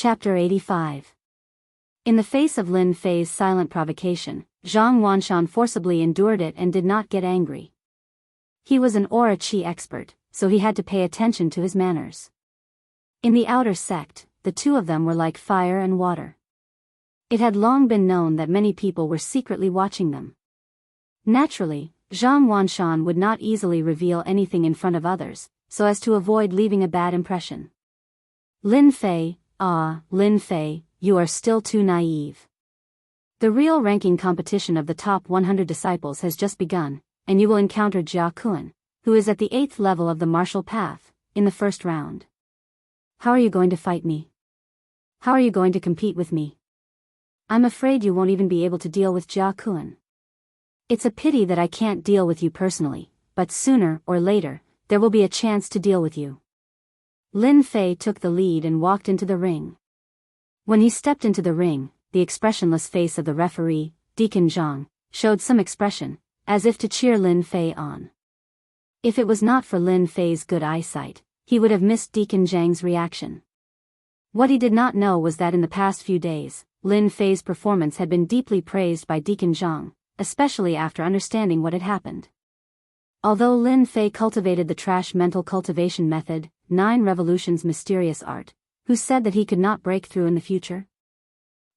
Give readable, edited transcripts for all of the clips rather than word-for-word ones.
Chapter 85. In the face of Lin Fei's silent provocation, Zhang Wanshan forcibly endured it and did not get angry. He was an aura qi expert, so he had to pay attention to his manners. In the outer sect, the two of them were like fire and water. It had long been known that many people were secretly watching them. Naturally, Zhang Wanshan would not easily reveal anything in front of others, so as to avoid leaving a bad impression. Lin Fei, Lin Fei, you are still too naive. The real ranking competition of the top 100 disciples has just begun, and you will encounter Jia Kun, who is at the 8th level of the martial path, in the first round. How are you going to fight me? How are you going to compete with me? I'm afraid you won't even be able to deal with Jia Kun. It's a pity that I can't deal with you personally, but sooner or later, there will be a chance to deal with you. Lin Fei took the lead and walked into the ring. When he stepped into the ring, the expressionless face of the referee, Deacon Zhang, showed some expression, as if to cheer Lin Fei on. If it was not for Lin Fei's good eyesight, he would have missed Deacon Zhang's reaction. What he did not know was that in the past few days, Lin Fei's performance had been deeply praised by Deacon Zhang, especially after understanding what had happened. Although Lin Fei cultivated the trash mental cultivation method, 9 Revolutions mysterious art, who said that he could not break through in the future?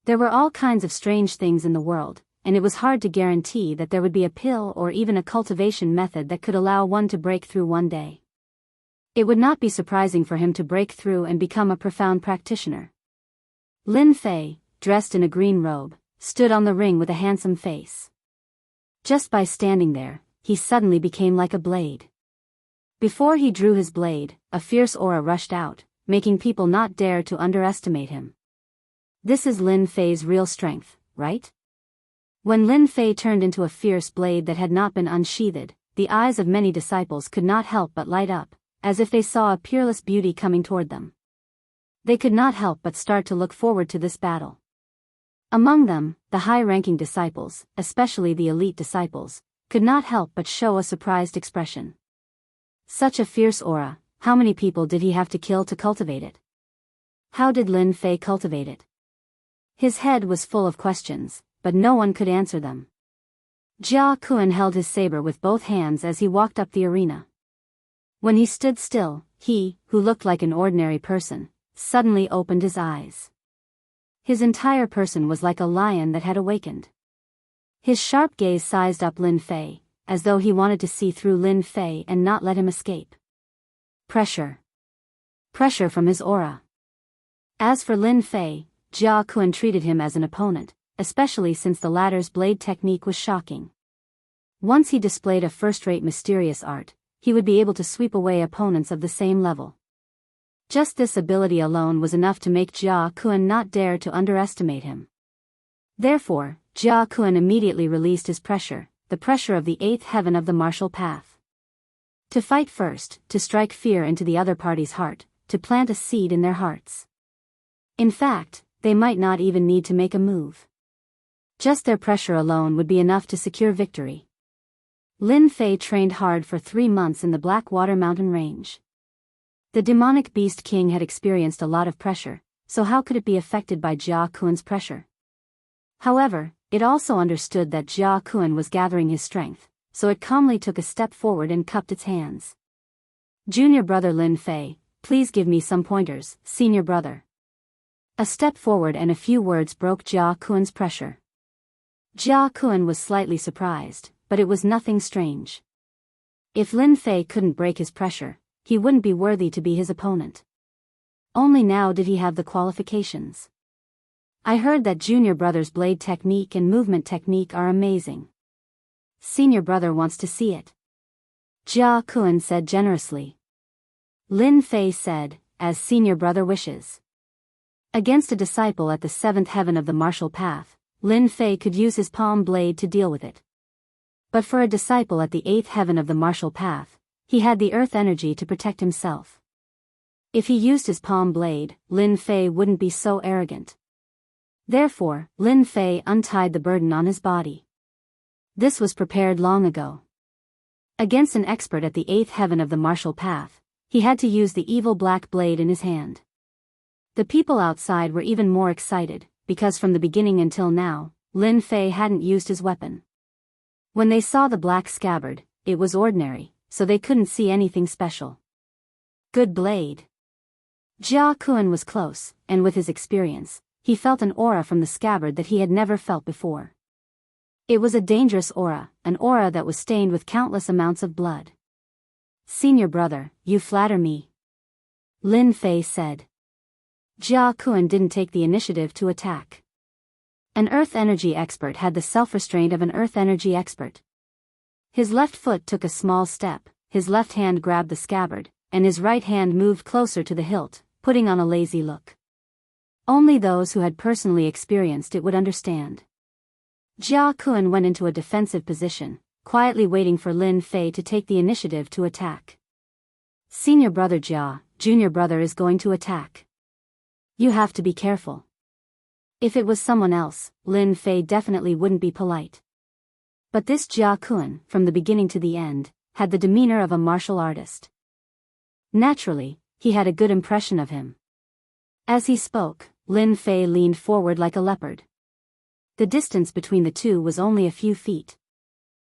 There were all kinds of strange things in the world, and it was hard to guarantee that there would be a pill or even a cultivation method that could allow one to break through one day. It would not be surprising for him to break through and become a profound practitioner. Lin Fei, dressed in a green robe, stood on the ring with a handsome face. Just by standing there, he suddenly became like a blade. Before he drew his blade, a fierce aura rushed out, making people not dare to underestimate him. This is Lin Fei's real strength, right? When Lin Fei turned into a fierce blade that had not been unsheathed, the eyes of many disciples could not help but light up, as if they saw a peerless beauty coming toward them. They could not help but start to look forward to this battle. Among them, the high-ranking disciples, especially the elite disciples, could not help but show a surprised expression. Such a fierce aura, how many people did he have to kill to cultivate it? How did Lin Fei cultivate it? His head was full of questions, but no one could answer them. Jia Kun held his saber with both hands as he walked up the arena. When he stood still, he, who looked like an ordinary person, suddenly opened his eyes. His entire person was like a lion that had awakened. His sharp gaze sized up Lin Fei, as though he wanted to see through Lin Fei and not let him escape. Pressure. Pressure from his aura. As for Lin Fei, Jia Kun treated him as an opponent, especially since the latter's blade technique was shocking. Once he displayed a first-rate mysterious art, he would be able to sweep away opponents of the same level. Just this ability alone was enough to make Jia Kun not dare to underestimate him. Therefore, Jia Kun immediately released his pressure, the pressure of the 8th heaven of the martial path. To fight first, to strike fear into the other party's heart, to plant a seed in their hearts. In fact, they might not even need to make a move. Just their pressure alone would be enough to secure victory. Lin Fei trained hard for 3 months in the Blackwater Mountain Range. The demonic beast king had experienced a lot of pressure, so how could it be affected by Jia Kun's pressure? However, it also understood that Jia Kun was gathering his strength, so it calmly took a step forward and cupped its hands. Junior brother Lin Fei, please give me some pointers, senior brother. A step forward and a few words broke Jia Kun's pressure. Jia Kun was slightly surprised, but it was nothing strange. If Lin Fei couldn't break his pressure, he wouldn't be worthy to be his opponent. Only now did he have the qualifications. I heard that junior brother's blade technique and movement technique are amazing. Senior brother wants to see it. Jia Kun said generously. Lin Fei said, as senior brother wishes. Against a disciple at the 7th heaven of the martial path, Lin Fei could use his palm blade to deal with it. But for a disciple at the 8th heaven of the martial path, he had the earth energy to protect himself. If he used his palm blade, Lin Fei wouldn't be so arrogant. Therefore, Lin Fei untied the burden on his body. This was prepared long ago. Against an expert at the 8th heaven of the martial path, he had to use the evil black blade in his hand. The people outside were even more excited, because from the beginning until now, Lin Fei hadn't used his weapon. When they saw the black scabbard, it was ordinary, so they couldn't see anything special. Good blade. Jia Kun was close, and with his experience, he felt an aura from the scabbard that he had never felt before. It was a dangerous aura, an aura that was stained with countless amounts of blood. "Senior brother, you flatter me," Lin Fei said. Jia Kun didn't take the initiative to attack. An earth energy expert had the self-restraint of an earth energy expert. His left foot took a small step, his left hand grabbed the scabbard, and his right hand moved closer to the hilt, putting on a lazy look. Only those who had personally experienced it would understand. Jia Kun went into a defensive position, quietly waiting for Lin Fei to take the initiative to attack. "Senior brother Jia, junior brother is going to attack. You have to be careful." If it was someone else, Lin Fei definitely wouldn't be polite. But this Jia Kun, from the beginning to the end, had the demeanor of a martial artist. Naturally, he had a good impression of him. As he spoke, Lin Fei leaned forward like a leopard. The distance between the two was only a few feet.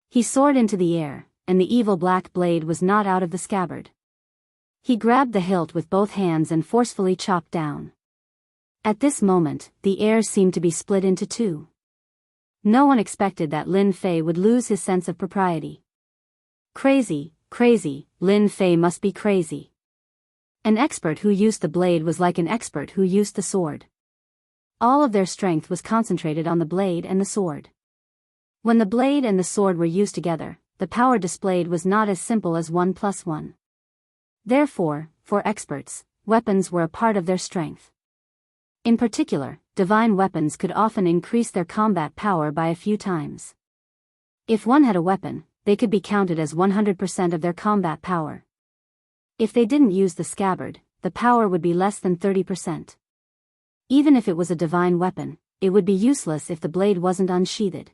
He soared into the air, and the evil black blade was not out of the scabbard. He grabbed the hilt with both hands and forcefully chopped down. At this moment, the air seemed to be split into two. No one expected that Lin Fei would lose his sense of propriety. Crazy, Lin Fei must be crazy. An expert who used the blade was like an expert who used the sword. All of their strength was concentrated on the blade and the sword. When the blade and the sword were used together, the power displayed was not as simple as 1 + 1. Therefore, for experts, weapons were a part of their strength. In particular, divine weapons could often increase their combat power by a few times. If one had a weapon, they could be counted as 100% of their combat power. If they didn't use the scabbard, the power would be less than 30%. Even if it was a divine weapon, it would be useless if the blade wasn't unsheathed.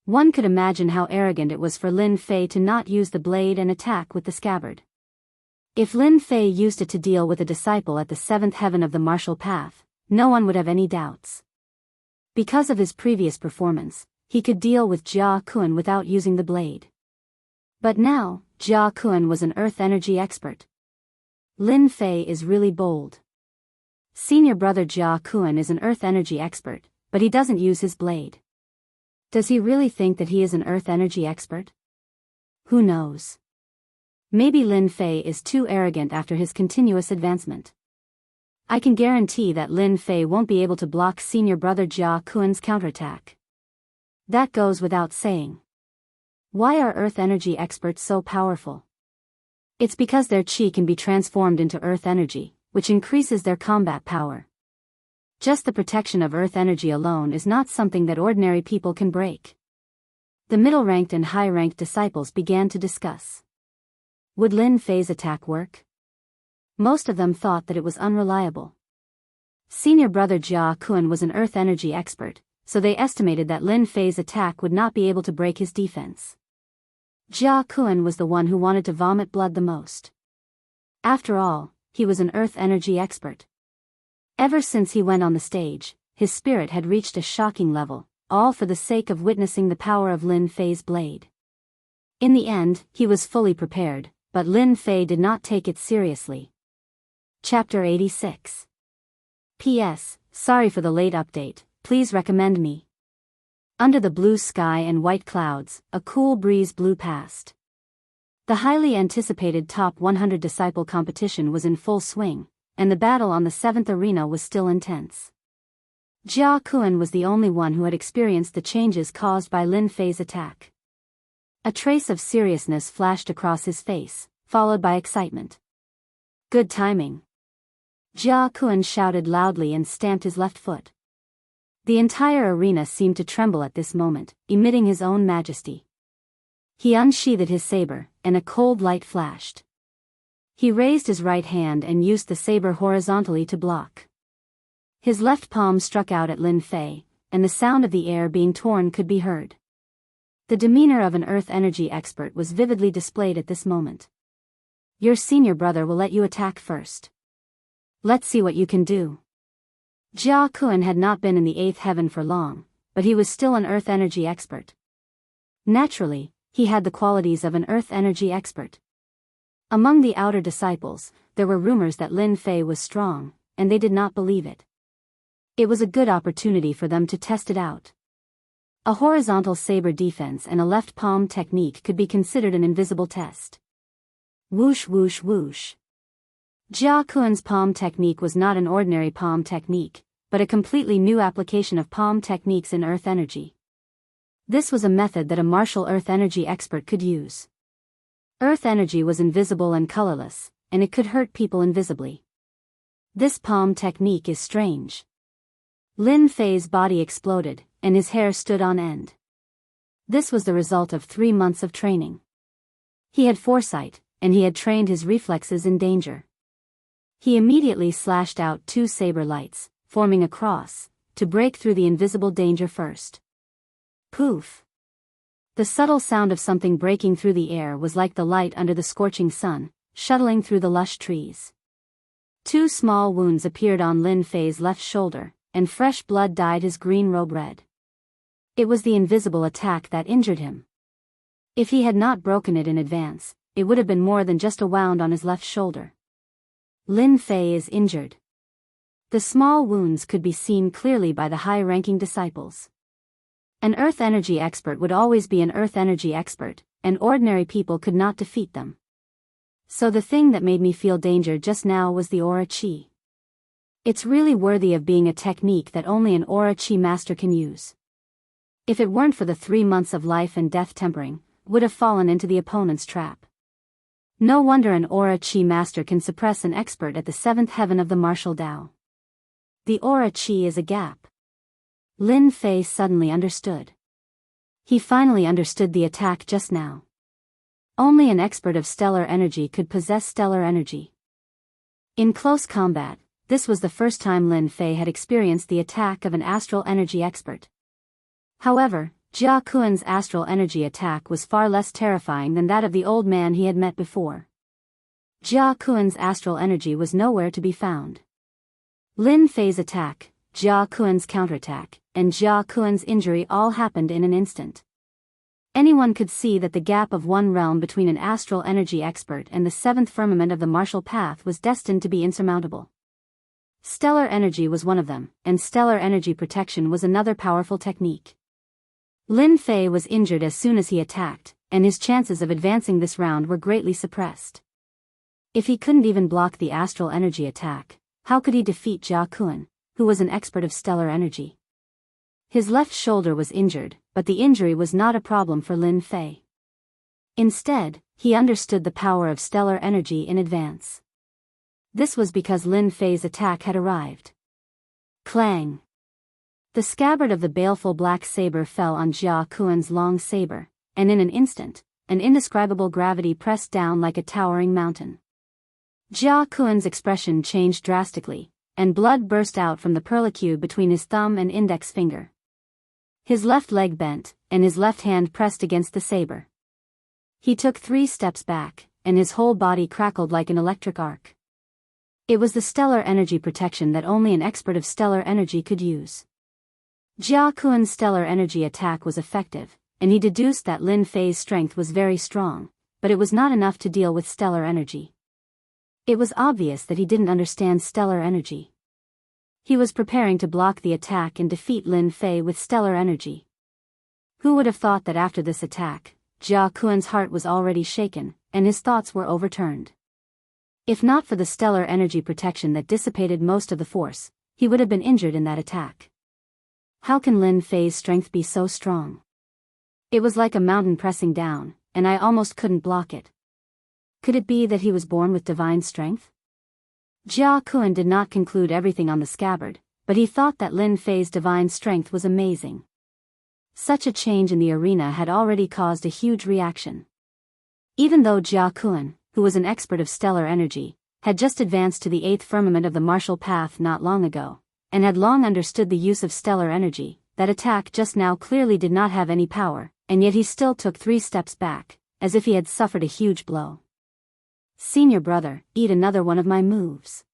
One could imagine how arrogant it was for Lin Fei to not use the blade and attack with the scabbard. If Lin Fei used it to deal with a disciple at the 7th heaven of the martial path, no one would have any doubts. Because of his previous performance, he could deal with Jia Kun without using the blade. But now, Jia Kun was an earth energy expert. Lin Fei is really bold. Senior brother Jia Kun is an earth energy expert, but he doesn't use his blade. Does he really think that he is an earth energy expert? Who knows? Maybe Lin Fei is too arrogant after his continuous advancement. I can guarantee that Lin Fei won't be able to block senior brother Jia Kun's counterattack. That goes without saying. Why are earth energy experts so powerful? It's because their chi can be transformed into earth energy, which increases their combat power. Just the protection of earth energy alone is not something that ordinary people can break. The middle-ranked and high-ranked disciples began to discuss. Would Lin Fei's attack work? Most of them thought that it was unreliable. Senior brother Jia Kun was an earth energy expert, so they estimated that Lin Fei's attack would not be able to break his defense. Jia Kun was the one who wanted to vomit blood the most. After all, he was an earth energy expert. Ever since he went on the stage, his spirit had reached a shocking level, all for the sake of witnessing the power of Lin Fei's blade. In the end, he was fully prepared, but Lin Fei did not take it seriously. Chapter 86. P.S. Sorry for the late update, please recommend me. Under the blue sky and white clouds, a cool breeze blew past. The highly anticipated Top 100 Disciple competition was in full swing, and the battle on the 7th arena was still intense. Jia Kun was the only one who had experienced the changes caused by Lin Fei's attack. A trace of seriousness flashed across his face, followed by excitement. Good timing. Jia Kun shouted loudly and stamped his left foot. The entire arena seemed to tremble at this moment, emitting his own majesty. He unsheathed his saber, and a cold light flashed. He raised his right hand and used the saber horizontally to block. His left palm struck out at Lin Fei, and the sound of the air being torn could be heard. The demeanor of an earth energy expert was vividly displayed at this moment. Your senior brother will let you attack first. Let's see what you can do. Jia Kun had not been in the eighth heaven for long, but he was still an earth energy expert. Naturally, he had the qualities of an earth energy expert. Among the outer disciples, there were rumors that Lin Fei was strong, and they did not believe it. It was a good opportunity for them to test it out. A horizontal saber defense and a left palm technique could be considered an invisible test. Whoosh whoosh whoosh. Jia Kun's palm technique was not an ordinary palm technique, but a completely new application of palm techniques in earth energy. This was a method that a martial earth energy expert could use. Earth energy was invisible and colorless, and it could hurt people invisibly. This palm technique is strange. Lin Fei's body exploded, and his hair stood on end. This was the result of 3 months of training. He had foresight, and he had trained his reflexes in danger. He immediately slashed out 2 saber lights, forming a cross, to break through the invisible danger first. Poof! The subtle sound of something breaking through the air was like the light under the scorching sun, shuttling through the lush trees. 2 small wounds appeared on Lin Fei's left shoulder, and fresh blood dyed his green robe red. It was the invisible attack that injured him. If he had not broken it in advance, it would have been more than just a wound on his left shoulder. Lin Fei is injured. The small wounds could be seen clearly by the high-ranking disciples. An earth energy expert would always be an earth energy expert, and ordinary people could not defeat them. So the thing that made me feel danger just now was the aura chi. It's really worthy of being a technique that only an aura chi master can use. If it weren't for the 3 months of life and death tempering, would have fallen into the opponent's trap. No wonder an aura chi master can suppress an expert at the 7th heaven of the martial Tao. The aura chi is a gap. Lin Fei suddenly understood. He finally understood the attack just now. Only an expert of stellar energy could possess stellar energy. In close combat, this was the first time Lin Fei had experienced the attack of an astral energy expert. However, Jia Kun's astral energy attack was far less terrifying than that of the old man he had met before. Jia Kun's astral energy was nowhere to be found. Lin Fei's attack, Jia Kun's counterattack, and Jia Kun's injury all happened in an instant. Anyone could see that the gap of one realm between an astral energy expert and the 7th firmament of the martial path was destined to be insurmountable. Stellar energy was one of them, and stellar energy protection was another powerful technique. Lin Fei was injured as soon as he attacked, and his chances of advancing this round were greatly suppressed. If he couldn't even block the astral energy attack, how could he defeat Jia Kun, who was an expert of stellar energy? His left shoulder was injured, but the injury was not a problem for Lin Fei. Instead, he understood the power of stellar energy in advance. This was because Lin Fei's attack had arrived. Clang! The scabbard of the baleful black saber fell on Jia Kun's long saber, and in an instant, an indescribable gravity pressed down like a towering mountain. Jia Kun's expression changed drastically, and blood burst out from the perlicule between his thumb and index finger. His left leg bent, and his left hand pressed against the saber. He took 3 steps back, and his whole body crackled like an electric arc. It was the stellar energy protection that only an expert of stellar energy could use. Jia Kun's stellar energy attack was effective, and he deduced that Lin Fei's strength was very strong, but it was not enough to deal with stellar energy. It was obvious that he didn't understand stellar energy. He was preparing to block the attack and defeat Lin Fei with stellar energy. Who would have thought that after this attack, Jia Kun's heart was already shaken, and his thoughts were overturned. If not for the stellar energy protection that dissipated most of the force, he would have been injured in that attack. How can Lin Fei's strength be so strong? It was like a mountain pressing down, and I almost couldn't block it. Could it be that he was born with divine strength? Jia Kun did not conclude everything on the scabbard, but he thought that Lin Fei's divine strength was amazing. Such a change in the arena had already caused a huge reaction. Even though Jia Kun, who was an expert of stellar energy, had just advanced to the 8th firmament of the martial path not long ago, and had long understood the use of stellar energy, that attack just now clearly did not have any power, and yet he still took 3 steps back, as if he had suffered a huge blow. Senior brother, eat another one of my moves.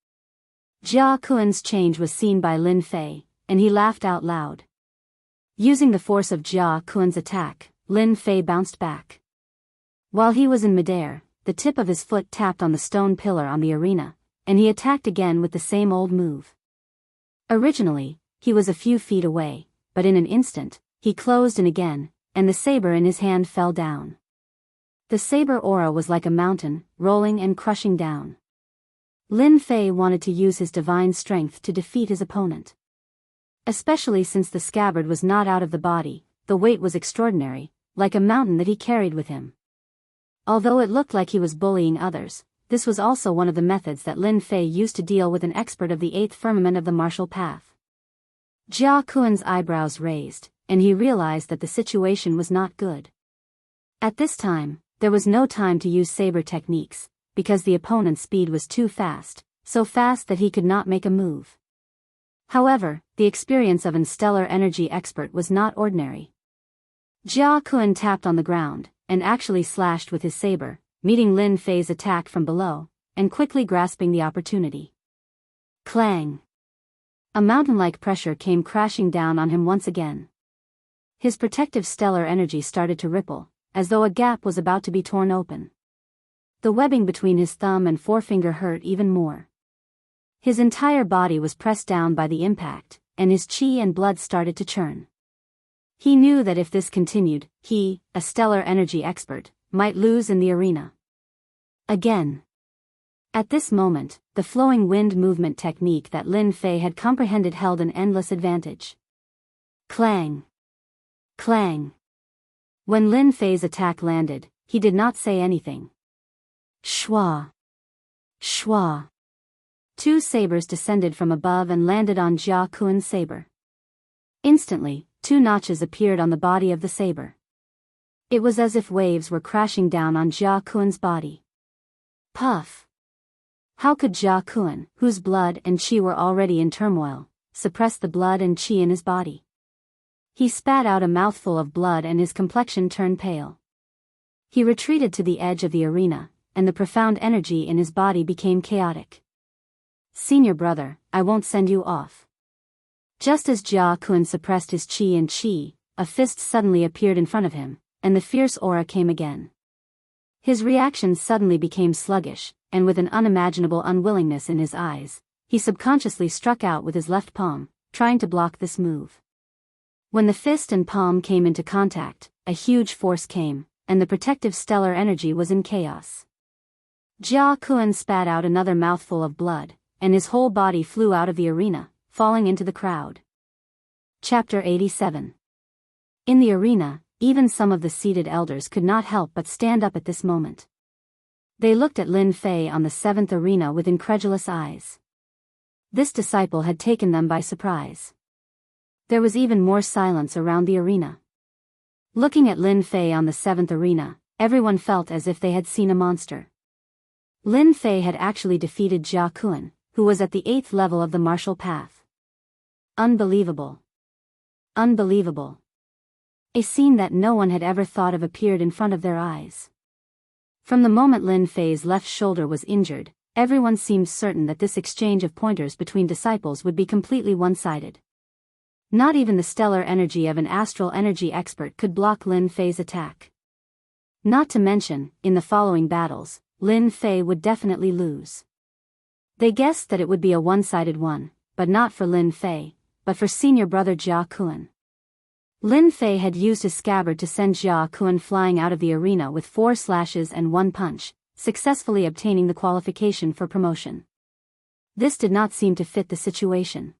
Jia Kuan's change was seen by Lin Fei, and he laughed out loud. Using the force of Jia Kuan's attack, Lin Fei bounced back. While he was in midair, the tip of his foot tapped on the stone pillar on the arena, and he attacked again with the same old move. Originally, he was a few feet away, but in an instant, he closed in again, and the saber in his hand fell down. The saber aura was like a mountain, rolling and crushing down. Lin Fei wanted to use his divine strength to defeat his opponent. Especially since the scabbard was not out of the body, the weight was extraordinary, like a mountain that he carried with him. Although it looked like he was bullying others, this was also one of the methods that Lin Fei used to deal with an expert of the eighth firmament of the martial path. Jia Kuan's eyebrows raised, and he realized that the situation was not good. At this time, there was no time to use saber techniques, because the opponent's speed was too fast, so fast that he could not make a move. However, the experience of an stellar energy expert was not ordinary. Jia Kuan tapped on the ground, and actually slashed with his saber, meeting Lin Fei's attack from below, and quickly grasping the opportunity. Clang! A mountain-like pressure came crashing down on him once again. His protective stellar energy started to ripple, as though a gap was about to be torn open. The webbing between his thumb and forefinger hurt even more. His entire body was pressed down by the impact, and his chi and blood started to churn. He knew that if this continued, he, a stellar energy expert, might lose in the arena. Again. At this moment, the flowing wind movement technique that Lin Fei had comprehended held an endless advantage. Clang! Clang! When Lin Fei's attack landed, he did not say anything. Shwa! Shwa! Two sabers descended from above and landed on Jia Kuan's saber. Instantly, two notches appeared on the body of the saber. It was as if waves were crashing down on Jia Kuan's body. Puff! How could Jia Kuan, whose blood and chi were already in turmoil, suppress the blood and chi in his body? He spat out a mouthful of blood and his complexion turned pale. He retreated to the edge of the arena, and the profound energy in his body became chaotic. Senior brother, I won't send you off. Just as Jia Kuan suppressed his chi and chi, a fist suddenly appeared in front of him, and the fierce aura came again. His reaction suddenly became sluggish, and with an unimaginable unwillingness in his eyes, he subconsciously struck out with his left palm, trying to block this move. When the fist and palm came into contact, a huge force came, and the protective stellar energy was in chaos. Jia Kuan spat out another mouthful of blood, and his whole body flew out of the arena, falling into the crowd. Chapter 87. In the arena, even some of the seated elders could not help but stand up at this moment. They looked at Lin Fei on the seventh arena with incredulous eyes. This disciple had taken them by surprise. There was even more silence around the arena. Looking at Lin Fei on the seventh arena, everyone felt as if they had seen a monster. Lin Fei had actually defeated Jia Kuan, who was at the 8th level of the martial path. Unbelievable. Unbelievable. A scene that no one had ever thought of appeared in front of their eyes. From the moment Lin Fei's left shoulder was injured, everyone seemed certain that this exchange of pointers between disciples would be completely one-sided. Not even the stellar energy of an astral energy expert could block Lin Fei's attack. Not to mention, in the following battles, Lin Fei would definitely lose. They guessed that it would be a one-sided one, but not for Lin Fei, but for senior brother Jia Kuan. Lin Fei had used his scabbard to send Jia Kuan flying out of the arena with 4 slashes and 1 punch, successfully obtaining the qualification for promotion. This did not seem to fit the situation.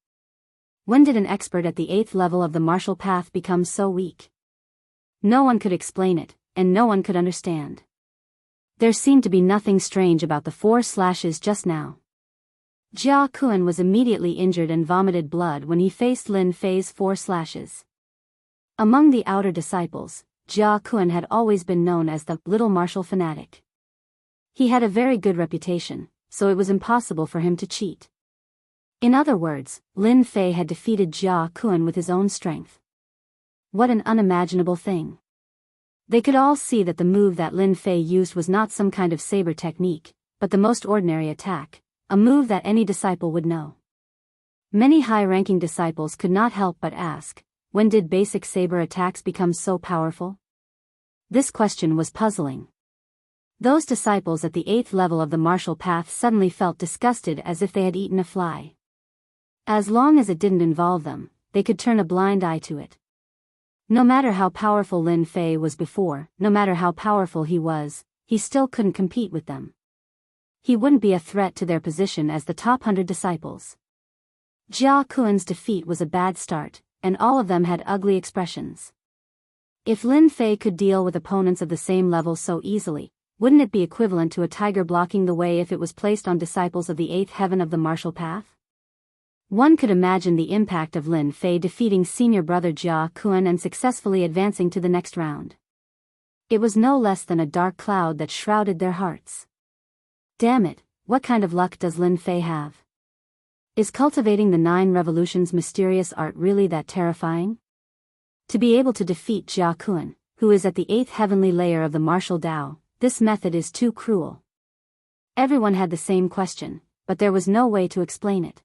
When did an expert at the 8th level of the martial path become so weak? No one could explain it, and no one could understand. There seemed to be nothing strange about the 4 slashes just now. Jia Kuan was immediately injured and vomited blood when he faced Lin Fei's 4 slashes. Among the outer disciples, Jia Kuan had always been known as the little martial fanatic. He had a very good reputation, so it was impossible for him to cheat. In other words, Lin Fei had defeated Jia Kuan with his own strength. What an unimaginable thing. They could all see that the move that Lin Fei used was not some kind of saber technique, but the most ordinary attack, a move that any disciple would know. Many high-ranking disciples could not help but ask, when did basic saber attacks become so powerful? This question was puzzling. Those disciples at the 8th level of the martial path suddenly felt disgusted as if they had eaten a fly. As long as it didn't involve them, they could turn a blind eye to it. No matter how powerful Lin Fei was before, no matter how powerful he was, he still couldn't compete with them. He wouldn't be a threat to their position as the top 100 disciples. Jia Kuan's defeat was a bad start, and all of them had ugly expressions. If Lin Fei could deal with opponents of the same level so easily, wouldn't it be equivalent to a tiger blocking the way if it was placed on disciples of the 8th heaven of the martial path? One could imagine the impact of Lin Fei defeating senior brother Jia Kuan and successfully advancing to the next round. It was no less than a dark cloud that shrouded their hearts. Damn it, what kind of luck does Lin Fei have? Is cultivating the 9 revolutions mysterious art really that terrifying? To be able to defeat Jia Kuan, who is at the 8th heavenly layer of the martial Tao, this method is too cruel. Everyone had the same question, but there was no way to explain it.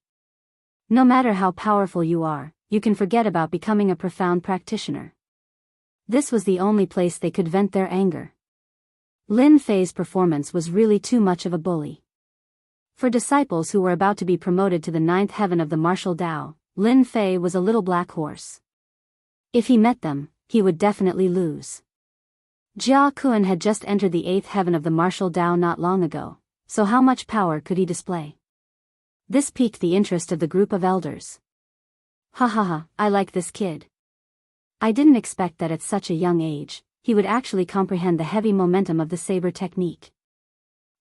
No matter how powerful you are, you can forget about becoming a profound practitioner. This was the only place they could vent their anger. Lin Fei's performance was really too much of a bully. For disciples who were about to be promoted to the 9th heaven of the martial Tao, Lin Fei was a little black horse. If he met them, he would definitely lose. Jia Kuan had just entered the 8th heaven of the martial Tao not long ago, so how much power could he display? This piqued the interest of the group of elders. Ha ha ha, I like this kid. I didn't expect that at such a young age, he would actually comprehend the heavy momentum of the saber technique.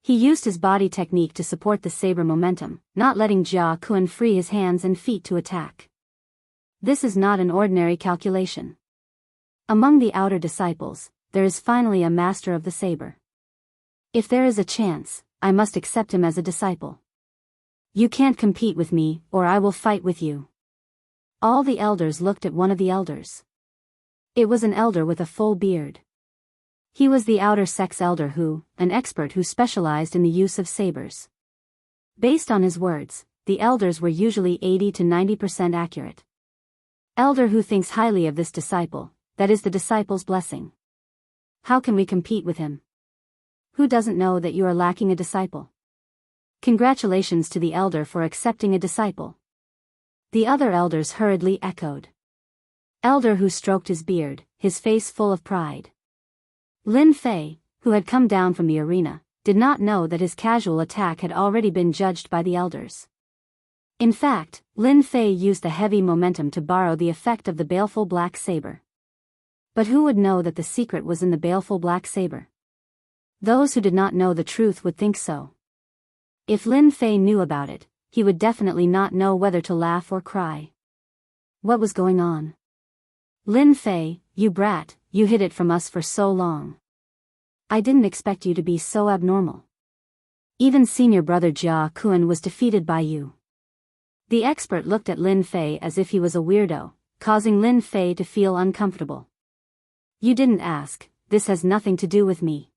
He used his body technique to support the saber momentum, not letting Jia Kuan free his hands and feet to attack. This is not an ordinary calculation. Among the outer disciples, there is finally a master of the saber. If there is a chance, I must accept him as a disciple. You can't compete with me, or I will fight with you. All the elders looked at one of the elders. It was an elder with a full beard. He was the outer sex elder an expert who specialized in the use of sabers. Based on his words, the elders were usually 80 to 90% accurate. Elder who thinks highly of this disciple, that is the disciple's blessing. How can we compete with him? Who doesn't know that you are lacking a disciple? Congratulations to the elder for accepting a disciple. The other elders hurriedly echoed. Elder who stroked his beard, his face full of pride. Lin Fei, who had come down from the arena, did not know that his casual attack had already been judged by the elders. In fact, Lin Fei used the heavy momentum to borrow the effect of the baleful black saber. But who would know that the secret was in the baleful black saber? Those who did not know the truth would think so. If Lin Fei knew about it, he would definitely not know whether to laugh or cry. What was going on? Lin Fei, you brat, you hid it from us for so long. I didn't expect you to be so abnormal. Even senior brother Jia Kuan was defeated by you. The expert looked at Lin Fei as if he was a weirdo, causing Lin Fei to feel uncomfortable. You didn't ask, this has nothing to do with me.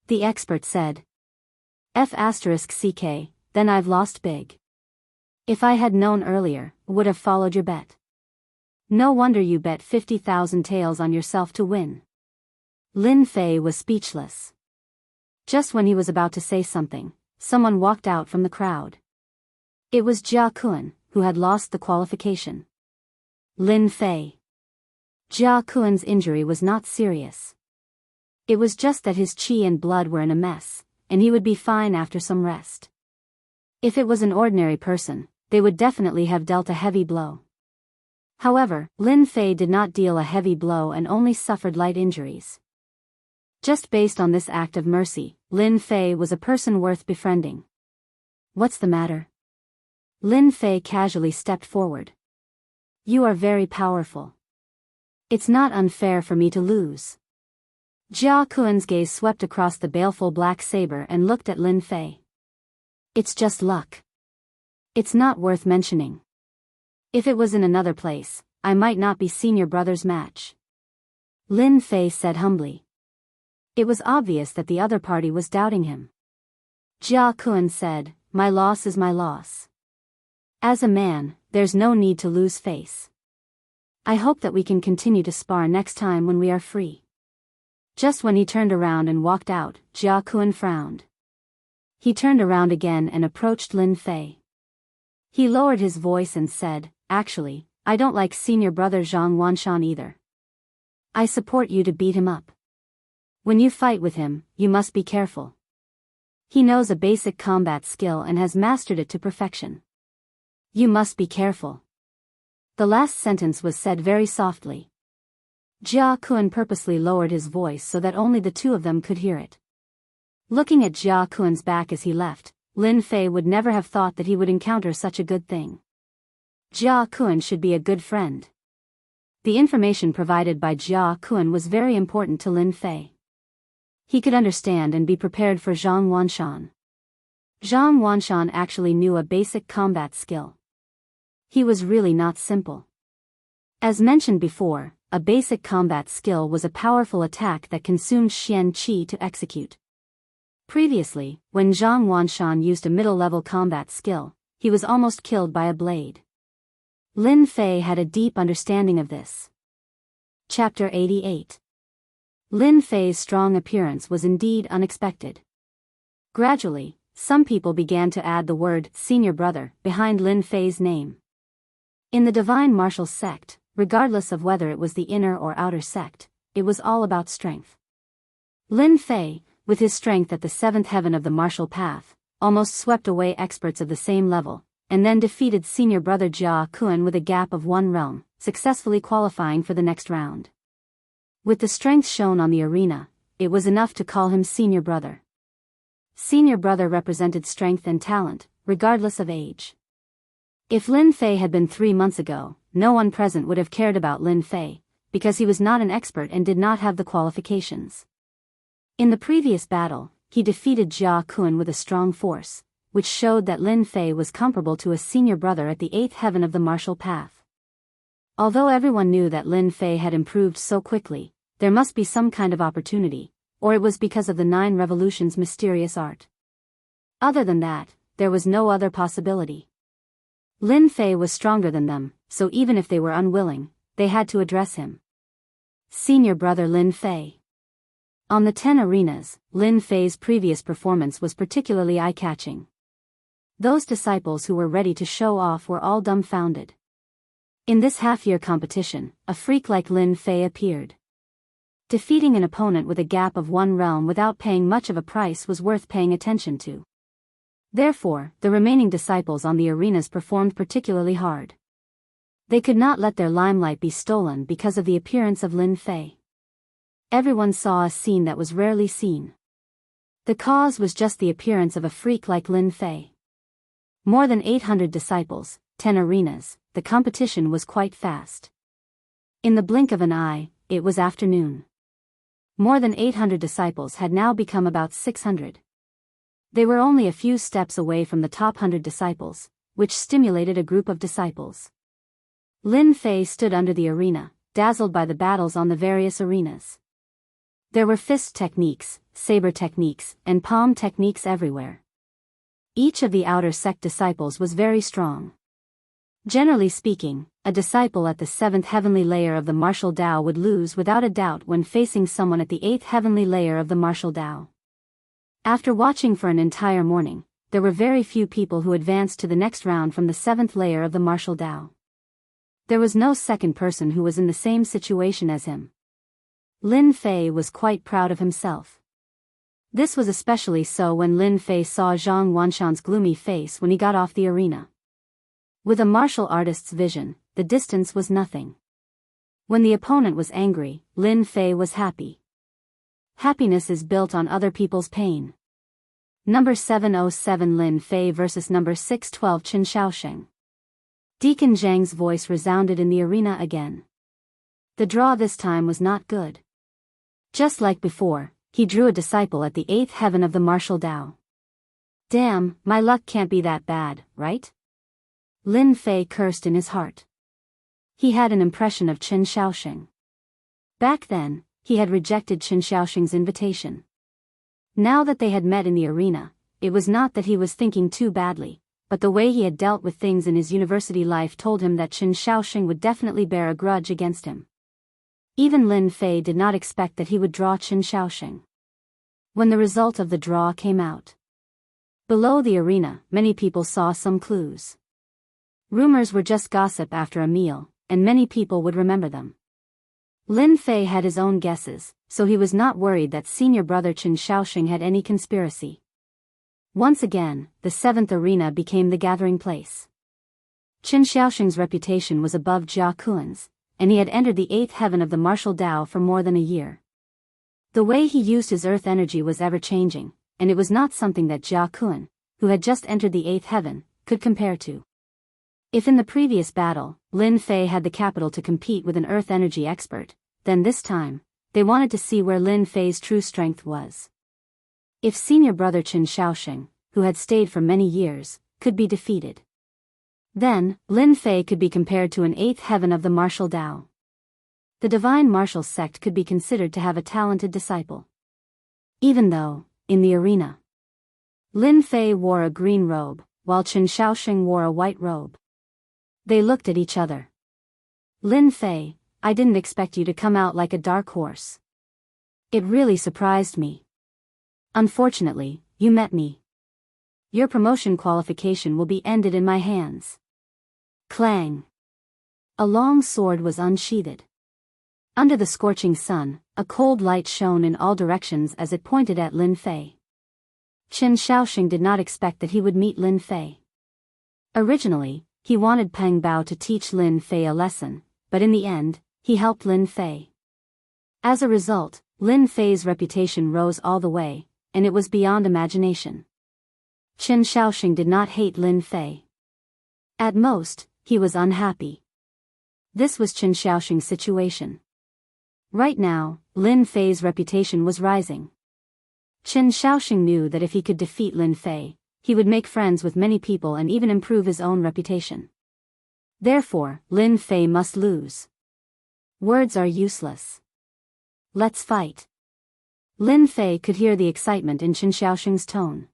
The expert said. F***ck, then I've lost big. If I had known earlier, would have followed your bet. No wonder you bet 50,000 taels on yourself to win. Lin Fei was speechless. Just when he was about to say something, someone walked out from the crowd. It was Jia Kuan, who had lost the qualification. Lin Fei. Jia Kuan's injury was not serious. It was just that his qi and blood were in a mess, and he would be fine after some rest. If it was an ordinary person, they would definitely have dealt a heavy blow. However, Lin Fei did not deal a heavy blow and only suffered light injuries. Just based on this act of mercy, Lin Fei was a person worth befriending. What's the matter? Lin Fei casually stepped forward. You are very powerful. It's not unfair for me to lose. Jia Kuan's gaze swept across the baleful black saber and looked at Lin Fei. It's just luck. It's not worth mentioning. If it was in another place, I might not be senior brother's match. Lin Fei said humbly. It was obvious that the other party was doubting him. Jia Kuan said, my loss is my loss. As a man, there's no need to lose face. I hope that we can continue to spar next time when we are free. Just when he turned around and walked out, Jia Kuan frowned. He turned around again and approached Lin Fei. He lowered his voice and said, "Actually, I don't like senior brother Zhang Wanshan either. I support you to beat him up. When you fight with him, you must be careful. He knows a basic combat skill and has mastered it to perfection. You must be careful." The last sentence was said very softly. Jia Kuan purposely lowered his voice so that only the two of them could hear it. Looking at Jia Kuan's back as he left, Lin Fei would never have thought that he would encounter such a good thing. Jia Kuan should be a good friend. The information provided by Jia Kuan was very important to Lin Fei. He could understand and be prepared for Zhang Wanshan. Zhang Wanshan actually knew a basic combat skill. He was really not simple. As mentioned before, a basic combat skill was a powerful attack that consumed Xian Qi to execute. Previously, when Zhang Wanshan used a middle-level combat skill, he was almost killed by a blade. Lin Fei had a deep understanding of this. Chapter 88. Lin Fei's strong appearance was indeed unexpected. Gradually, some people began to add the word senior brother behind Lin Fei's name. In the divine martial sect, regardless of whether it was the inner or outer sect, it was all about strength. Lin Fei, with his strength at the seventh heaven of the martial path, almost swept away experts of the same level, and then defeated senior brother Jia Kuan with a gap of 1 realm, successfully qualifying for the next round. With the strength shown on the arena, it was enough to call him senior brother. Senior brother represented strength and talent, regardless of age. If Lin Fei had been 3 months ago, no one present would have cared about Lin Fei, because he was not an expert and did not have the qualifications. In the previous battle, he defeated Jia Kuan with a strong force, which showed that Lin Fei was comparable to a senior brother at the 8th heaven of the martial path. Although everyone knew that Lin Fei had improved so quickly, there must be some kind of opportunity, or it was because of the 9 revolutions' mysterious art. Other than that, there was no other possibility. Lin Fei was stronger than them, so even if they were unwilling, they had to address him. Senior brother Lin Fei. On the 10 arenas, Lin Fei's previous performance was particularly eye-catching. Those disciples who were ready to show off were all dumbfounded. In this half-year competition, a freak like Lin Fei appeared. Defeating an opponent with a gap of 1 realm without paying much of a price was worth paying attention to. Therefore, the remaining disciples on the arenas performed particularly hard. They could not let their limelight be stolen because of the appearance of Lin Fei. Everyone saw a scene that was rarely seen. The cause was just the appearance of a freak like Lin Fei. More than 800 disciples, 10 arenas, the competition was quite fast. In the blink of an eye, it was afternoon. More than 800 disciples had now become about 600. They were only a few steps away from the top 100 disciples, which stimulated a group of disciples. Lin Fei stood under the arena, dazzled by the battles on the various arenas. There were fist techniques, saber techniques, and palm techniques everywhere. Each of the outer sect disciples was very strong. Generally speaking, a disciple at the 7th heavenly layer of the martial Tao would lose without a doubt when facing someone at the 8th heavenly layer of the martial Tao. After watching for an entire morning, there were very few people who advanced to the next round from the 7th layer of the martial Tao. There was no second person who was in the same situation as him. Lin Fei was quite proud of himself. This was especially so when Lin Fei saw Zhang Wanshan's gloomy face when he got off the arena. With a martial artist's vision, the distance was nothing. When the opponent was angry, Lin Fei was happy. Happiness is built on other people's pain. Number 707 Lin Fei versus number 612 Qin Shaosheng. Deacon Zhang's voice resounded in the arena again. The draw this time was not good. Just like before, he drew a disciple at the 8th heaven of the martial Tao. Damn, my luck can't be that bad, right? Lin Fei cursed in his heart. He had an impression of Qin Shaosheng. Back then, he had rejected Qin Shaosheng's invitation. Now that they had met in the arena, it was not that he was thinking too badly, but the way he had dealt with things in his university life told him that Qin Shaoxing would definitely bear a grudge against him. Even Lin Fei did not expect that he would draw Qin Shaoxing. When the result of the draw came out, below the arena, many people saw some clues. Rumors were just gossip after a meal, and many people would remember them. Lin Fei had his own guesses, so he was not worried that senior brother Qin Shaoxing had any conspiracy. Once again, the 7th arena became the gathering place. Qin Shaoxing's reputation was above Jia Kuan's, and he had entered the 8th heaven of the martial Tao for more than a year. The way he used his earth energy was ever-changing, and it was not something that Jia Kuan, who had just entered the 8th heaven, could compare to. If in the previous battle, Lin Fei had the capital to compete with an earth energy expert, then this time, they wanted to see where Lin Fei's true strength was. If senior brother Qin Shaoxing, who had stayed for many years, could be defeated, then Lin Fei could be compared to an 8th heaven of the martial Tao. The divine martial sect could be considered to have a talented disciple. Even though, in the arena, Lin Fei wore a green robe, while Qin Shaoxing wore a white robe. They looked at each other. Lin Fei, I didn't expect you to come out like a dark horse. It really surprised me. Unfortunately, you met me. Your promotion qualification will be ended in my hands. Clang. A long sword was unsheathed. Under the scorching sun, a cold light shone in all directions as it pointed at Lin Fei. Qin Shaoxing did not expect that he would meet Lin Fei. Originally, he wanted Peng Bao to teach Lin Fei a lesson, but in the end, he helped Lin Fei. As a result, Lin Fei's reputation rose all the way, and it was beyond imagination. Qin Shaoxing did not hate Lin Fei. At most, he was unhappy. This was Qin Shaoxing's situation. Right now, Lin Fei's reputation was rising. Qin Shaoxing knew that if he could defeat Lin Fei, he would make friends with many people and even improve his own reputation. Therefore, Lin Fei must lose. Words are useless. Let's fight. Lin Fei could hear the excitement in Qin Shaoxing's tone.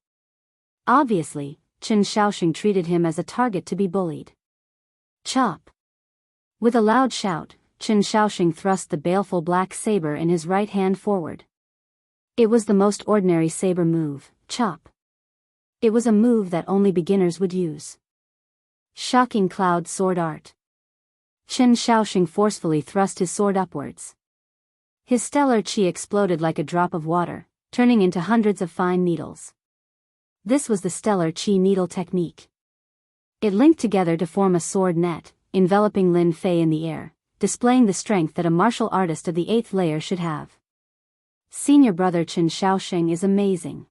Obviously, Qin Shaoxing treated him as a target to be bullied. Chop! With a loud shout, Qin Shaoxing thrust the baleful black saber in his right hand forward. It was the most ordinary saber move, chop. It was a move that only beginners would use. Shocking cloud sword art. Qin Shaoxing forcefully thrust his sword upwards. His stellar qi exploded like a drop of water, turning into hundreds of fine needles. This was the stellar qi needle technique. It linked together to form a sword net, enveloping Lin Fei in the air, displaying the strength that a martial artist of the 8th layer should have. Senior brother Qin Shaoxing is amazing.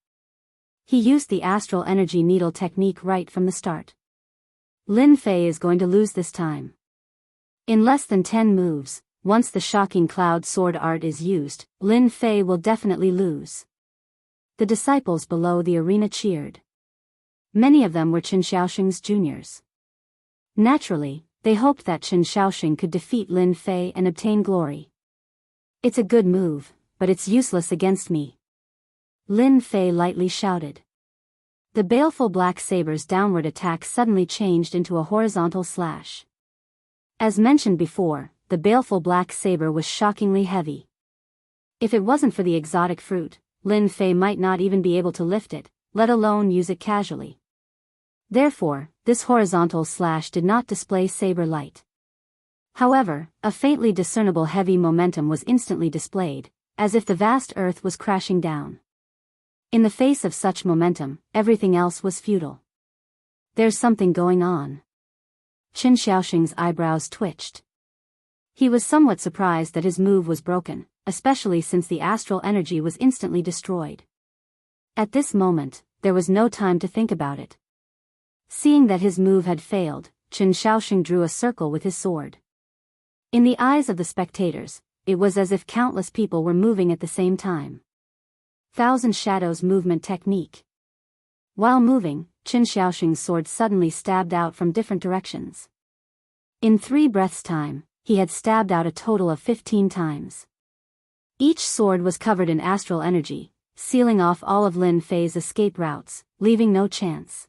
He used the astral energy needle technique right from the start. Lin Fei is going to lose this time. In less than 10 moves, once the shocking cloud sword art is used, Lin Fei will definitely lose. The disciples below the arena cheered. Many of them were Qin Shaoxing's juniors. Naturally, they hoped that Qin Shaoxing could defeat Lin Fei and obtain glory. It's a good move, but it's useless against me. Lin Fei lightly shouted. The baleful black saber's downward attack suddenly changed into a horizontal slash. As mentioned before, the baleful black saber was shockingly heavy. If it wasn't for the exotic fruit, Lin Fei might not even be able to lift it, let alone use it casually. Therefore, this horizontal slash did not display saber light. However, a faintly discernible heavy momentum was instantly displayed, as if the vast earth was crashing down. In the face of such momentum, everything else was futile. There's something going on. Qin Shaoxing's eyebrows twitched. He was somewhat surprised that his move was broken, especially since the astral energy was instantly destroyed. At this moment, there was no time to think about it. Seeing that his move had failed, Qin Shaoxing drew a circle with his sword. In the eyes of the spectators, it was as if countless people were moving at the same time. Thousand Shadows movement technique. While moving, Qin Shaoxing's sword suddenly stabbed out from different directions. In 3 breaths' time, he had stabbed out a total of 15 times. Each sword was covered in astral energy, sealing off all of Lin Fei's escape routes, leaving no chance.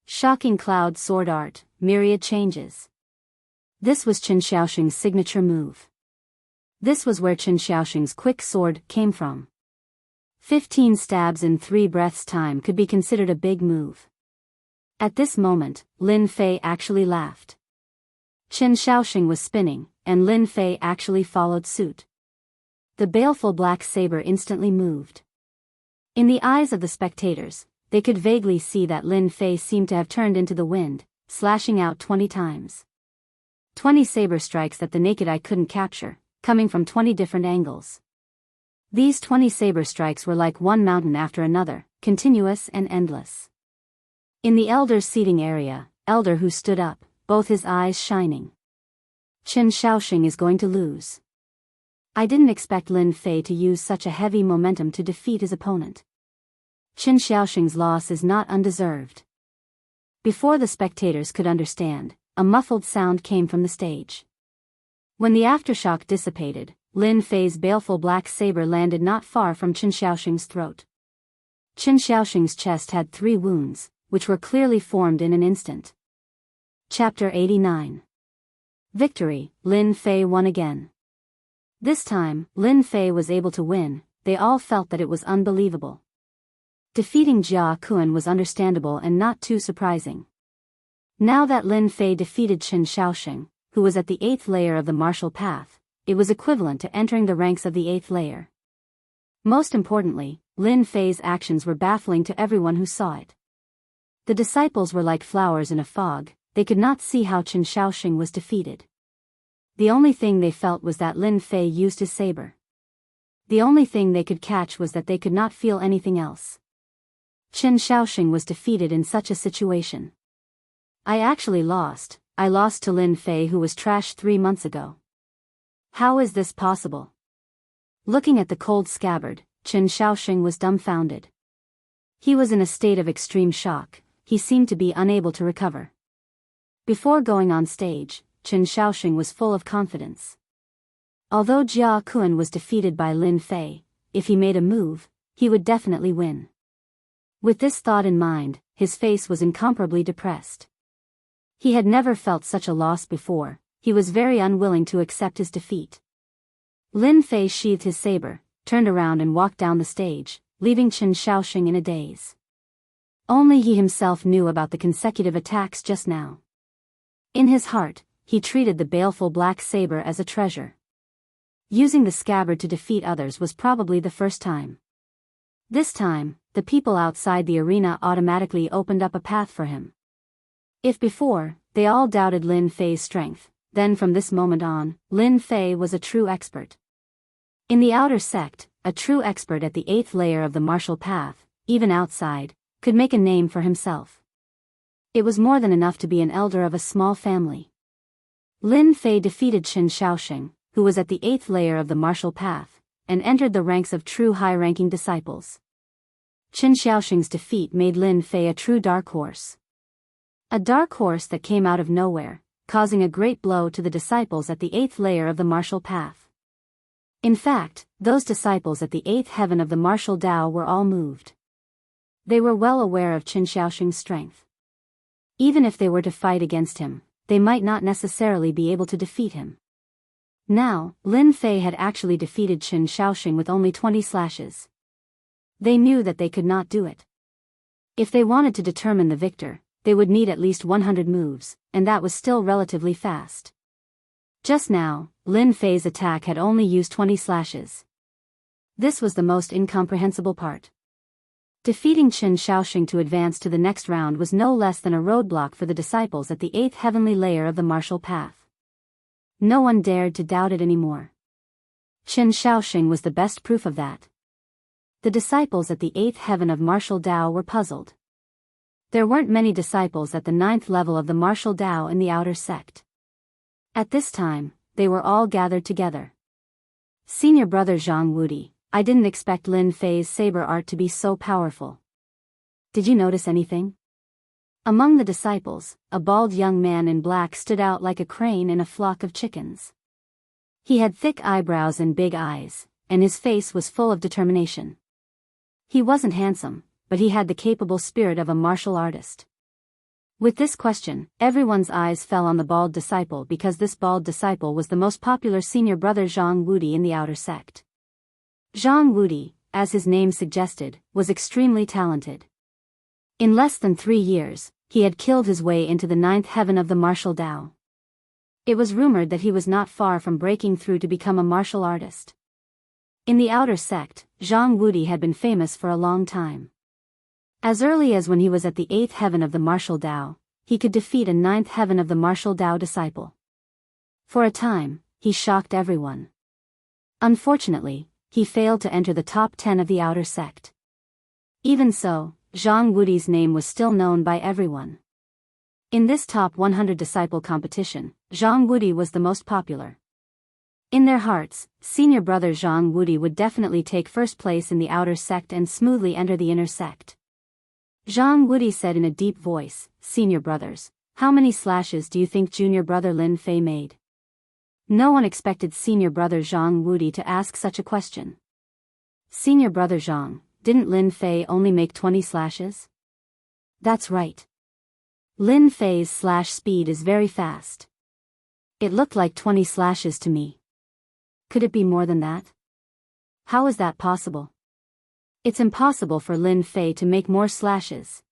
Shocking cloud sword art, myriad changes. This was Qin Xiaoxing's signature move. This was where Qin Xiaoxing's quick sword came from. 15 stabs in 3 breaths' time could be considered a big move. At this moment, Lin Fei actually laughed. Qin Xiaoxing was spinning, and Lin Fei actually followed suit. The baleful black saber instantly moved. In the eyes of the spectators, they could vaguely see that Lin Fei seemed to have turned into the wind, slashing out 20 times. 20 saber strikes that the naked eye couldn't capture, coming from 20 different angles. These 20 saber strikes were like one mountain after another, continuous and endless. In the elder's seating area, Elder Hu stood up, both his eyes shining. Qin Xiaoxing is going to lose. I didn't expect Lin Fei to use such a heavy momentum to defeat his opponent. Qin Xiaoxing's loss is not undeserved. Before the spectators could understand, a muffled sound came from the stage. When the aftershock dissipated, Lin Fei's baleful black saber landed not far from Qin Xiaoxing's throat. Qin Xiaoxing's chest had 3 wounds, which were clearly formed in an instant. Chapter 89. Victory, Lin Fei won again. This time, Lin Fei was able to win. They all felt that it was unbelievable. Defeating Jia Kuan was understandable and not too surprising. Now that Lin Fei defeated Qin Xiaoxing, who was at the 8th layer of the martial path, it was equivalent to entering the ranks of the 8th layer. Most importantly, Lin Fei's actions were baffling to everyone who saw it. The disciples were like flowers in a fog. They could not see how Qin Xiaoxing was defeated. The only thing they felt was that Lin Fei used his saber. The only thing they could catch was that they could not feel anything else. Qin Xiaoxing was defeated in such a situation. I actually lost. I lost to Lin Fei, who was trash 3 months ago. How is this possible? Looking at the cold scabbard, Qin Xiaoxing was dumbfounded. He was in a state of extreme shock. He seemed to be unable to recover. Before going on stage, Qin Xiaoxing was full of confidence. Although Jia Kuan was defeated by Lin Fei, if he made a move, he would definitely win. With this thought in mind, his face was incomparably depressed. He had never felt such a loss before. He was very unwilling to accept his defeat. Lin Fei sheathed his saber, turned around and walked down the stage, leaving Qin Xiaoxing in a daze. Only he himself knew about the consecutive attacks just now. In his heart, he treated the baleful black saber as a treasure. Using the scabbard to defeat others was probably the first time. This time, the people outside the arena automatically opened up a path for him. If before, they all doubted Lin Fei's strength, then from this moment on, Lin Fei was a true expert. In the outer sect, a true expert at the 8th layer of the martial path, even outside, could make a name for himself. It was more than enough to be an elder of a small family. Lin Fei defeated Qin Xiaoxing, who was at the 8th layer of the martial path, and entered the ranks of true high-ranking disciples. Qin Xiaoxing's defeat made Lin Fei a true dark horse. A dark horse that came out of nowhere, causing a great blow to the disciples at the 8th layer of the martial path. In fact, those disciples at the 8th heaven of the martial Tao were all moved. They were well aware of Qin Xiaoxing's strength. Even if they were to fight against him, they might not necessarily be able to defeat him. Now, Lin Fei had actually defeated Qin Xiaoxing with only 20 slashes. They knew that they could not do it. If they wanted to determine the victor, they would need at least 100 moves, and that was still relatively fast. Just now, Lin Fei's attack had only used 20 slashes. This was the most incomprehensible part. Defeating Qin Xiaoxing to advance to the next round was no less than a roadblock for the disciples at the 8th heavenly layer of the martial path. No one dared to doubt it anymore. Qin Xiaoxing was the best proof of that. The disciples at the 8th heaven of martial Tao were puzzled. There weren't many disciples at the 9th level of the martial Tao in the outer sect. At this time, they were all gathered together. Senior brother Zhang Wudi, I didn't expect Lin Fei's saber art to be so powerful. Did you notice anything? Among the disciples, a bald young man in black stood out like a crane in a flock of chickens. He had thick eyebrows and big eyes, and his face was full of determination. He wasn't handsome, but he had the capable spirit of a martial artist. With this question, everyone's eyes fell on the bald disciple because this bald disciple was the most popular senior brother Zhang Wudi in the outer sect. Zhang Wudi, as his name suggested, was extremely talented. In less than 3 years, he had killed his way into the 9th heaven of the martial Tao. It was rumored that he was not far from breaking through to become a martial artist. In the outer sect, Zhang Wudi had been famous for a long time. As early as when he was at the 8th heaven of the martial Tao, he could defeat a 9th heaven of the martial Tao disciple. For a time, he shocked everyone. Unfortunately, he failed to enter the top 10 of the outer sect. Even so, Zhang Wudi's name was still known by everyone. In this top 100 disciple competition, Zhang Wudi was the most popular. In their hearts, senior brother Zhang Wudi would definitely take first place in the outer sect and smoothly enter the inner sect. Zhang Wudi said in a deep voice, "Senior brothers, how many slashes do you think junior brother Lin Fei made?" No one expected senior brother Zhang Wudi to ask such a question. Senior brother Zhang, didn't Lin Fei only make 20 slashes? That's right. Lin Fei's slash speed is very fast. It looked like 20 slashes to me. Could it be more than that? How is that possible? It's impossible for Lin Fei to make more slashes.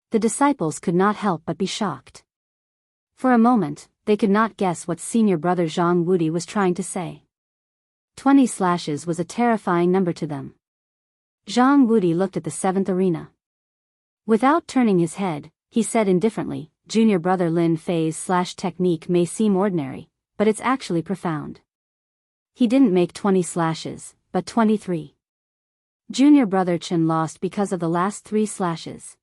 The disciples could not help but be shocked. For a moment, they could not guess what senior brother Zhang Wudi was trying to say. 20 slashes was a terrifying number to them. Zhang Wudi looked at the 7th arena. Without turning his head, he said indifferently, "Junior brother Lin Fei's slash technique may seem ordinary, but it's actually profound. He didn't make 20 slashes, but 23. Junior brother Chen lost because of the last 3 slashes.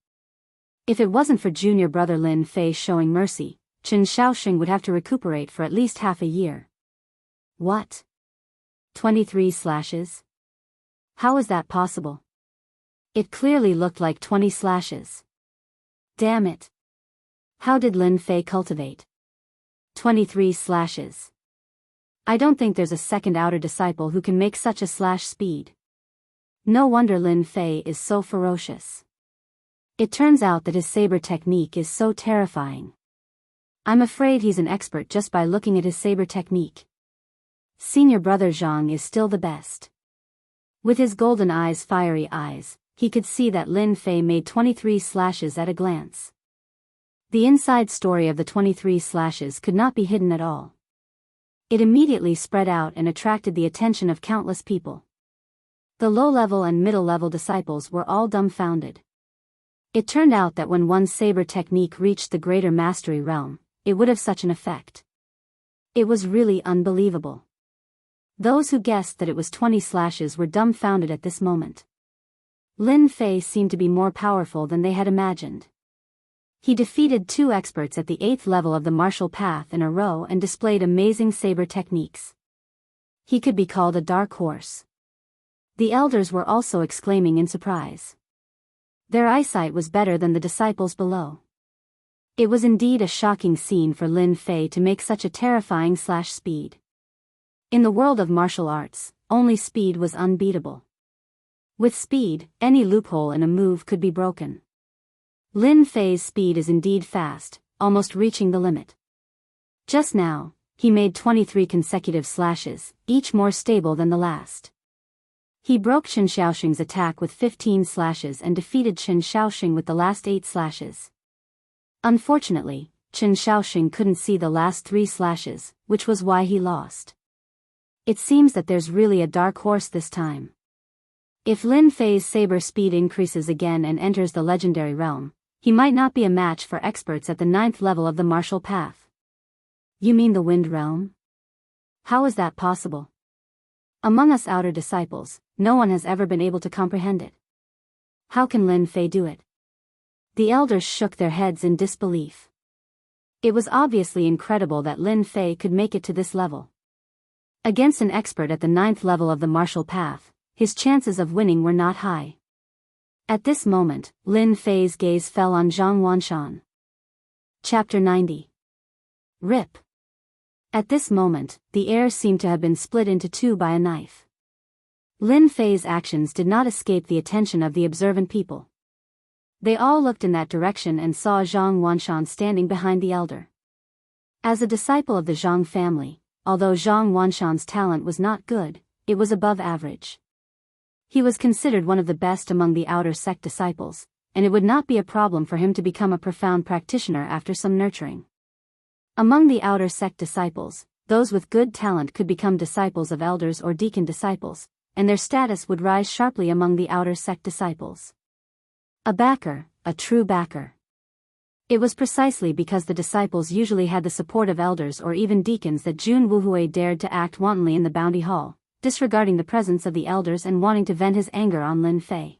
If it wasn't for junior brother Lin Fei showing mercy, Chen Shaoxing would have to recuperate for at least half a year." What? 23 slashes? How is that possible? It clearly looked like 20 slashes. Damn it. How did Lin Fei cultivate 23 slashes? I don't think there's a second outer disciple who can make such a slash speed. No wonder Lin Fei is so ferocious. It turns out that his saber technique is so terrifying. I'm afraid he's an expert just by looking at his saber technique. Senior brother Zhang is still the best. With his golden eyes, fiery eyes, he could see that Lin Fei made 23 slashes at a glance. The inside story of the 23 slashes could not be hidden at all. It immediately spread out and attracted the attention of countless people. The low-level and middle-level disciples were all dumbfounded. It turned out that when one's saber technique reached the greater mastery realm, it would have such an effect. It was really unbelievable. Those who guessed that it was 20 slashes were dumbfounded at this moment. Lin Fei seemed to be more powerful than they had imagined. He defeated 2 experts at the 8th level of the martial path in a row and displayed amazing saber techniques. He could be called a dark horse. The elders were also exclaiming in surprise. Their eyesight was better than the disciples below. It was indeed a shocking scene for Lin Fei to make such a terrifying slash speed. In the world of martial arts, only speed was unbeatable. With speed, any loophole in a move could be broken. Lin Fei's speed is indeed fast, almost reaching the limit. Just now, he made 23 consecutive slashes, each more stable than the last. He broke Chen Shaoxing's attack with 15 slashes and defeated Chen Shaoxing with the last 8 slashes. Unfortunately, Chen Shaoxing couldn't see the last 3 slashes, which was why he lost. It seems that there's really a dark horse this time. If Lin Fei's saber speed increases again and enters the legendary realm, he might not be a match for experts at the 9th level of the martial path. You mean the wind realm? How is that possible? Among us outer disciples, no one has ever been able to comprehend it. How can Lin Fei do it? The elders shook their heads in disbelief. It was obviously incredible that Lin Fei could make it to this level. Against an expert at the 9th level of the martial path, his chances of winning were not high. At this moment, Lin Fei's gaze fell on Zhang Wanshan. Chapter 90. Rip. At this moment, the air seemed to have been split into 2 by a knife. Lin Fei's actions did not escape the attention of the observant people. They all looked in that direction and saw Zhang Wanshan standing behind the elder. As a disciple of the Zhang family, although Zhang Wanshan's talent was not good, it was above average. He was considered one of the best among the outer sect disciples, and it would not be a problem for him to become a profound practitioner after some nurturing. Among the outer sect disciples, those with good talent could become disciples of elders or deacon disciples, and their status would rise sharply among the outer sect disciples. A backer, a true backer. It was precisely because the disciples usually had the support of elders or even deacons that Jun Wuhui dared to act wantonly in the bounty hall, disregarding the presence of the elders and wanting to vent his anger on Lin Fei.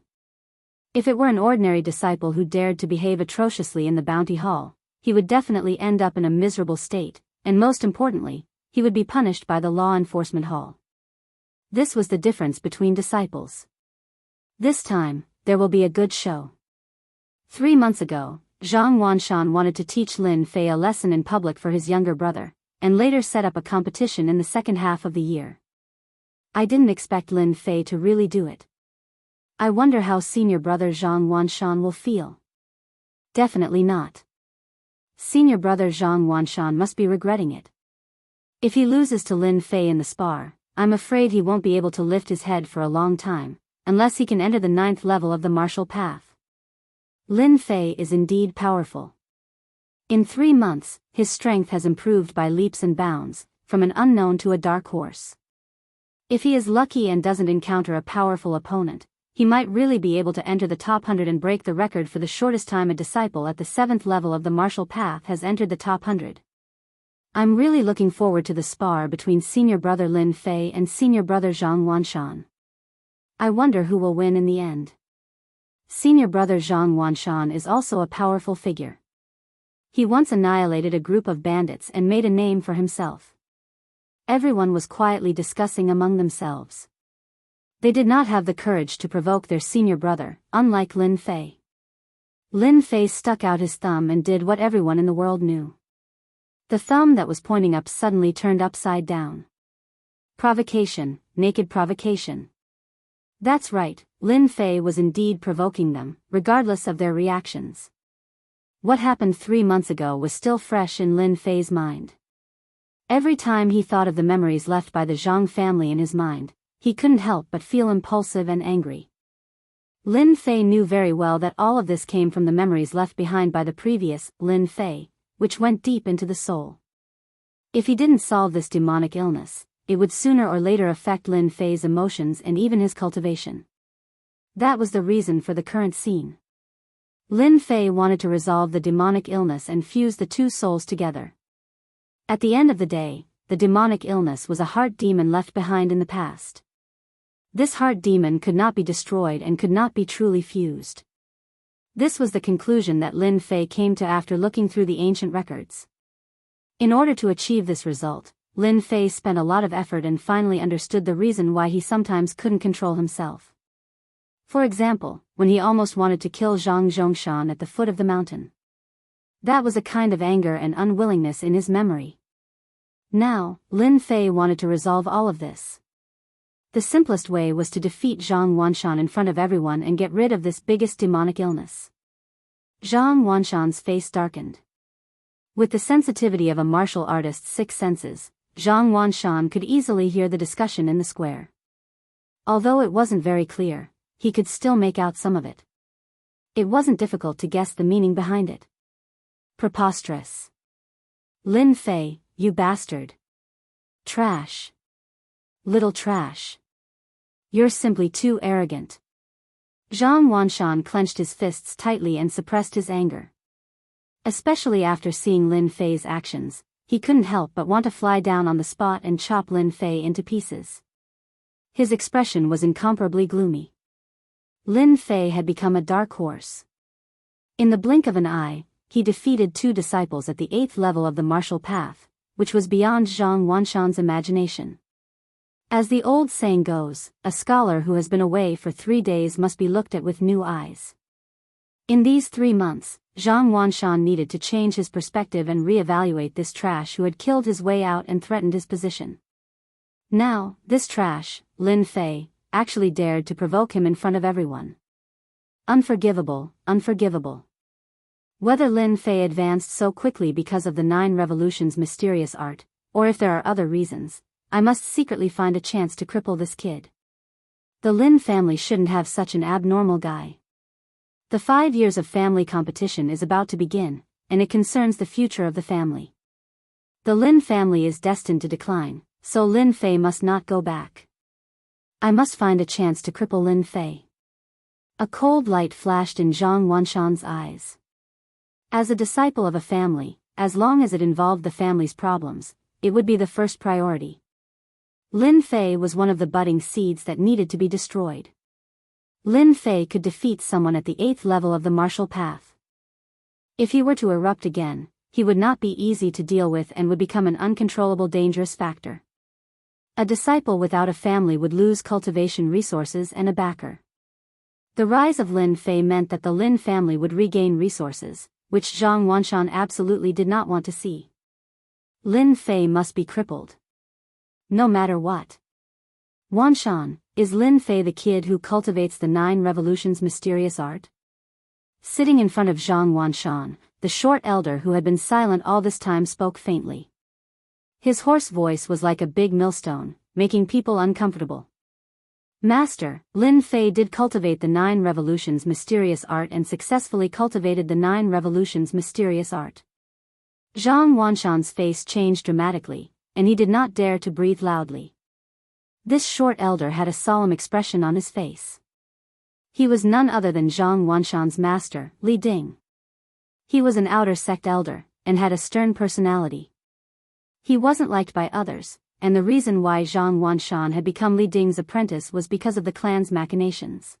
If it were an ordinary disciple who dared to behave atrociously in the bounty hall, he would definitely end up in a miserable state, and most importantly, he would be punished by the law enforcement hall. This was the difference between disciples. This time, there will be a good show. 3 months ago, Zhang Wanshan wanted to teach Lin Fei a lesson in public for his younger brother, and later set up a competition in the second half of the year. I didn't expect Lin Fei to really do it. I wonder how senior brother Zhang Wanshan will feel. Definitely not. Senior brother Zhang Wanshan must be regretting it. If he loses to Lin Fei in the spar, I'm afraid he won't be able to lift his head for a long time, unless he can enter the 9th level of the martial path. Lin Fei is indeed powerful. In 3 months, his strength has improved by leaps and bounds, from an unknown to a dark horse. If he is lucky and doesn't encounter a powerful opponent, he might really be able to enter the top 100 and break the record for the shortest time a disciple at the 7th level of the martial path has entered the top 100. I'm really looking forward to the spar between senior brother Lin Fei and senior brother Zhang Wanshan. I wonder who will win in the end. Senior brother Zhang Wanshan is also a powerful figure. He once annihilated a group of bandits and made a name for himself. Everyone was quietly discussing among themselves. They did not have the courage to provoke their senior brother, unlike Lin Fei. Lin Fei stuck out his thumb and did what everyone in the world knew. The thumb that was pointing up suddenly turned upside down. Provocation, naked provocation. That's right, Lin Fei was indeed provoking them, regardless of their reactions. What happened 3 months ago was still fresh in Lin Fei's mind. Every time he thought of the memories left by the Zhang family in his mind, he couldn't help but feel impulsive and angry. Lin Fei knew very well that all of this came from the memories left behind by the previous Lin Fei, which went deep into the soul. If he didn't solve this demonic illness, it would sooner or later affect Lin Fei's emotions and even his cultivation. That was the reason for the current scene. Lin Fei wanted to resolve the demonic illness and fuse the two souls together. At the end of the day, the demonic illness was a heart demon left behind in the past. This heart demon could not be destroyed and could not be truly fused. This was the conclusion that Lin Fei came to after looking through the ancient records. In order to achieve this result, Lin Fei spent a lot of effort and finally understood the reason why he sometimes couldn't control himself. For example, when he almost wanted to kill Zhang Zhongshan at the foot of the mountain. That was a kind of anger and unwillingness in his memory. Now, Lin Fei wanted to resolve all of this. The simplest way was to defeat Zhang Wanshan in front of everyone and get rid of this biggest demonic illness. Zhang Wanshan's face darkened. With the sensitivity of a martial artist's 6 senses, Zhang Wanshan could easily hear the discussion in the square. Although it wasn't very clear, he could still make out some of it. It wasn't difficult to guess the meaning behind it. Preposterous. Lin Fei, you bastard. Trash. Little trash. You're simply too arrogant. Zhang Wanshan clenched his fists tightly and suppressed his anger. Especially after seeing Lin Fei's actions, he couldn't help but want to fly down on the spot and chop Lin Fei into pieces. His expression was incomparably gloomy. Lin Fei had become a dark horse. In the blink of an eye, he defeated 2 disciples at the 8th level of the martial path, which was beyond Zhang Wanshan's imagination. As the old saying goes, a scholar who has been away for 3 days must be looked at with new eyes. In these 3 months, Zhang Wanshan needed to change his perspective and re-evaluate this trash who had killed his way out and threatened his position. Now, this trash, Lin Fei, actually dared to provoke him in front of everyone. Unforgivable, unforgivable. Whether Lin Fei advanced so quickly because of the 9 Revolutions' mysterious art, or if there are other reasons, I must secretly find a chance to cripple this kid. The Lin family shouldn't have such an abnormal guy. The 5 years of family competition is about to begin, and it concerns the future of the family. The Lin family is destined to decline, so Lin Fei must not go back. I must find a chance to cripple Lin Fei. A cold light flashed in Zhang Wanshan's eyes. As a disciple of a family, as long as it involved the family's problems, it would be the first priority. Lin Fei was one of the budding seeds that needed to be destroyed. Lin Fei could defeat someone at the 8th level of the martial path. If he were to erupt again, he would not be easy to deal with and would become an uncontrollable dangerous factor. A disciple without a family would lose cultivation resources and a backer. The rise of Lin Fei meant that the Lin family would regain resources, which Zhang Wanshan absolutely did not want to see. Lin Fei must be crippled. No matter what. Wanshan, is Lin Fei the kid who cultivates the 9 Revolutions' mysterious art? Sitting in front of Zhang Wanshan, the short elder who had been silent all this time spoke faintly. His hoarse voice was like a big millstone, making people uncomfortable. Master, Lin Fei did cultivate the 9 Revolutions' mysterious art and successfully cultivated the 9 Revolutions' mysterious art. Zhang Wanshan's face changed dramatically, and he did not dare to breathe loudly. This short elder had a solemn expression on his face. He was none other than Zhang Wanshan's master, Li Ding. He was an outer sect elder, and had a stern personality. He wasn't liked by others, and the reason why Zhang Wanshan had become Li Ding's apprentice was because of the clan's machinations.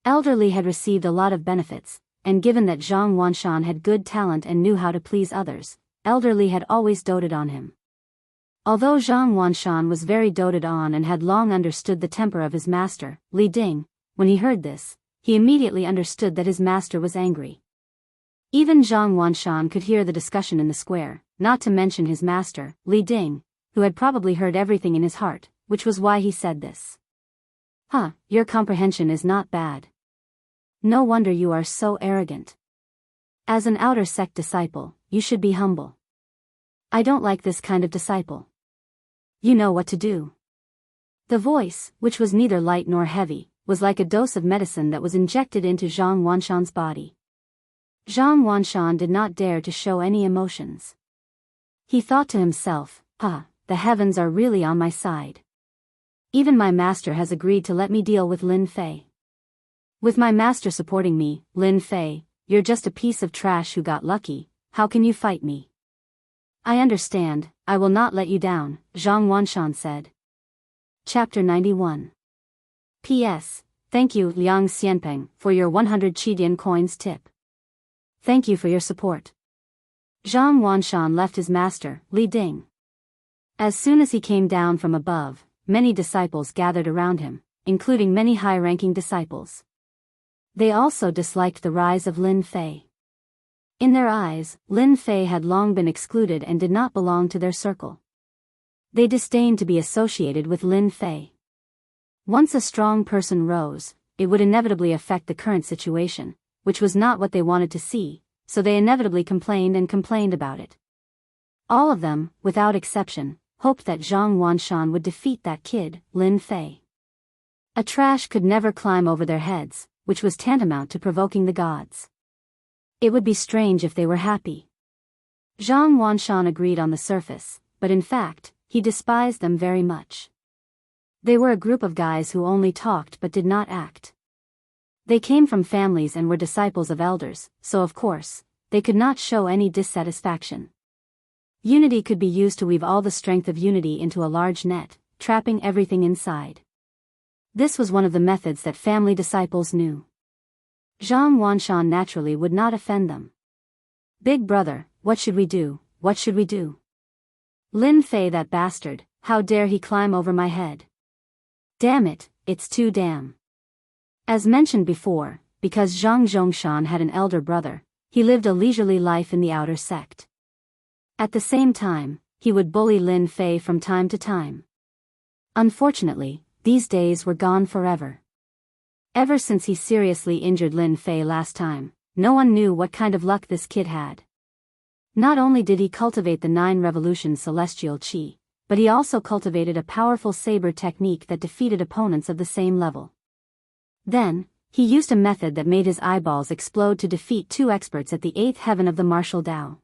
Elder Li had received a lot of benefits, and given that Zhang Wanshan had good talent and knew how to please others, Elder Li had always doted on him. Although Zhang Wanshan was very doted on and had long understood the temper of his master, Li Ding, when he heard this, he immediately understood that his master was angry. Even Zhang Wanshan could hear the discussion in the square, not to mention his master, Li Ding, who had probably heard everything in his heart, which was why he said this. Your comprehension is not bad. No wonder you are so arrogant. As an outer sect disciple, you should be humble. I don't like this kind of disciple. You know what to do. The voice, which was neither light nor heavy, was like a dose of medicine that was injected into Zhang Wanshan's body. Zhang Wanshan did not dare to show any emotions. He thought to himself, the heavens are really on my side. Even my master has agreed to let me deal with Lin Fei. With my master supporting me, Lin Fei, you're just a piece of trash who got lucky, how can you fight me? I understand, I will not let you down, Zhang Wanshan said. Chapter 91. P.S. Thank you Liang Xianpeng for your 100 Qidian coins tip. Thank you for your support. Zhang Wanshan left his master, Li Ding. As soon as he came down from above, many disciples gathered around him, including many high-ranking disciples. They also disliked the rise of Lin Fei. In their eyes, Lin Fei had long been excluded and did not belong to their circle. They disdained to be associated with Lin Fei. Once a strong person rose, it would inevitably affect the current situation, which was not what they wanted to see, so they inevitably complained and complained about it. All of them, without exception, hoped that Zhang Wanshan would defeat that kid, Lin Fei. A trash could never climb over their heads, which was tantamount to provoking the gods. It would be strange if they were happy. Zhang Wanshan agreed on the surface, but in fact, he despised them very much. They were a group of guys who only talked but did not act. They came from families and were disciples of elders, so of course, they could not show any dissatisfaction. Unity could be used to weave all the strength of unity into a large net, trapping everything inside. This was one of the methods that family disciples knew. Zhang Wanshan naturally would not offend them. Big brother, what should we do, what should we do? Lin Fei that bastard, how dare he climb over my head? Damn it, it's too damn. As mentioned before, because Zhang Zhongshan had an elder brother, he lived a leisurely life in the outer sect. At the same time, he would bully Lin Fei from time to time. Unfortunately, these days were gone forever. Ever since he seriously injured Lin Fei last time, no one knew what kind of luck this kid had. Not only did he cultivate the 9 revolutions celestial chi, but he also cultivated a powerful saber technique that defeated opponents of the same level. Then, he used a method that made his eyeballs explode to defeat 2 experts at the 8th heaven of the martial Tao.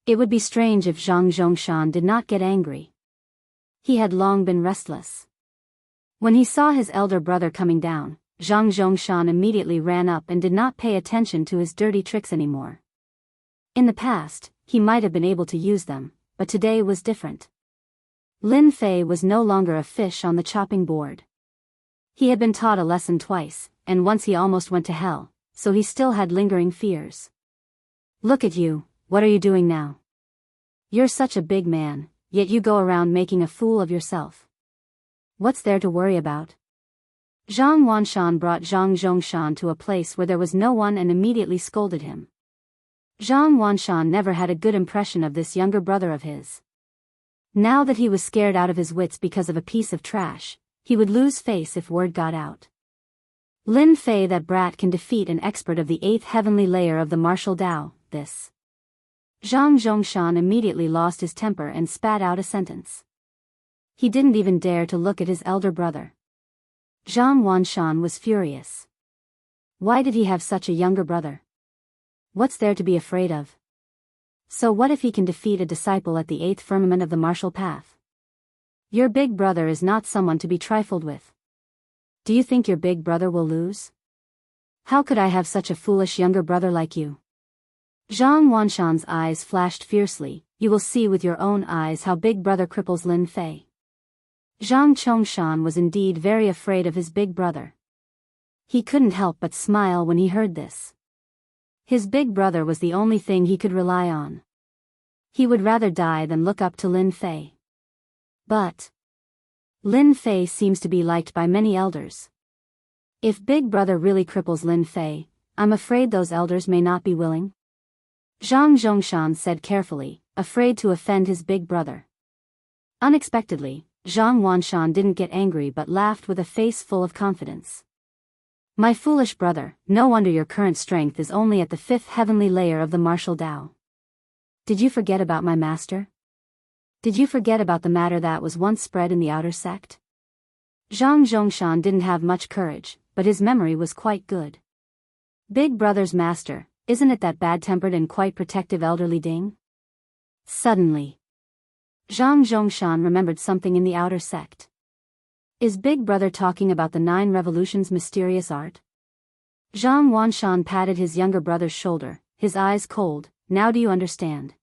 It would be strange if Zhang Zhongshan did not get angry. He had long been restless. When he saw his elder brother coming down, Zhang Zhongshan immediately ran up and did not pay attention to his dirty tricks anymore. In the past, he might have been able to use them, but today was different. Lin Fei was no longer a fish on the chopping board. He had been taught a lesson twice, and once he almost went to hell, so he still had lingering fears. Look at you, what are you doing now? You're such a big man, yet you go around making a fool of yourself. What's there to worry about? Zhang Wanshan brought Zhang Zhongshan to a place where there was no one and immediately scolded him. Zhang Wanshan never had a good impression of this younger brother of his. Now that he was scared out of his wits because of a piece of trash, he would lose face if word got out. Lin Fei, that brat, can defeat an expert of the 8th heavenly layer of the martial Tao, this. Zhang Zhongshan immediately lost his temper and spat out a sentence. He didn't even dare to look at his elder brother. Zhang Wanshan was furious. Why did he have such a younger brother? What's there to be afraid of? So what if he can defeat a disciple at the 8th firmament of the martial path? Your big brother is not someone to be trifled with. Do you think your big brother will lose? How could I have such a foolish younger brother like you? Zhang Wanshan's eyes flashed fiercely. You will see with your own eyes how big brother cripples Lin Fei. Zhang Chongshan was indeed very afraid of his big brother. He couldn't help but smile when he heard this. His big brother was the only thing he could rely on. He would rather die than look up to Lin Fei. But Lin Fei seems to be liked by many elders. If big brother really cripples Lin Fei, I'm afraid those elders may not be willing. Zhang Zhongshan said carefully, afraid to offend his big brother. Unexpectedly, Zhang Wanshan didn't get angry but laughed with a face full of confidence. My foolish brother, no wonder your current strength is only at the 5th heavenly layer of the martial Tao. Did you forget about my master? Did you forget about the matter that was once spread in the outer sect? Zhang Zhongshan didn't have much courage, but his memory was quite good. Big brother's master, isn't it that bad-tempered and quite protective elderly Ding? Suddenly, Zhang Zhongshan remembered something in the outer sect. Is big brother talking about the 9 revolutions mysterious art? Zhang Wanshan patted his younger brother's shoulder, his eyes cold. Now do you understand?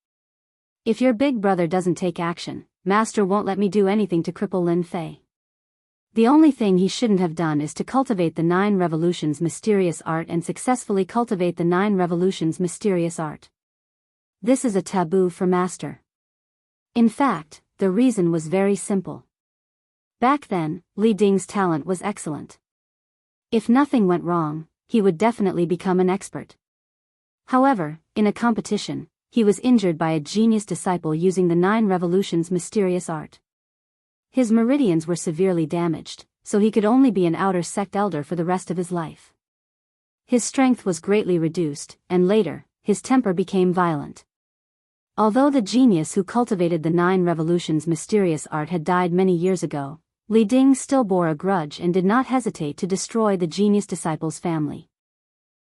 If your big brother doesn't take action, master won't let me do anything to cripple Lin Fei. The only thing he shouldn't have done is to cultivate the 9 revolutions mysterious art and successfully cultivate the 9 revolutions mysterious art. This is a taboo for master. In fact, the reason was very simple. Back then, Li Ding's talent was excellent. If nothing went wrong, he would definitely become an expert. However, in a competition, he was injured by a genius disciple using the 9 revolutions mysterious art. His meridians were severely damaged, so he could only be an outer sect elder for the rest of his life. His strength was greatly reduced, and later, his temper became violent. Although the genius who cultivated the 9 revolutions mysterious art had died many years ago, Li Ding still bore a grudge and did not hesitate to destroy the genius disciple's family.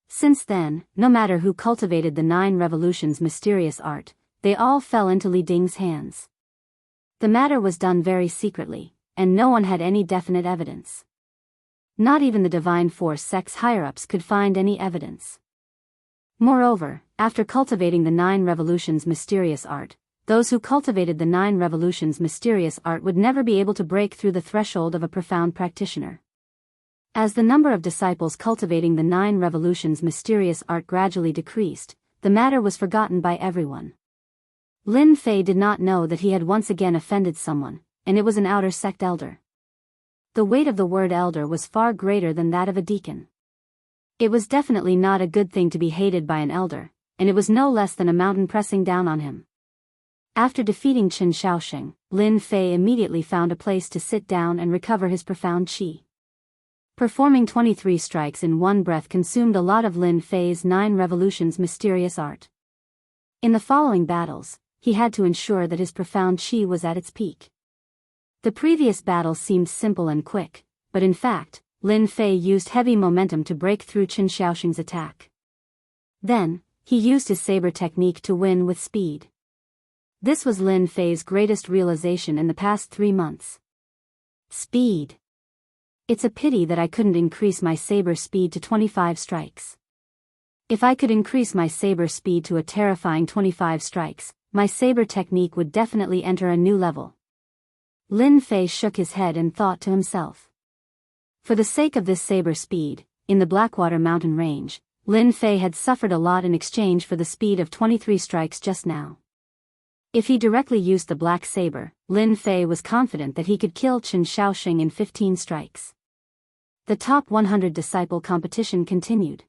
Since then, no matter who cultivated the 9 revolutions mysterious art, they all fell into Li Ding's hands. The matter was done very secretly, and no one had any definite evidence. Not even the Divine Force sect's higher-ups could find any evidence. Moreover, after cultivating the 9 revolutions mysterious art, those who cultivated the 9 revolutions mysterious art would never be able to break through the threshold of a profound practitioner. As the number of disciples cultivating the 9 revolutions mysterious art gradually decreased, the matter was forgotten by everyone. Lin Fei did not know that he had once again offended someone, and it was an outer sect elder. The weight of the word elder was far greater than that of a deacon. It was definitely not a good thing to be hated by an elder, and it was no less than a mountain pressing down on him. After defeating Chen Shaoxing, Lin Fei immediately found a place to sit down and recover his profound qi. Performing 23 strikes in one breath consumed a lot of Lin Fei's 9 revolutions mysterious art. In the following battles, he had to ensure that his profound qi was at its peak. The previous battle seemed simple and quick, but in fact, Lin Fei used heavy momentum to break through Chen Shaoxing's attack. Then, he used his saber technique to win with speed. This was Lin Fei's greatest realization in the past 3 months. Speed. It's a pity that I couldn't increase my saber speed to 25 strikes. If I could increase my saber speed to a terrifying 25 strikes, my saber technique would definitely enter a new level. Lin Fei shook his head and thought to himself. For the sake of this saber speed, in the Blackwater mountain range, Lin Fei had suffered a lot in exchange for the speed of 23 strikes just now. If he directly used the black saber, Lin Fei was confident that he could kill Chen Shaoxing in 15 strikes. The top 100 disciple competition continued.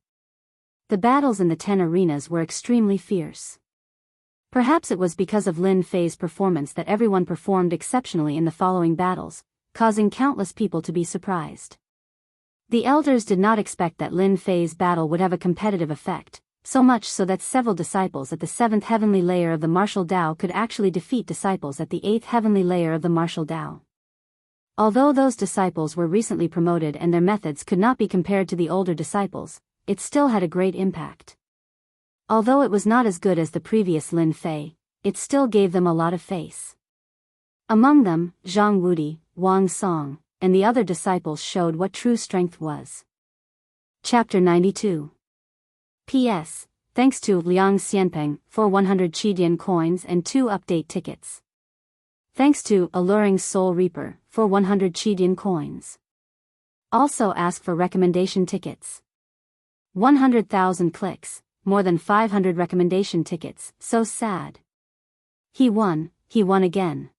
The battles in the 10 arenas were extremely fierce. Perhaps it was because of Lin Fei's performance that everyone performed exceptionally in the following battles, causing countless people to be surprised. The elders did not expect that Lin Fei's battle would have a competitive effect, so much so that several disciples at the 7th heavenly layer of the martial Tao could actually defeat disciples at the 8th heavenly layer of the martial Tao. Although those disciples were recently promoted and their methods could not be compared to the older disciples, it still had a great impact. Although it was not as good as the previous Lin Fei, it still gave them a lot of face. Among them, Zhang Wudi, Wang Song, and the other disciples showed what true strength was. Chapter 92. P.S. Thanks to Liang Xianpeng for 100 Qidian coins and 2 update tickets. Thanks to Alluring Soul Reaper for 100 Qidian coins. Also ask for recommendation tickets. 100,000 clicks, more than 500 recommendation tickets, so sad. He won again.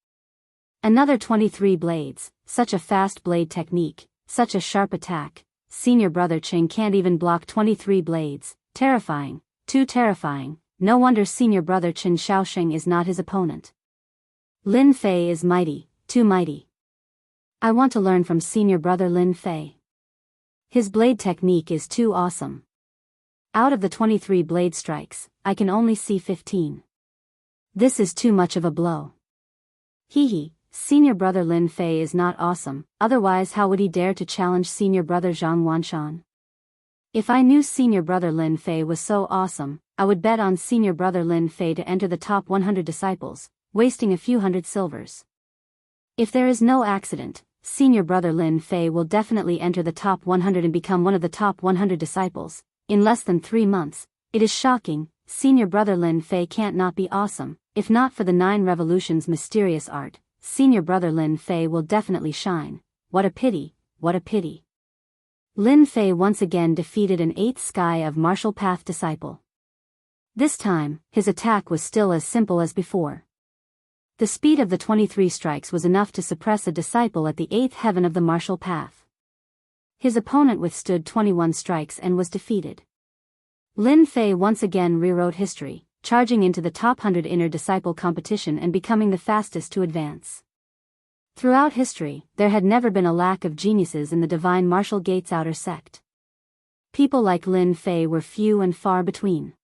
Another 23 blades, such a fast blade technique, such a sharp attack. Senior brother Ching can't even block 23 blades. Terrifying, too terrifying, no wonder senior brother Chen Shaoxing is not his opponent. Lin Fei is mighty, too mighty. I want to learn from senior brother Lin Fei. His blade technique is too awesome. Out of the 23 blade strikes, I can only see 15. This is too much of a blow. Senior brother Lin Fei is not awesome, otherwise how would he dare to challenge senior brother Zhang Wanshan? If I knew senior brother Lin Fei was so awesome, I would bet on senior brother Lin Fei to enter the top 100 disciples, wasting a few hundred silvers. If there is no accident, senior brother Lin Fei will definitely enter the top 100 and become one of the top 100 disciples, in less than 3 months. It is shocking, senior brother Lin Fei can't not be awesome. If not for the 9 revolutions mysterious art, senior brother Lin Fei will definitely shine. What a pity, what a pity. Lin Fei once again defeated an 8th sky of martial path disciple. This time, his attack was still as simple as before. The speed of the 23 strikes was enough to suppress a disciple at the 8th heaven of the martial path. His opponent withstood 21 strikes and was defeated. Lin Fei once again rewrote history, charging into the top 100 inner disciple competition and becoming the fastest to advance. Throughout history, there had never been a lack of geniuses in the divine martial gates outer sect. People like Lin Fei were few and far between.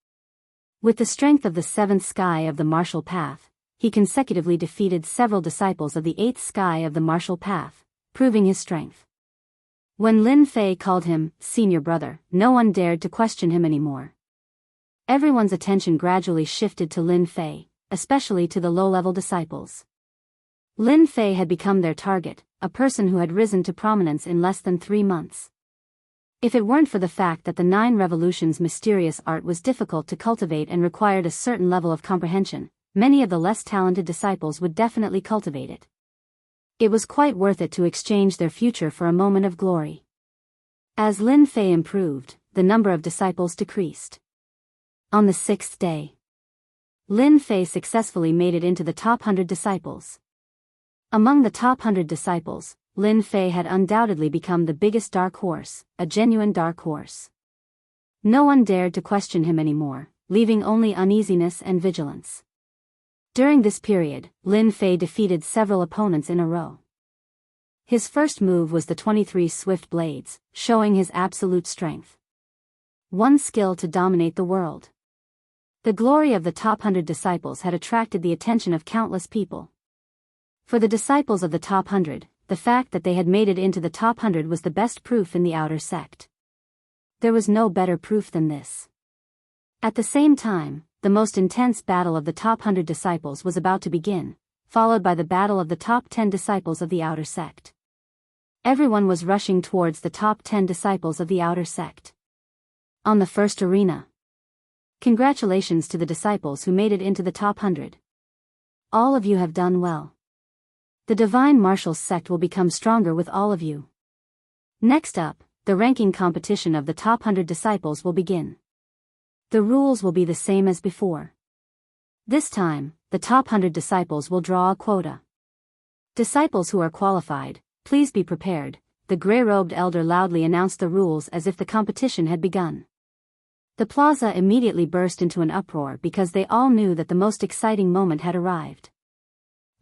With the strength of the 7th sky of the martial path, he consecutively defeated several disciples of the 8th sky of the martial path, proving his strength. When Lin Fei called him senior brother, no one dared to question him anymore. Everyone's attention gradually shifted to Lin Fei, especially to the low-level disciples. Lin Fei had become their target, a person who had risen to prominence in less than 3 months. If it weren't for the fact that the 9 revolutions mysterious art was difficult to cultivate and required a certain level of comprehension, many of the less talented disciples would definitely cultivate it. It was quite worth it to exchange their future for a moment of glory. As Lin Fei improved, the number of disciples decreased. On the 6th day, Lin Fei successfully made it into the top 100 disciples. Among the top 100 disciples, Lin Fei had undoubtedly become the biggest dark horse, a genuine dark horse. No one dared to question him anymore, leaving only uneasiness and vigilance. During this period, Lin Fei defeated several opponents in a row. His first move was the 23 swift blades, showing his absolute strength. One skill to dominate the world. The glory of the top 100 disciples had attracted the attention of countless people. For the disciples of the top 100, the fact that they had made it into the top 100 was the best proof in the outer sect. There was no better proof than this. At the same time, the most intense battle of the top 100 disciples was about to begin, followed by the battle of the top 10 disciples of the outer sect. Everyone was rushing towards the top 10 disciples of the outer sect. On the first arena. Congratulations to the disciples who made it into the top 100. All of you have done well. The Divine Martial sect will become stronger with all of you. Next up, the ranking competition of the top 100 disciples will begin. The rules will be the same as before. This time, the top 100 disciples will draw a quota. Disciples who are qualified, please be prepared, the gray-robed elder loudly announced the rules as if the competition had begun. The plaza immediately burst into an uproar because they all knew that the most exciting moment had arrived.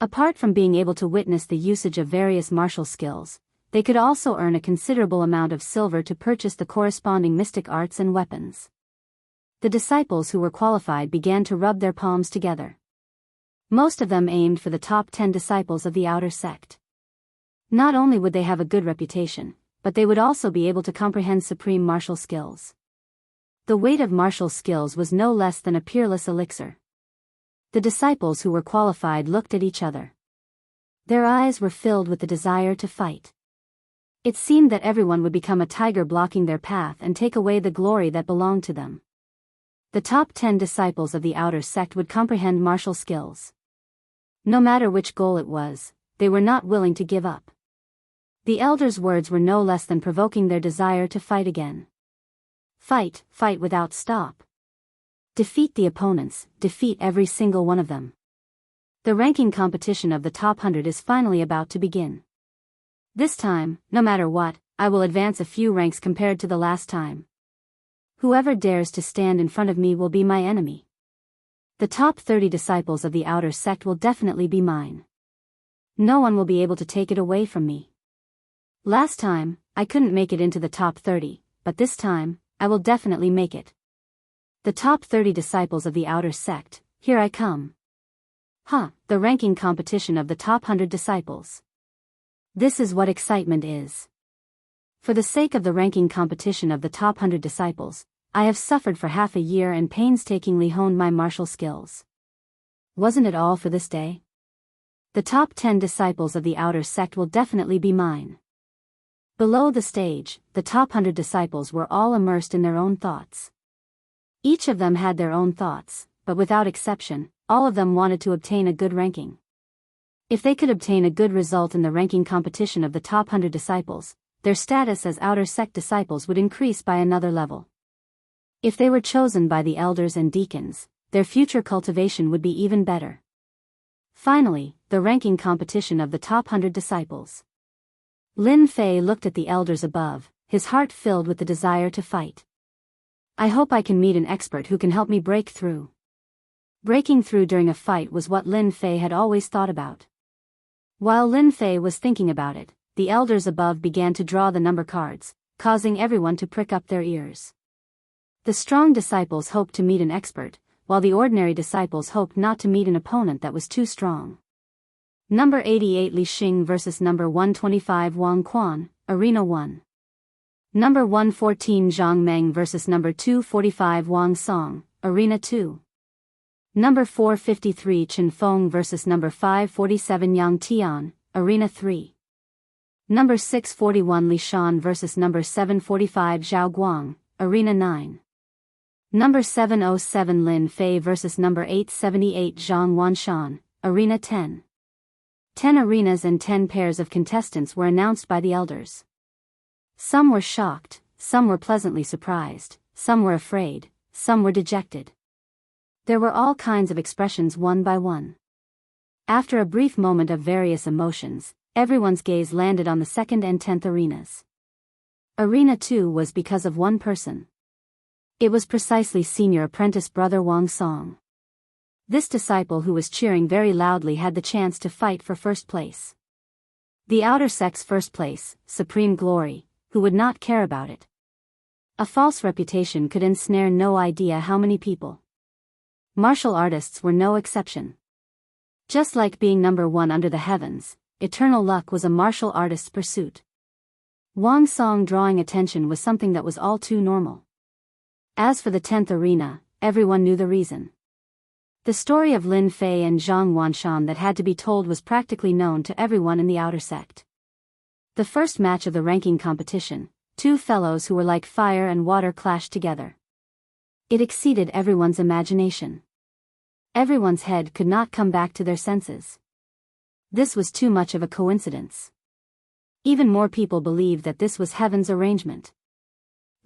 Apart from being able to witness the usage of various martial skills, they could also earn a considerable amount of silver to purchase the corresponding mystic arts and weapons. The disciples who were qualified began to rub their palms together. Most of them aimed for the top 10 disciples of the outer sect. Not only would they have a good reputation, but they would also be able to comprehend supreme martial skills. The weight of martial skills was no less than a peerless elixir. The disciples who were qualified looked at each other. Their eyes were filled with the desire to fight. It seemed that everyone would become a tiger blocking their path and take away the glory that belonged to them. The top 10 disciples of the outer sect would comprehend martial skills. No matter which goal it was, they were not willing to give up. The elder's words were no less than provoking their desire to fight again. Fight, fight without stop. Defeat the opponents, defeat every single one of them. The ranking competition of the top 100 is finally about to begin. This time, no matter what, I will advance a few ranks compared to the last time. Whoever dares to stand in front of me will be my enemy. The top 30 disciples of the outer sect will definitely be mine. No one will be able to take it away from me. Last time, I couldn't make it into the top 30, but this time, I will definitely make it. The top 30 disciples of the outer sect, here I come. The ranking competition of the top 100 disciples. This is what excitement is. For the sake of the ranking competition of the top 100 disciples, I have suffered for half a year and painstakingly honed my martial skills. Wasn't it all for this day? The top 10 disciples of the outer sect will definitely be mine. Below the stage, the top 100 disciples were all immersed in their own thoughts. Each of them had their own thoughts, but without exception, all of them wanted to obtain a good ranking. If they could obtain a good result in the ranking competition of the top 100 disciples, their status as outer sect disciples would increase by another level. If they were chosen by the elders and deacons, their future cultivation would be even better. Finally, the ranking competition of the top 100 disciples. Lin Fei looked at the elders above, his heart filled with the desire to fight. I hope I can meet an expert who can help me break through. Breaking through during a fight was what Lin Fei had always thought about. While Lin Fei was thinking about it, the elders above began to draw the number cards, causing everyone to prick up their ears. The strong disciples hoped to meet an expert, while the ordinary disciples hoped not to meet an opponent that was too strong. Number 88 Li Xing vs. Number 125 Wang Quan, Arena 1. Number 114 Zhang Meng vs. Number 245 Wang Song, Arena 2. Number 453 Chen Feng vs. Number 547 Yang Tian, Arena 3. Number 641 Li Shan vs. Number 745 Zhao Guang, Arena 9. Number 707 Lin Fei vs. Number 878 Zhang Wanshan, Arena 10. 10 arenas and 10 pairs of contestants were announced by the elders. Some were shocked, some were pleasantly surprised, some were afraid, some were dejected. There were all kinds of expressions one by one. After a brief moment of various emotions, everyone's gaze landed on the 2nd and 10th arenas. Arena 2 was because of one person. It was precisely senior apprentice brother Wang Song. This disciple who was cheering very loudly had the chance to fight for first place. The outer sect's first place, supreme glory, who would not care about it? A false reputation could ensnare no idea how many people. Martial artists were no exception. Just like being number one under the heavens, eternal luck was a martial artist's pursuit. Wang Song drawing attention was something that was all too normal. As for the 10th arena, everyone knew the reason. The story of Lin Fei and Zhang Wanshan that had to be told was practically known to everyone in the outer sect. The first match of the ranking competition, two fellows who were like fire and water clashed together. It exceeded everyone's imagination. Everyone's head could not come back to their senses. This was too much of a coincidence. Even more people believed that this was heaven's arrangement.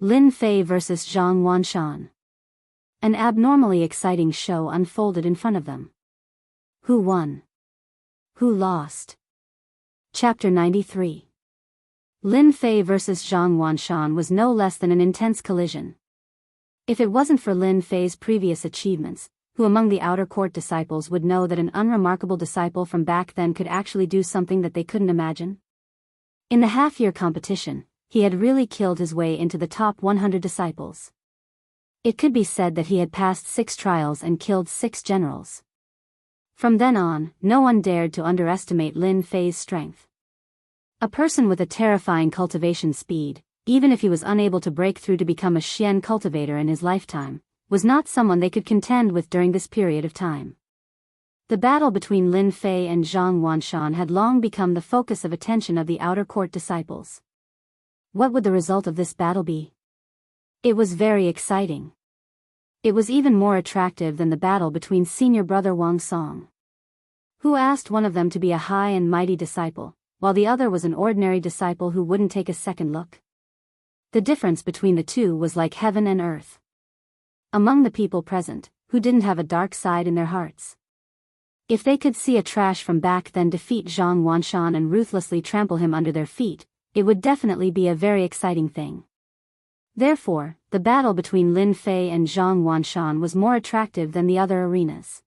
Lin Fei versus Zhang Wanshan. An abnormally exciting show unfolded in front of them. Who won? Who lost? Chapter 93. Lin Fei versus Zhang Wanshan was no less than an intense collision. If it wasn't for Lin Fei's previous achievements, who among the outer court disciples would know that an unremarkable disciple from back then could actually do something that they couldn't imagine? In the half-year competition, he had really killed his way into the top 100 disciples. It could be said that he had passed 6 trials and killed 6 generals. From then on, no one dared to underestimate Lin Fei's strength. A person with a terrifying cultivation speed, even if he was unable to break through to become a Xian cultivator in his lifetime, was not someone they could contend with during this period of time. The battle between Lin Fei and Zhang Wanshan had long become the focus of attention of the outer court disciples. What would the result of this battle be? It was very exciting. It was even more attractive than the battle between senior brother Wang Song, who asked one of them to be a high and mighty disciple, while the other was an ordinary disciple who wouldn't take a second look. The difference between the two was like heaven and earth. Among the people present, who didn't have a dark side in their hearts, if they could see a trash from back then defeat Zhang Wanshan and ruthlessly trample him under their feet, it would definitely be a very exciting thing. Therefore, the battle between Lin Fei and Zhang Wanshan was more attractive than the other arenas.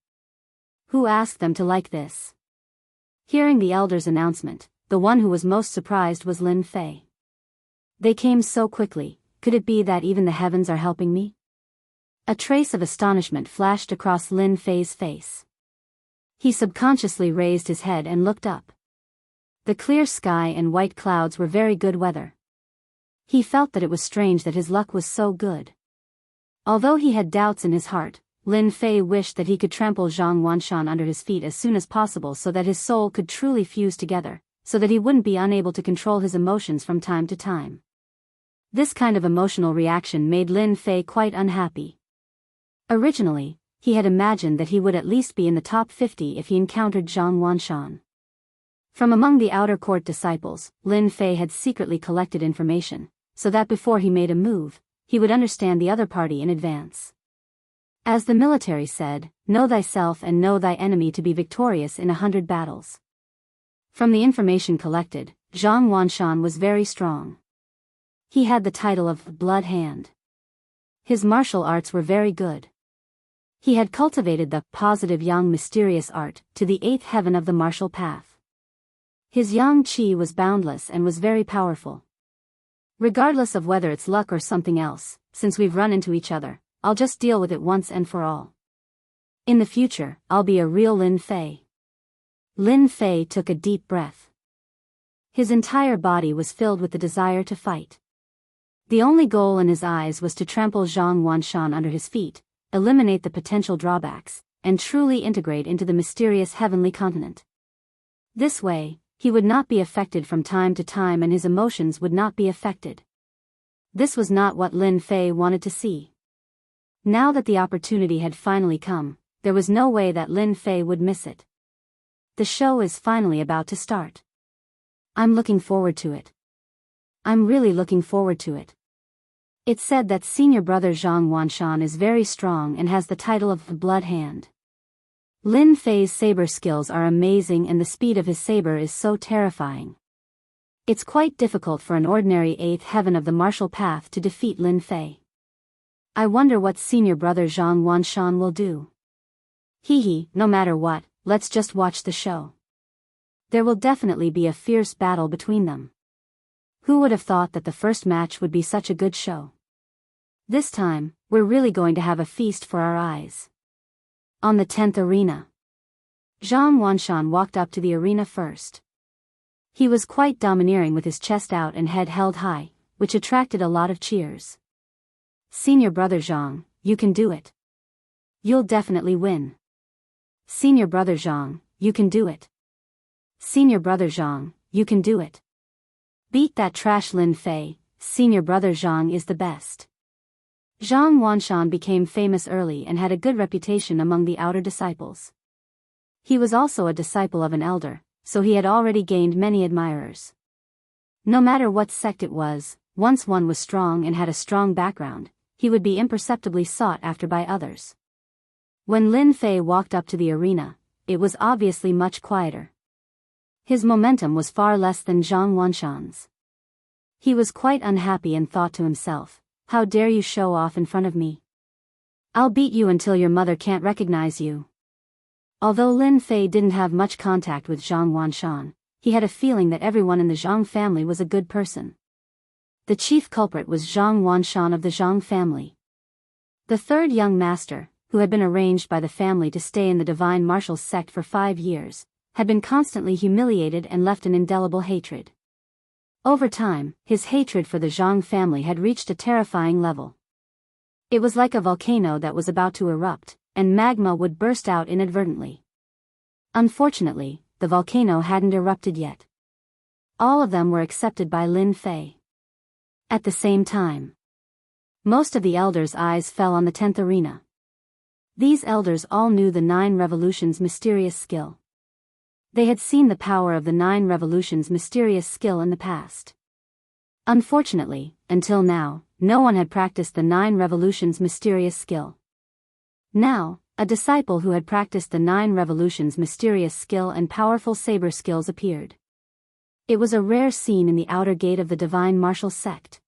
Who asked them to like this? Hearing the elder's announcement, the one who was most surprised was Lin Fei. They came so quickly, could it be that even the heavens are helping me? A trace of astonishment flashed across Lin Fei's face. He subconsciously raised his head and looked up. The clear sky and white clouds were very good weather. He felt that it was strange that his luck was so good. Although he had doubts in his heart, Lin Fei wished that he could trample Zhang Wanshan under his feet as soon as possible so that his soul could truly fuse together, so that he wouldn't be unable to control his emotions from time to time. This kind of emotional reaction made Lin Fei quite unhappy. Originally, he had imagined that he would at least be in the top 50 if he encountered Zhang Wanshan. From among the outer court disciples, Lin Fei had secretly collected information, so that before he made a move, he would understand the other party in advance. As the military said, know thyself and know thy enemy to be victorious in 100 battles. From the information collected, Zhang Wanshan was very strong. He had the title of Blood Hand. His martial arts were very good. He had cultivated the positive yang mysterious art to the 8th heaven of the martial path. His yang qi was boundless and was very powerful. Regardless of whether it's luck or something else, since we've run into each other, I'll just deal with it once and for all. In the future, I'll be a real Lin Fei. Lin Fei took a deep breath. His entire body was filled with the desire to fight. The only goal in his eyes was to trample Zhang Wanshan under his feet, eliminate the potential drawbacks, and truly integrate into the mysterious heavenly continent. This way, he would not be affected from time to time and his emotions would not be affected. This was not what Lin Fei wanted to see. Now that the opportunity had finally come, there was no way that Lin Fei would miss it. The show is finally about to start. I'm looking forward to it. I'm really looking forward to it. It's said that senior brother Zhang Wanshan is very strong and has the title of the Blood Hand. Lin Fei's saber skills are amazing and the speed of his saber is so terrifying. It's quite difficult for an ordinary 8th heaven of the martial path to defeat Lin Fei. I wonder what senior brother Zhang Wanshan will do. Hee hee, no matter what, let's just watch the show. There will definitely be a fierce battle between them. Who would have thought that the first match would be such a good show? This time, we're really going to have a feast for our eyes. On the 10th arena. Zhang Wanshan walked up to the arena first. He was quite domineering with his chest out and head held high, which attracted a lot of cheers. Senior brother Zhang, you can do it. You'll definitely win. Senior brother Zhang, you can do it. Senior brother Zhang, you can do it. Beat that trash Lin Fei, senior brother Zhang is the best. Zhang Wanshan became famous early and had a good reputation among the outer disciples. He was also a disciple of an elder, so he had already gained many admirers. No matter what sect it was, once one was strong and had a strong background, he would be imperceptibly sought after by others. When Lin Fei walked up to the arena, it was obviously much quieter. His momentum was far less than Zhang Wanshan's. He was quite unhappy and thought to himself, how dare you show off in front of me? I'll beat you until your mother can't recognize you. Although Lin Fei didn't have much contact with Zhang Wanshan, he had a feeling that everyone in the Zhang family was a good person. The chief culprit was Zhang Wanshan of the Zhang family. The third young master, who had been arranged by the family to stay in the divine martial sect for 5 years, had been constantly humiliated and left an indelible hatred. Over time, his hatred for the Zhang family had reached a terrifying level. It was like a volcano that was about to erupt, and magma would burst out inadvertently. Unfortunately, the volcano hadn't erupted yet. All of them were accepted by Lin Fei. At the same time, most of the elders' eyes fell on the 10th arena. These elders all knew the 9 Revolutions' mysterious skill. They had seen the power of the 9 Revolutions' mysterious skill in the past. Unfortunately, until now, no one had practiced the 9 Revolutions' mysterious skill. Now, a disciple who had practiced the 9 Revolutions' mysterious skill and powerful saber skills appeared. It was a rare scene in the outer gate of the divine martial sect.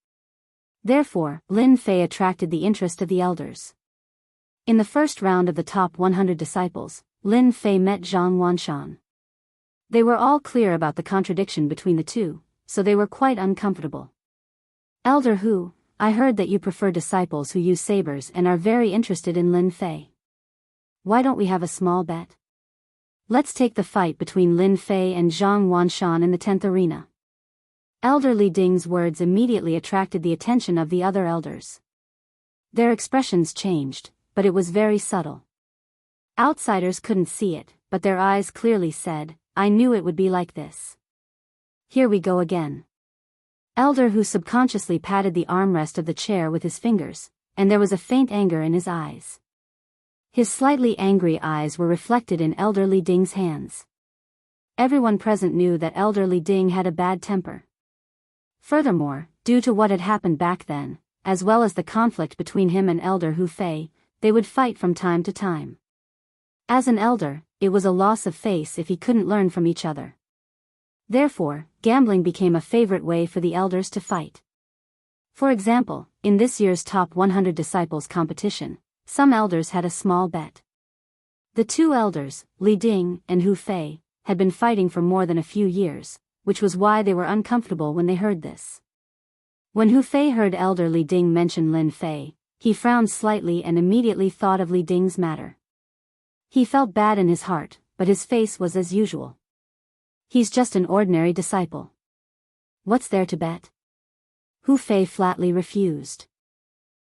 Therefore, Lin Fei attracted the interest of the elders. In the first round of the top 100 disciples, Lin Fei met Zhang Wanshan. They were all clear about the contradiction between the two, so they were quite uncomfortable. Elder Hu, I heard that you prefer disciples who use sabers and are very interested in Lin Fei. Why don't we have a small bet? Let's take the fight between Lin Fei and Zhang Wanshan in the 10th arena. Elder Li Ding's words immediately attracted the attention of the other elders. Their expressions changed, but it was very subtle. Outsiders couldn't see it, but their eyes clearly said, I knew it would be like this. Here we go again. Elder Hu subconsciously patted the armrest of the chair with his fingers, and there was a faint anger in his eyes. His slightly angry eyes were reflected in Elder Li Ding's hands. Everyone present knew that Elder Li Ding had a bad temper. Furthermore, due to what had happened back then, as well as the conflict between him and Elder Hu Fei, they would fight from time to time. As an elder, it was a loss of face if he couldn't learn from each other. Therefore, gambling became a favorite way for the elders to fight. For example, in this year's Top 100 Disciples competition, some elders had a small bet. The two elders, Li Ding and Hu Fei, had been fighting for more than a few years, which was why they were uncomfortable when they heard this. When Hu Fei heard Elder Li Ding mention Lin Fei, he frowned slightly and immediately thought of Li Ding's matter. He felt bad in his heart, but his face was as usual. He's just an ordinary disciple. What's there to bet? Hu Fei flatly refused.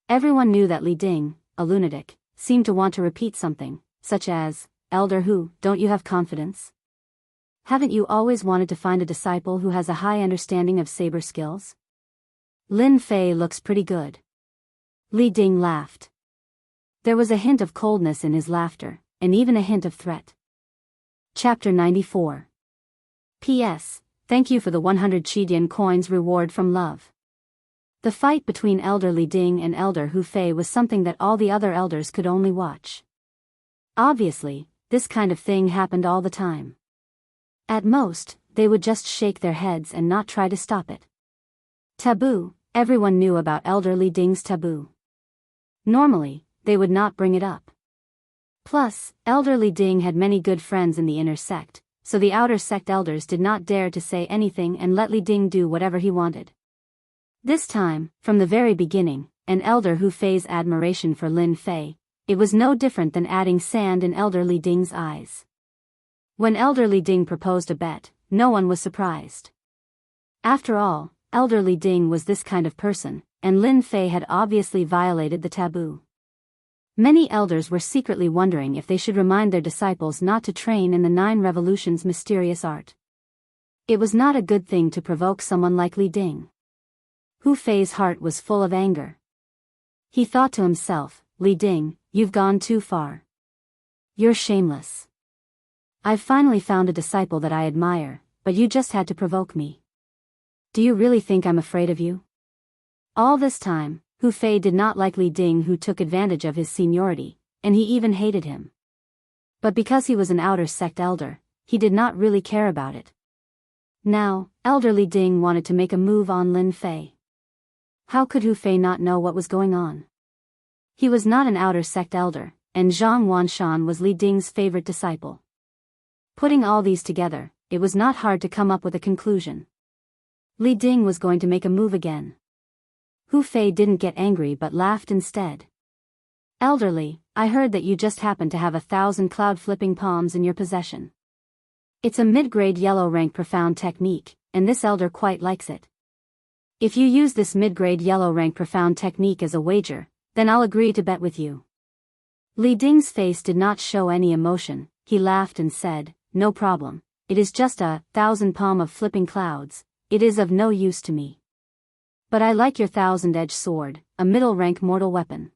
Everyone knew that Li Ding, a lunatic, seemed to want to repeat something, such as, Elder Hu, don't you have confidence? Haven't you always wanted to find a disciple who has a high understanding of saber skills? Lin Fei looks pretty good. Li Ding laughed. There was a hint of coldness in his laughter, and even a hint of threat. Chapter 94. P.S. Thank you for the 100 Qidian coins reward from love. The fight between Elder Li Ding and Elder Hu Fei was something that all the other elders could only watch. Obviously, this kind of thing happened all the time. At most, they would just shake their heads and not try to stop it. Taboo, everyone knew about Elder Li Ding's taboo. Normally, they would not bring it up. Plus, Elder Li Ding had many good friends in the inner sect, so the outer sect elders did not dare to say anything and let Li Ding do whatever he wanted. This time, from the very beginning, an elder Hu Fei's admiration for Lin Fei, it was no different than adding sand in Elder Li Ding's eyes. When Elder Li Ding proposed a bet, no one was surprised. After all, Elder Li Ding was this kind of person, and Lin Fei had obviously violated the taboo. Many elders were secretly wondering if they should remind their disciples not to train in the 9 revolutions mysterious art. It was not a good thing to provoke someone like Li Ding. Hu Fei's heart was full of anger. He thought to himself, Li Ding, you've gone too far. You're shameless. I've finally found a disciple that I admire, but you just had to provoke me. Do you really think I'm afraid of you? All this time, Hu Fei did not like Li Ding, who took advantage of his seniority, and he even hated him. But because he was an outer sect elder, he did not really care about it. Now, Elder Li Ding wanted to make a move on Lin Fei. How could Hu Fei not know what was going on? He was not an outer sect elder, and Zhang Wanshan was Li Ding's favorite disciple. Putting all these together, it was not hard to come up with a conclusion. Li Ding was going to make a move again. Hu Fei didn't get angry but laughed instead. Elderly, I heard that you just happen to have 1,000 cloud-flipping palms in your possession. It's a mid-grade yellow rank profound technique, and this elder quite likes it. If you use this mid-grade yellow rank profound technique as a wager, then I'll agree to bet with you. Li Ding's face did not show any emotion. He laughed and said, no problem, it is just 1,000 palm of flipping clouds, it is of no use to me. But I like your 1,000-edged sword, a middle-rank mortal weapon.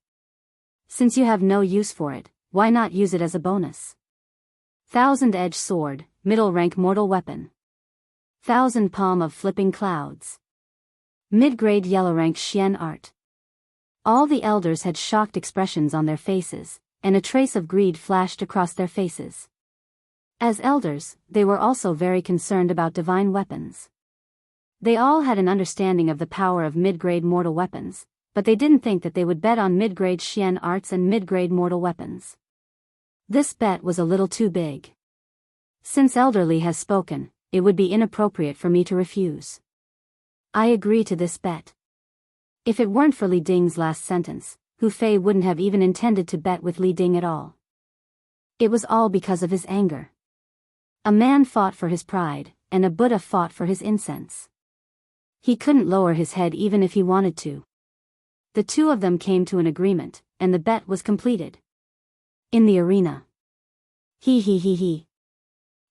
Since you have no use for it, why not use it as a bonus? 1,000-edged sword, middle-rank mortal weapon. 1,000 palm of flipping clouds. Mid-grade yellow-rank Xian art. All the elders had shocked expressions on their faces, and a trace of greed flashed across their faces. As elders, they were also very concerned about divine weapons. They all had an understanding of the power of mid-grade mortal weapons, but they didn't think that they would bet on mid-grade Xian arts and mid-grade mortal weapons. This bet was a little too big. Since Elderly has spoken, it would be inappropriate for me to refuse. I agree to this bet. If it weren't for Li Ding's last sentence, Hu Fei wouldn't have even intended to bet with Li Ding at all. It was all because of his anger. A man fought for his pride, and a Buddha fought for his incense. He couldn't lower his head even if he wanted to. The two of them came to an agreement, and the bet was completed. In the arena. He.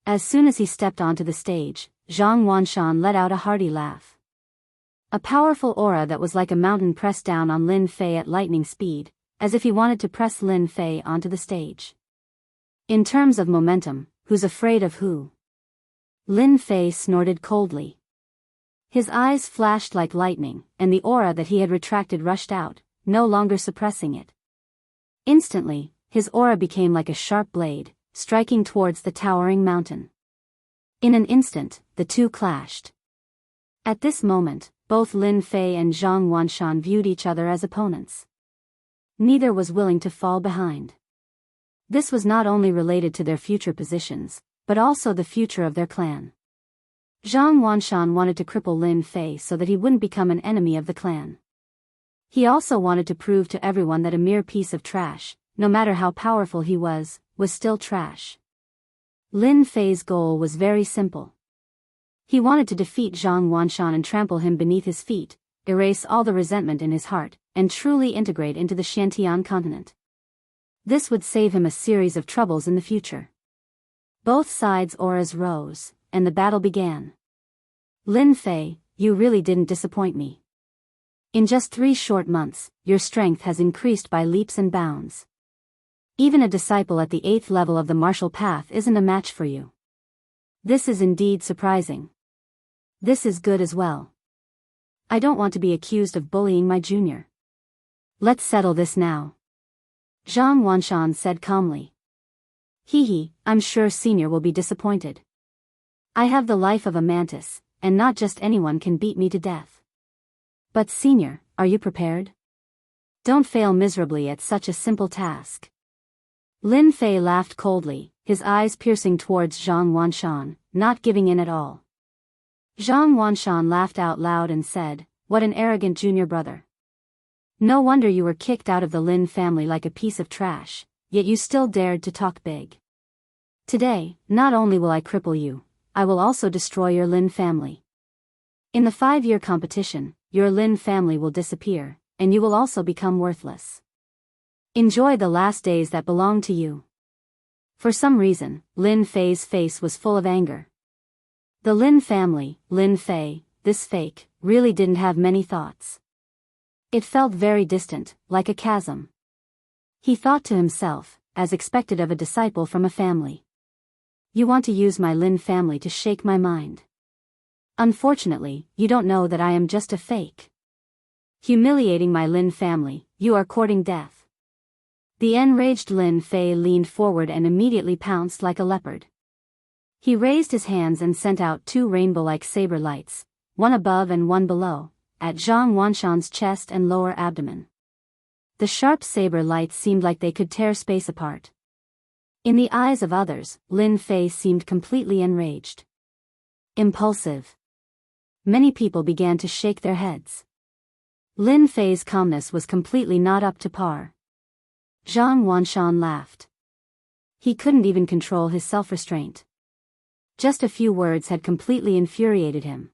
As soon as he stepped onto the stage, Zhang Wanshan let out a hearty laugh. A powerful aura that was like a mountain pressed down on Lin Fei at lightning speed, as if he wanted to press Lin Fei onto the stage. In terms of momentum, who's afraid of who? Lin Fei snorted coldly. His eyes flashed like lightning, and the aura that he had retracted rushed out, no longer suppressing it. Instantly, his aura became like a sharp blade, striking towards the towering mountain. In an instant, the two clashed. At this moment, both Lin Fei and Zhang Wanshan viewed each other as opponents. Neither was willing to fall behind. This was not only related to their future positions, but also the future of their clan. Zhang Wanshan wanted to cripple Lin Fei so that he wouldn't become an enemy of the clan. He also wanted to prove to everyone that a mere piece of trash, no matter how powerful he was still trash. Lin Fei's goal was very simple. He wanted to defeat Zhang Wanshan and trample him beneath his feet, erase all the resentment in his heart, and truly integrate into the Shantian continent. This would save him a series of troubles in the future. Both sides' auras rose, and the battle began. Lin Fei, you really didn't disappoint me. In just 3 short months, your strength has increased by leaps and bounds. Even a disciple at the 8th level of the martial path isn't a match for you. This is indeed surprising. This is good as well. I don't want to be accused of bullying my junior. Let's settle this now. Zhang Wanshan said calmly. I'm sure senior will be disappointed. I have the life of a mantis, and not just anyone can beat me to death. But senior, are you prepared? Don't fail miserably at such a simple task. Lin Fei laughed coldly, his eyes piercing towards Zhang Wanshan, not giving in at all. Zhang Wanshan laughed out loud and said, "What an arrogant junior brother. No wonder you were kicked out of the Lin family like a piece of trash, yet you still dared to talk big. Today, not only will I cripple you, I will also destroy your Lin family. In the 5-year competition, your Lin family will disappear, and you will also become worthless. Enjoy the last days that belong to you." For some reason, Lin Fei's face was full of anger. The Lin family, Lin Fei, this fake, really didn't have many thoughts. It felt very distant, like a chasm. He thought to himself, as expected of a disciple from a family. You want to use my Lin family to shake my mind. Unfortunately, you don't know that I am just a fake. Humiliating my Lin family, you are courting death. The enraged Lin Fei leaned forward and immediately pounced like a leopard. He raised his hands and sent out 2 rainbow-like saber lights, one above and one below, at Zhang Wanshan's chest and lower abdomen. The sharp saber lights seemed like they could tear space apart. In the eyes of others, Lin Fei seemed completely enraged. Impulsive. Many people began to shake their heads. Lin Fei's calmness was completely not up to par. Zhang Wanshan laughed. He couldn't even control his self-restraint. Just a few words had completely infuriated him.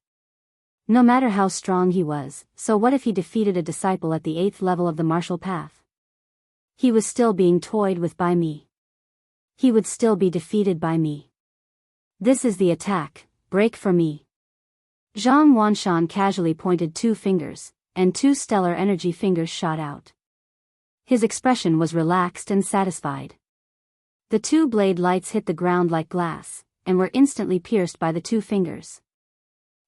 No matter how strong he was, so what if he defeated a disciple at the 8th level of the martial path? He was still being toyed with by me. He would still be defeated by me. This is the attack, break for me. Zhang Wanshan casually pointed 2 fingers, and 2 stellar energy fingers shot out. His expression was relaxed and satisfied. The 2 blade lights hit the ground like glass, and were instantly pierced by the 2 fingers.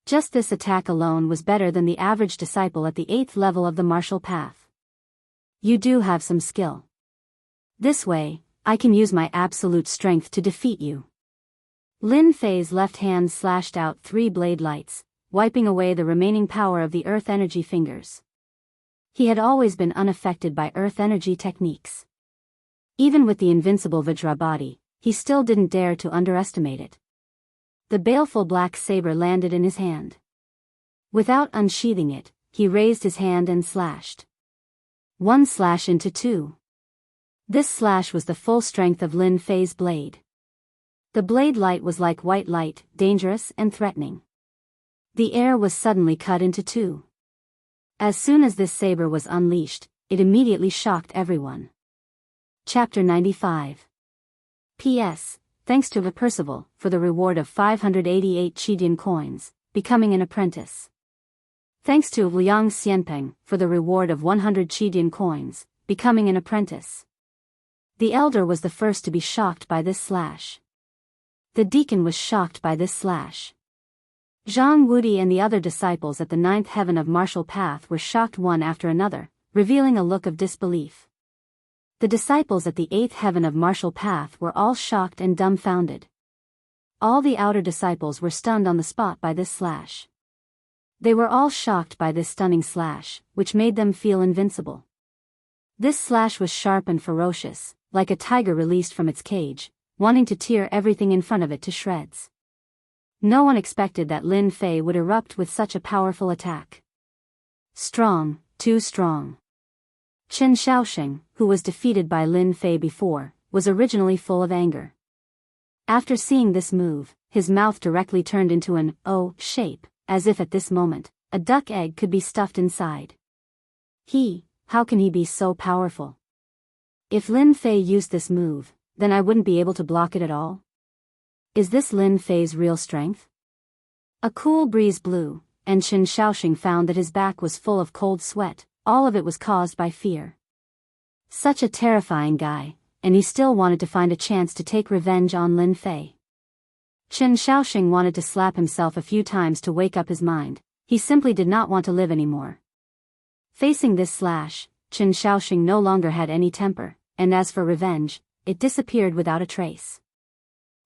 Just this attack alone was better than the average disciple at the 8th level of the martial path. You do have some skill. This way, I can use my absolute strength to defeat you. Lin Fei's left hand slashed out 3 blade lights, wiping away the remaining power of the earth energy fingers. He had always been unaffected by earth energy techniques. Even with the invincible Vajra body, he still didn't dare to underestimate it. The baleful black saber landed in his hand. Without unsheathing it, he raised his hand and slashed. 1 slash into 2. This slash was the full strength of Lin Fei's blade. The blade light was like white light, dangerous and threatening. The air was suddenly cut into 2. As soon as this saber was unleashed, it immediately shocked everyone. Chapter 95. P.S. Thanks to Percival, for the reward of 588 Chidian coins, becoming an apprentice. Thanks to Liang Xianpeng, for the reward of 100 Chidian coins, becoming an apprentice. The elder was the first to be shocked by this slash. The deacon was shocked by this slash. Zhang Wudi and the other disciples at the 9th heaven of martial path were shocked one after another, revealing a look of disbelief. The disciples at the 8th heaven of martial path were all shocked and dumbfounded. All the outer disciples were stunned on the spot by this slash. They were all shocked by this stunning slash, which made them feel invincible. This slash was sharp and ferocious, like a tiger released from its cage, wanting to tear everything in front of it to shreds. No one expected that Lin Fei would erupt with such a powerful attack. Strong, too strong. Chen Shaoxing, who was defeated by Lin Fei before, was originally full of anger. After seeing this move, his mouth directly turned into an O shape, as if at this moment, a duck egg could be stuffed inside. How can he be so powerful? If Lin Fei used this move, then I wouldn't be able to block it at all? Is this Lin Fei's real strength? A cool breeze blew, and Chen Shaoxing found that his back was full of cold sweat. All of it was caused by fear. Such a terrifying guy, and he still wanted to find a chance to take revenge on Lin Fei. Chen Shaoxing wanted to slap himself a few times to wake up his mind. He simply did not want to live anymore. Facing this slash, Chen Shaoxing no longer had any temper, and as for revenge, it disappeared without a trace.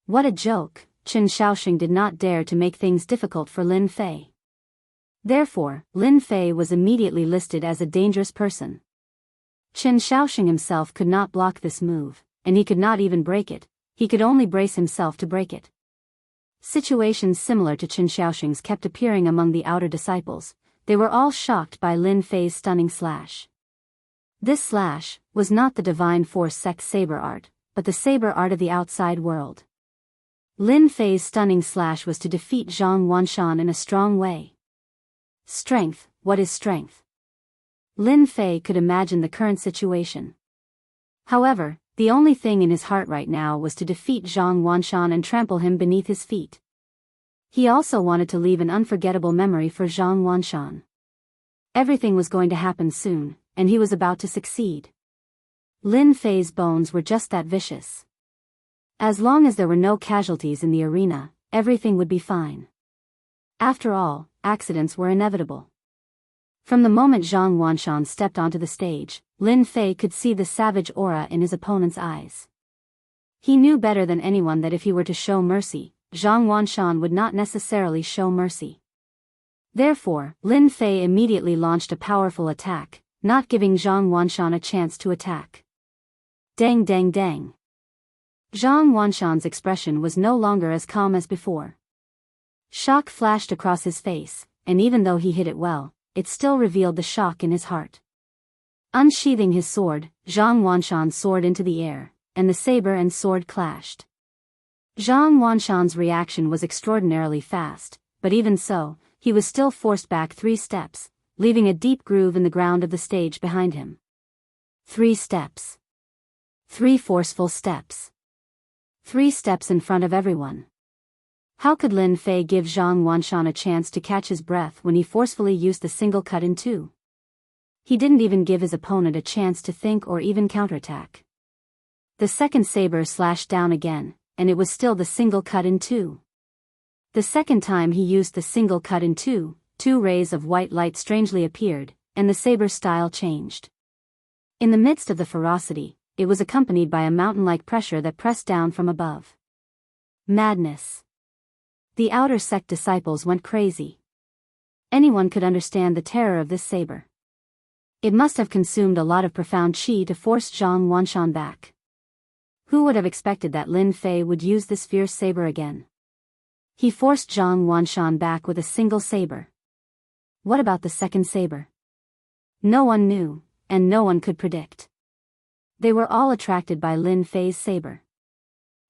What a joke! Chen Shaoxing did not dare to make things difficult for Lin Fei. Therefore, Lin Fei was immediately listed as a dangerous person. Chen Shaoxing himself could not block this move, and he could not even break it. He could only brace himself to break it. Situations similar to Chen Xiaoxing's kept appearing among the outer disciples. They were all shocked by Lin Fei's stunning slash. This slash was not the divine force sex saber art, but the saber art of the outside world. Lin Fei's stunning slash was to defeat Zhang Wanshan in a strong way. Strength, what is strength? Lin Fei could imagine the current situation. However, the only thing in his heart right now was to defeat Zhang Wanshan and trample him beneath his feet. He also wanted to leave an unforgettable memory for Zhang Wanshan. Everything was going to happen soon, and he was about to succeed. Lin Fei's bones were just that vicious. As long as there were no casualties in the arena, everything would be fine. After all, accidents were inevitable. From the moment Zhang Wanshan stepped onto the stage, Lin Fei could see the savage aura in his opponent's eyes. He knew better than anyone that if he were to show mercy, Zhang Wanshan would not necessarily show mercy. Therefore, Lin Fei immediately launched a powerful attack, not giving Zhang Wanshan a chance to attack. Dang dang dang. Zhang Wanshan's expression was no longer as calm as before. Shock flashed across his face, and even though he hid it well, it still revealed the shock in his heart. Unsheathing his sword, Zhang Wanshan soared into the air, and the saber and sword clashed. Zhang Wanshan's reaction was extraordinarily fast, but even so, he was still forced back 3 steps, leaving a deep groove in the ground of the stage behind him. 3 steps. 3 forceful steps. 3 steps in front of everyone. How could Lin Fei give Zhang Wanshan a chance to catch his breath when he forcefully used the single cut in 2? He didn't even give his opponent a chance to think or even counterattack. The second saber slashed down again, and it was still the single cut in 2. The second time he used the single cut in 2, 2 rays of white light strangely appeared, and the saber style changed. In the midst of the ferocity, it was accompanied by a mountain-like pressure that pressed down from above. Madness. The outer sect disciples went crazy. Anyone could understand the terror of this saber. It must have consumed a lot of profound qi to force Zhang Wanshan back. Who would have expected that Lin Fei would use this fierce saber again? He forced Zhang Wanshan back with a single saber. What about the second saber? No one knew, and no one could predict. They were all attracted by Lin Fei's saber.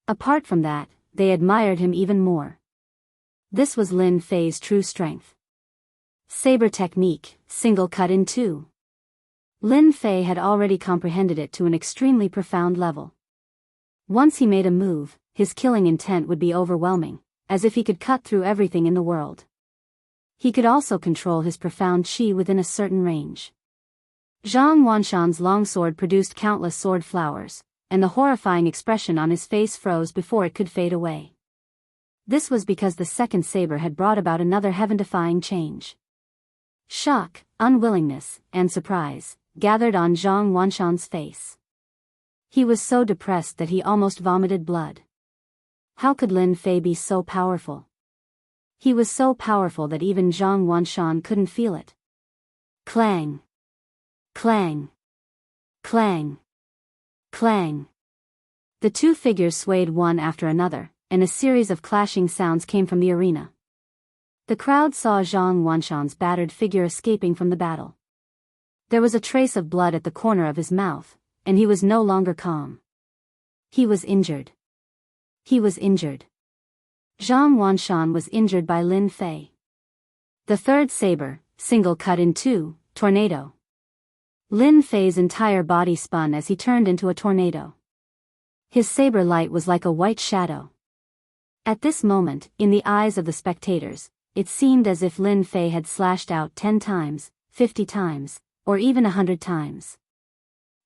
Apart from that, they admired him even more. This was Lin Fei's true strength. Saber technique, single cut in 2. Lin Fei had already comprehended it to an extremely profound level. Once he made a move, his killing intent would be overwhelming, as if he could cut through everything in the world. He could also control his profound qi within a certain range. Zhang Wanshan's longsword produced countless sword flowers, and the horrifying expression on his face froze before it could fade away. This was because the second saber had brought about another heaven-defying change. Shock, unwillingness, and surprise gathered on Zhang Wanshan's face. He was so depressed that he almost vomited blood. How could Lin Fei be so powerful? He was so powerful that even Zhang Wanshan couldn't feel it. Clang. Clang. Clang. Clang. The 2 figures swayed one after another, and a series of clashing sounds came from the arena. The crowd saw Zhang Wanshan's battered figure escaping from the battle. There was a trace of blood at the corner of his mouth, and he was no longer calm. He was injured. He was injured. Zhang Wanshan was injured by Lin Fei. The third saber, single cut in 2, tornado. Lin Fei's entire body spun as he turned into a tornado. His saber light was like a white shadow. At this moment, in the eyes of the spectators, it seemed as if Lin Fei had slashed out 10 times, 50 times, or even 100 times.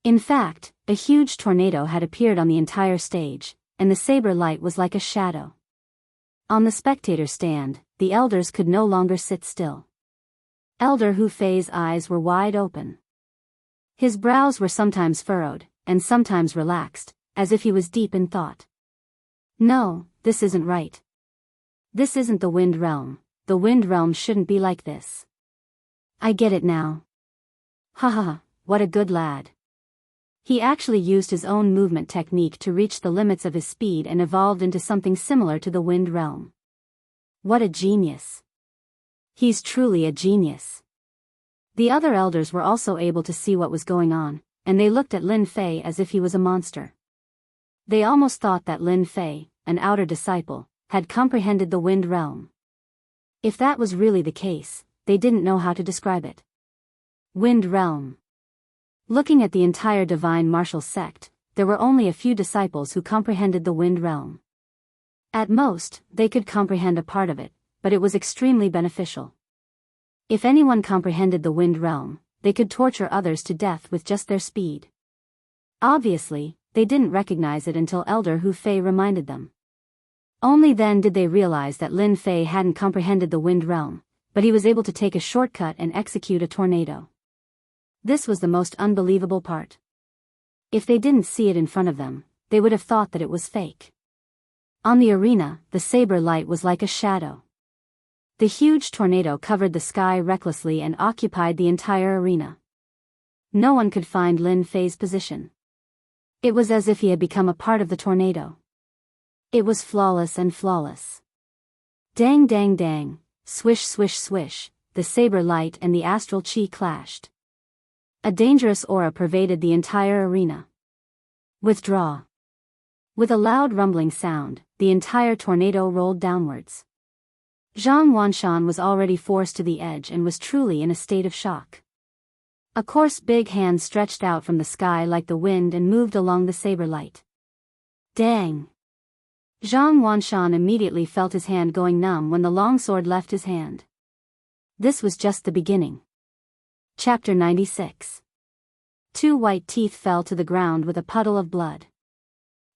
In fact, a huge tornado had appeared on the entire stage, and the saber light was like a shadow. On the spectator stand, the elders could no longer sit still. Elder Hu Fei's eyes were wide open. His brows were sometimes furrowed, and sometimes relaxed, as if he was deep in thought. No, this isn't right. This isn't the Wind Realm. The Wind Realm shouldn't be like this. I get it now. Ha ha, what a good lad. He actually used his own movement technique to reach the limits of his speed and evolved into something similar to the wind realm. What a genius! He's truly a genius. The other elders were also able to see what was going on, and they looked at Lin Fei as if he was a monster. They almost thought that Lin Fei, an outer disciple, had comprehended the wind realm. If that was really the case, they didn't know how to describe it. Wind realm. Looking at the entire divine martial sect, there were only a few disciples who comprehended the wind realm. At most, they could comprehend a part of it, but it was extremely beneficial. If anyone comprehended the wind realm, they could torture others to death with just their speed. Obviously, they didn't recognize it until Elder Hu Fei reminded them. Only then did they realize that Lin Fei hadn't comprehended the wind realm, but he was able to take a shortcut and execute a tornado. This was the most unbelievable part. If they didn't see it in front of them, they would have thought that it was fake. On the arena, the saber light was like a shadow. The huge tornado covered the sky recklessly and occupied the entire arena. No one could find Lin Fei's position. It was as if he had become a part of the tornado. It was flawless and flawless. Dang dang dang, swish swish swish, the saber light and the astral chi clashed. A dangerous aura pervaded the entire arena. Withdraw. With a loud rumbling sound, the entire tornado rolled downwards. Zhang Wanshan was already forced to the edge and was truly in a state of shock. A coarse big hand stretched out from the sky like the wind and moved along the saber light. Dang! Zhang Wanshan immediately felt his hand going numb when the longsword left his hand. This was just the beginning. Chapter 96. 2 white teeth fell to the ground with a puddle of blood.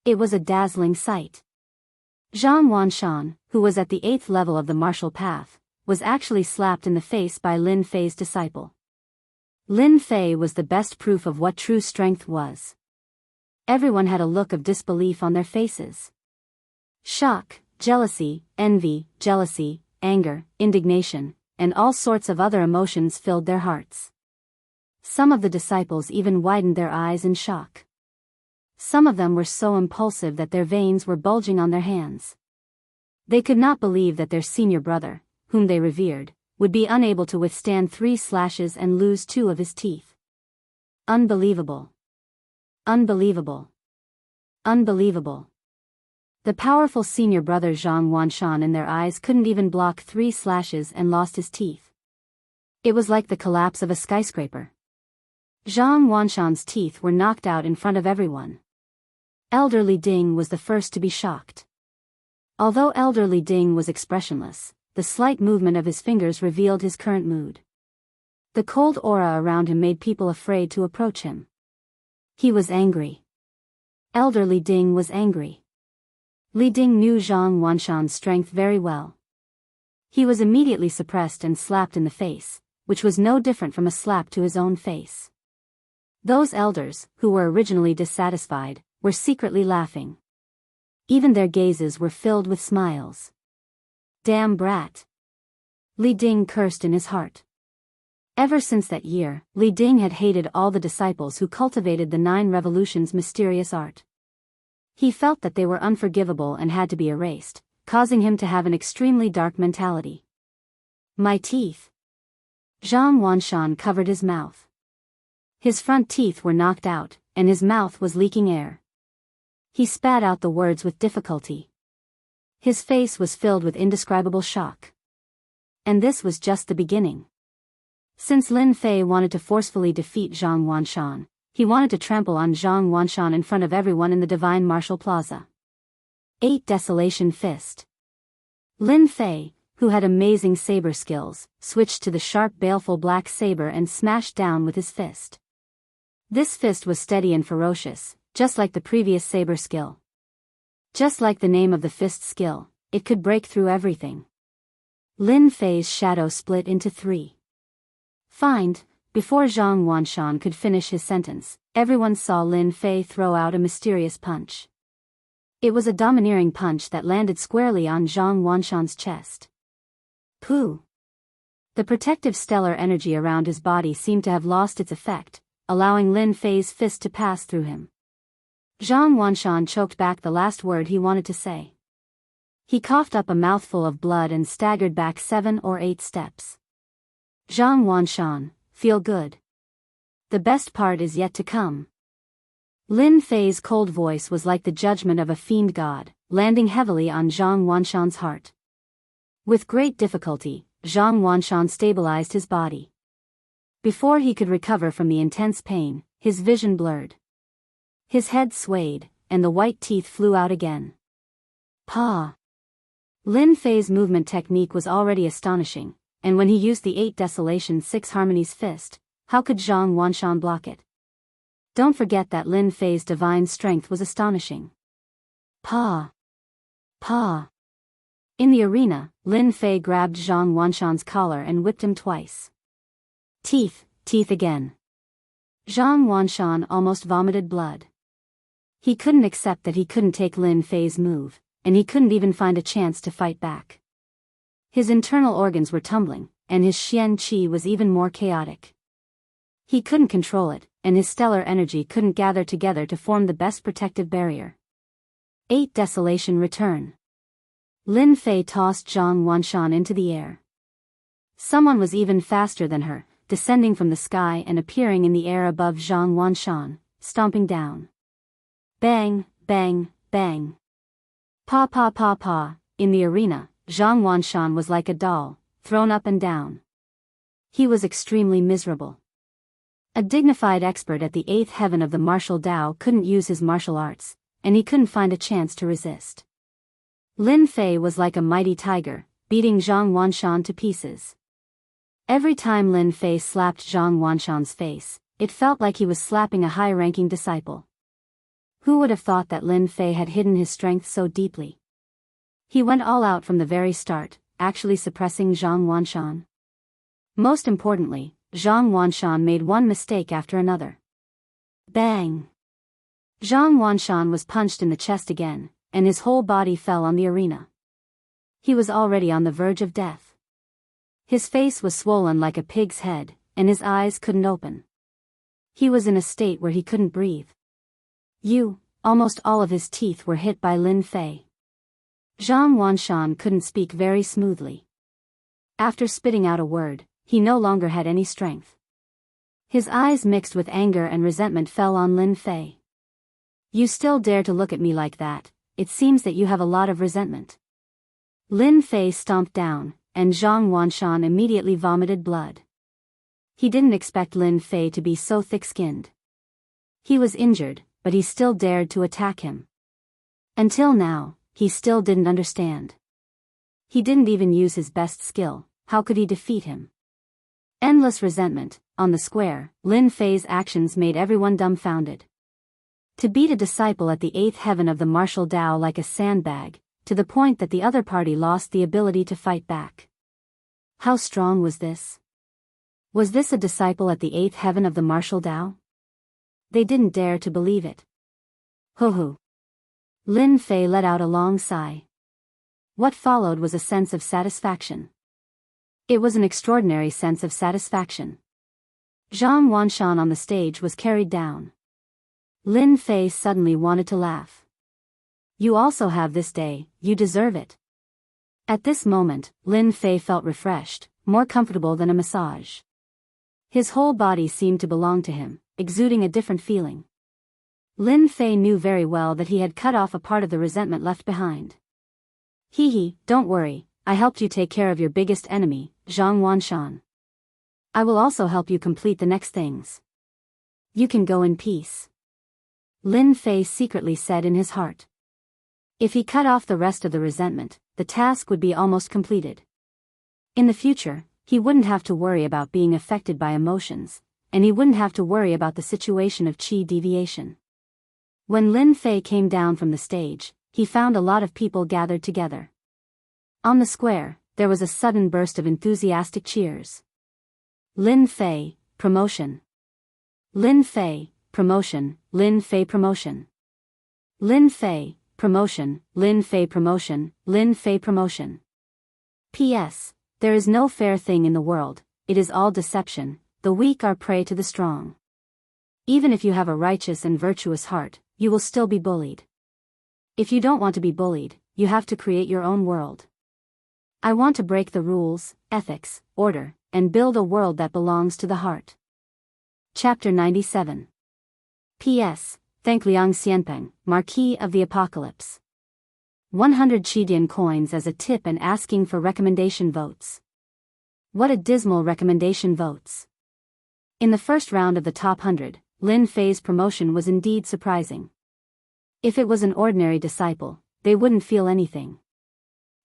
It was a dazzling sight. Zhang Wanshan, who was at the 8th level of the martial path, was actually slapped in the face by Lin Fei's disciple. Lin Fei was the best proof of what true strength was. Everyone had a look of disbelief on their faces. Shock, jealousy, envy, jealousy, anger, indignation, and all sorts of other emotions filled their hearts. Some of the disciples even widened their eyes in shock. Some of them were so impulsive that their veins were bulging on their hands. They could not believe that their senior brother, whom they revered, would be unable to withstand 3 slashes and lose 2 of his teeth. Unbelievable. Unbelievable. Unbelievable. The powerful senior brother Zhang Wanshan in their eyes couldn't even block 3 slashes and lost his teeth. It was like the collapse of a skyscraper. Zhang Wanshan's teeth were knocked out in front of everyone. Elder Li Ding was the first to be shocked. Although Elder Li Ding was expressionless, the slight movement of his fingers revealed his current mood. The cold aura around him made people afraid to approach him. He was angry. Elder Li Ding was angry. Li Ding knew Zhang Wanshan's strength very well. He was immediately suppressed and slapped in the face, which was no different from a slap to his own face. Those elders, who were originally dissatisfied, were secretly laughing. Even their gazes were filled with smiles. Damn brat! Li Ding cursed in his heart. Ever since that year, Li Ding had hated all the disciples who cultivated the 9 revolutions mysterious art. He felt that they were unforgivable and had to be erased, causing him to have an extremely dark mentality. My teeth! Zhang Wanshan covered his mouth. His front teeth were knocked out, and his mouth was leaking air. He spat out the words with difficulty. His face was filled with indescribable shock. And this was just the beginning. Since Lin Fei wanted to forcefully defeat Zhang Wanshan, he wanted to trample on Zhang Wanshan in front of everyone in the Divine Martial Plaza. 8 Desolation Fist. Lin Fei, who had amazing saber skills, switched to the sharp baleful black saber and smashed down with his fist. This fist was steady and ferocious, just like the previous saber skill. Just like the name of the fist skill, it could break through everything. Lin Fei's shadow split into 3. Find. Before Zhang Wanshan could finish his sentence, everyone saw Lin Fei throw out a mysterious punch. It was a domineering punch that landed squarely on Zhang Wanshan's chest. Pooh! The protective stellar energy around his body seemed to have lost its effect, allowing Lin Fei's fist to pass through him. Zhang Wanshan choked back the last word he wanted to say. He coughed up a mouthful of blood and staggered back 7 or 8 steps. Zhang Wanshan, feel good. The best part is yet to come. Lin Fei's cold voice was like the judgment of a fiend god, landing heavily on Zhang Wanshan's heart. With great difficulty, Zhang Wanshan stabilized his body. Before he could recover from the intense pain, his vision blurred. His head swayed, and the white teeth flew out again. Pa! Lin Fei's movement technique was already astonishing, and when he used the 8 Desolation 6 Harmonies fist, how could Zhang Wanshan block it? Don't forget that Lin Fei's divine strength was astonishing. Pa! Pa! In the arena, Lin Fei grabbed Zhang Wanshan's collar and whipped him twice. Teeth again. Zhang Wanshan almost vomited blood. He couldn't accept that he couldn't take Lin Fei's move, and he couldn't even find a chance to fight back. His internal organs were tumbling, and his Xian Qi was even more chaotic. He couldn't control it, and his stellar energy couldn't gather together to form the best protective barrier. 8 Desolation return. Lin Fei tossed Zhang Wanshan into the air. Someone was even faster than her, descending from the sky and appearing in the air above Zhang Wanshan, stomping down. Bang, bang, bang. Pa pa pa pa. In the arena, Zhang Wanshan was like a doll, thrown up and down. He was extremely miserable. A dignified expert at the 8th heaven of the martial Tao couldn't use his martial arts, and he couldn't find a chance to resist. Lin Fei was like a mighty tiger, beating Zhang Wanshan to pieces. Every time Lin Fei slapped Zhang Wanshan's face, it felt like he was slapping a high-ranking disciple. Who would have thought that Lin Fei had hidden his strength so deeply? He went all out from the very start, actually suppressing Zhang Wanshan. Most importantly, Zhang Wanshan made one mistake after another. Bang! Zhang Wanshan was punched in the chest again, and his whole body fell on the arena. He was already on the verge of death. His face was swollen like a pig's head, and his eyes couldn't open. He was in a state where he couldn't breathe. Almost all of his teeth were hit by Lin Fei. Zhang Wanshan couldn't speak very smoothly. After spitting out a word, he no longer had any strength. His eyes mixed with anger and resentment fell on Lin Fei. You still dare to look at me like that, it seems that you have a lot of resentment. Lin Fei stomped down, and Zhang Wanshan immediately vomited blood. He didn't expect Lin Fei to be so thick-skinned. He was injured, but he still dared to attack him. Until now, he still didn't understand. He didn't even use his best skill, how could he defeat him? Endless resentment. On the square, Lin Fei's actions made everyone dumbfounded. To beat a disciple at the 8th heaven of the martial Tao like a sandbag, to the point that the other party lost the ability to fight back. How strong was this? Was this a disciple at the 8th heaven of the martial Tao? They didn't dare to believe it. Hoo-hoo. Lin Fei let out a long sigh. What followed was a sense of satisfaction. It was an extraordinary sense of satisfaction. Zhang Wanshan on the stage was carried down. Lin Fei suddenly wanted to laugh. You also have this day, you deserve it. At this moment, Lin Fei felt refreshed, more comfortable than a massage. His whole body seemed to belong to him, exuding a different feeling. Lin Fei knew very well that he had cut off a part of the resentment left behind. Hee, don't worry, I helped you take care of your biggest enemy, Zhang Wanshan. I will also help you complete the next things. You can go in peace. Lin Fei secretly said in his heart. If he cut off the rest of the resentment, the task would be almost completed. In the future, he wouldn't have to worry about being affected by emotions, and he wouldn't have to worry about the situation of qi deviation. When Lin Fei came down from the stage, he found a lot of people gathered together. On the square, there was a sudden burst of enthusiastic cheers. Lin Fei, promotion. Lin Fei, promotion, Lin Fei promotion. Lin Fei, promotion, Lin Fei promotion, Lin Fei promotion. P.S. There is no fair thing in the world, it is all deception, the weak are prey to the strong. Even if you have a righteous and virtuous heart, you will still be bullied. If you don't want to be bullied, you have to create your own world. I want to break the rules, ethics, order, and build a world that belongs to the heart. Chapter 97. P.S. Thank Liang Xianpeng, Marquis of the Apocalypse. 100 Chidian coins as a tip and asking for recommendation votes. What a dismal recommendation votes. In the first round of the top 100, Lin Fei's promotion was indeed surprising. If it was an ordinary disciple, they wouldn't feel anything.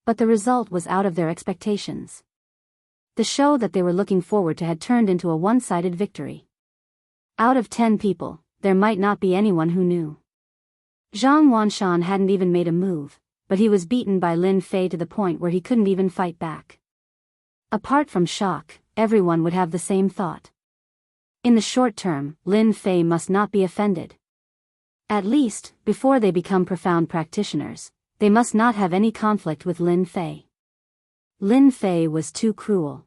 But the result was out of their expectations. The show that they were looking forward to had turned into a one-sided victory. Out of 10 people, there might not be anyone who knew. Zhang Wanshan hadn't even made a move, but he was beaten by Lin Fei to the point where he couldn't even fight back. Apart from shock, everyone would have the same thought. In the short term, Lin Fei must not be offended. At least, before they become profound practitioners, they must not have any conflict with Lin Fei. Lin Fei was too cruel.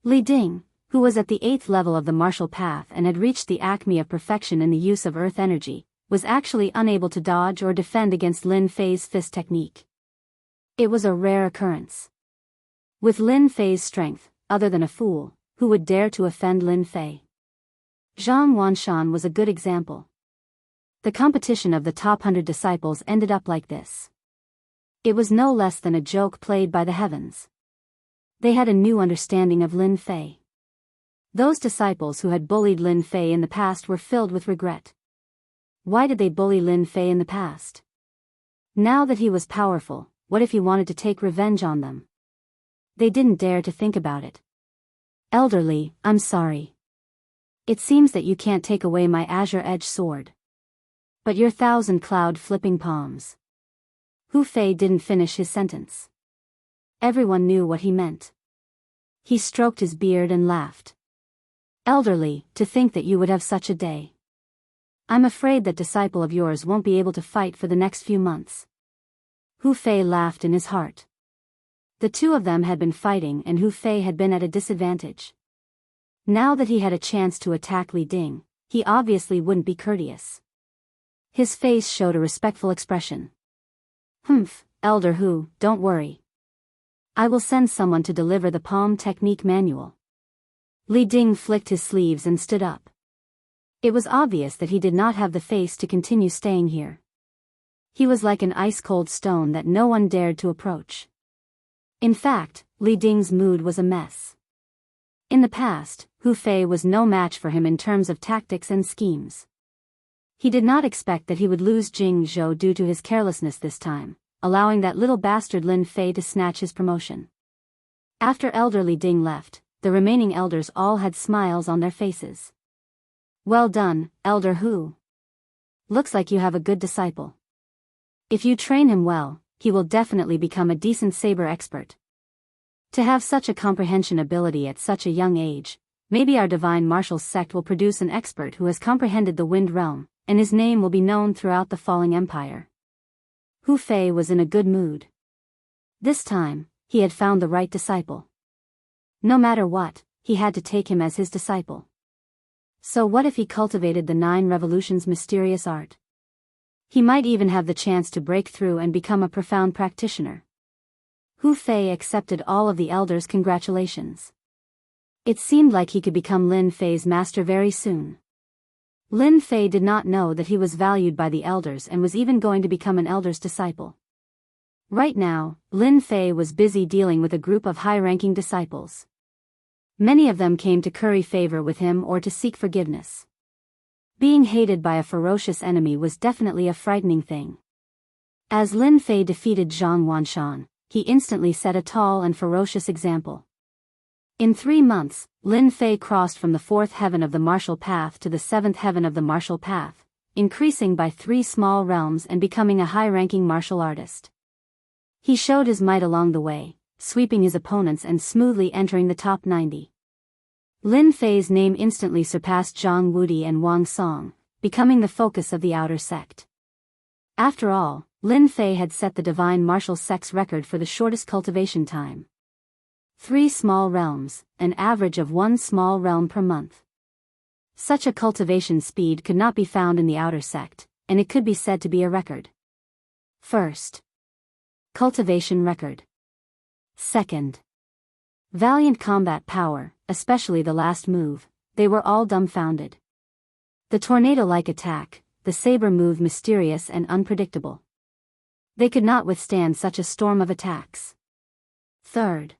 Li Ding, who was at the 8th level of the martial path and had reached the acme of perfection in the use of earth energy, was actually unable to dodge or defend against Lin Fei's fist technique. It was a rare occurrence. With Lin Fei's strength, other than a fool, who would dare to offend Lin Fei? Zhang Wanshan was a good example. The competition of the top 100 disciples ended up like this. It was no less than a joke played by the heavens. They had a new understanding of Lin Fei. Those disciples who had bullied Lin Fei in the past were filled with regret. Why did they bully Lin Fei in the past? Now that he was powerful, what if he wanted to take revenge on them? They didn't dare to think about it. Elderly, I'm sorry. It seems that you can't take away my azure-edged sword. But your 1,000-cloud flipping palms. Hu Fei didn't finish his sentence. Everyone knew what he meant. He stroked his beard and laughed. Elderly, to think that you would have such a day. I'm afraid that disciple of yours won't be able to fight for the next few months. Hu Fei laughed in his heart. The two of them had been fighting and Hu Fei had been at a disadvantage. Now that he had a chance to attack Li Ding, he obviously wouldn't be courteous. His face showed a respectful expression. Humph, Elder Hu, don't worry. I will send someone to deliver the palm technique manual. Li Ding flicked his sleeves and stood up. It was obvious that he did not have the face to continue staying here. He was like an ice-cold stone that no one dared to approach. In fact, Li Ding's mood was a mess. In the past, Hu Fei was no match for him in terms of tactics and schemes. He did not expect that he would lose Jing Zhou due to his carelessness this time, allowing that little bastard Lin Fei to snatch his promotion. After Elder Li Ding left, the remaining elders all had smiles on their faces. Well done, Elder Hu. Looks like you have a good disciple. If you train him well, he will definitely become a decent saber expert. To have such a comprehension ability at such a young age, maybe our divine martial sect will produce an expert who has comprehended the wind realm, and his name will be known throughout the falling empire. Hu Fei was in a good mood. This time, he had found the right disciple. No matter what, he had to take him as his disciple. So what if he cultivated the 9 revolutions mysterious art? He might even have the chance to break through and become a profound practitioner. Hu Fei accepted all of the elders' congratulations. It seemed like he could become Lin Fei's master very soon. Lin Fei did not know that he was valued by the elders and was even going to become an elder's disciple. Right now, Lin Fei was busy dealing with a group of high-ranking disciples. Many of them came to curry favor with him or to seek forgiveness. Being hated by a ferocious enemy was definitely a frightening thing. As Lin Fei defeated Zhang Wanshan, he instantly set a tall and ferocious example. In 3 months, Lin Fei crossed from the 4th heaven of the martial path to the 7th heaven of the martial path, increasing by 3 small realms and becoming a high-ranking martial artist. He showed his might along the way, sweeping his opponents and smoothly entering the top 90. Lin Fei's name instantly surpassed Zhang Wudi and Wang Song, becoming the focus of the outer sect. After all, Lin Fei had set the divine martial sect's record for the shortest cultivation time. 3 small realms, an average of 1 small realm per month. Such a cultivation speed could not be found in the outer sect, and it could be said to be a record. First, cultivation record. Second, valiant combat power, especially the last move. They were all dumbfounded. The tornado-like attack, the saber move mysterious and unpredictable. They could not withstand such a storm of attacks. Third,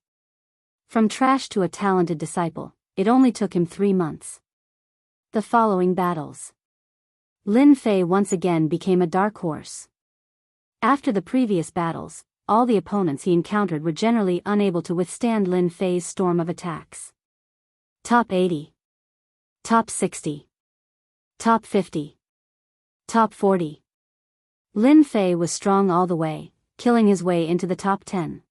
from trash to a talented disciple, it only took him 3 months. The following battles. Lin Fei once again became a dark horse. After the previous battles, all the opponents he encountered were generally unable to withstand Lin Fei's storm of attacks. Top 80. Top 60. Top 50. Top 40. Lin Fei was strong all the way, killing his way into the top 10.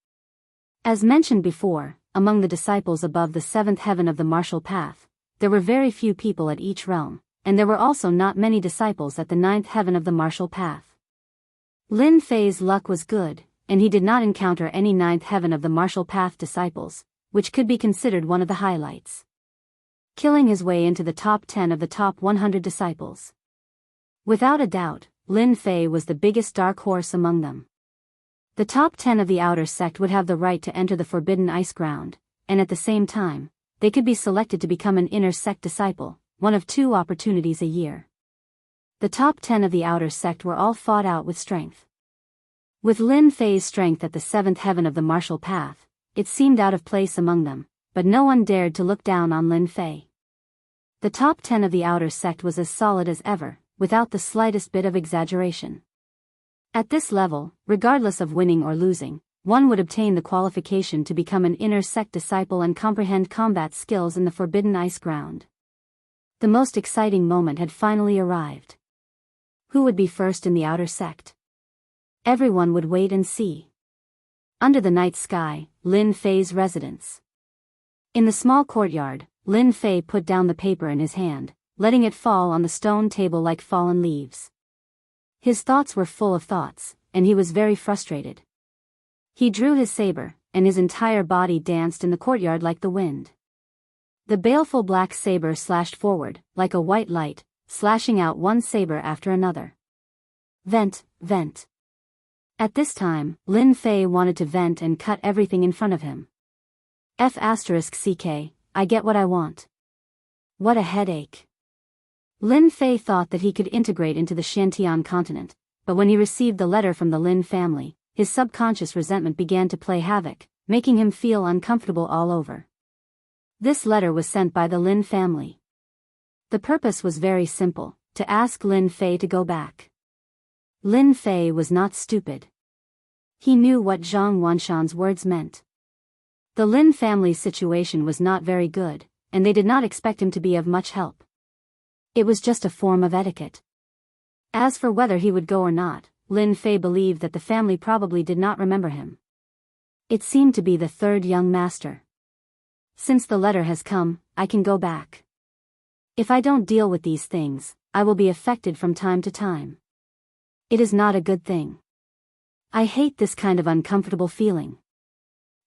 As mentioned before, among the disciples above the 7th heaven of the martial path, there were very few people at each realm, and there were also not many disciples at the 9th heaven of the martial path. Lin Fei's luck was good, and he did not encounter any 9th heaven of the martial path disciples, which could be considered one of the highlights. Killing his way into the top 10 of the top 100 disciples. Without a doubt, Lin Fei was the biggest dark horse among them. The top 10 of the outer sect would have the right to enter the Forbidden Ice Ground, and at the same time, they could be selected to become an inner sect disciple, one of 2 opportunities a year. The top 10 of the outer sect were all fought out with strength. With Lin Fei's strength at the 7th heaven of the martial path, it seemed out of place among them, but no one dared to look down on Lin Fei. The top 10 of the outer sect was as solid as ever, without the slightest bit of exaggeration. At this level, regardless of winning or losing, one would obtain the qualification to become an inner sect disciple and comprehend combat skills in the Forbidden Ice Ground. The most exciting moment had finally arrived. Who would be first in the outer sect? Everyone would wait and see. Under the night sky, Lin Fei's residence. In the small courtyard, Lin Fei put down the paper in his hand, letting it fall on the stone table like fallen leaves. His thoughts were full of thoughts, and he was very frustrated. He drew his saber, and his entire body danced in the courtyard like the wind. The baleful black saber slashed forward, like a white light, slashing out one saber after another. Vent, vent. At this time, Lin Fei wanted to vent and cut everything in front of him. *CK, I get what I want. What a headache. Lin Fei thought that he could integrate into the Shantian continent, but when he received the letter from the Lin family, his subconscious resentment began to play havoc, making him feel uncomfortable all over. This letter was sent by the Lin family. The purpose was very simple, to ask Lin Fei to go back. Lin Fei was not stupid. He knew what Zhang Wanshan's words meant. The Lin family's situation was not very good, and they did not expect him to be of much help. It was just a form of etiquette. As for whether he would go or not, Lin Fei believed that the family probably did not remember him. It seemed to be the 3rd young master. Since the letter has come, I can go back. If I don't deal with these things, I will be affected from time to time. It is not a good thing. I hate this kind of uncomfortable feeling.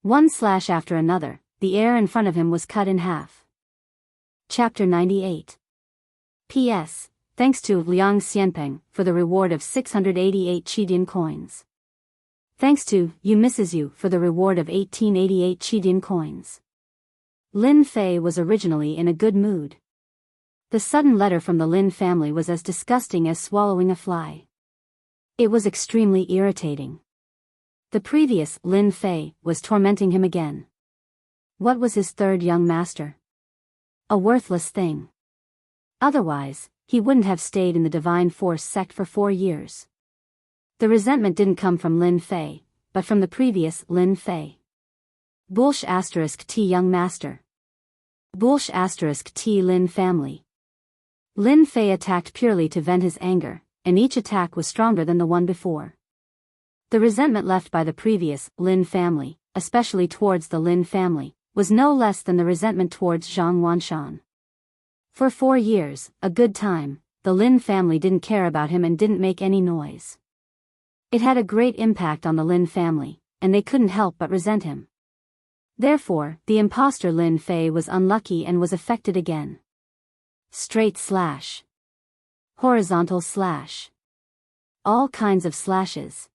One slash after another, the air in front of him was cut in half. Chapter 98. P.S. Thanks to Liang Xianpeng for the reward of 688 Qidian coins. Thanks to You Mrs. You for the reward of 1888 Qidian coins. Lin Fei was originally in a good mood. The sudden letter from the Lin family was as disgusting as swallowing a fly. It was extremely irritating. The previous Lin Fei was tormenting him again. What was his 3rd young master? A worthless thing. Otherwise, he wouldn't have stayed in the Divine Force sect for 4 years. The resentment didn't come from Lin Fei, but from the previous Lin Fei. Bullsh *T young master. Bullsh *T Lin family. Lin Fei attacked purely to vent his anger, and each attack was stronger than the one before. The resentment left by the previous Lin family, especially towards the Lin family, was no less than the resentment towards Zhang Wanshan. For 4 years, a good time, the Lin family didn't care about him and didn't make any noise. It had a great impact on the Lin family, and they couldn't help but resent him. Therefore, the imposter Lin Fei was unlucky and was affected again. straight slash, horizontal slash. All kinds of slashes.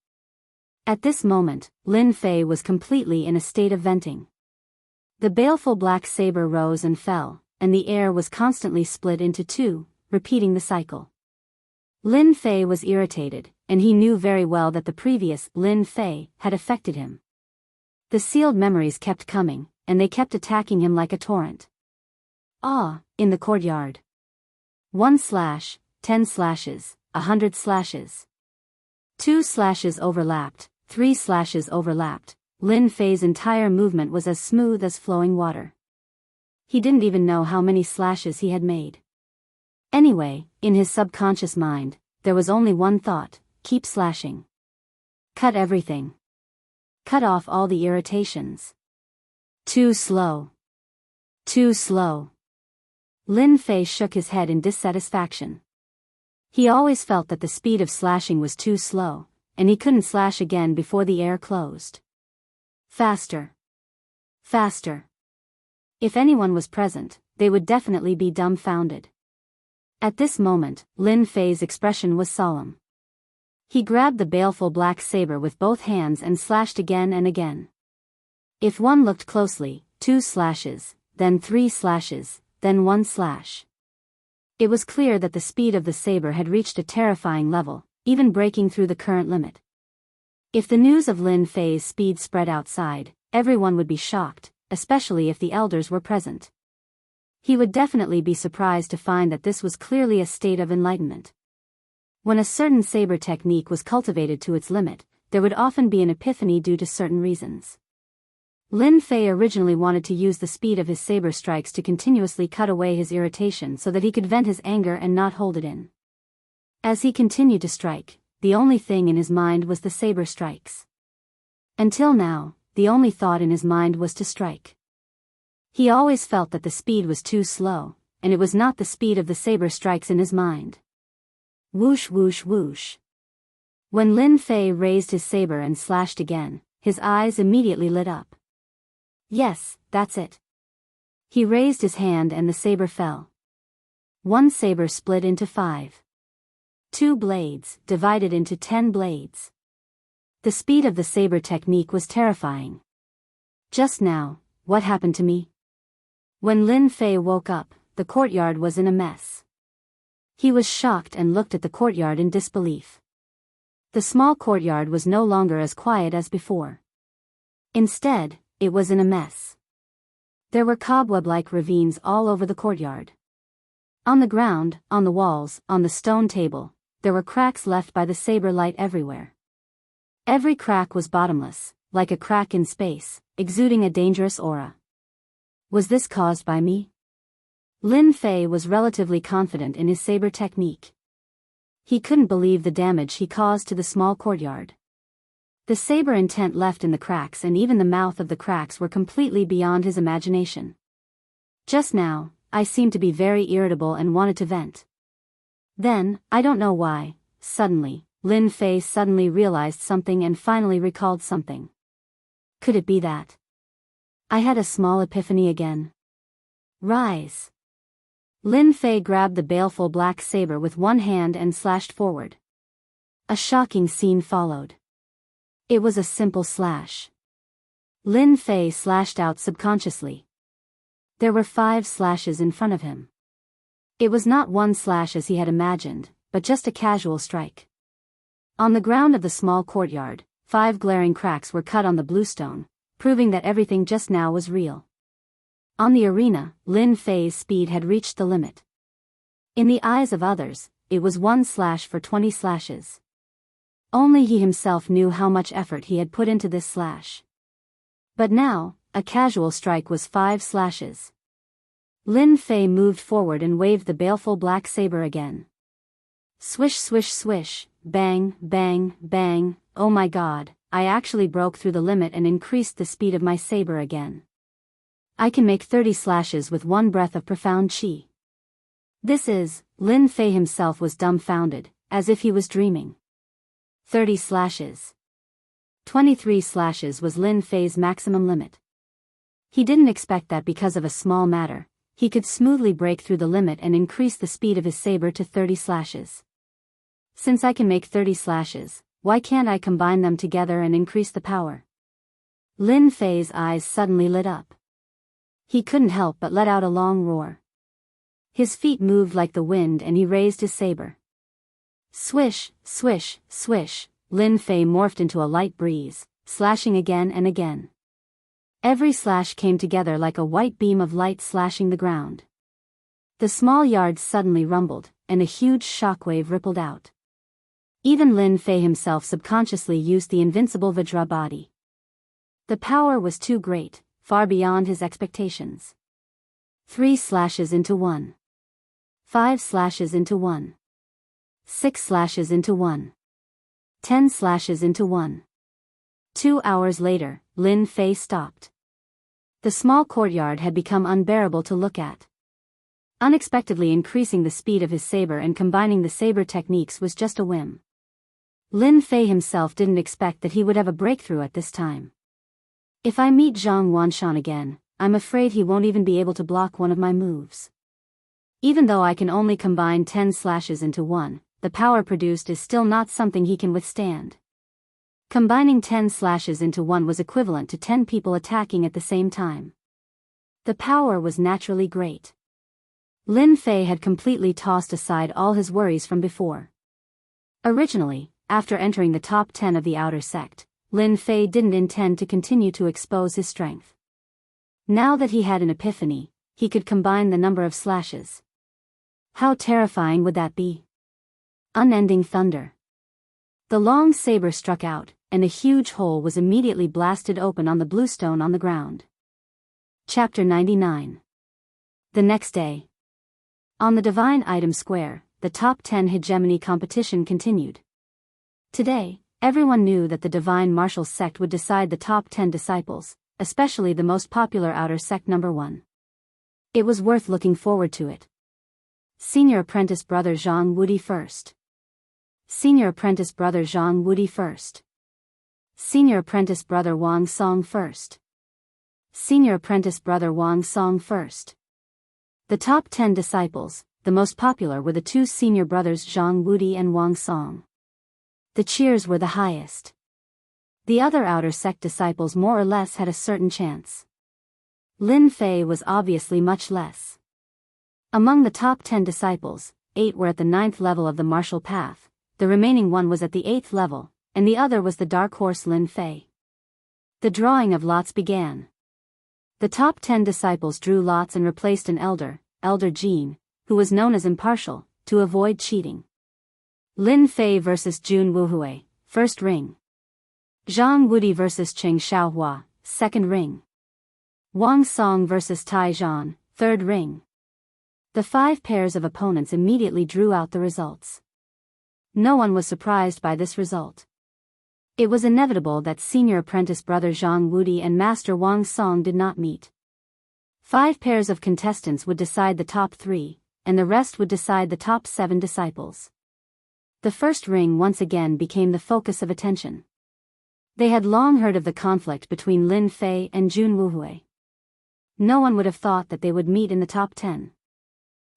At this moment, Lin Fei was completely in a state of venting. The baleful black saber rose and fell, and the air was constantly split into two, repeating the cycle. Lin Fei was irritated, and he knew very well that the previous Lin Fei had affected him. The sealed memories kept coming, and they kept attacking him like a torrent. In the courtyard. 1 slash, 10 slashes, 100 slashes. 2 slashes overlapped, 3 slashes overlapped. Lin Fei's entire movement was as smooth as flowing water. He didn't even know how many slashes he had made. Anyway, in his subconscious mind, there was only one thought: keep slashing. Cut everything. Cut off all the irritations. Too slow. Too slow. Lin Fei shook his head in dissatisfaction. He always felt that the speed of slashing was too slow, and he couldn't slash again before the air closed. Faster. Faster. If anyone was present, they would definitely be dumbfounded. At this moment, Lin Fei's expression was solemn. He grabbed the baleful black saber with both hands and slashed again and again. If one looked closely, 2 slashes, then 3 slashes, then 1 slash. It was clear that the speed of the saber had reached a terrifying level, even breaking through the current limit. If the news of Lin Fei's speed spread outside, everyone would be shocked, especially if the elders were present. He would definitely be surprised to find that this was clearly a state of enlightenment. When a certain saber technique was cultivated to its limit, there would often be an epiphany due to certain reasons. Lin Fei originally wanted to use the speed of his saber strikes to continuously cut away his irritation so that he could vent his anger and not hold it in. As he continued to strike, the only thing in his mind was the saber strikes. Until now, the only thought in his mind was to strike. He always felt that the speed was too slow, and it was not the speed of the saber strikes in his mind. Whoosh whoosh whoosh. When Lin Fei raised his saber and slashed again, his eyes immediately lit up. Yes, that's it. He raised his hand and the saber fell. One saber split into 5. 2 blades divided into 10 blades. The speed of the saber technique was terrifying. Just now, what happened to me? When Lin Fei woke up, the courtyard was in a mess. He was shocked and looked at the courtyard in disbelief. The small courtyard was no longer as quiet as before. Instead, it was in a mess. There were cobweb-like ravines all over the courtyard. On the ground, on the walls, on the stone table, there were cracks left by the saber light everywhere. Every crack was bottomless, like a crack in space, exuding a dangerous aura. Was this caused by me? Lin Fei was relatively confident in his saber technique. He couldn't believe the damage he caused to the small courtyard. The saber intent left in the cracks and even the mouth of the cracks were completely beyond his imagination. Just now, I seemed to be very irritable and wanted to vent. Then, I don't know why, suddenly, Lin Fei suddenly realized something and finally recalled something. Could it be that I had a small epiphany again? Rise. Lin Fei grabbed the baleful black saber with one hand and slashed forward. A shocking scene followed. It was a simple slash. Lin Fei slashed out subconsciously. There were 5 slashes in front of him. It was not 1 slash as he had imagined, but just a casual strike. On the ground of the small courtyard, 5 glaring cracks were cut on the bluestone, proving that everything just now was real. On the arena, Lin Fei's speed had reached the limit. In the eyes of others, it was 1 slash for 20 slashes. Only he himself knew how much effort he had put into this slash. But now, a casual strike was 5 slashes. Lin Fei moved forward and waved the baleful black saber again. Swish swish swish, bang, bang, bang, oh my god, I actually broke through the limit and increased the speed of my saber again. I can make 30 slashes with 1 breath of profound chi. Lin Fei himself was dumbfounded, as if he was dreaming. 30 slashes. 23 slashes was Lin Fei's maximum limit. He didn't expect that because of a small matter, he could smoothly break through the limit and increase the speed of his saber to 30 slashes. Since I can make 30 slashes, why can't I combine them together and increase the power? Lin Fei's eyes suddenly lit up. He couldn't help but let out a long roar. His feet moved like the wind and he raised his saber. Swish, swish, swish, Lin Fei morphed into a light breeze, slashing again and again. Every slash came together like a white beam of light slashing the ground. The small yards suddenly rumbled, and a huge shockwave rippled out. Even Lin Fei himself subconsciously used the invincible Vajra body. The power was too great, far beyond his expectations. 3 slashes into 1. 5 slashes into 1. 6 slashes into 1. 10 slashes into 1. 2 hours later, Lin Fei stopped. The small courtyard had become unbearable to look at. Unexpectedly increasing the speed of his saber and combining the saber techniques was just a whim. Lin Fei himself didn't expect that he would have a breakthrough at this time. If I meet Zhang Wanshan again, I'm afraid he won't even be able to block one of my moves. Even though I can only combine 10 slashes into 1, the power produced is still not something he can withstand. Combining 10 slashes into 1 was equivalent to 10 people attacking at the same time. The power was naturally great. Lin Fei had completely tossed aside all his worries from before. Originally, after entering the top 10 of the outer sect, Lin Fei didn't intend to continue to expose his strength. Now that he had an epiphany, he could combine the number of slashes. How terrifying would that be? Unending thunder. The long saber struck out, and a huge hole was immediately blasted open on the bluestone on the ground. Chapter 99. The next day. On the Divine Item Square, the top 10 hegemony competition continued. Today, everyone knew that the Divine Martial Sect would decide the top 10 disciples, especially the most popular outer sect number 1. It was worth looking forward to it. Senior Apprentice Brother Zhang Wudi first. Senior Apprentice Brother Zhang Wudi first. Senior Apprentice Brother Wang Song first. Senior Apprentice Brother Wang Song first. The top 10 disciples, the most popular were the 2 senior brothers Zhang Wudi and Wang Song. The cheers were the highest. The other outer sect disciples more or less had a certain chance. Lin Fei was obviously much less. Among the top 10 disciples, 8 were at the 9th level of the martial path, the remaining 1 was at the 8th level, and the other was the dark horse Lin Fei. The drawing of lots began. The top 10 disciples drew lots and replaced an Elder Jean, who was known as impartial, to avoid cheating. Lin Fei vs. Jun Wuhui, first ring. Zhang Wudi vs. Cheng Xiaohua, second ring. Wang Song vs. Tai Zhan, third ring. The 5 pairs of opponents immediately drew out the results. No one was surprised by this result. It was inevitable that senior apprentice brother Zhang Wudi and master Wang Song did not meet. 5 pairs of contestants would decide the top 3, and the rest would decide the top 7 disciples. The first ring once again became the focus of attention. They had long heard of the conflict between Lin Fei and Jun Wuhui. No one would have thought that they would meet in the top 10.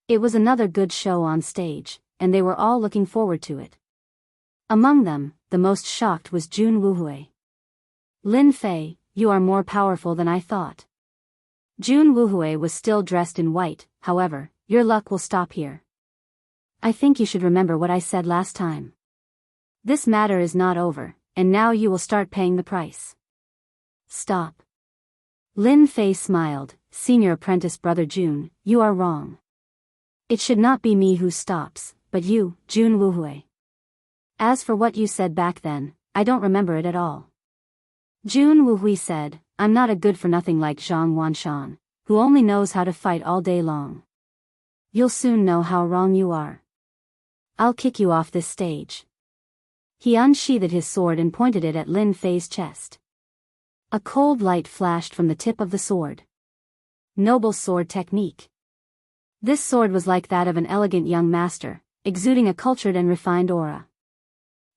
It was another good show on stage, and they were all looking forward to it. Among them, the most shocked was Jun Wuhui. Lin Fei, you are more powerful than I thought. Jun Wuhui was still dressed in white, however, your luck will stop here. I think you should remember what I said last time. This matter is not over, and now you will start paying the price. Stop. Lin Fei smiled, senior apprentice brother Jun, you are wrong. It should not be me who stops, but you, Jun Wuhui. As for what you said back then, I don't remember it at all. Jun Wuhui said, I'm not a good-for-nothing like Zhang Wanshan, who only knows how to fight all day long. You'll soon know how wrong you are. I'll kick you off this stage. He unsheathed his sword and pointed it at Lin Fei's chest. A cold light flashed from the tip of the sword. Noble sword technique. This sword was like that of an elegant young master, exuding a cultured and refined aura.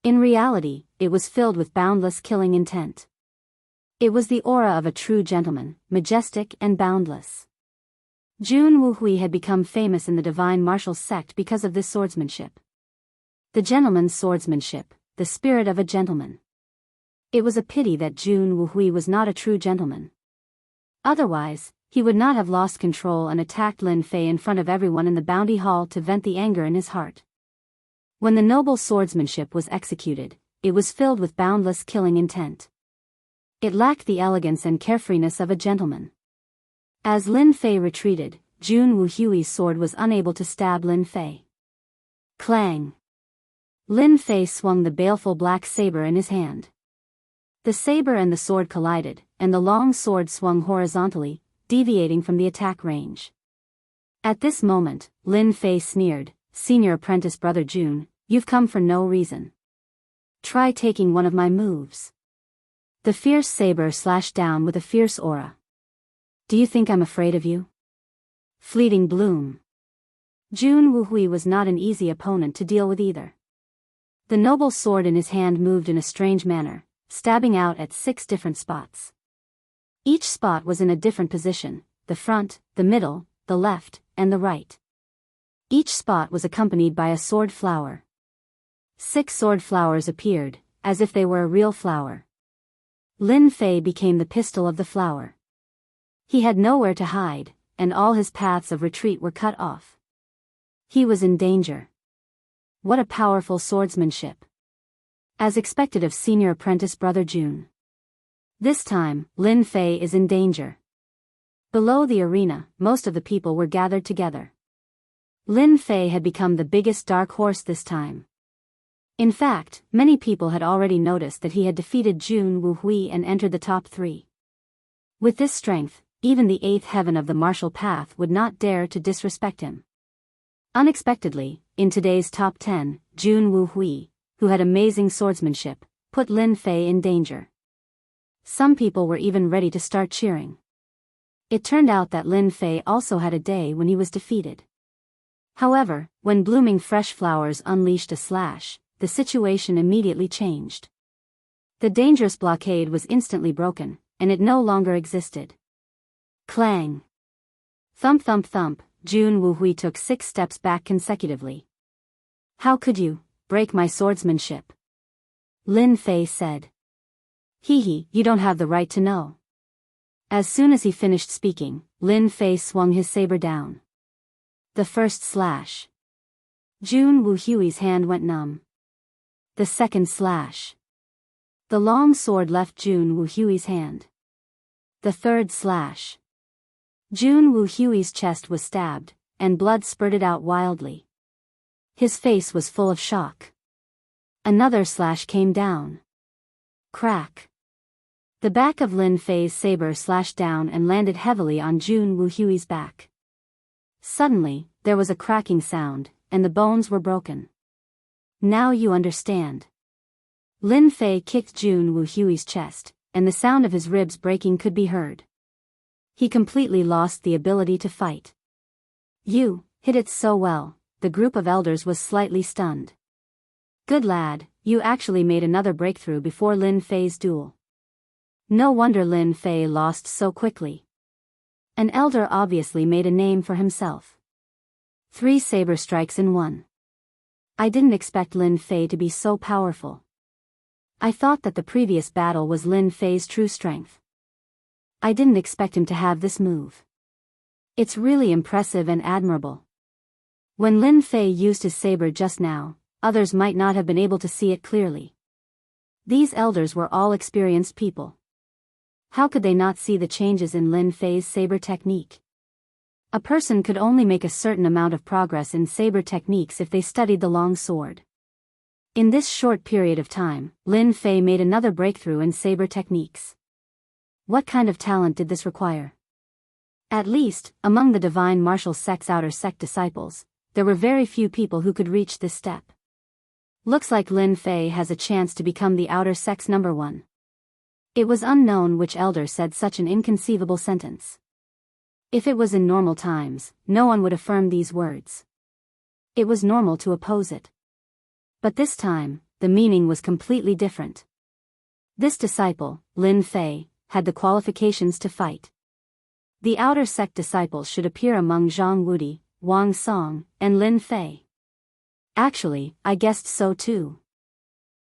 In reality, it was filled with boundless killing intent. It was the aura of a true gentleman, majestic and boundless. Jun Wuhui had become famous in the divine martial sect because of this swordsmanship. The gentleman's swordsmanship, the spirit of a gentleman. It was a pity that Jun Wuhui was not a true gentleman. Otherwise, he would not have lost control and attacked Lin Fei in front of everyone in the bounty hall to vent the anger in his heart. When the noble swordsmanship was executed, it was filled with boundless killing intent. It lacked the elegance and carefreeness of a gentleman. As Lin Fei retreated, Jun Wuhui's sword was unable to stab Lin Fei. Clang! Lin Fei swung the baleful black saber in his hand. The saber and the sword collided, and the long sword swung horizontally, deviating from the attack range. At this moment, Lin Fei sneered, "Senior apprentice brother Jun, you've come for no reason. Try taking one of my moves." The fierce saber slashed down with a fierce aura. "Do you think I'm afraid of you? Fleeting bloom." Jun Wuhui was not an easy opponent to deal with either. The noble sword in his hand moved in a strange manner, stabbing out at 6 different spots. Each spot was in a different position: the front, the middle, the left, and the right. Each spot was accompanied by a sword flower. 6 sword flowers appeared, as if they were a real flower. Lin Fei became the pistil of the flower. He had nowhere to hide, and all his paths of retreat were cut off. He was in danger. What a powerful swordsmanship! As expected of senior apprentice brother Jun. This time, Lin Fei is in danger. Below the arena, most of the people were gathered together. Lin Fei had become the biggest dark horse this time. In fact, many people had already noticed that he had defeated Jun Wuhui and entered the top 3. With this strength, even the 8th heaven of the martial path would not dare to disrespect him. Unexpectedly, in today's top 10, Jun Wuhui, who had amazing swordsmanship, put Lin Fei in danger. Some people were even ready to start cheering. It turned out that Lin Fei also had a day when he was defeated. However, when blooming fresh flowers unleashed a slash, the situation immediately changed. The dangerous blockade was instantly broken, and it no longer existed. Clang! Thump thump thump, Jun Wuhui took 6 steps back consecutively. "How could you break my swordsmanship?" Lin Fei said. "Hee, you don't have the right to know." As soon as he finished speaking, Lin Fei swung his saber down. The first slash. Jun Wuhui's hand went numb. The second slash. The long sword left Jun Wuhui's hand. The third slash. Jun Wuhui's chest was stabbed, and blood spurted out wildly. His face was full of shock. Another slash came down. Crack. The back of Lin Fei's saber slashed down and landed heavily on Jun Wuhui's back. Suddenly, there was a cracking sound, and the bones were broken. "Now you understand." Lin Fei kicked Jun Wuhui's chest, and the sound of his ribs breaking could be heard. He completely lost the ability to fight. "You hit it so well," the group of elders was slightly stunned. "Good lad, you actually made another breakthrough before Lin Fei's duel." No wonder Lin Fei lost so quickly. An elder obviously made a name for himself. 3 saber strikes in 1. I didn't expect Lin Fei to be so powerful. I thought that the previous battle was Lin Fei's true strength. I didn't expect him to have this move. It's really impressive and admirable. When Lin Fei used his saber just now, others might not have been able to see it clearly. These elders were all experienced people. How could they not see the changes in Lin Fei's saber technique? A person could only make a certain amount of progress in saber techniques if they studied the long sword. In this short period of time, Lin Fei made another breakthrough in saber techniques. What kind of talent did this require? At least, among the divine martial sect's outer sect disciples, there were very few people who could reach this step. Looks like Lin Fei has a chance to become the outer sect's number 1. It was unknown which elder said such an inconceivable sentence. If it was in normal times, no one would affirm these words. It was normal to oppose it. But this time, the meaning was completely different. This disciple, Lin Fei, had the qualifications to fight. The outer sect disciples should appear among Zhang Wudi, Wang Song, and Lin Fei. Actually, I guessed so too.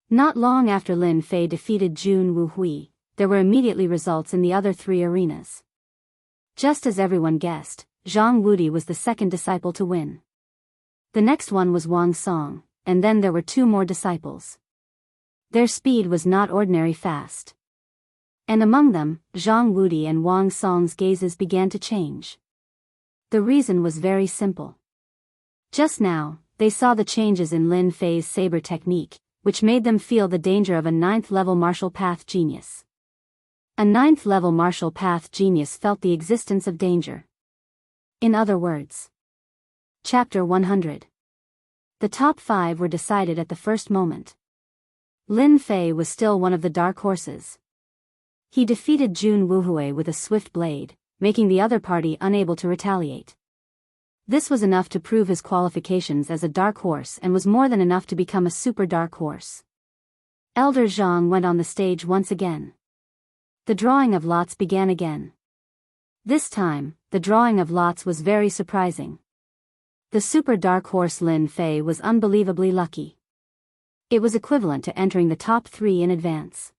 Not long after Lin Fei defeated Jun Wuhui, there were immediately results in the other 3 arenas. Just as everyone guessed, Zhang Wudi was the second disciple to win. The next one was Wang Song, and then there were 2 more disciples. Their speed was not ordinary fast. And among them, Zhang Wudi and Wang Song's gazes began to change. The reason was very simple. Just now, they saw the changes in Lin Fei's saber technique, which made them feel the danger of a 9th-level martial path genius. A 9th-level martial path genius felt the existence of danger. In other words. Chapter 100. The top 5 were decided at the first moment. Lin Fei was still one of the dark horses. He defeated Jun Wuhui with a swift blade, making the other party unable to retaliate. This was enough to prove his qualifications as a dark horse and was more than enough to become a super dark horse. Elder Zhang went on the stage once again. The drawing of lots began again. This time, the drawing of lots was very surprising. The super dark horse Lin Fei was unbelievably lucky. It was equivalent to entering the top 3 in advance.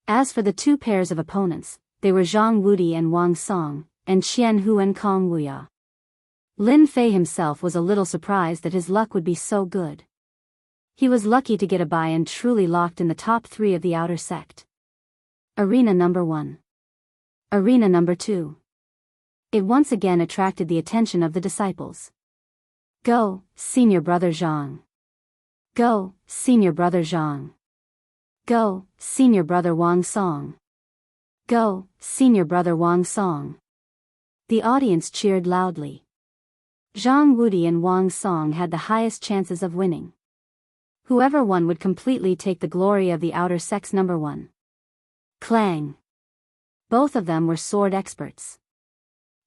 As for the 2 pairs of opponents, they were Zhang Wudi and Wang Song, and Qian Hu and Kong Wuya. Lin Fei himself was a little surprised that his luck would be so good. He was lucky to get a bye and truly locked in the top 3 of the outer sect. Arena number 1. Arena number 2. It once again attracted the attention of the disciples. Go, senior brother Zhang. Go, senior brother Zhang. Go, senior brother Wang Song. Go, senior brother Wang Song. The audience cheered loudly. Zhang Wudi and Wang Song had the highest chances of winning. Whoever won would completely take the glory of the outer sect's number 1. Clang. Both of them were sword experts.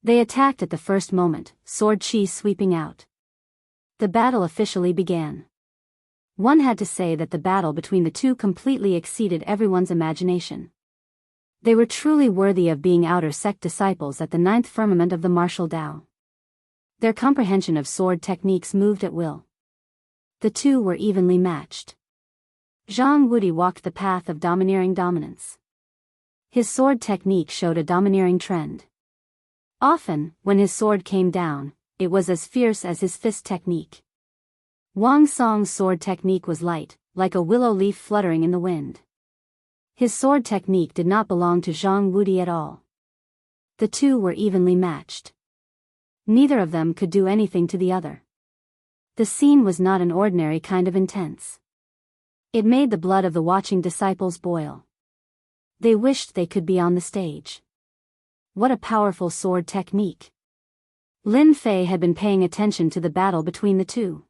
They attacked at the first moment, sword chi sweeping out. The battle officially began. One had to say that the battle between the 2 completely exceeded everyone's imagination. They were truly worthy of being outer sect disciples at the 9th firmament of the martial Tao. Their comprehension of sword techniques moved at will. The 2 were evenly matched. Zhang Wudi walked the path of domineering dominance. His sword technique showed a domineering trend. Often, when his sword came down, it was as fierce as his fist technique. Wang Song's sword technique was light, like a willow leaf fluttering in the wind. His sword technique did not belong to Zhang Wudi at all. The 2 were evenly matched. Neither of them could do anything to the other. The scene was not an ordinary kind of intense. It made the blood of the watching disciples boil. They wished they could be on the stage. What a powerful sword technique. Lin Fei had been paying attention to the battle between the 2.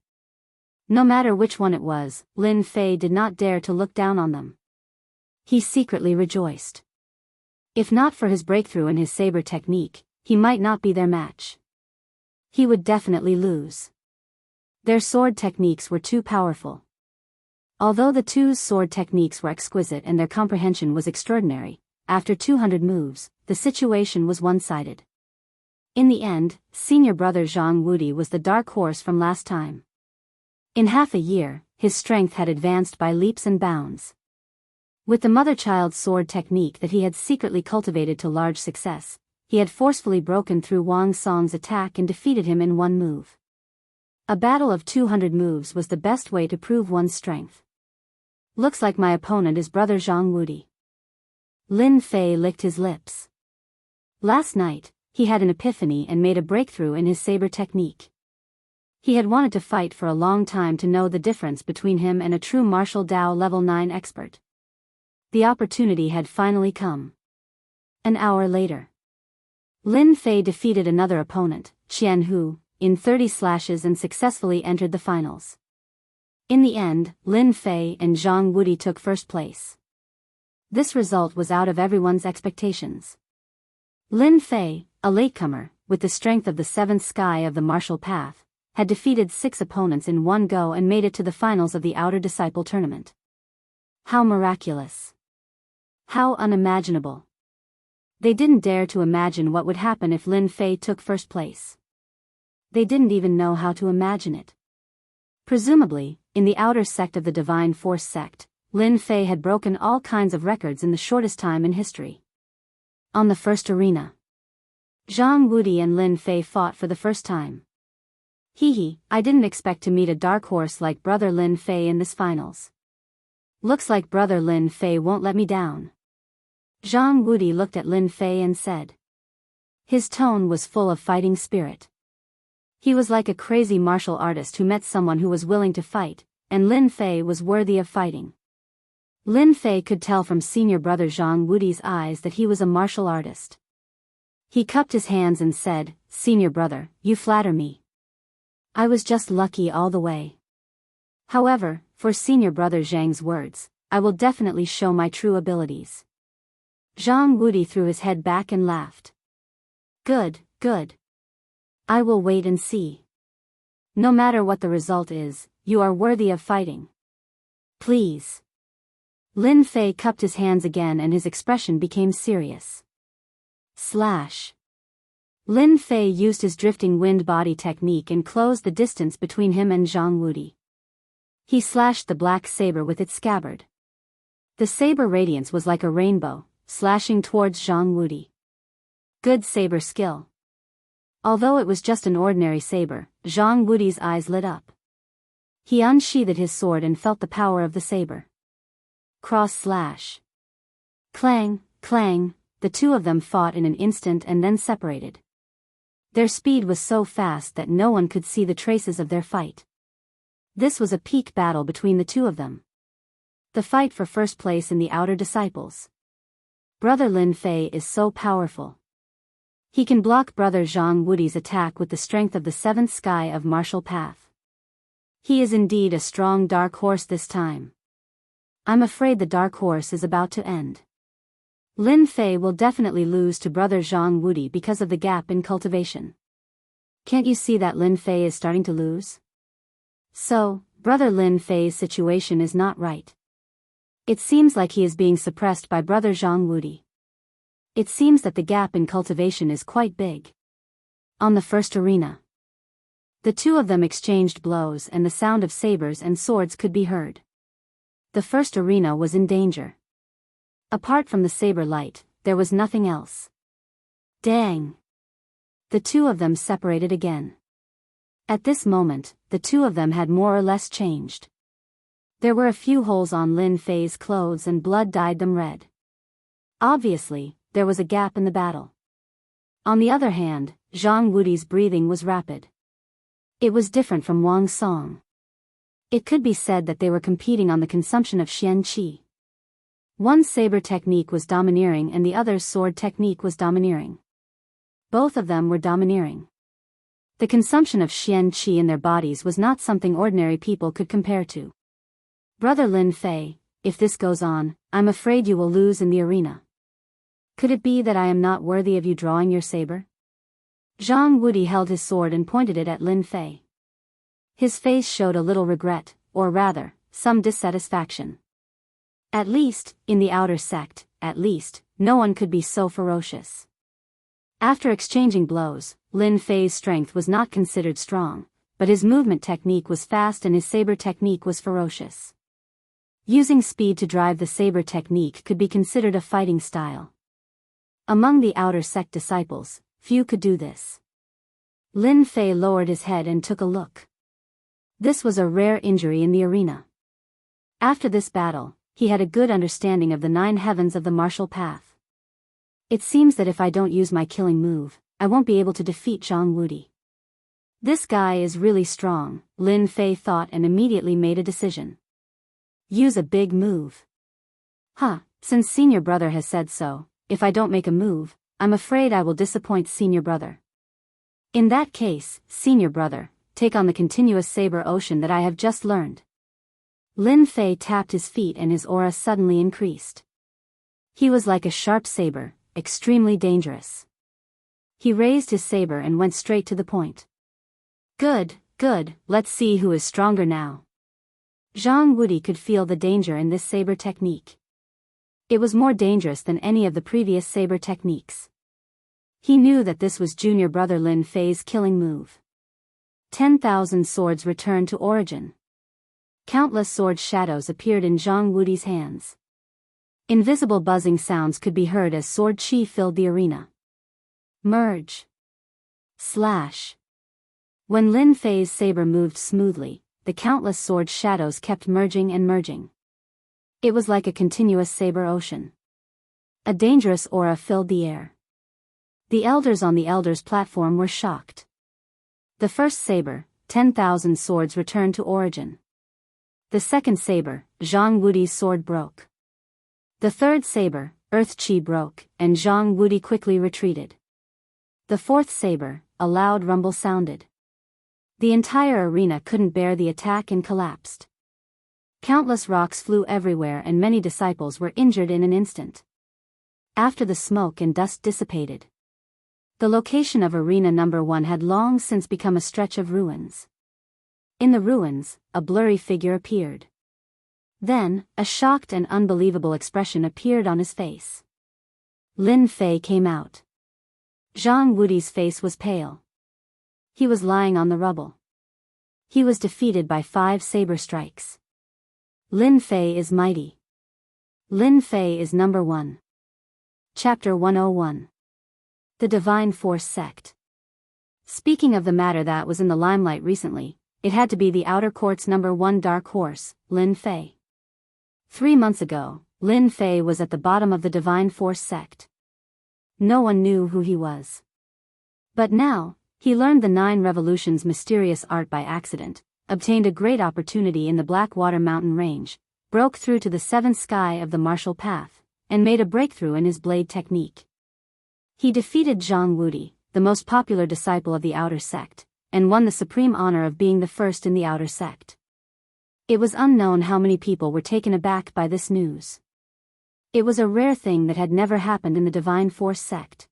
No matter which one it was, Lin Fei did not dare to look down on them. He secretly rejoiced. If not for his breakthrough in his saber technique, he might not be their match. He would definitely lose. Their sword techniques were too powerful. Although the 2's sword techniques were exquisite and their comprehension was extraordinary, after 200 moves, the situation was one-sided. In the end, senior brother Zhang Wudi was the dark horse from last time. In half a year, his strength had advanced by leaps and bounds. With the mother-child sword technique that he had secretly cultivated to large success, he had forcefully broken through Wang Song's attack and defeated him in 1 move. A battle of 200 moves was the best way to prove one's strength. Looks like my opponent is brother Zhang Wudi. Lin Fei licked his lips. Last night, he had an epiphany and made a breakthrough in his saber technique. He had wanted to fight for a long time to know the difference between him and a true martial Dao level 9 expert. The opportunity had finally come. An hour later, Lin Fei defeated another opponent, Qian Hu, in 30 slashes and successfully entered the finals. In the end, Lin Fei and Zhang Wudi took first place. This result was out of everyone's expectations. Lin Fei, a latecomer, with the strength of the 7th sky of the martial path, had defeated 6 opponents in 1 go and made it to the finals of the Outer Disciple Tournament. How miraculous! How unimaginable! They didn't dare to imagine what would happen if Lin Fei took first place. They didn't even know how to imagine it. Presumably, in the outer sect of the Divine Force sect, Lin Fei had broken all kinds of records in the shortest time in history. On the first arena, Zhang Wudi and Lin Fei fought for the first time. I didn't expect to meet a dark horse like brother Lin Fei in this finals. Looks like brother Lin Fei won't let me down. Zhang Wudi looked at Lin Fei and said. His tone was full of fighting spirit. He was like a crazy martial artist who met someone who was willing to fight, and Lin Fei was worthy of fighting. Lin Fei could tell from senior brother Zhang Wudi's eyes that he was a martial artist. He cupped his hands and said, "Senior brother, you flatter me. I was just lucky all the way. However, for senior brother Zhang's words, I will definitely show my true abilities." Zhang Wudi threw his head back and laughed. Good. I will wait and see. No matter what the result is, you are worthy of fighting. Please. Lin Fei cupped his hands again and his expression became serious. Slash. Lin Fei used his drifting wind body technique and closed the distance between him and Zhang Wudi. He slashed the black saber with its scabbard. The saber radiance was like a rainbow, slashing towards Zhang Wudi. Good saber skill. Although it was just an ordinary saber, Zhang Wudi's eyes lit up. He unsheathed his sword and felt the power of the saber. Cross slash. Clang, clang, the two of them fought in an instant and then separated. Their speed was so fast that no one could see the traces of their fight. This was a peak battle between the two of them. The fight for first place in the Outer Disciples. Brother Lin Fei is so powerful. He can block brother Zhang Wudi's attack with the strength of the seventh sky of martial path. He is indeed a strong dark horse this time. I'm afraid the dark horse is about to end. Lin Fei will definitely lose to brother Zhang Wudi because of the gap in cultivation. Can't you see that Lin Fei is starting to lose? So, brother Lin Fei's situation is not right. It seems like he is being suppressed by brother Zhang Wudi. It seems that the gap in cultivation is quite big. On the first arena, the two of them exchanged blows and the sound of sabers and swords could be heard. The first arena was in danger. Apart from the saber light, there was nothing else. Dang! The two of them separated again. At this moment, the two of them had more or less changed. There were a few holes on Lin Fei's clothes and blood dyed them red. Obviously, there was a gap in the battle. On the other hand, Zhang Wudi's breathing was rapid. It was different from Wang Song. It could be said that they were competing on the consumption of Xian Qi. One saber technique was domineering and the other's sword technique was domineering. Both of them were domineering. The consumption of Xian Qi in their bodies was not something ordinary people could compare to. Brother Lin Fei, if this goes on, I'm afraid you will lose in the arena. Could it be that I am not worthy of you drawing your saber? Zhang Wudi held his sword and pointed it at Lin Fei. His face showed a little regret, or rather, some dissatisfaction. At least, in the outer sect, no one could be so ferocious. After exchanging blows, Lin Fei's strength was not considered strong, but his movement technique was fast and his saber technique was ferocious. Using speed to drive the saber technique could be considered a fighting style. Among the outer sect disciples, few could do this. Lin Fei lowered his head and took a look. This was a rare injury in the arena. After this battle, he had a good understanding of the 9 heavens of the martial path. It seems that if I don't use my killing move, I won't be able to defeat Zhang Wudi. This guy is really strong, Lin Fei thought and immediately made a decision. Use a big move. Since senior brother has said so, if I don't make a move, I'm afraid I will disappoint senior brother. In that case, senior brother, take on the continuous saber ocean that I have just learned. Lin Fei tapped his feet and his aura suddenly increased. He was like a sharp saber, extremely dangerous. He raised his saber and went straight to the point. Good, let's see who is stronger now. Zhang Wudi could feel the danger in this saber technique. It was more dangerous than any of the previous saber techniques. He knew that this was junior brother Lin Fei's killing move. 10,000 swords returned to origin. Countless sword shadows appeared in Zhang Wudi's hands. Invisible buzzing sounds could be heard as sword chi filled the arena. Merge. Slash. When Lin Fei's saber moved smoothly, the countless sword shadows kept merging and merging. It was like a continuous saber ocean. A dangerous aura filled the air. The elders on the elders' platform were shocked. The first saber, 10,000 swords returned to origin. The second saber, Zhang Wudi's sword broke. The third saber, Earth Chi broke, and Zhang Wudi quickly retreated. The fourth saber, a loud rumble sounded. The entire arena couldn't bear the attack and collapsed. Countless rocks flew everywhere and many disciples were injured in an instant. After the smoke and dust dissipated, the location of Arena Number 1 had long since become a stretch of ruins. In the ruins, a blurry figure appeared. Then, a shocked and unbelievable expression appeared on his face. Lin Fei came out. Zhang Wudi's face was pale. He was lying on the rubble. He was defeated by 5 saber strikes. Lin Fei is mighty. Lin Fei is number 1. Chapter 101. The Divine Force Sect. Speaking of the matter that was in the limelight recently, it had to be the Outer Court's number 1 dark horse, Lin Fei. 3 months ago, Lin Fei was at the bottom of the Divine Force Sect. No one knew who he was. But now, he learned the 9 Revolutions' mysterious art by accident, obtained a great opportunity in the Blackwater Mountain Range, broke through to the 7th sky of the Martial Path, and made a breakthrough in his blade technique. He defeated Zhang Wudi, the most popular disciple of the Outer Sect, and won the supreme honor of being the first in the Outer Sect. It was unknown how many people were taken aback by this news. It was a rare thing that had never happened in the Divine Force Sect.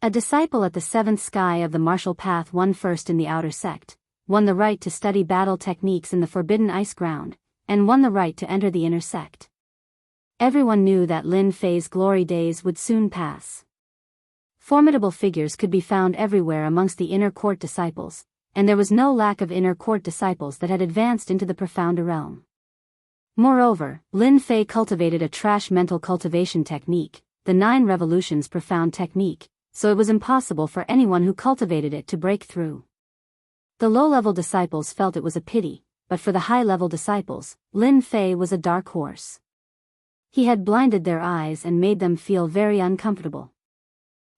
A disciple at the 7th sky of the Martial Path won first in the Outer Sect, won the right to study battle techniques in the Forbidden Ice Ground, and won the right to enter the Inner Sect. Everyone knew that Lin Fei's glory days would soon pass. Formidable figures could be found everywhere amongst the Inner Court disciples, and there was no lack of Inner Court disciples that had advanced into the profounder realm. Moreover, Lin Fei cultivated a trash mental cultivation technique, the 9 Revolutions profound technique, so it was impossible for anyone who cultivated it to break through. The low-level disciples felt it was a pity, but for the high-level disciples, Lin Fei was a dark horse. He had blinded their eyes and made them feel very uncomfortable.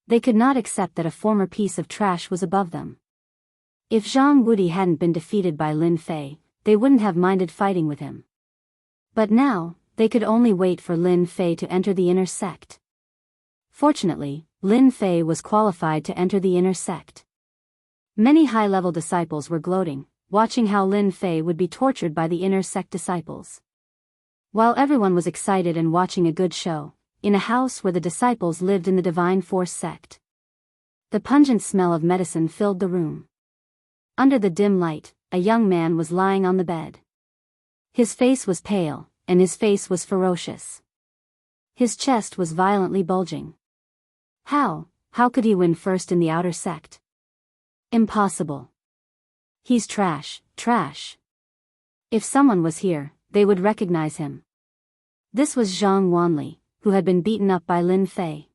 They could not accept that a former piece of trash was above them. If Zhang Wudi hadn't been defeated by Lin Fei, they wouldn't have minded fighting with him. But now, they could only wait for Lin Fei to enter the Inner Sect. Fortunately, Lin Fei was qualified to enter the Inner Sect. Many high-level disciples were gloating, watching how Lin Fei would be tortured by the Inner Sect disciples. While everyone was excited and watching a good show, in a house where the disciples lived in the Divine Force Sect, the pungent smell of medicine filled the room. Under the dim light, a young man was lying on the bed. His face was pale, and his face was ferocious. His chest was violently bulging. How could he win first in the Outer Sect? Impossible. He's trash. If someone was here, they would recognize him. This was Zhang Wanli, who had been beaten up by Lin Fei.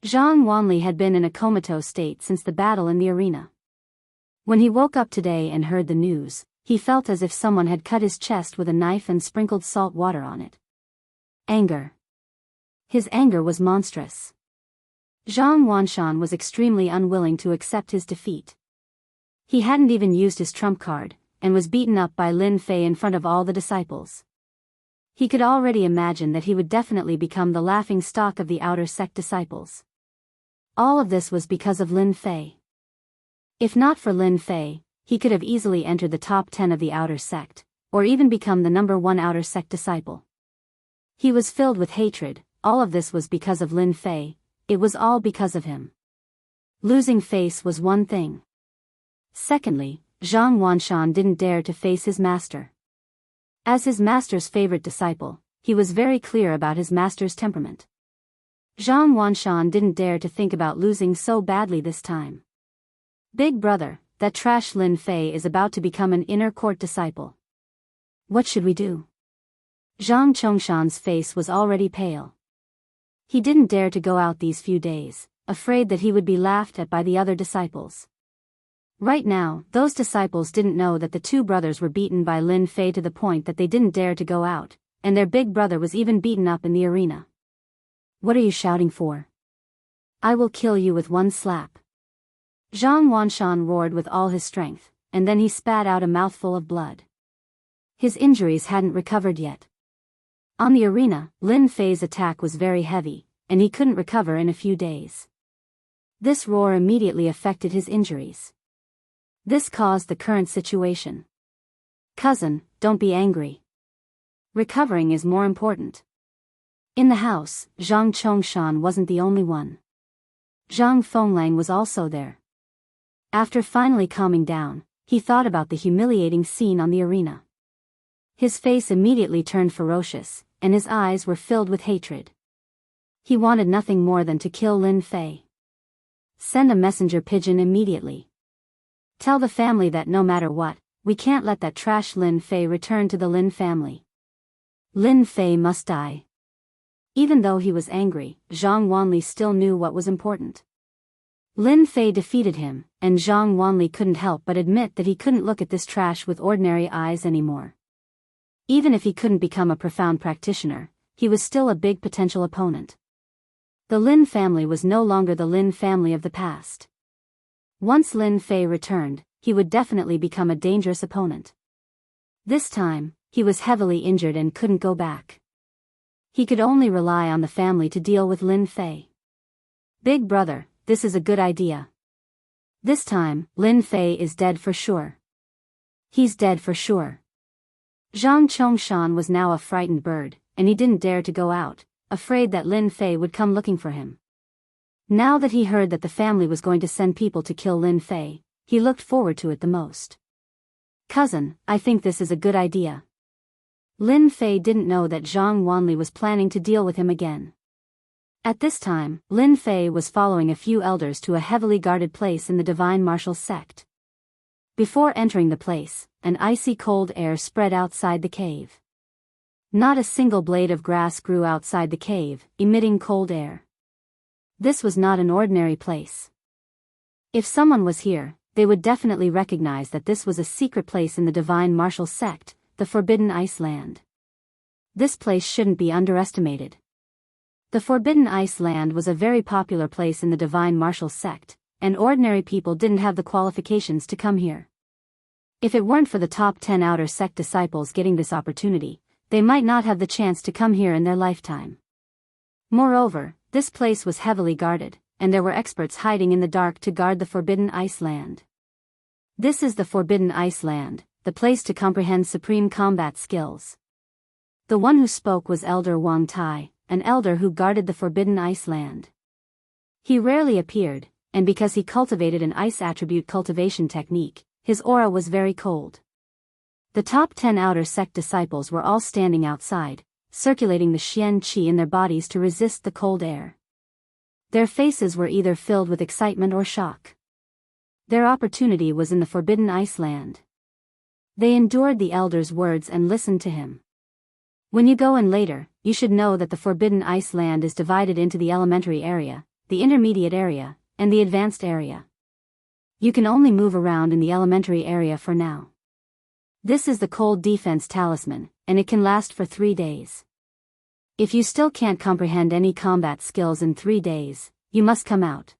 Zhang Wanli had been in a comatose state since the battle in the arena. When he woke up today and heard the news, he felt as if someone had cut his chest with a knife and sprinkled salt water on it. Anger. His anger was monstrous. Zhang Wanshan was extremely unwilling to accept his defeat. He hadn't even used his trump card, and was beaten up by Lin Fei in front of all the disciples. He could already imagine that he would definitely become the laughing stock of the Outer Sect disciples. All of this was because of Lin Fei. If not for Lin Fei, he could have easily entered the top 10 of the Outer Sect, or even become the number 1 Outer Sect disciple. He was filled with hatred. All of this was because of Lin Fei. It was all because of him. Losing face was one thing. Secondly, Zhang Wanshan didn't dare to face his master. As his master's favorite disciple, he was very clear about his master's temperament. Zhang Wanshan didn't dare to think about losing so badly this time. Big brother, that trash Lin Fei is about to become an inner court disciple. What should we do? Zhang Chongshan's face was already pale. He didn't dare to go out these few days, afraid that he would be laughed at by the other disciples. Right now, those disciples didn't know that the two brothers were beaten by Lin Fei to the point that they didn't dare to go out, and their big brother was even beaten up in the arena. What are you shouting for? I will kill you with one slap. Zhang Wanshan roared with all his strength, and then he spat out a mouthful of blood. His injuries hadn't recovered yet. On the arena, Lin Fei's attack was very heavy, and he couldn't recover in a few days. This roar immediately affected his injuries. This caused the current situation. Cousin, don't be angry. Recovering is more important. In the house, Zhang Chongshan wasn't the only one. Zhang Fenglang was also there. After finally calming down, he thought about the humiliating scene on the arena. His face immediately turned ferocious, and his eyes were filled with hatred. He wanted nothing more than to kill Lin Fei. Send a messenger pigeon immediately. Tell the family that no matter what, we can't let that trash Lin Fei return to the Lin family. Lin Fei must die. Even though he was angry, Zhang Wanli still knew what was important. Lin Fei defeated him, and Zhang Wanli couldn't help but admit that he couldn't look at this trash with ordinary eyes anymore. Even if he couldn't become a profound practitioner, he was still a big potential opponent. The Lin family was no longer the Lin family of the past. Once Lin Fei returned, he would definitely become a dangerous opponent. This time, he was heavily injured and couldn't go back. He could only rely on the family to deal with Lin Fei. Big brother, this is a good idea. This time, Lin Fei is dead for sure. He's dead for sure. Zhang Chongshan was now a frightened bird, and he didn't dare to go out, afraid that Lin Fei would come looking for him. Now that he heard that the family was going to send people to kill Lin Fei, he looked forward to it the most. Cousin, I think this is a good idea. Lin Fei didn't know that Zhang Wanli was planning to deal with him again. At this time, Lin Fei was following a few elders to a heavily guarded place in the Divine Martial Sect. Before entering the place, an icy cold air spread outside the cave. Not a single blade of grass grew outside the cave, emitting cold air. This was not an ordinary place. If someone was here, they would definitely recognize that this was a secret place in the Divine Martial Sect, the Forbidden Ice Land. This place shouldn't be underestimated. The Forbidden Ice Land was a very popular place in the Divine Martial Sect, and ordinary people didn't have the qualifications to come here. If it weren't for the top 10 outer sect disciples getting this opportunity, they might not have the chance to come here in their lifetime. Moreover, this place was heavily guarded, and there were experts hiding in the dark to guard the Forbidden Ice Land. This is the Forbidden Ice Land, the place to comprehend supreme combat skills. The one who spoke was Elder Wang Tai, an elder who guarded the Forbidden Ice Land. He rarely appeared, and because he cultivated an ice attribute cultivation technique, his aura was very cold. The top 10 outer sect disciples were all standing outside, circulating the Xian Qi in their bodies to resist the cold air. Their faces were either filled with excitement or shock. Their opportunity was in the Forbidden Ice Land. They endured the elder's words and listened to him. When you go in later, you should know that the Forbidden Ice Land is divided into the elementary area, the intermediate area, and the advanced area. You can only move around in the elementary area for now. This is the cold defense talisman, and it can last for 3 days. If you still can't comprehend any combat skills in 3 days, you must come out.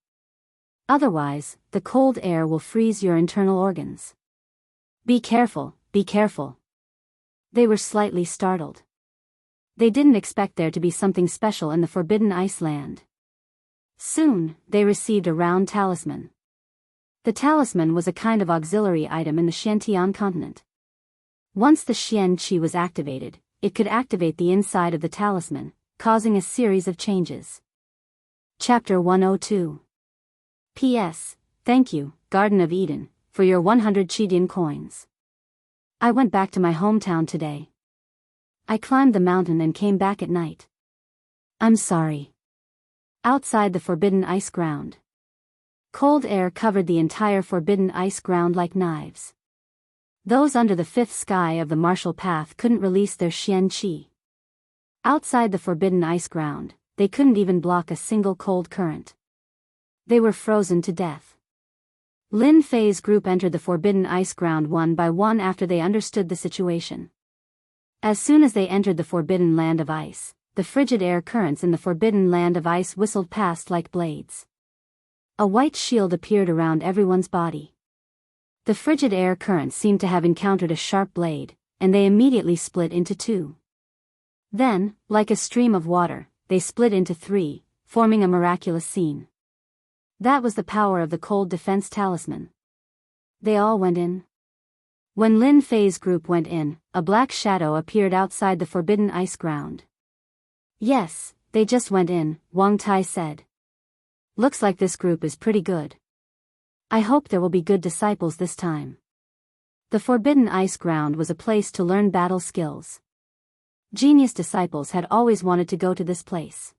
Otherwise, the cold air will freeze your internal organs. Be careful, be careful. They were slightly startled. They didn't expect there to be something special in the Forbidden Ice Land. Soon, they received a round talisman. The talisman was a kind of auxiliary item in the Xiantian continent. Once the Xian Qi was activated, it could activate the inside of the talisman, causing a series of changes. Chapter 102. P.S. Thank you, Garden of Eden, for your 100 Qidian coins. I went back to my hometown today. I climbed the mountain and came back at night. I'm sorry. Outside the forbidden ice ground. Cold air covered the entire forbidden ice ground like knives. Those under the fifth sky of the martial path couldn't release their Xian Qi. Outside the forbidden ice ground, they couldn't even block a single cold current. They were frozen to death. Lin Fei's group entered the forbidden ice ground one by one after they understood the situation. As soon as they entered the forbidden land of ice, the frigid air currents in the forbidden land of ice whistled past like blades. A white shield appeared around everyone's body. The frigid air currents seemed to have encountered a sharp blade, and they immediately split into two. Then, like a stream of water, they split into three, forming a miraculous scene. That was the power of the cold defense talisman. They all went in. When Lin Fei's group went in, a black shadow appeared outside the forbidden ice ground. Yes, they just went in, Wang Tai said. Looks like this group is pretty good. I hope there will be good disciples this time. The forbidden ice ground was a place to learn battle skills. Genius disciples had always wanted to go to this place.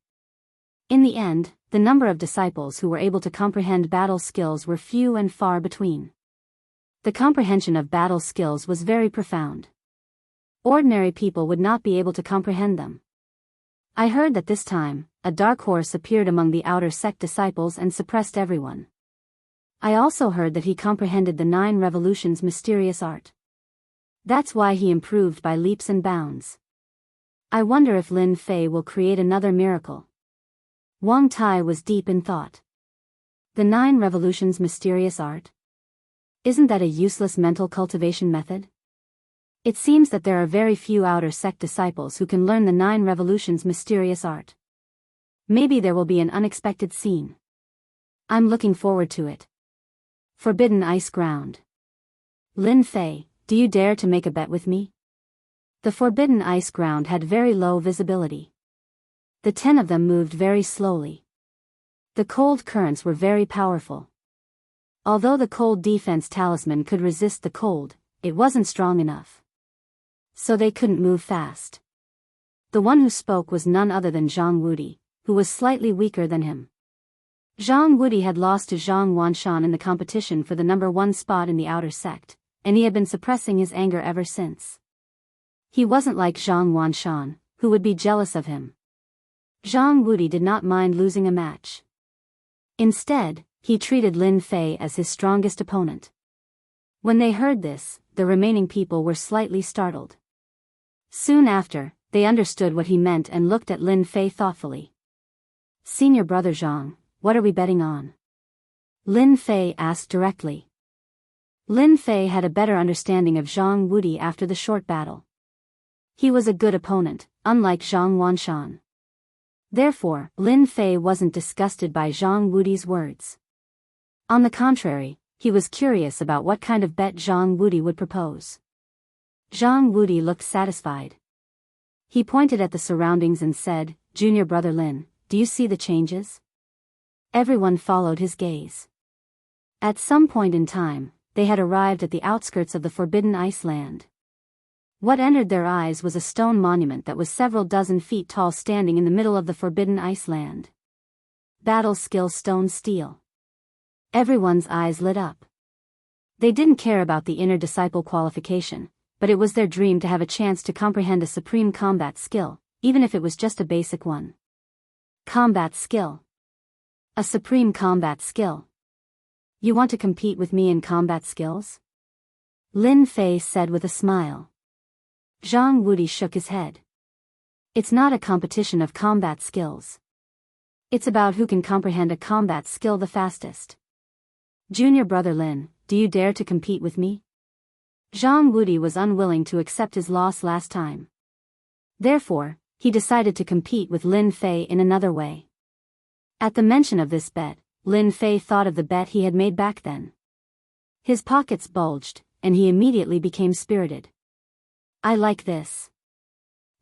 In the end, the number of disciples who were able to comprehend battle skills were few and far between. The comprehension of battle skills was very profound. Ordinary people would not be able to comprehend them. I heard that this time, a dark horse appeared among the outer sect disciples and suppressed everyone. I also heard that he comprehended the 9 revolutions' mysterious art. That's why he improved by leaps and bounds. I wonder if Lin Fei will create another miracle. Wang Tai was deep in thought. The 9 revolutions' mysterious art? Isn't that a useless mental cultivation method? It seems that there are very few outer sect disciples who can learn the 9 revolutions' mysterious art. Maybe there will be an unexpected scene. I'm looking forward to it. Forbidden ice ground. Lin Fei, do you dare to make a bet with me? The forbidden ice ground had very low visibility. The 10 of them moved very slowly. The cold currents were very powerful. Although the cold defense talisman could resist the cold, it wasn't strong enough. So they couldn't move fast. The one who spoke was none other than Zhang Wudi, who was slightly weaker than him. Zhang Wudi had lost to Zhang Wanshan in the competition for the number 1 spot in the outer sect, and he had been suppressing his anger ever since. He wasn't like Zhang Wanshan, who would be jealous of him. Zhang Wudi did not mind losing a match. Instead, he treated Lin Fei as his strongest opponent. When they heard this, the remaining people were slightly startled. Soon after, they understood what he meant and looked at Lin Fei thoughtfully. Senior brother Zhang, what are we betting on? Lin Fei asked directly. Lin Fei had a better understanding of Zhang Wudi after the short battle. He was a good opponent, unlike Zhang Wanshan. Therefore, Lin Fei wasn't disgusted by Zhang Wudi's words. On the contrary, he was curious about what kind of bet Zhang Wudi would propose. Zhang Wudi looked satisfied. He pointed at the surroundings and said, Junior brother Lin, do you see the changes? Everyone followed his gaze. At some point in time, they had arrived at the outskirts of the forbidden ice land. What entered their eyes was a stone monument that was several dozen feet tall standing in the middle of the forbidden ice land. Battle skill stone steel. Everyone's eyes lit up. They didn't care about the inner disciple qualification, but it was their dream to have a chance to comprehend a supreme combat skill, even if it was just a basic one. Combat skill. A supreme combat skill. You want to compete with me in combat skills? Lin Fei said with a smile. Zhang Wudi shook his head. It's not a competition of combat skills. It's about who can comprehend a combat skill the fastest. Junior brother Lin, do you dare to compete with me? Zhang Wudi was unwilling to accept his loss last time. Therefore, he decided to compete with Lin Fei in another way. At the mention of this bet, Lin Fei thought of the bet he had made back then. His pockets bulged, and he immediately became spirited. I like this.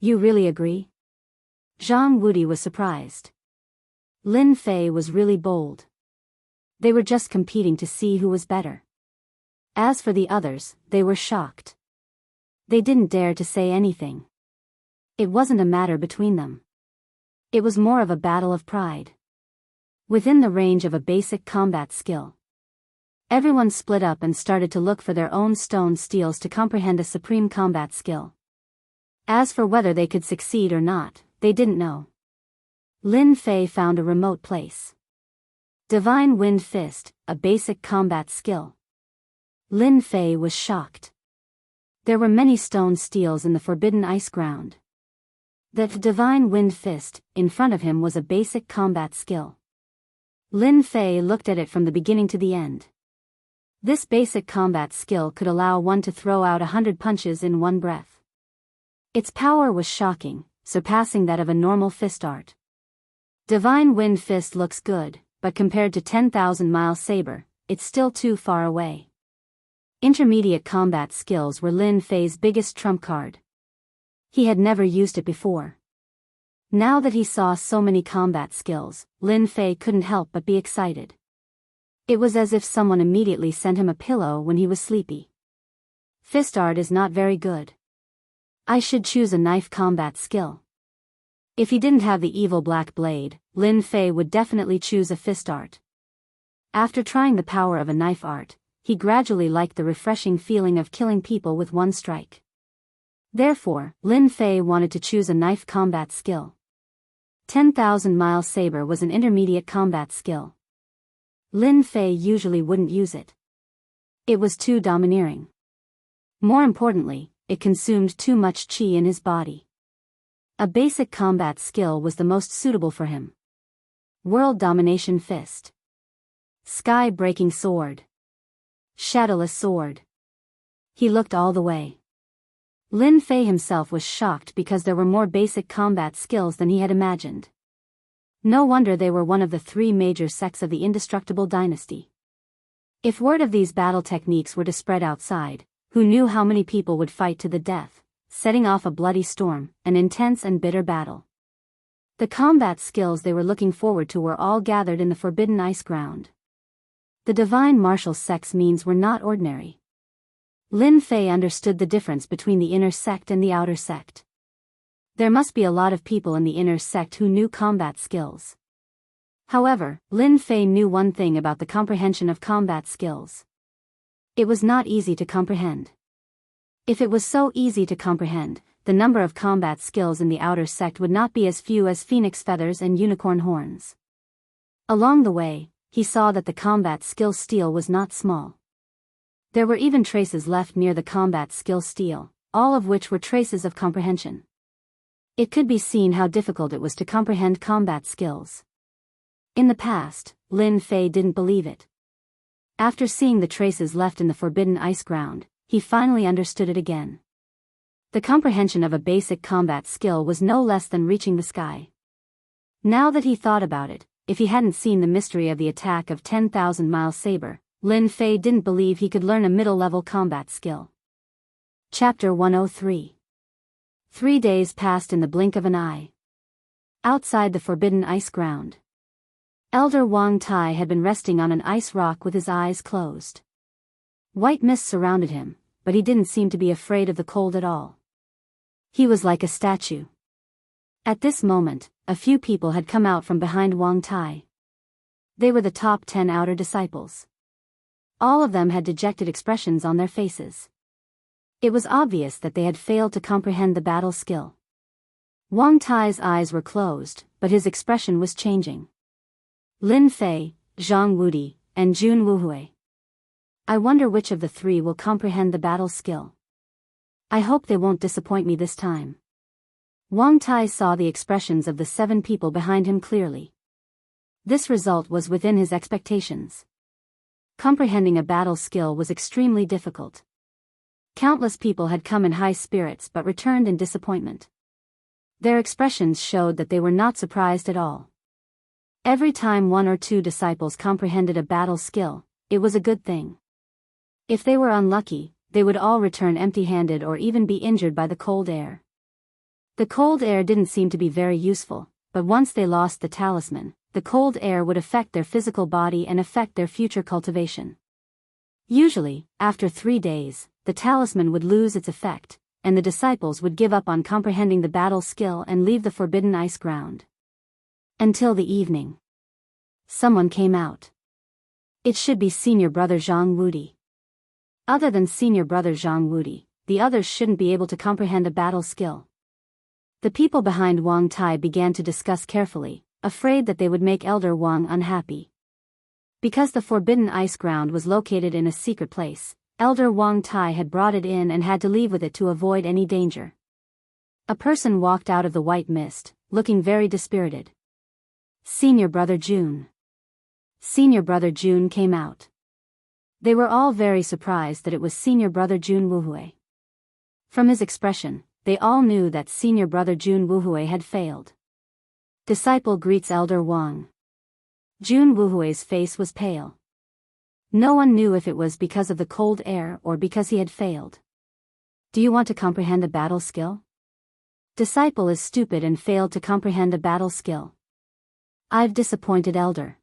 You really agree? Zhang Wudi was surprised. Lin Fei was really bold. They were just competing to see who was better. As for the others, they were shocked. They didn't dare to say anything. It wasn't a matter between them. It was more of a battle of pride. Within the range of a basic combat skill, everyone split up and started to look for their own stone steels to comprehend a supreme combat skill. As for whether they could succeed or not, they didn't know. Lin Fei found a remote place. Divine Wind Fist, a basic combat skill. Lin Fei was shocked. There were many stone steels in the forbidden ice ground. The Divine Wind Fist, in front of him, was a basic combat skill. Lin Fei looked at it from the beginning to the end. This basic combat skill could allow one to throw out 100 punches in one breath. Its power was shocking, surpassing that of a normal fist art. Divine Wind Fist looks good, but compared to 10,000-mile saber, it's still too far away. Intermediate combat skills were Lin Fei's biggest trump card. He had never used it before. Now that he saw so many combat skills, Lin Fei couldn't help but be excited. It was as if someone immediately sent him a pillow when he was sleepy. Fist art is not very good. I should choose a knife combat skill. If he didn't have the evil black blade, Lin Fei would definitely choose a fist art. After trying the power of a knife art, he gradually liked the refreshing feeling of killing people with one strike. Therefore, Lin Fei wanted to choose a knife combat skill. 10,000-mile saber was an intermediate combat skill. Lin Fei usually wouldn't use it. It was too domineering. More importantly, it consumed too much qi in his body. A basic combat skill was the most suitable for him. World Domination Fist. Sky-breaking sword. Shadowless sword. He looked all the way. Lin Fei himself was shocked because there were more basic combat skills than he had imagined. No wonder they were one of the 3 major sects of the indestructible dynasty. If word of these battle techniques were to spread outside, who knew how many people would fight to the death, setting off a bloody storm, an intense and bitter battle. The combat skills they were looking forward to were all gathered in the forbidden ice ground. The divine martial sect's means were not ordinary. Lin Fei understood the difference between the inner sect and the outer sect. There must be a lot of people in the inner sect who knew combat skills. However, Lin Fei knew one thing about the comprehension of combat skills. It was not easy to comprehend. If it was so easy to comprehend, the number of combat skills in the outer sect would not be as few as phoenix feathers and unicorn horns. Along the way, he saw that the combat skill steel was not small. There were even traces left near the combat skill steel, all of which were traces of comprehension. It could be seen how difficult it was to comprehend combat skills. In the past, Lin Fei didn't believe it. After seeing the traces left in the forbidden ice ground, he finally understood it again. The comprehension of a basic combat skill was no less than reaching the sky. Now that he thought about it, if he hadn't seen the mystery of the attack of 10,000-mile saber, Lin Fei didn't believe he could learn a middle-level combat skill. Chapter 103. 3 days passed in the blink of an eye. Outside the forbidden ice ground, Elder Wang Tai had been resting on an ice rock with his eyes closed. White mist surrounded him, but he didn't seem to be afraid of the cold at all. He was like a statue. At this moment, a few people had come out from behind Wang Tai. They were the top 10 outer disciples. All of them had dejected expressions on their faces. It was obvious that they had failed to comprehend the battle skill. Wang Tai's eyes were closed, but his expression was changing. Lin Fei, Zhang Wudi, and Jun Wuhui. I wonder which of the 3 will comprehend the battle skill. I hope they won't disappoint me this time. Wang Tai saw the expressions of the 7 people behind him clearly. This result was within his expectations. Comprehending a battle skill was extremely difficult. Countless people had come in high spirits but returned in disappointment. Their expressions showed that they were not surprised at all. Every time 1 or 2 disciples comprehended a battle skill, it was a good thing. If they were unlucky, they would all return empty-handed or even be injured by the cold air. The cold air didn't seem to be very useful, but once they lost the talisman, the cold air would affect their physical body and affect their future cultivation. Usually, after 3 days, the talisman would lose its effect, and the disciples would give up on comprehending the battle skill and leave the forbidden ice ground. Until the evening. Someone came out. It should be senior brother Zhang Wudi. Other than senior brother Zhang Wudi, the others shouldn't be able to comprehend a battle skill. The people behind Wang Tai began to discuss carefully, afraid that they would make Elder Wang unhappy. Because the forbidden ice ground was located in a secret place, Elder Wang Tai had brought it in and had to leave with it to avoid any danger. A person walked out of the white mist, looking very dispirited. Senior brother Jun. Senior brother Jun came out. They were all very surprised that it was senior brother Jun Wuhui. From his expression, they all knew that senior brother Jun Wuhui had failed. Disciple greets Elder Wang. Jun Wuhui's face was pale. No one knew if it was because of the cold air or because he had failed. Do you want to comprehend a battle skill? Disciple is stupid and failed to comprehend a battle skill. I've disappointed Elder.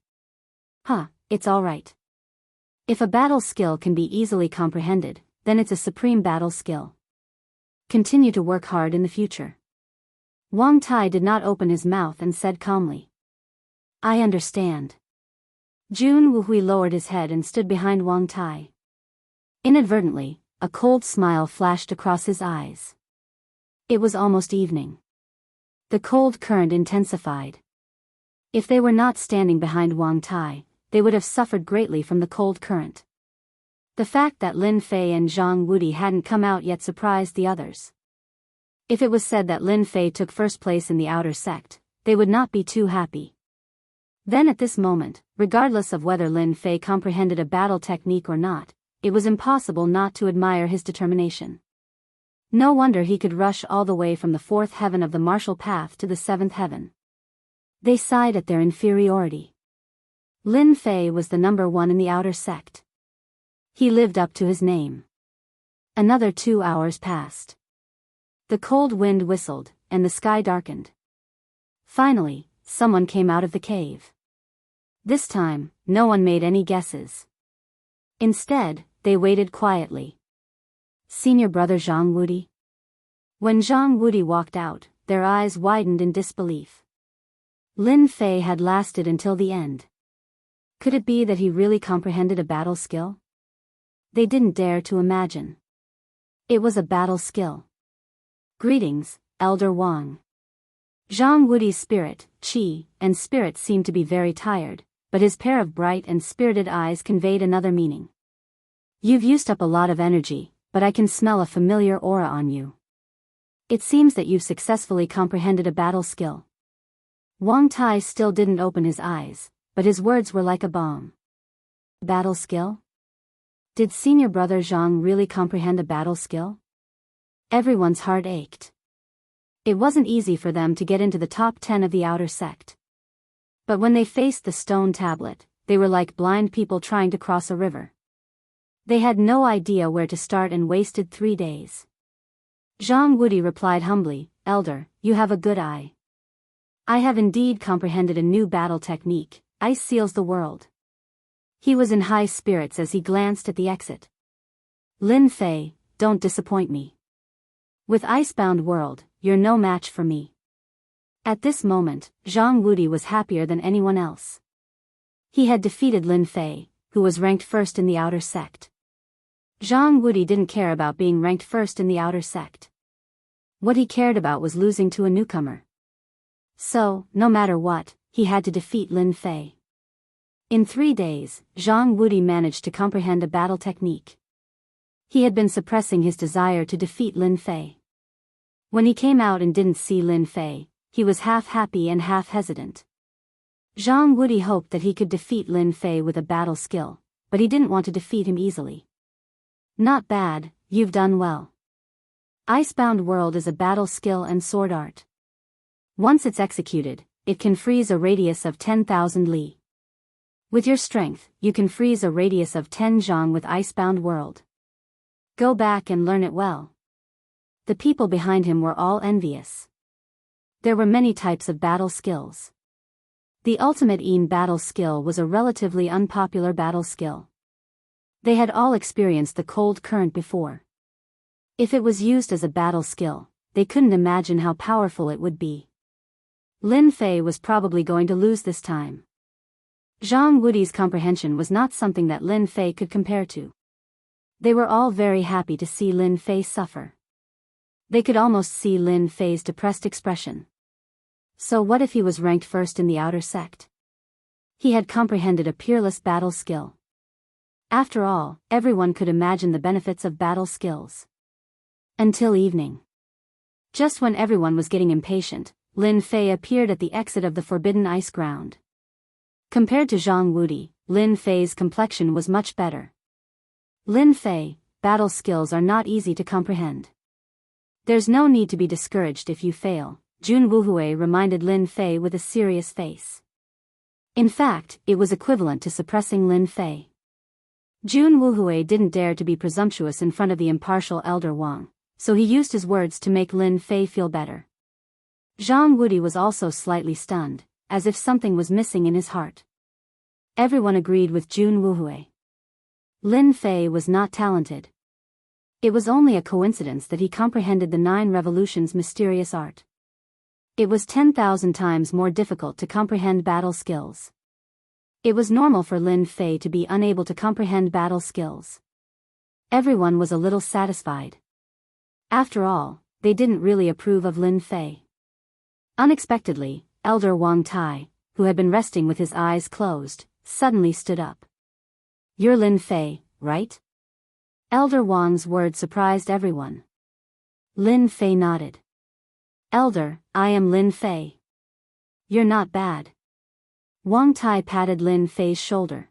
It's alright. If a battle skill can be easily comprehended, then it's a supreme battle skill. Continue to work hard in the future. Wang Tai did not open his mouth and said calmly. I understand. Jun Wuhui lowered his head and stood behind Wang Tai. Inadvertently, a cold smile flashed across his eyes. It was almost evening. The cold current intensified. If they were not standing behind Wang Tai, they would have suffered greatly from the cold current. The fact that Lin Fei and Zhang Wudi hadn't come out yet surprised the others. If it was said that Lin Fei took first place in the outer sect, they would not be too happy. Then at this moment, regardless of whether Lin Fei comprehended a battle technique or not, it was impossible not to admire his determination. No wonder he could rush all the way from the fourth heaven of the martial path to the seventh heaven. They sighed at their inferiority. Lin Fei was the number one in the outer sect. He lived up to his name. Another 2 hours passed. The cold wind whistled, and the sky darkened. Finally, someone came out of the cave. This time, no one made any guesses. Instead, they waited quietly. Senior brother Zhang Wudi? When Zhang Wudi walked out, their eyes widened in disbelief. Lin Fei had lasted until the end. Could it be that he really comprehended a battle skill? They didn't dare to imagine. It was a battle skill. Greetings, Elder Wang. Zhang Wudi's spirit, qi, and spirit seemed to be very tired, but his pair of bright and spirited eyes conveyed another meaning. You've used up a lot of energy, but I can smell a familiar aura on you. It seems that you've successfully comprehended a battle skill. Wang Tai still didn't open his eyes, but his words were like a bomb. Battle skill? Did senior brother Zhang really comprehend a battle skill? Everyone's heart ached. It wasn't easy for them to get into the top 10 of the outer sect. But when they faced the stone tablet, they were like blind people trying to cross a river. They had no idea where to start and wasted 3 days. Zhang Wudi replied humbly, Elder, you have a good eye. I have indeed comprehended a new battle technique, ice seals the world. He was in high spirits as he glanced at the exit. Lin Fei, don't disappoint me. With Icebound World, you're no match for me. At this moment, Zhang Wudi was happier than anyone else. He had defeated Lin Fei, who was ranked first in the outer sect. Zhang Wudi didn't care about being ranked first in the outer sect. What he cared about was losing to a newcomer. So, no matter what, he had to defeat Lin Fei. In 3 days, Zhang Wudi managed to comprehend a battle technique. He had been suppressing his desire to defeat Lin Fei. When he came out and didn't see Lin Fei, he was half happy and half hesitant. Zhang Wudi hoped that he could defeat Lin Fei with a battle skill, but he didn't want to defeat him easily. Not bad, you've done well. Icebound World is a battle skill and sword art. Once it's executed, it can freeze a radius of 10,000 li. With your strength, you can freeze a radius of 10 zhang with Icebound World. Go back and learn it well. The people behind him were all envious. There were many types of battle skills. The ultimate Een battle skill was a relatively unpopular battle skill. They had all experienced the cold current before. If it was used as a battle skill, they couldn't imagine how powerful it would be. Lin Fei was probably going to lose this time. Zhang Wudi's comprehension was not something that Lin Fei could compare to. They were all very happy to see Lin Fei suffer. They could almost see Lin Fei's depressed expression. So what if he was ranked first in the outer sect? He had comprehended a peerless battle skill. After all, everyone could imagine the benefits of battle skills. Until evening. Just when everyone was getting impatient, Lin Fei appeared at the exit of the Forbidden Ice Ground. Compared to Zhang Wudi, Lin Fei's complexion was much better. Lin Fei, battle skills are not easy to comprehend. There's no need to be discouraged if you fail, Jun Wuhui reminded Lin Fei with a serious face. In fact, it was equivalent to suppressing Lin Fei. Jun Wuhui didn't dare to be presumptuous in front of the impartial Elder Wang, so he used his words to make Lin Fei feel better. Zhang Wudi was also slightly stunned, as if something was missing in his heart. Everyone agreed with Jun Wuhui. Lin Fei was not talented. It was only a coincidence that he comprehended the 9 revolutions' mysterious art. It was 10,000 times more difficult to comprehend battle skills. It was normal for Lin Fei to be unable to comprehend battle skills. Everyone was a little satisfied. After all, they didn't really approve of Lin Fei. Unexpectedly, Elder Wang Tai, who had been resting with his eyes closed, suddenly stood up. "You're Lin Fei, right?" Elder Wang's word surprised everyone. Lin Fei nodded. "Elder, I am Lin Fei." "You're not bad." Wang Tai patted Lin Fei's shoulder.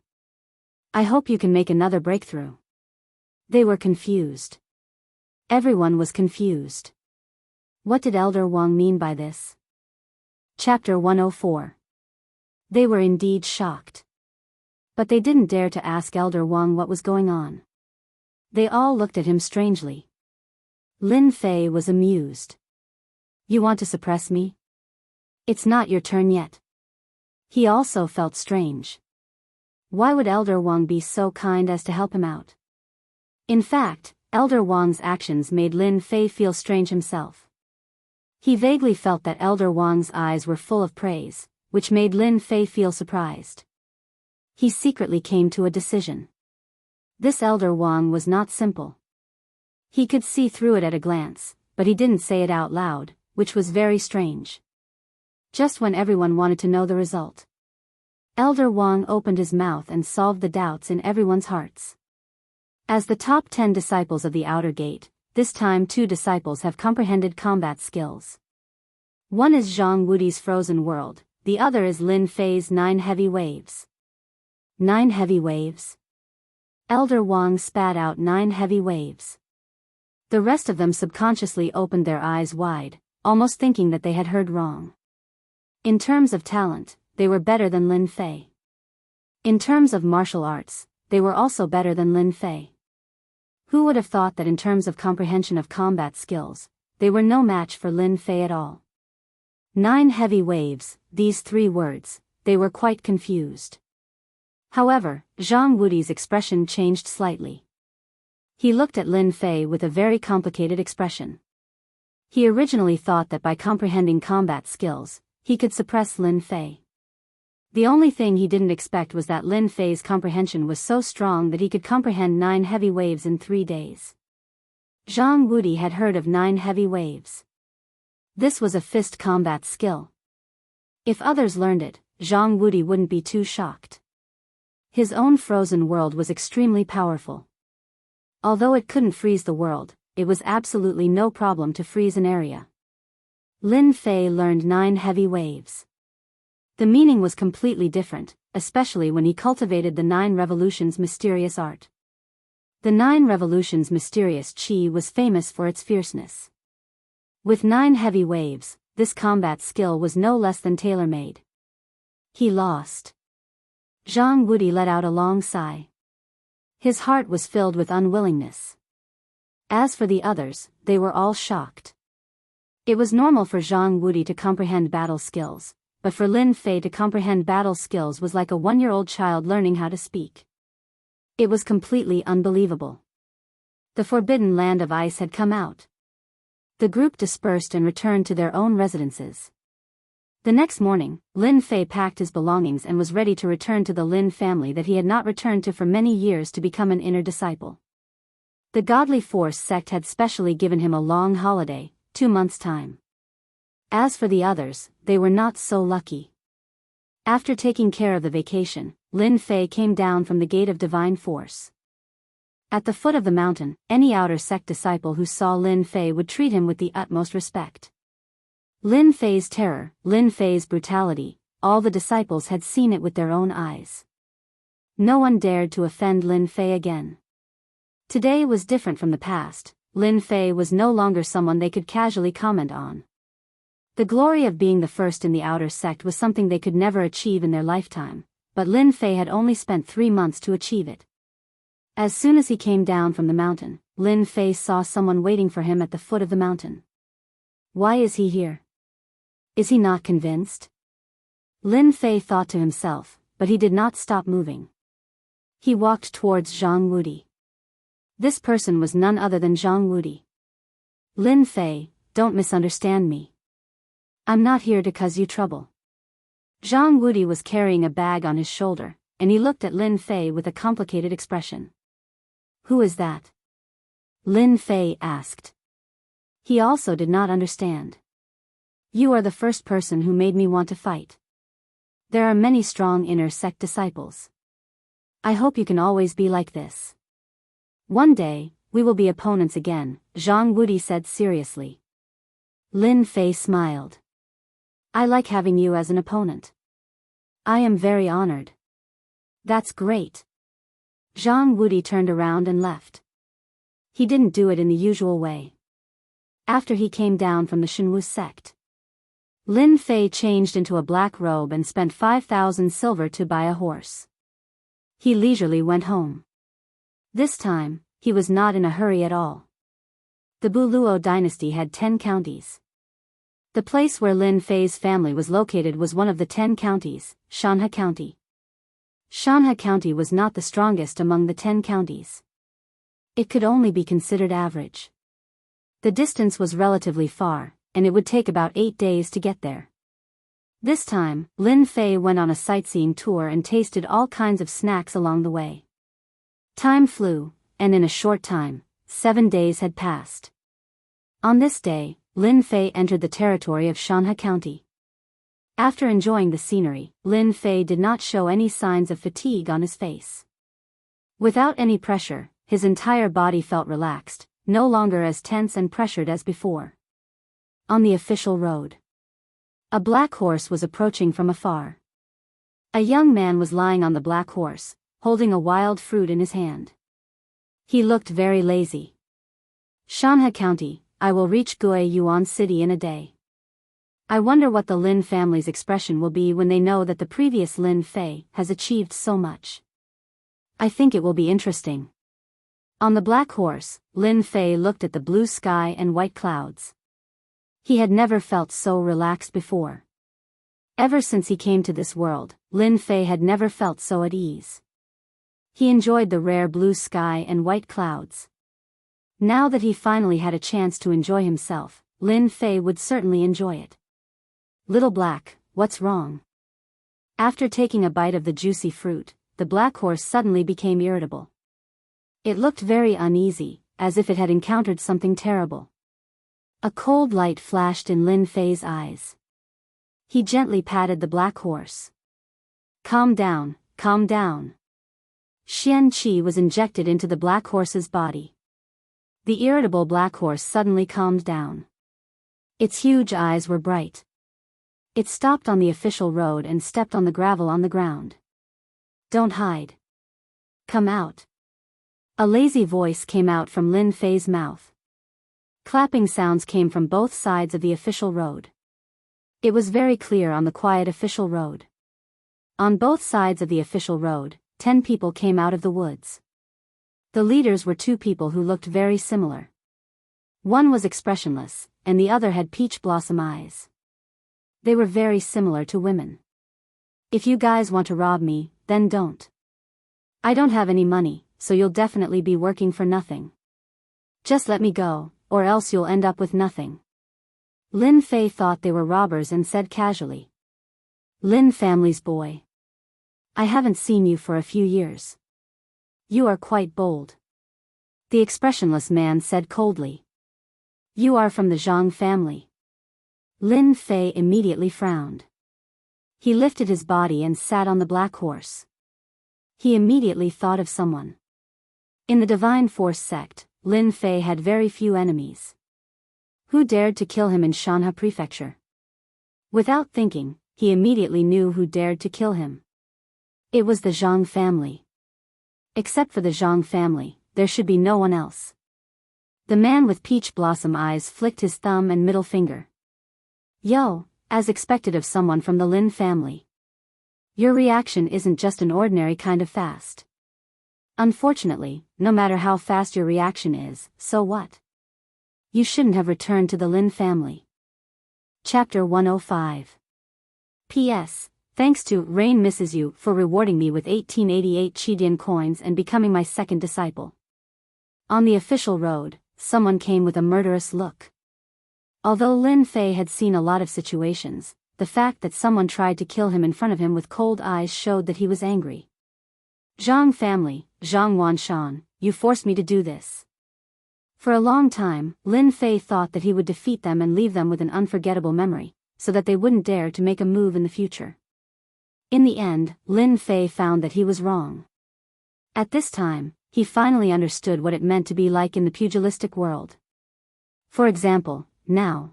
"I hope you can make another breakthrough." They were confused. Everyone was confused. What did Elder Wang mean by this? Chapter 104. They were indeed shocked. But they didn't dare to ask Elder Wang what was going on. They all looked at him strangely. Lin Fei was amused. "You want to suppress me? It's not your turn yet." He also felt strange. Why would Elder Wang be so kind as to help him out? In fact, Elder Wang's actions made Lin Fei feel strange himself. He vaguely felt that Elder Wang's eyes were full of praise, which made Lin Fei feel surprised. He secretly came to a decision. This Elder Wang was not simple. He could see through it at a glance, but he didn't say it out loud, which was very strange. Just when everyone wanted to know the result, Elder Wang opened his mouth and solved the doubts in everyone's hearts. As the top 10 disciples of the Outer Gate, this time 2 disciples have comprehended combat skills. One is Zhang Wudi's Frozen World, the other is Lin Fei's 9 Heavy Waves. 9 heavy waves? Elder Wang spat out 9 heavy waves. The rest of them subconsciously opened their eyes wide, almost thinking that they had heard wrong. In terms of talent, they were better than Lin Fei. In terms of martial arts, they were also better than Lin Fei. Who would have thought that in terms of comprehension of combat skills, they were no match for Lin Fei at all? 9 heavy waves, these 3 words, they were quite confused. However, Zhang Wudi's expression changed slightly. He looked at Lin Fei with a very complicated expression. He originally thought that by comprehending combat skills, he could suppress Lin Fei. The only thing he didn't expect was that Lin Fei's comprehension was so strong that he could comprehend 9 heavy waves in 3 days. Zhang Wudi had heard of 9 heavy waves. This was a fist combat skill. If others learned it, Zhang Wudi wouldn't be too shocked. His own frozen world was extremely powerful. Although it couldn't freeze the world, it was absolutely no problem to freeze an area. Lin Fei learned 9 heavy waves. The meaning was completely different, especially when he cultivated the 9 revolutions' mysterious art. The 9 revolutions' mysterious chi was famous for its fierceness. With 9 heavy waves, this combat skill was no less than tailor-made. He lost. Zhang Wudi let out a long sigh. His heart was filled with unwillingness. As for the others, they were all shocked. It was normal for Zhang Wudi to comprehend battle skills, but for Lin Fei to comprehend battle skills was like a 1-year-old child learning how to speak. It was completely unbelievable. The forbidden land of ice had come out. The group dispersed and returned to their own residences. The next morning, Lin Fei packed his belongings and was ready to return to the Lin family that he had not returned to for many years to become an inner disciple. The Godly Force sect had specially given him a long holiday, 2 months' time. As for the others, they were not so lucky. After taking care of the vacation, Lin Fei came down from the gate of divine force. At the foot of the mountain, any outer sect disciple who saw Lin Fei would treat him with the utmost respect. Lin Fei's terror, Lin Fei's brutality, all the disciples had seen it with their own eyes. No one dared to offend Lin Fei again. Today was different from the past. Lin Fei was no longer someone they could casually comment on. The glory of being the first in the outer sect was something they could never achieve in their lifetime, but Lin Fei had only spent 3 months to achieve it. As soon as he came down from the mountain, Lin Fei saw someone waiting for him at the foot of the mountain. Why is he here? Is he not convinced? Lin Fei thought to himself, but he did not stop moving. He walked towards Zhang Wudi. This person was none other than Zhang Wudi. Lin Fei, don't misunderstand me. I'm not here to cause you trouble. Zhang Wudi was carrying a bag on his shoulder, and he looked at Lin Fei with a complicated expression. Who is that? Lin Fei asked. He also did not understand. You are the first person who made me want to fight. There are many strong inner sect disciples. I hope you can always be like this. One day, we will be opponents again, Zhang Wudi said seriously. Lin Fei smiled. I like having you as an opponent. I am very honored. That's great. Zhang Wudi turned around and left. He didn't do it in the usual way. After he came down from the Shenwu sect, Lin Fei changed into a black robe and spent 5,000 silver to buy a horse. He leisurely went home. This time, he was not in a hurry at all. The Buluo dynasty had 10 counties. The place where Lin Fei's family was located was one of the 10 counties, Shanhe County. Shanhe County was not the strongest among the 10 counties. It could only be considered average. The distance was relatively far, and it would take about 8 days to get there. This time, Lin Fei went on a sightseeing tour and tasted all kinds of snacks along the way. Time flew, and in a short time, 7 days had passed. On this day, Lin Fei entered the territory of Shanhe County. After enjoying the scenery, Lin Fei did not show any signs of fatigue on his face. Without any pressure, his entire body felt relaxed, no longer as tense and pressured as before. On the official road, a black horse was approaching from afar. A young man was lying on the black horse, holding a wild fruit in his hand. He looked very lazy. Shanhe County, I will reach Gue Yuan City in a day. I wonder what the Lin family's expression will be when they know that the previous Lin Fei has achieved so much. I think it will be interesting. On the black horse, Lin Fei looked at the blue sky and white clouds. He had never felt so relaxed before. Ever since he came to this world, Lin Fei had never felt so at ease. He enjoyed the rare blue sky and white clouds. Now that he finally had a chance to enjoy himself, Lin Fei would certainly enjoy it. Little Black, what's wrong? After taking a bite of the juicy fruit, the black horse suddenly became irritable. It looked very uneasy, as if it had encountered something terrible. A cold light flashed in Lin Fei's eyes. He gently patted the black horse. Calm down, calm down. Xian Qi was injected into the black horse's body. The irritable black horse suddenly calmed down. Its huge eyes were bright. It stopped on the official road and stepped on the gravel on the ground. Don't hide. Come out. A lazy voice came out from Lin Fei's mouth. Clapping sounds came from both sides of the official road. It was very clear on the quiet official road. On both sides of the official road, 10 people came out of the woods. The leaders were 2 people who looked very similar. One was expressionless, and the other had peach blossom eyes. They were very similar to women. If you guys want to rob me, then don't. I don't have any money, so you'll definitely be working for nothing. Just let me go, or else you'll end up with nothing. Lin Fei thought they were robbers and said casually. Lin family's boy. I haven't seen you for a few years. You are quite bold. The expressionless man said coldly. You are from the Zhang family. Lin Fei immediately frowned. He lifted his body and sat on the black horse. He immediately thought of someone. In the Divine Force sect, Lin Fei had very few enemies. Who dared to kill him in Shanha Prefecture? Without thinking, he immediately knew who dared to kill him. It was the Zhang family. Except for the Zhang family, there should be no one else. The man with peach blossom eyes flicked his thumb and middle finger. Yo, as expected of someone from the Lin family. Your reaction isn't just an ordinary kind of fast. Unfortunately, no matter how fast your reaction is, so what? You shouldn't have returned to the Lin family. Chapter 105. P.S. Thanks to Rain Misses You for rewarding me with 1888 Chidian coins and becoming my second disciple. On the official road, someone came with a murderous look. Although Lin Fei had seen a lot of situations, the fact that someone tried to kill him in front of him with cold eyes showed that he was angry. Zhang family, Zhang Wanshan, you forced me to do this. For a long time, Lin Fei thought that he would defeat them and leave them with an unforgettable memory, so that they wouldn't dare to make a move in the future. In the end, Lin Fei found that he was wrong. At this time, he finally understood what it meant to be like in the pugilistic world. For example, now.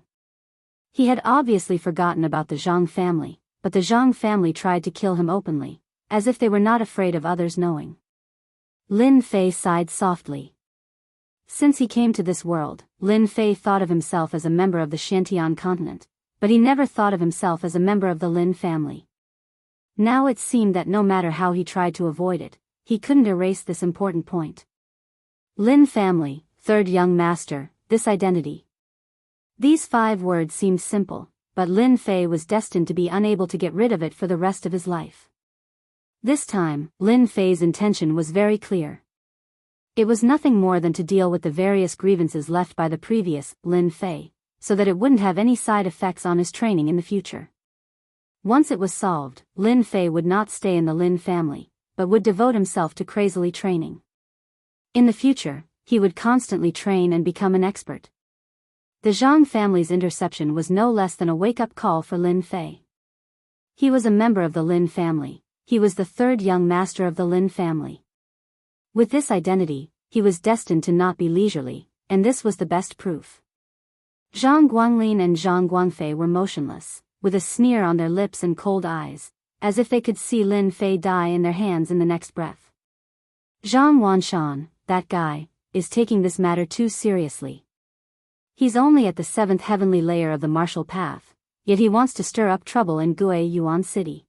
He had obviously forgotten about the Zhang family, but the Zhang family tried to kill him openly, as if they were not afraid of others knowing. Lin Fei sighed softly. Since he came to this world, Lin Fei thought of himself as a member of the Shantian continent, but he never thought of himself as a member of the Lin family. Now it seemed that no matter how he tried to avoid it, he couldn't erase this important point. Lin family, third young master, this identity. These 5 words seemed simple, but Lin Fei was destined to be unable to get rid of it for the rest of his life. This time, Lin Fei's intention was very clear. It was nothing more than to deal with the various grievances left by the previous Lin Fei, so that it wouldn't have any side effects on his training in the future. Once it was solved, Lin Fei would not stay in the Lin family, but would devote himself to crazily training. In the future, he would constantly train and become an expert. The Zhang family's interception was no less than a wake-up call for Lin Fei. He was a member of the Lin family, he was the third young master of the Lin family. With this identity, he was destined to not be leisurely, and this was the best proof. Zhang Guanglin and Zhang Guangfei were motionless, with a sneer on their lips and cold eyes, as if they could see Lin Fei die in their hands in the next breath. Zhang Wanshan, that guy, is taking this matter too seriously. He's only at the 7th heavenly layer of the martial path, yet he wants to stir up trouble in Gue Yuan City.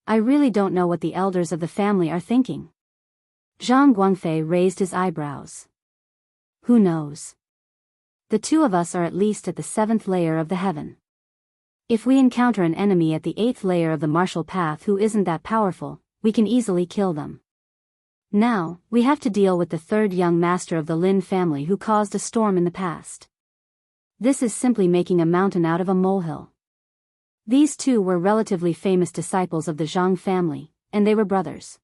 I really don't know what the elders of the family are thinking. Zhang Guangfei raised his eyebrows. Who knows? The 2 of us are at least at the 7th layer of the heaven. If we encounter an enemy at the 8th layer of the martial path who isn't that powerful, we can easily kill them. Now, we have to deal with the 3rd young master of the Lin family who caused a storm in the past. This is simply making a mountain out of a molehill. These 2 were relatively famous disciples of the Zhang family, and they were brothers.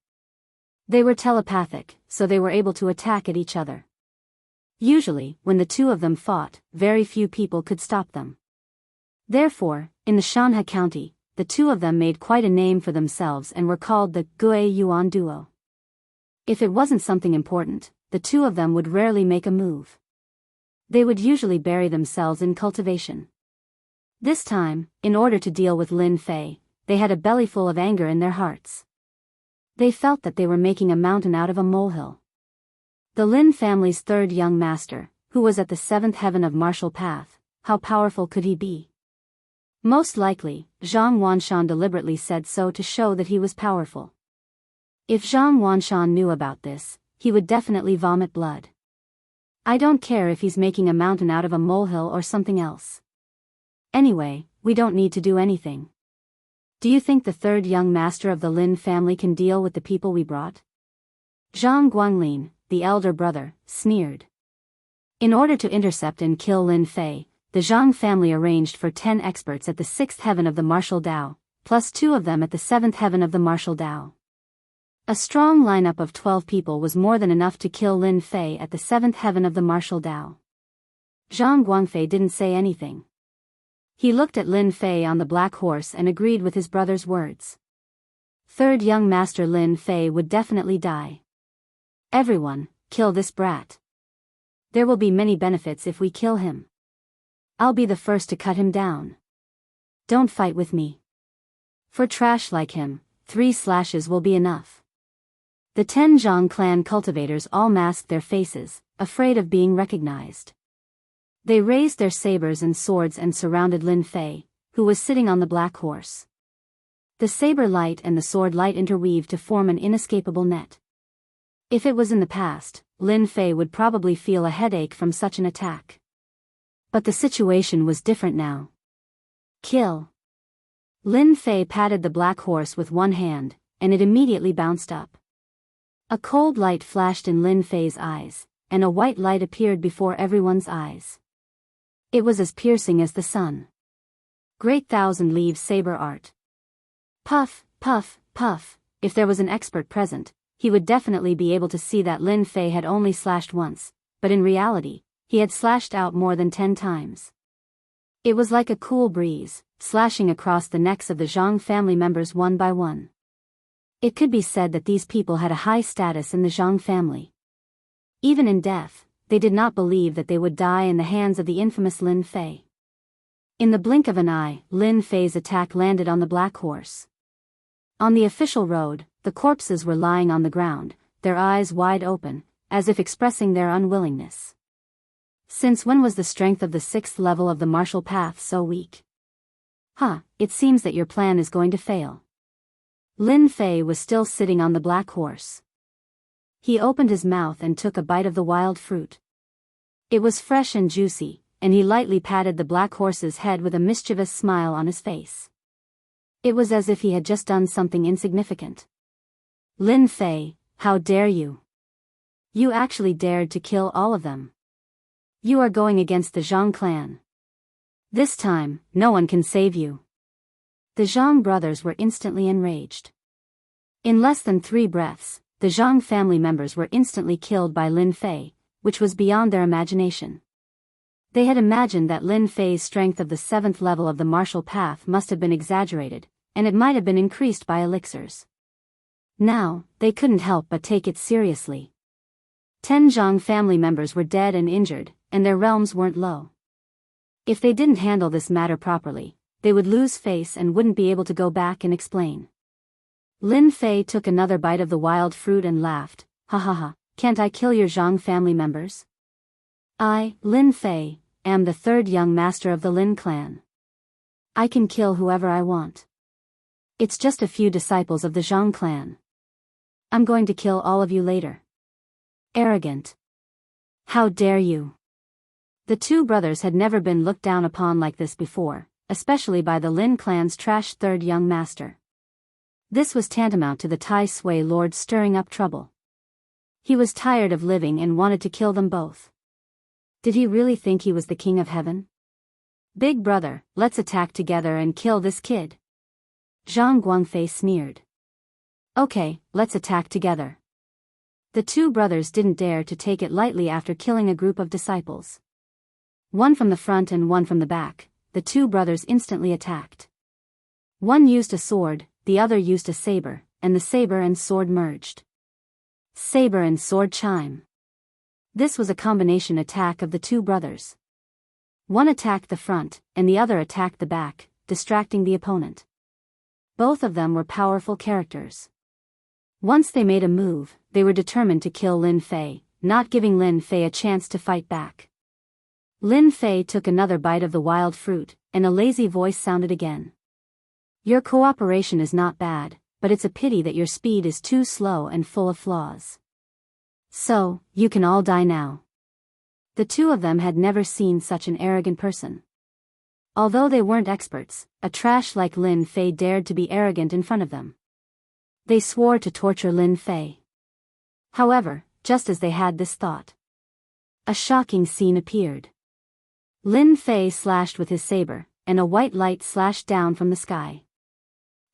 They were telepathic, so they were able to attack at each other. Usually, when the 2 of them fought, very few people could stop them. Therefore, in the Shanha County, the 2 of them made quite a name for themselves and were called the Gue Yuan Duo. If it wasn't something important, the 2 of them would rarely make a move. They would usually bury themselves in cultivation. This time, in order to deal with Lin Fei, they had a bellyful of anger in their hearts. They felt that they were making a mountain out of a molehill. The Lin family's 3rd young master, who was at the 7th heaven of martial path, how powerful could he be? Most likely, Zhang Wanshan deliberately said so to show that he was powerful. If Zhang Wanshan knew about this, he would definitely vomit blood. I don't care if he's making a mountain out of a molehill or something else. Anyway, we don't need to do anything. Do you think the 3rd young master of the Lin family can deal with the people we brought? Zhang Guanglin, the elder brother, sneered. In order to intercept and kill Lin Fei, the Zhang family arranged for 10 experts at the 6th heaven of the martial Dao, plus 2 of them at the 7th heaven of the martial Dao. A strong lineup of 12 people was more than enough to kill Lin Fei at the 7th heaven of the martial Dao. Zhang Guangfei didn't say anything. He looked at Lin Fei on the black horse and agreed with his brother's words. Third young master Lin Fei would definitely die. Everyone, kill this brat. There will be many benefits if we kill him. I'll be the first to cut him down. Don't fight with me. For trash like him, 3 slashes will be enough. The 10 Zhang clan cultivators all masked their faces, afraid of being recognized. They raised their sabers and swords and surrounded Lin Fei, who was sitting on the black horse. The saber light and the sword light interweaved to form an inescapable net. If it was in the past, Lin Fei would probably feel a headache from such an attack. But the situation was different now. Kill. Lin Fei patted the black horse with one hand, and it immediately bounced up. A cold light flashed in Lin Fei's eyes, and a white light appeared before everyone's eyes. It was as piercing as the sun. Great thousand-leaf saber art. Puff, puff, puff. If there was an expert present, he would definitely be able to see that Lin Fei had only slashed once, but in reality, he had slashed out more than 10 times. It was like a cool breeze, slashing across the necks of the Zhang family members one by one. It could be said that these people had a high status in the Zhang family. Even in death, they did not believe that they would die in the hands of the infamous Lin Fei. In the blink of an eye, Lin Fei's attack landed on the black horse. On the official road, the corpses were lying on the ground, their eyes wide open, as if expressing their unwillingness. Since when was the strength of the 6th level of the martial path so weak? It seems that your plan is going to fail. Lin Fei was still sitting on the black horse. He opened his mouth and took a bite of the wild fruit. It was fresh and juicy, and he lightly patted the black horse's head with a mischievous smile on his face. It was as if he had just done something insignificant. Lin Fei, how dare you? You actually dared to kill all of them. You are going against the Zhang clan. This time, no one can save you. The Zhang brothers were instantly enraged. In less than 3 breaths, the Zhang family members were instantly killed by Lin Fei, which was beyond their imagination. They had imagined that Lin Fei's strength of the 7th level of the martial path must have been exaggerated, and it might have been increased by elixirs. Now, they couldn't help but take it seriously. 10 Zhang family members were dead and injured, and their realms weren't low. If they didn't handle this matter properly, they would lose face and wouldn't be able to go back and explain. Lin Fei took another bite of the wild fruit and laughed. Ha ha ha, can't I kill your Zhang family members? I, Lin Fei, am the 3rd young master of the Lin clan. I can kill whoever I want. It's just a few disciples of the Zhang clan. I'm going to kill all of you later. Arrogant. How dare you? The 2 brothers had never been looked down upon like this before, especially by the Lin clan's trash 3rd young master. This was tantamount to the Tai Sui Lord stirring up trouble. He was tired of living and wanted to kill them both. Did he really think he was the king of heaven? Big brother, let's attack together and kill this kid. Zhang Guangfei sneered. Okay, let's attack together. The 2 brothers didn't dare to take it lightly after killing a group of disciples. One from the front and one from the back, the 2 brothers instantly attacked. One used a sword, the other used a saber, and the saber and sword merged. Saber and sword chime. This was a combination attack of the 2 brothers. One attacked the front, and the other attacked the back, distracting the opponent. Both of them were powerful characters. Once they made a move, they were determined to kill Lin Fei, not giving Lin Fei a chance to fight back. Lin Fei took another bite of the wild fruit, and a lazy voice sounded again. Your cooperation is not bad, but it's a pity that your speed is too slow and full of flaws. So, you can all die now. The 2 of them had never seen such an arrogant person. Although they weren't experts, a trash like Lin Fei dared to be arrogant in front of them. They swore to torture Lin Fei. However, just as they had this thought, A shocking scene appeared. Lin Fei slashed with his saber, and a white light slashed down from the sky.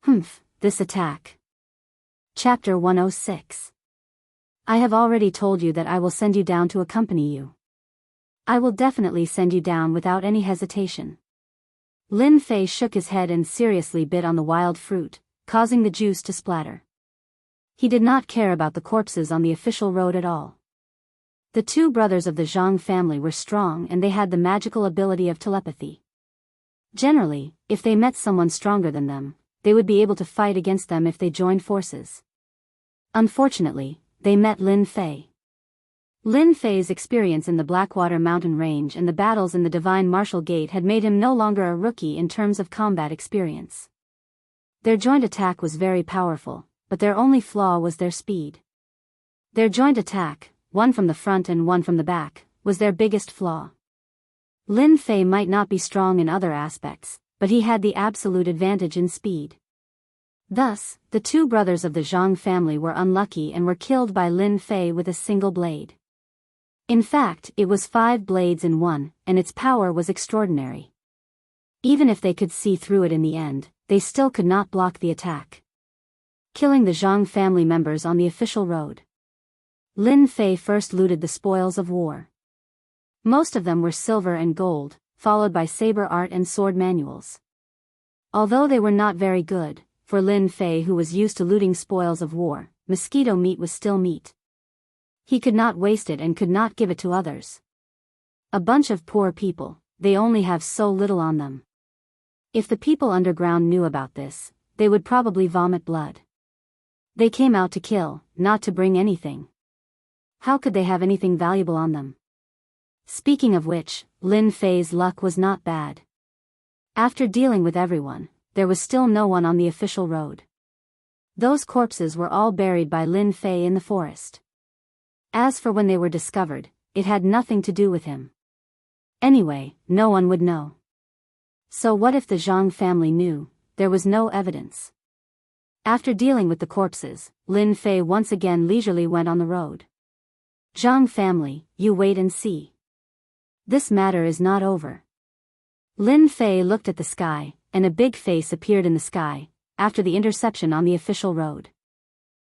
Humph, this attack. Chapter 106. I have already told you that I will send you down to accompany you. I will definitely send you down without any hesitation. Lin Fei shook his head and seriously bit on the wild fruit, causing the juice to splatter. He did not care about the corpses on the official road at all. The two brothers of the Zhang family were strong and they had the magical ability of telepathy. Generally, if they met someone stronger than them, they would be able to fight against them if they joined forces. Unfortunately, they met Lin Fei. Lin Fei's experience in the Blackwater Mountain Range and the battles in the Divine Martial Gate had made him no longer a rookie in terms of combat experience. Their joint attack was very powerful, but their only flaw was their speed. Their joint attack, one from the front and one from the back, was their biggest flaw. Lin Fei might not be strong in other aspects, but he had the absolute advantage in speed. Thus, the two brothers of the Zhang family were unlucky and were killed by Lin Fei with a single blade. In fact, it was 5 blades in one, and its power was extraordinary. Even if they could see through it in the end, they still could not block the attack, killing the Zhang family members on the official road. Lin Fei first looted the spoils of war. Most of them were silver and gold, followed by saber art and sword manuals. Although they were not very good, for Lin Fei who was used to looting spoils of war, mosquito meat was still meat. He could not waste it and could not give it to others. A bunch of poor people, they only have so little on them. If the people underground knew about this, they would probably vomit blood. They came out to kill, not to bring anything. How could they have anything valuable on them? Speaking of which, Lin Fei's luck was not bad. After dealing with everyone, there was still no one on the official road. Those corpses were all buried by Lin Fei in the forest. As for when they were discovered, it had nothing to do with him. Anyway, no one would know. So what if the Zhang family knew? There was no evidence. After dealing with the corpses, Lin Fei once again leisurely went on the road. Zhang family, you wait and see. This matter is not over. Lin Fei looked at the sky, and a big face appeared in the sky, after the interception on the official road.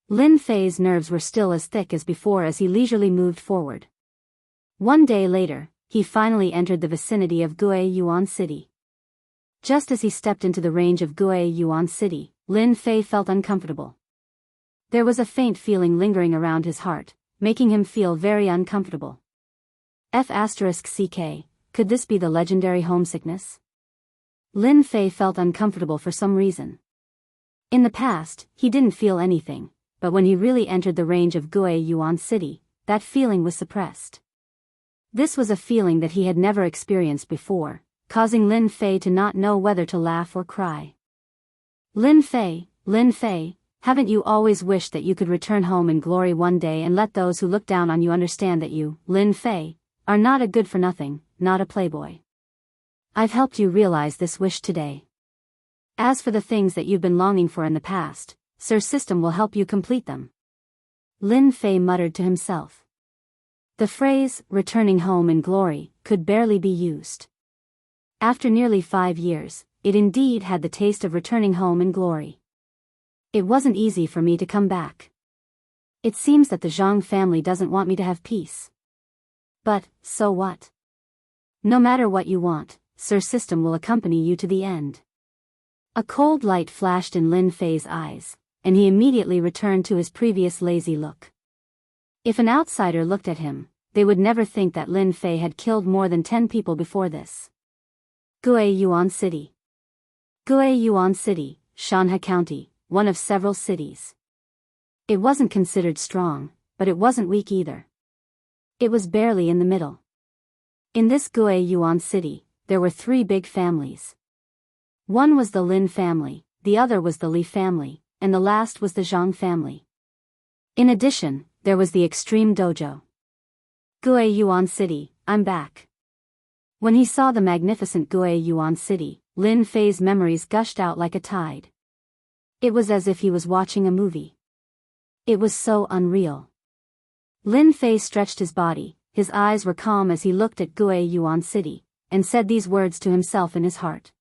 Lin Fei's nerves were still as thick as before as he leisurely moved forward. One day later, he finally entered the vicinity of Guiyuan Yuan City. Just as he stepped into the range of Guiyuan Yuan City, Lin Fei felt uncomfortable. There was a faint feeling lingering around his heart, making him feel very uncomfortable. F***ck, could this be the legendary homesickness? Lin Fei felt uncomfortable for some reason. In the past, he didn't feel anything, but when he really entered the range of Guiyuan Yuan City, that feeling was suppressed. This was a feeling that he had never experienced before, causing Lin Fei to not know whether to laugh or cry. Lin Fei, haven't you always wished that you could return home in glory one day and let those who look down on you understand that you, Lin Fei, are not a good-for-nothing, not a playboy? I've helped you realize this wish today. As for the things that you've been longing for in the past, Sir System will help you complete them. Lin Fei muttered to himself. The phrase, returning home in glory, could barely be used. After nearly 5 years, it indeed had the taste of returning home in glory. It wasn't easy for me to come back. It seems that the Zhang family doesn't want me to have peace. But, so what? No matter what you want, Sir System will accompany you to the end. A cold light flashed in Lin Fei's eyes, and he immediately returned to his previous lazy look. If an outsider looked at him, they would never think that Lin Fei had killed more than 10 people before this. Guiyuan Yuan City. Guiyuan Yuan City, Shanhe County, one of several cities. It wasn't considered strong, but it wasn't weak either. It was barely in the middle. In this Guiyuan Yuan City, there were 3 big families. One was the Lin family, the other was the Li family, and the last was the Zhang family. In addition, there was the Extreme Dojo. Guiyuan Yuan City, I'm back. When he saw the magnificent Guiyuan Yuan City, Lin Fei's memories gushed out like a tide. It was as if he was watching a movie. It was so unreal. Lin Fei stretched his body, his eyes were calm as he looked at Gue Yuan City, and said these words to himself in his heart.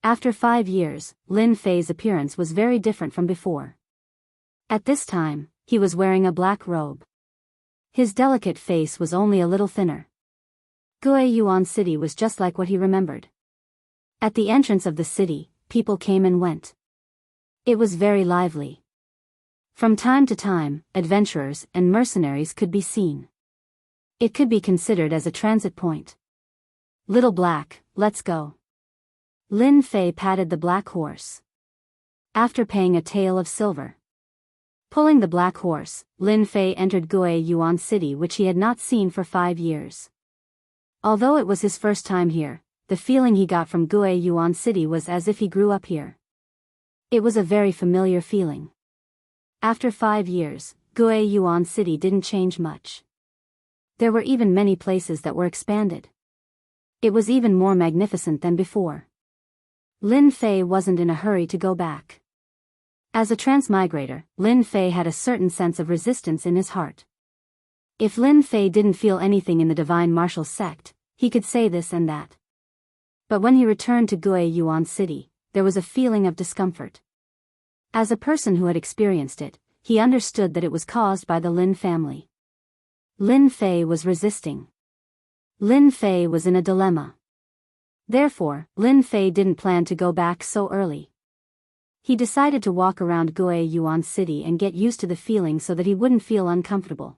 After 5 years, Lin Fei's appearance was very different from before. At this time, he was wearing a black robe. His delicate face was only a little thinner. Gue Yuan City was just like what he remembered. At the entrance of the city, people came and went. It was very lively. From time to time, adventurers and mercenaries could be seen. It could be considered as a transit point. Little Black, let's go. Lin Fei patted the black horse. After paying a tael of silver. Pulling the black horse, Lin Fei entered Gue Yuan City, which he had not seen for 5 years. Although it was his first time here, the feeling he got from Gue Yuan City was as if he grew up here. It was a very familiar feeling. After 5 years, Gue Yuan City didn't change much. There were even many places that were expanded. It was even more magnificent than before. Lin Fei wasn't in a hurry to go back. As a transmigrator, Lin Fei had a certain sense of resistance in his heart. If Lin Fei didn't feel anything in the divine martial sect, he could say this and that. But when he returned to Gue Yuan City, there was a feeling of discomfort. As a person who had experienced it, he understood that it was caused by the Lin family. Lin Fei was resisting. Lin Fei was in a dilemma. Therefore, Lin Fei didn't plan to go back so early. He decided to walk around Gue Yuan City and get used to the feeling so that he wouldn't feel uncomfortable.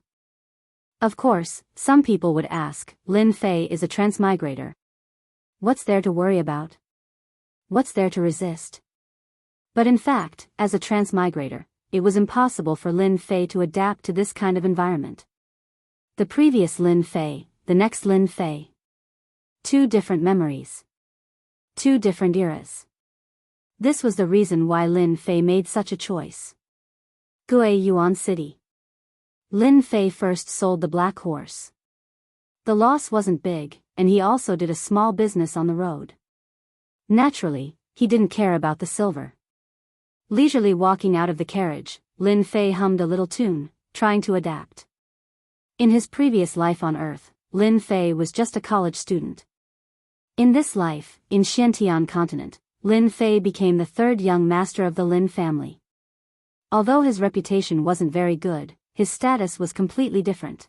Of course, some people would ask, Lin Fei is a transmigrator. What's there to worry about? What's there to resist? But in fact, as a transmigrator, it was impossible for Lin Fei to adapt to this kind of environment. The previous Lin Fei, the next Lin Fei. 2 different memories. 2 different eras. This was the reason why Lin Fei made such a choice. Gue Yuan City. Lin Fei first sold the black horse. The loss wasn't big, and he also did a small business on the road. Naturally, he didn't care about the silver. Leisurely walking out of the carriage, Lin Fei hummed a little tune, trying to adapt. In his previous life on Earth, Lin Fei was just a college student. In this life, in Xiantian continent, Lin Fei became the 3rd young master of the Lin family. Although his reputation wasn't very good, his status was completely different.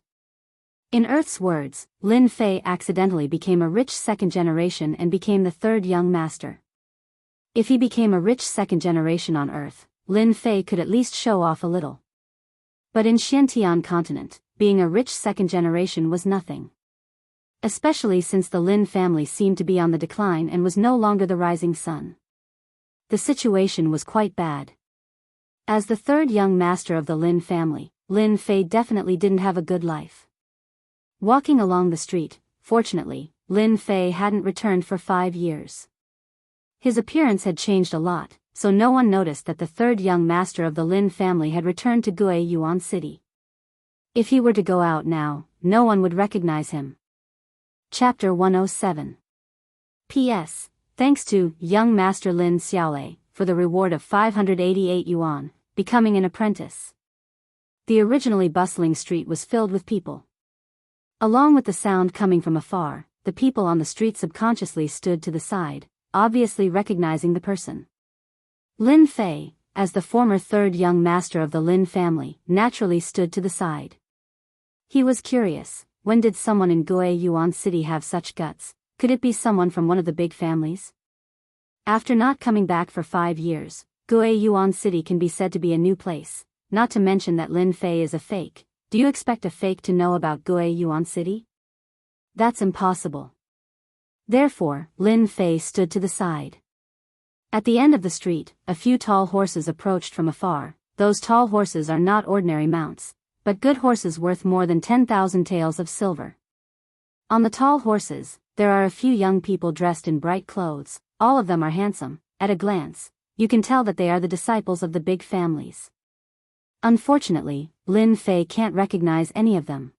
In Earth's words, Lin Fei accidentally became a rich 2nd generation and became the 3rd young master. If he became a rich 2nd generation on Earth, Lin Fei could at least show off a little. But in Xiantian continent, being a rich 2nd generation was nothing. Especially since the Lin family seemed to be on the decline and was no longer the rising sun. The situation was quite bad. As the 3rd young master of the Lin family, Lin Fei definitely didn't have a good life. Walking along the street, fortunately, Lin Fei hadn't returned for 5 years. His appearance had changed a lot, so no one noticed that the 3rd young master of the Lin family had returned to Gue Yuan City. If he were to go out now, no one would recognize him. Chapter 107. P.S. Thanks to young Master Lin Xiaolei for the reward of 588 yuan, becoming an apprentice. The originally bustling street was filled with people. Along with the sound coming from afar, the people on the street subconsciously stood to the side, obviously recognizing the person. Lin Fei, as the former 3rd young master of the Lin family, naturally stood to the side. He was curious. When did someone in Gue Yuan City have such guts? Could it be someone from one of the big families? After not coming back for 5 years, Gue Yuan City can be said to be a new place, not to mention that Lin Fei is a fake. Do you expect a fake to know about Gue Yuan City? That's impossible. Therefore, Lin Fei stood to the side. At the end of the street, a few tall horses approached from afar. Those tall horses are not ordinary mounts, but good horses worth more than 10,000 taels of silver. On the tall horses, there are a few young people dressed in bright clothes. All of them are handsome. At a glance, you can tell that they are the disciples of the big families. Unfortunately, Lin Fei can't recognize any of them.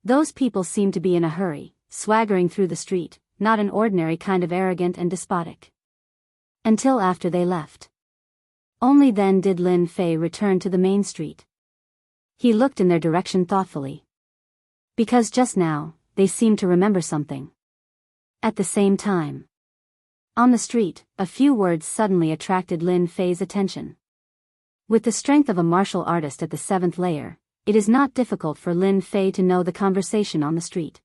Those people seem to be in a hurry, swaggering through the street, not an ordinary kind of arrogant and despotic. Until after they left. Only then did Lin Fei return to the main street. He looked in their direction thoughtfully. Because just now, they seemed to remember something. At the same time, on the street, a few words suddenly attracted Lin Fei's attention. With the strength of a martial artist at the 7th layer, it is not difficult for Lin Fei to know the conversation on the street.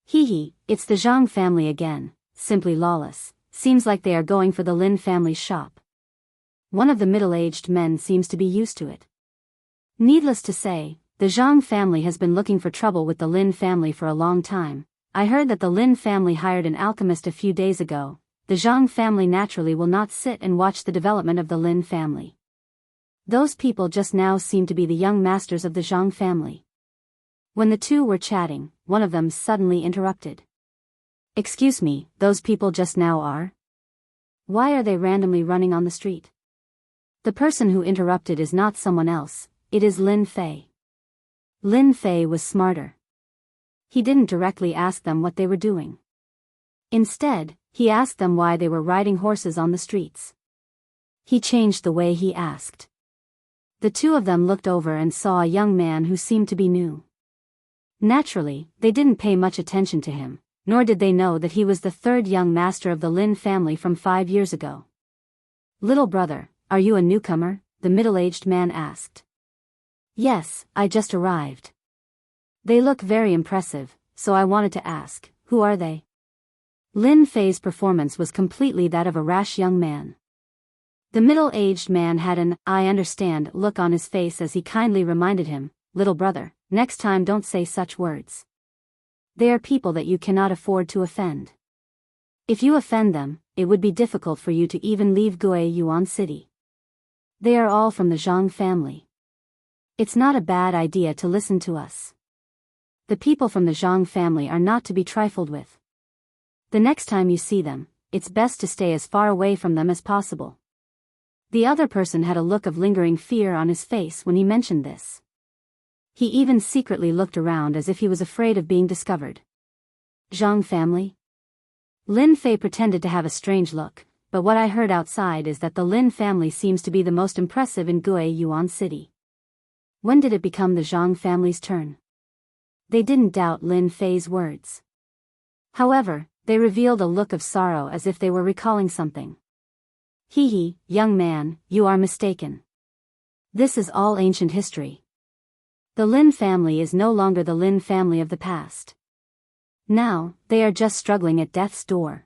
Hee, it's the Zhang family again, simply lawless, seems like they are going for the Lin family's shop. One of the middle-aged men seems to be used to it. Needless to say, the Zhang family has been looking for trouble with the Lin family for a long time. I heard that the Lin family hired an alchemist a few days ago. The Zhang family naturally will not sit and watch the development of the Lin family. Those people just now seem to be the young masters of the Zhang family. When the two were chatting, one of them suddenly interrupted. Excuse me, those people just now are? Why are they randomly running on the street? The person who interrupted is not someone else, it is Lin Fei. Lin Fei was smarter. He didn't directly ask them what they were doing. Instead, he asked them why they were riding horses on the streets. He changed the way he asked. The two of them looked over and saw a young man who seemed to be new. Naturally, they didn't pay much attention to him, nor did they know that he was the third young master of the Lin family from 5 years ago. Little brother, are you a newcomer? The middle-aged man asked. Yes, I just arrived. They look very impressive, so I wanted to ask, who are they? Lin Fei's performance was completely that of a rash young man. The middle-aged man had an "I understand" look on his face as he kindly reminded him, little brother, next time don't say such words. They are people that you cannot afford to offend. If you offend them, it would be difficult for you to even leave Gui Yuan City. They are all from the Zhang family. It's not a bad idea to listen to us. The people from the Zhang family are not to be trifled with. The next time you see them, it's best to stay as far away from them as possible. The other person had a look of lingering fear on his face when he mentioned this. He even secretly looked around as if he was afraid of being discovered. Zhang family? Lin Fei pretended to have a strange look, but what I heard outside is that the Lin family seems to be the most impressive in Gui Yuan City. When did it become the Zhang family's turn? They didn't doubt Lin Fei's words. However, they revealed a look of sorrow as if they were recalling something. Hee, young man, you are mistaken. This is all ancient history. The Lin family is no longer the Lin family of the past. Now, they are just struggling at death's door.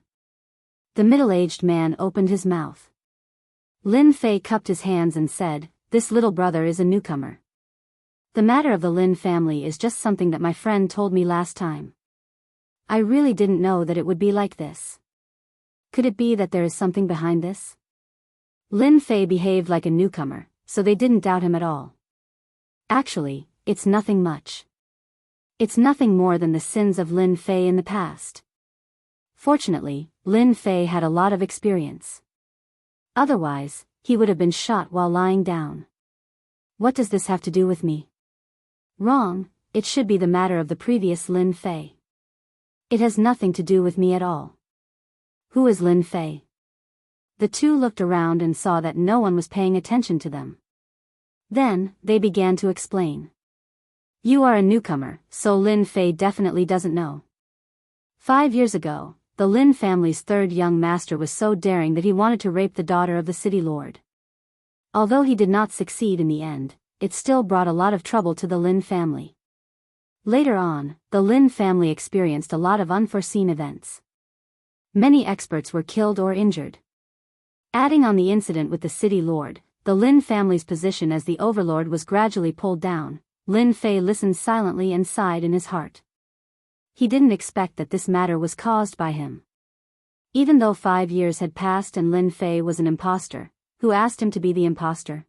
The middle-aged man opened his mouth. Lin Fei cupped his hands and said, this little brother is a newcomer. The matter of the Lin family is just something that my friend told me last time. I really didn't know that it would be like this. Could it be that there is something behind this? Lin Fei behaved like a newcomer, so they didn't doubt him at all. Actually, it's nothing much. It's nothing more than the sins of Lin Fei in the past. Fortunately, Lin Fei had a lot of experience. Otherwise, he would have been shot while lying down. What does this have to do with me? Wrong, it should be the matter of the previous Lin Fei. It has nothing to do with me at all. Who is Lin Fei? The two looked around and saw that no one was paying attention to them. Then, they began to explain. You are a newcomer, so Lin Fei definitely doesn't know. 5 years ago, the Lin family's third young master was so daring that he wanted to rape the daughter of the city lord. Although he did not succeed in the end, it still brought a lot of trouble to the Lin family. Later on, the Lin family experienced a lot of unforeseen events. Many experts were killed or injured. Adding on the incident with the city lord, the Lin family's position as the overlord was gradually pulled down. Lin Fei listened silently and sighed in his heart. He didn't expect that this matter was caused by him. Even though 5 years had passed and Lin Fei was an imposter, who asked him to be the imposter?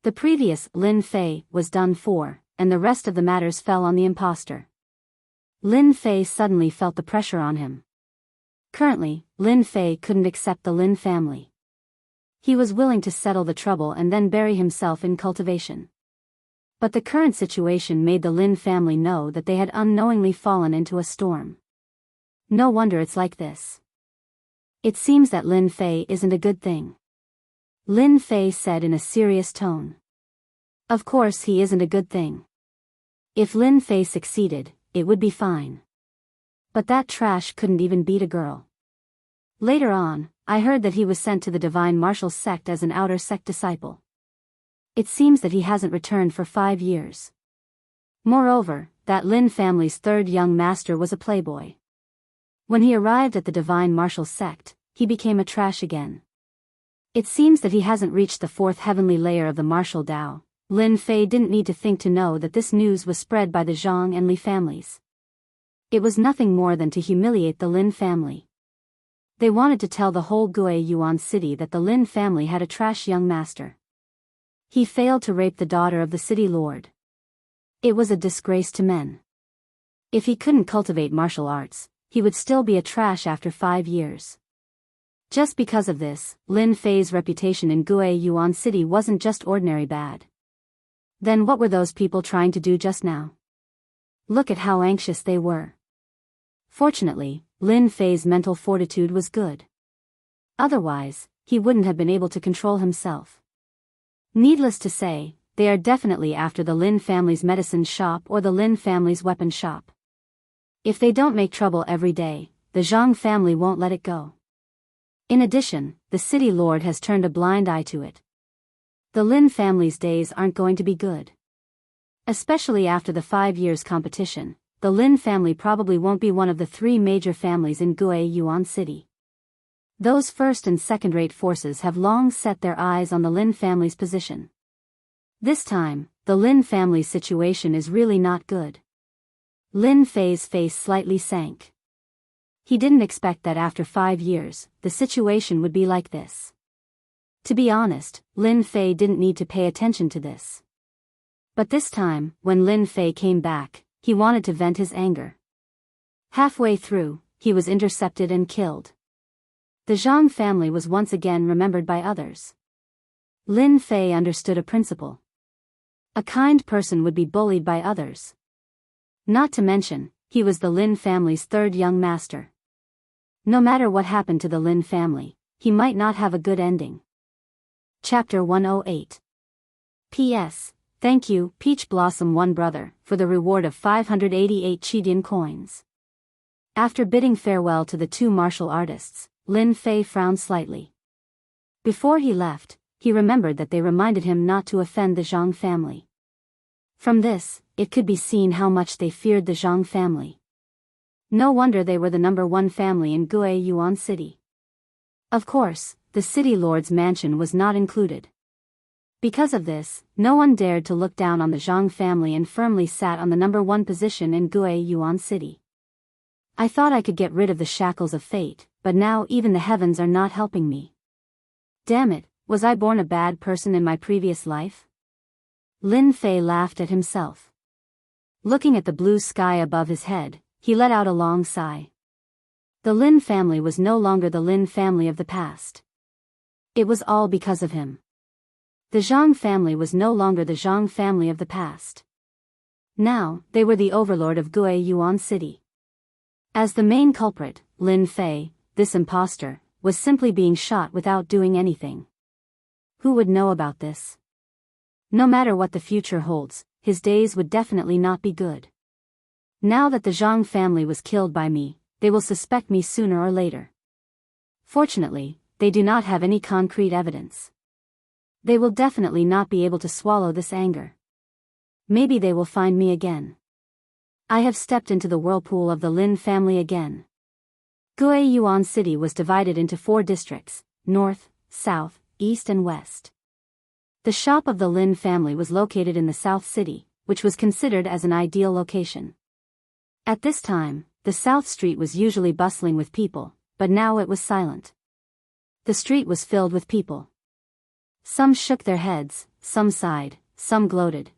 The previous Lin Fei was done for, and the rest of the matters fell on the imposter. Lin Fei suddenly felt the pressure on him. Currently, Lin Fei couldn't accept the Lin family. He was willing to settle the trouble and then bury himself in cultivation. But the current situation made the Lin family know that they had unknowingly fallen into a storm. No wonder it's like this. It seems that Lin Fei isn't a good thing. Lin Fei said in a serious tone. Of course he isn't a good thing. If Lin Fei succeeded, it would be fine. But that trash couldn't even beat a girl. Later on, I heard that he was sent to the Divine Martial sect as an outer sect disciple. It seems that he hasn't returned for 5 years. Moreover, that Lin family's third young master was a playboy. When he arrived at the Divine Martial sect, he became a trash again. It seems that he hasn't reached the 4th heavenly layer of the martial Tao. Lin Fei didn't need to think to know that this news was spread by the Zhang and Li families. It was nothing more than to humiliate the Lin family. They wanted to tell the whole Gui Yuan city that the Lin family had a trash young master. He failed to rape the daughter of the city lord. It was a disgrace to men. If he couldn't cultivate martial arts, he would still be a trash after 5 years. Just because of this, Lin Fei's reputation in Gui Yuan city wasn't just ordinary bad. Then what were those people trying to do just now? Look at how anxious they were. Fortunately, Lin Fei's mental fortitude was good. Otherwise, he wouldn't have been able to control himself. Needless to say, they are definitely after the Lin family's medicine shop or the Lin family's weapon shop. If they don't make trouble every day, the Zhang family won't let it go. In addition, the city lord has turned a blind eye to it. The Lin family's days aren't going to be good. Especially after the 5 years competition, the Lin family probably won't be one of the 3 major families in Gui Yuan city. Those first and second-rate forces have long set their eyes on the Lin family's position. This time, the Lin family's situation is really not good. Lin Fei's face slightly sank. He didn't expect that after 5 years, the situation would be like this. To be honest, Lin Fei didn't need to pay attention to this. But this time, when Lin Fei came back, he wanted to vent his anger. Halfway through, he was intercepted and killed. The Zhang family was once again remembered by others. Lin Fei understood a principle. A kind person would be bullied by others. Not to mention, he was the Lin family's third young master. No matter what happened to the Lin family, he might not have a good ending. Chapter 108. P.S. Thank you, Peach Blossom One Brother, for the reward of 588 Chidian coins. After bidding farewell to the 2 martial artists, Lin Fei frowned slightly. Before he left, he remembered that they reminded him not to offend the Zhang family. From this, it could be seen how much they feared the Zhang family. No wonder they were the #1 family in Gui Yuan city. Of course, the city lord's mansion was not included. Because of this, no one dared to look down on the Zhang family and firmly sat on the #1 position in Gui Yuan city. I thought I could get rid of the shackles of fate, but now even the heavens are not helping me. Damn it, was I born a bad person in my previous life? Lin Fei laughed at himself. Looking at the blue sky above his head, he let out a long sigh. The Lin family was no longer the Lin family of the past. It was all because of him. The Zhang family was no longer the Zhang family of the past. Now, they were the overlord of Gui Yuan city. As the main culprit, Lin Fei, this imposter, was simply being shot without doing anything. Who would know about this? No matter what the future holds, his days would definitely not be good. Now that the Zhang family was killed by me, they will suspect me sooner or later. Fortunately, they do not have any concrete evidence. They will definitely not be able to swallow this anger. Maybe they will find me again. I have stepped into the whirlpool of the Lin family again. Gui Yuan city was divided into 4 districts, north, south, east and west. The shop of the Lin family was located in the south city, which was considered as an ideal location. At this time, the south street was usually bustling with people, but now it was silent. The street was filled with people. Some shook their heads, some sighed, some gloated,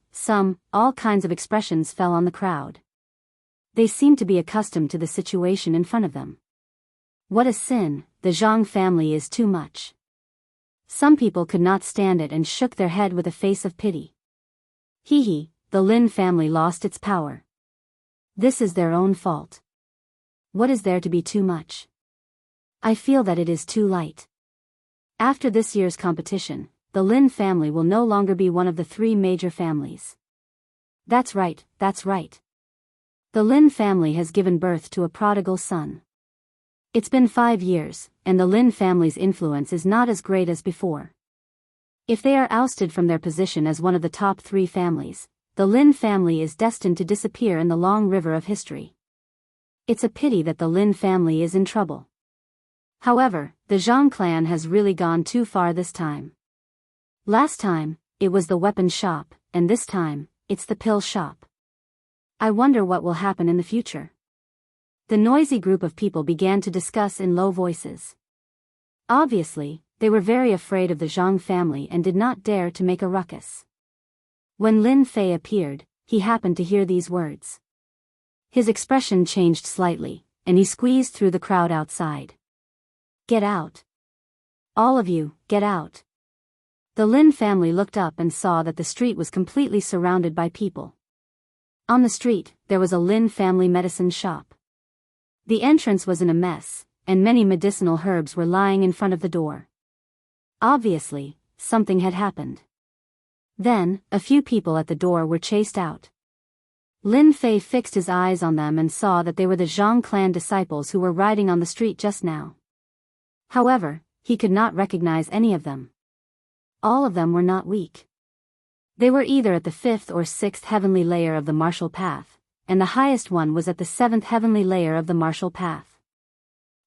all kinds of expressions fell on the crowd. They seemed to be accustomed to the situation in front of them. What a sin, the Zhang family is too much. Some people could not stand it and shook their head with a face of pity. Hee, the Lin family lost its power. This is their own fault. What is there to be too much? I feel that it is too light. After this year's competition, the Lin family will no longer be one of the 3 major families. That's right, that's right. The Lin family has given birth to a prodigal son. It's been 5 years, and the Lin family's influence is not as great as before. If they are ousted from their position as one of the top 3 families, the Lin family is destined to disappear in the long river of history. It's a pity that the Lin family is in trouble. However, the Zhang clan has really gone too far this time. Last time, it was the weapon shop, and this time, it's the pill shop. I wonder what will happen in the future. The noisy group of people began to discuss in low voices. Obviously, they were very afraid of the Zhang family and did not dare to make a ruckus. When Lin Fei appeared, he happened to hear these words. His expression changed slightly, and he squeezed through the crowd outside. Get out. All of you, get out. The Lin family looked up and saw that the street was completely surrounded by people. On the street, there was a Lin family medicine shop. The entrance was in a mess, and many medicinal herbs were lying in front of the door. Obviously, something had happened. Then, a few people at the door were chased out. Lin Fei fixed his eyes on them and saw that they were the Zhang clan disciples who were riding on the street just now. However, he could not recognize any of them. All of them were not weak. They were either at the 5th or 6th heavenly layer of the martial path, and the highest one was at the 7th heavenly layer of the martial path.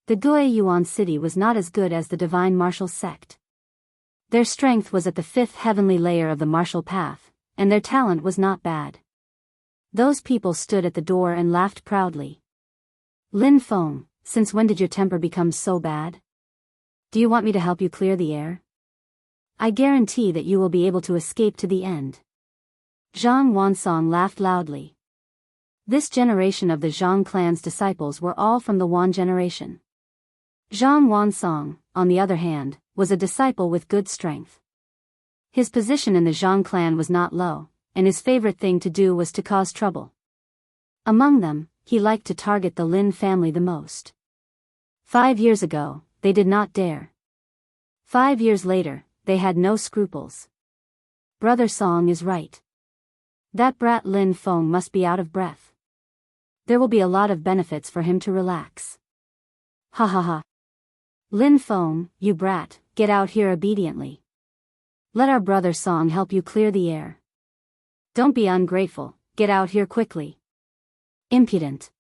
The Gui Yuan city was not as good as the divine martial sect. Their strength was at the 5th heavenly layer of the martial path, and their talent was not bad. Those people stood at the door and laughed proudly. Lin Feng, since when did your temper become so bad? Do you want me to help you clear the air? I guarantee that you will be able to escape to the end. Zhang Wansong laughed loudly. This generation of the Zhang clan's disciples were all from the Wan generation. Zhang Wansong, on the other hand, was a disciple with good strength. His position in the Zhang clan was not low, and his favorite thing to do was to cause trouble. Among them, he liked to target the Lin family the most. 5 years ago, they did not dare. 5 years later, they had no scruples. Brother Song is right. That brat Lin Feng must be out of breath. There will be a lot of benefits for him to relax. Ha ha ha. Lin Feng, you brat, get out here obediently. Let our brother Song help you clear the air. Don't be ungrateful, get out here quickly. Impudent.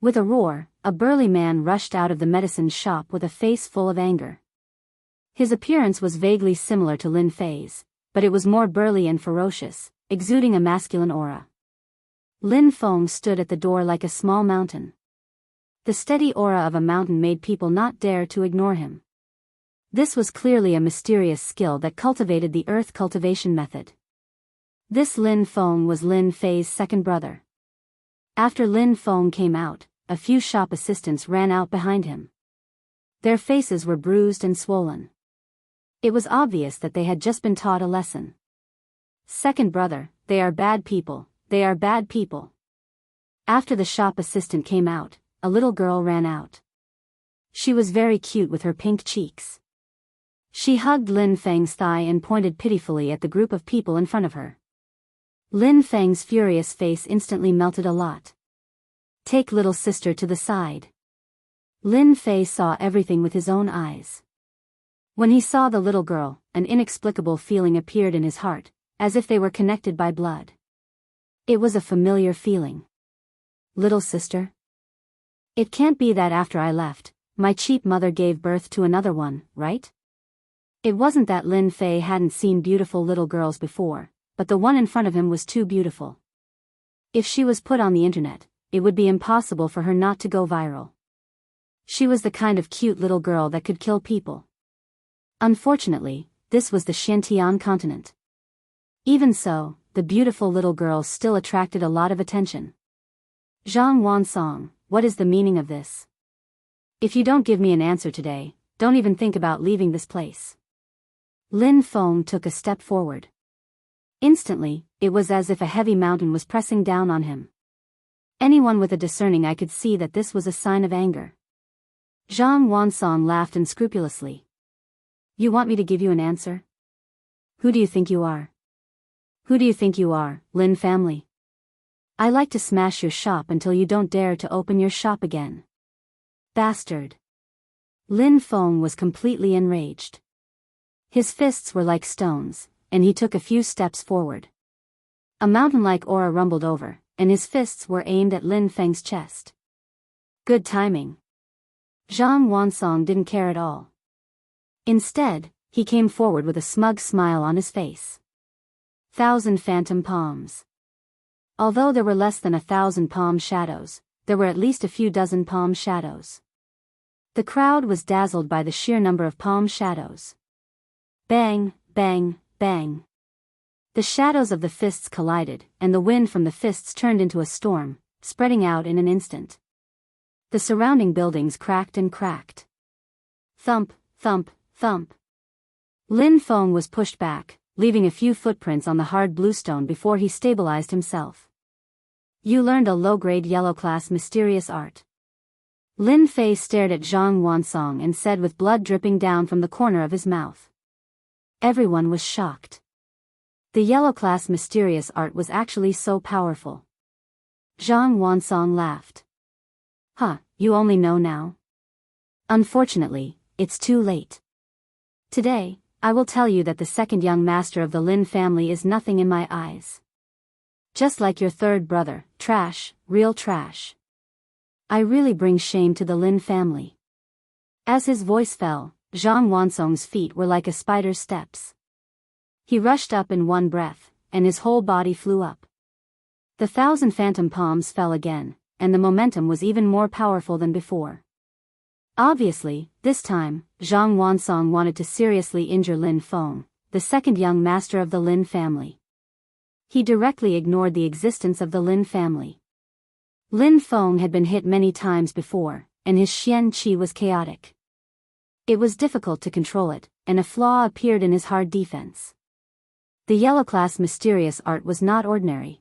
With a roar, a burly man rushed out of the medicine shop with a face full of anger. His appearance was vaguely similar to Lin Fei's, but it was more burly and ferocious, exuding a masculine aura. Lin Feng stood at the door like a small mountain. The steady aura of a mountain made people not dare to ignore him. This was clearly a mysterious skill that cultivated the earth cultivation method. This Lin Feng was Lin Fei's second brother. After Lin Feng came out, a few shop assistants ran out behind him. Their faces were bruised and swollen. It was obvious that they had just been taught a lesson. Second brother, they are bad people, they are bad people. After the shop assistant came out, a little girl ran out. She was very cute with her pink cheeks. She hugged Lin Feng's thigh and pointed pitifully at the group of people in front of her. Lin Feng's furious face instantly melted a lot. Take little sister to the side. Lin Fei saw everything with his own eyes. When he saw the little girl, an inexplicable feeling appeared in his heart, as if they were connected by blood. It was a familiar feeling. Little sister? It can't be that after I left, my cheap mother gave birth to another one, right? It wasn't that Lin Fei hadn't seen beautiful little girls before, but the one in front of him was too beautiful. If she was put on the internet, it would be impossible for her not to go viral. She was the kind of cute little girl that could kill people. Unfortunately, this was the Xintian continent. Even so, the beautiful little girl still attracted a lot of attention. Zhang Wansong, what is the meaning of this? If you don't give me an answer today, don't even think about leaving this place. Lin Feng took a step forward. Instantly, it was as if a heavy mountain was pressing down on him. Anyone with a discerning eye could see that this was a sign of anger. Zhang Wansong laughed unscrupulously. You want me to give you an answer? Who do you think you are? Who do you think you are, Lin family? I like to smash your shop until you don't dare to open your shop again. Bastard. Lin Feng was completely enraged. His fists were like stones, and he took a few steps forward. A mountain-like aura rumbled over, and his fists were aimed at Lin Feng's chest. Good timing. Zhang Wansong didn't care at all. Instead, he came forward with a smug smile on his face. 1,000 phantom palms. Although there were less than 1,000 palm shadows, there were at least a few dozen palm shadows. The crowd was dazzled by the sheer number of palm shadows. Bang, bang, bang. The shadows of the fists collided, and the wind from the fists turned into a storm, spreading out in an instant. The surrounding buildings cracked and cracked. Thump, thump, thump. Lin Feng was pushed back, leaving a few footprints on the hard bluestone before he stabilized himself. You learned a low-grade yellow-class mysterious art. Lin Fei stared at Zhang Wansong and said with blood dripping down from the corner of his mouth. Everyone was shocked. The yellow-class mysterious art was actually so powerful. Zhang Wansong laughed. Huh, you only know now? Unfortunately, it's too late. Today, I will tell you that the second young master of the Lin family is nothing in my eyes. Just like your third brother, trash, real trash. I really bring shame to the Lin family. As his voice fell, Zhang Wansong's feet were like a spider's steps. He rushed up in one breath, and his whole body flew up. The 1,000 phantom palms fell again, and the momentum was even more powerful than before. Obviously, this time, Zhang Wansong wanted to seriously injure Lin Feng, the second young master of the Lin family. He directly ignored the existence of the Lin family. Lin Feng had been hit many times before, and his Xian Qi was chaotic. It was difficult to control it, and a flaw appeared in his hard defense. The yellow-class mysterious art was not ordinary.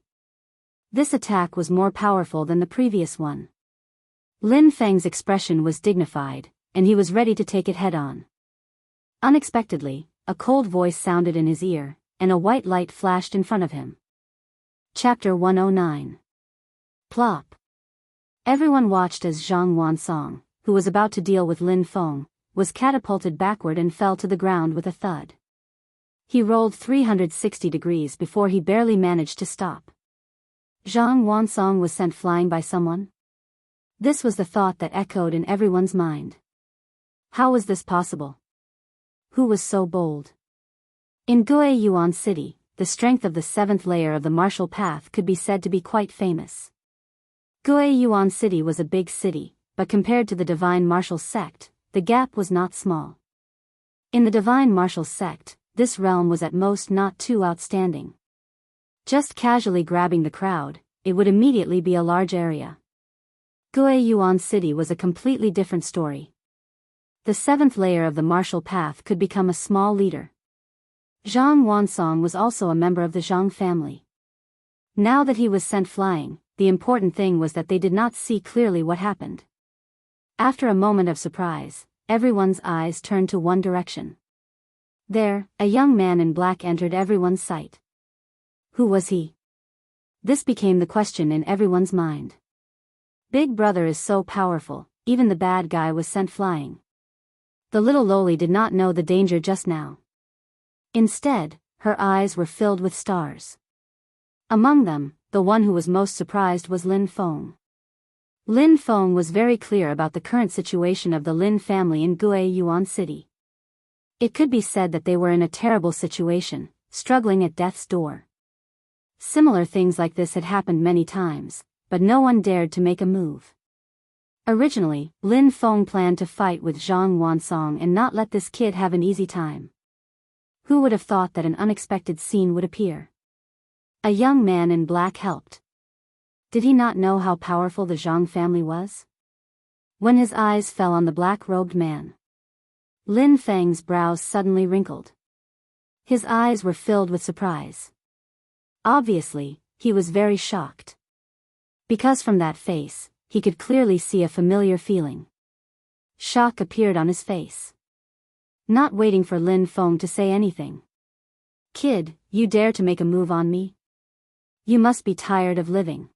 This attack was more powerful than the previous one. Lin Feng's expression was dignified, and he was ready to take it head-on. Unexpectedly, a cold voice sounded in his ear, and a white light flashed in front of him. Chapter 109. Plop. Everyone watched as Zhang Wansong, who was about to deal with Lin Feng, was catapulted backward and fell to the ground with a thud. He rolled 360 degrees before he barely managed to stop. Zhang Wansong was sent flying by someone? This was the thought that echoed in everyone's mind. How was this possible? Who was so bold? In Guiyuan City, the strength of the seventh layer of the martial path could be said to be quite famous. Guiyuan City was a big city, but compared to the Divine Martial Sect, the gap was not small. In the Divine Martial Sect, this realm was at most not too outstanding. Just casually grabbing the crowd, it would immediately be a large area. Guiyuan City was a completely different story. The seventh layer of the martial path could become a small leader. Zhang Wansong was also a member of the Zhang family. Now that he was sent flying, the important thing was that they did not see clearly what happened. After a moment of surprise, everyone's eyes turned to one direction. There, a young man in black entered everyone's sight. Who was he? This became the question in everyone's mind. Big Brother is so powerful, even the bad guy was sent flying. The little loli did not know the danger just now. Instead, her eyes were filled with stars. Among them, the one who was most surprised was Lin Feng. Lin Feng was very clear about the current situation of the Lin family in Guiyuan City. It could be said that they were in a terrible situation, struggling at death's door. Similar things like this had happened many times, but no one dared to make a move. Originally, Lin Feng planned to fight with Zhang Wansong and not let this kid have an easy time. Who would have thought that an unexpected scene would appear? A young man in black helped. Did he not know how powerful the Zhang family was? When his eyes fell on the black-robed man, Lin Feng's brows suddenly wrinkled. His eyes were filled with surprise. Obviously, he was very shocked. Because from that face, he could clearly see a familiar feeling. Shock appeared on his face. Not waiting for Lin Feng to say anything. Kid, you dare to make a move on me? You must be tired of living.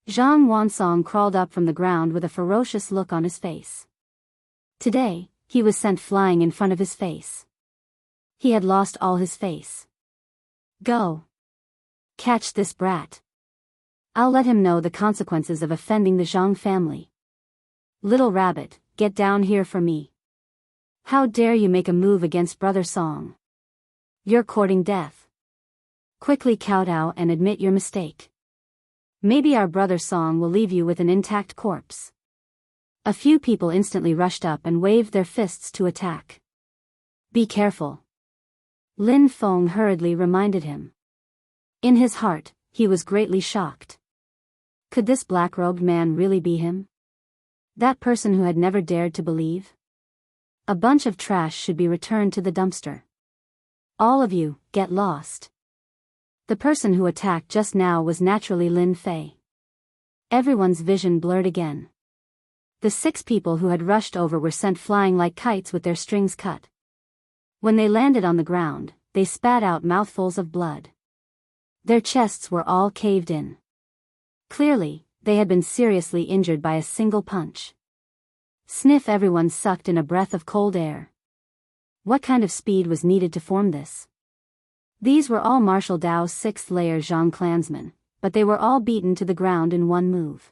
Zhang Wansong crawled up from the ground with a ferocious look on his face. Today, he was sent flying in front of his face. He had lost all his face. Go. Catch this brat. I'll let him know the consequences of offending the Zhang family. Little rabbit, get down here for me. How dare you make a move against Brother Song? You're courting death. Quickly kowtow and admit your mistake. Maybe our Brother Song will leave you with an intact corpse. A few people instantly rushed up and waved their fists to attack. Be careful. Lin Feng hurriedly reminded him. In his heart, he was greatly shocked. Could this black-robed man really be him? That person who had never dared to believe? A bunch of trash should be returned to the dumpster. All of you, get lost. The person who attacked just now was naturally Lin Fei. Everyone's vision blurred again. The 6 people who had rushed over were sent flying like kites with their strings cut. When they landed on the ground, they spat out mouthfuls of blood. Their chests were all caved in. Clearly, they had been seriously injured by a single punch. Sniff, everyone sucked in a breath of cold air. What kind of speed was needed to form this? These were all Marshal Dao's 6th-layer Zhang clansmen, but they were all beaten to the ground in one move.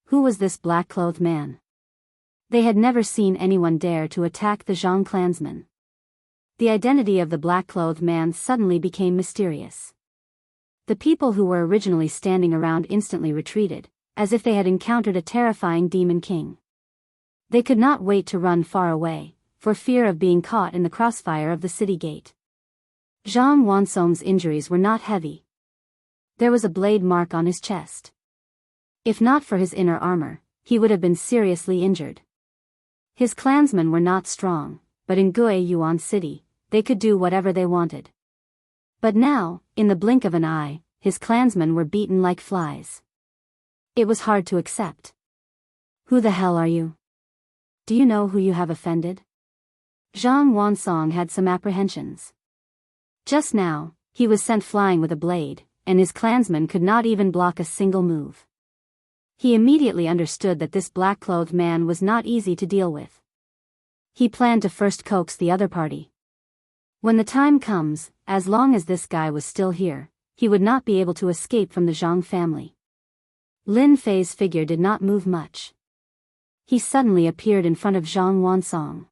Who was this black-clothed man? They had never seen anyone dare to attack the Zhang clansmen. The identity of the black-clothed man suddenly became mysterious. The people who were originally standing around instantly retreated, as if they had encountered a terrifying demon king. They could not wait to run far away, for fear of being caught in the crossfire of the city gate. Zhang Wansong's injuries were not heavy. There was a blade mark on his chest. If not for his inner armor, he would have been seriously injured. His clansmen were not strong, but in Gui Yuan City, they could do whatever they wanted. But now, in the blink of an eye, his clansmen were beaten like flies. It was hard to accept. Who the hell are you? Do you know who you have offended? Zhang Wansong had some apprehensions. Just now, he was sent flying with a blade, and his clansmen could not even block a single move. He immediately understood that this black-clothed man was not easy to deal with. He planned to first coax the other party. When the time comes, as long as this guy was still here, he would not be able to escape from the Zhang family. Lin Fei's figure did not move much. He suddenly appeared in front of Zhang Wansong.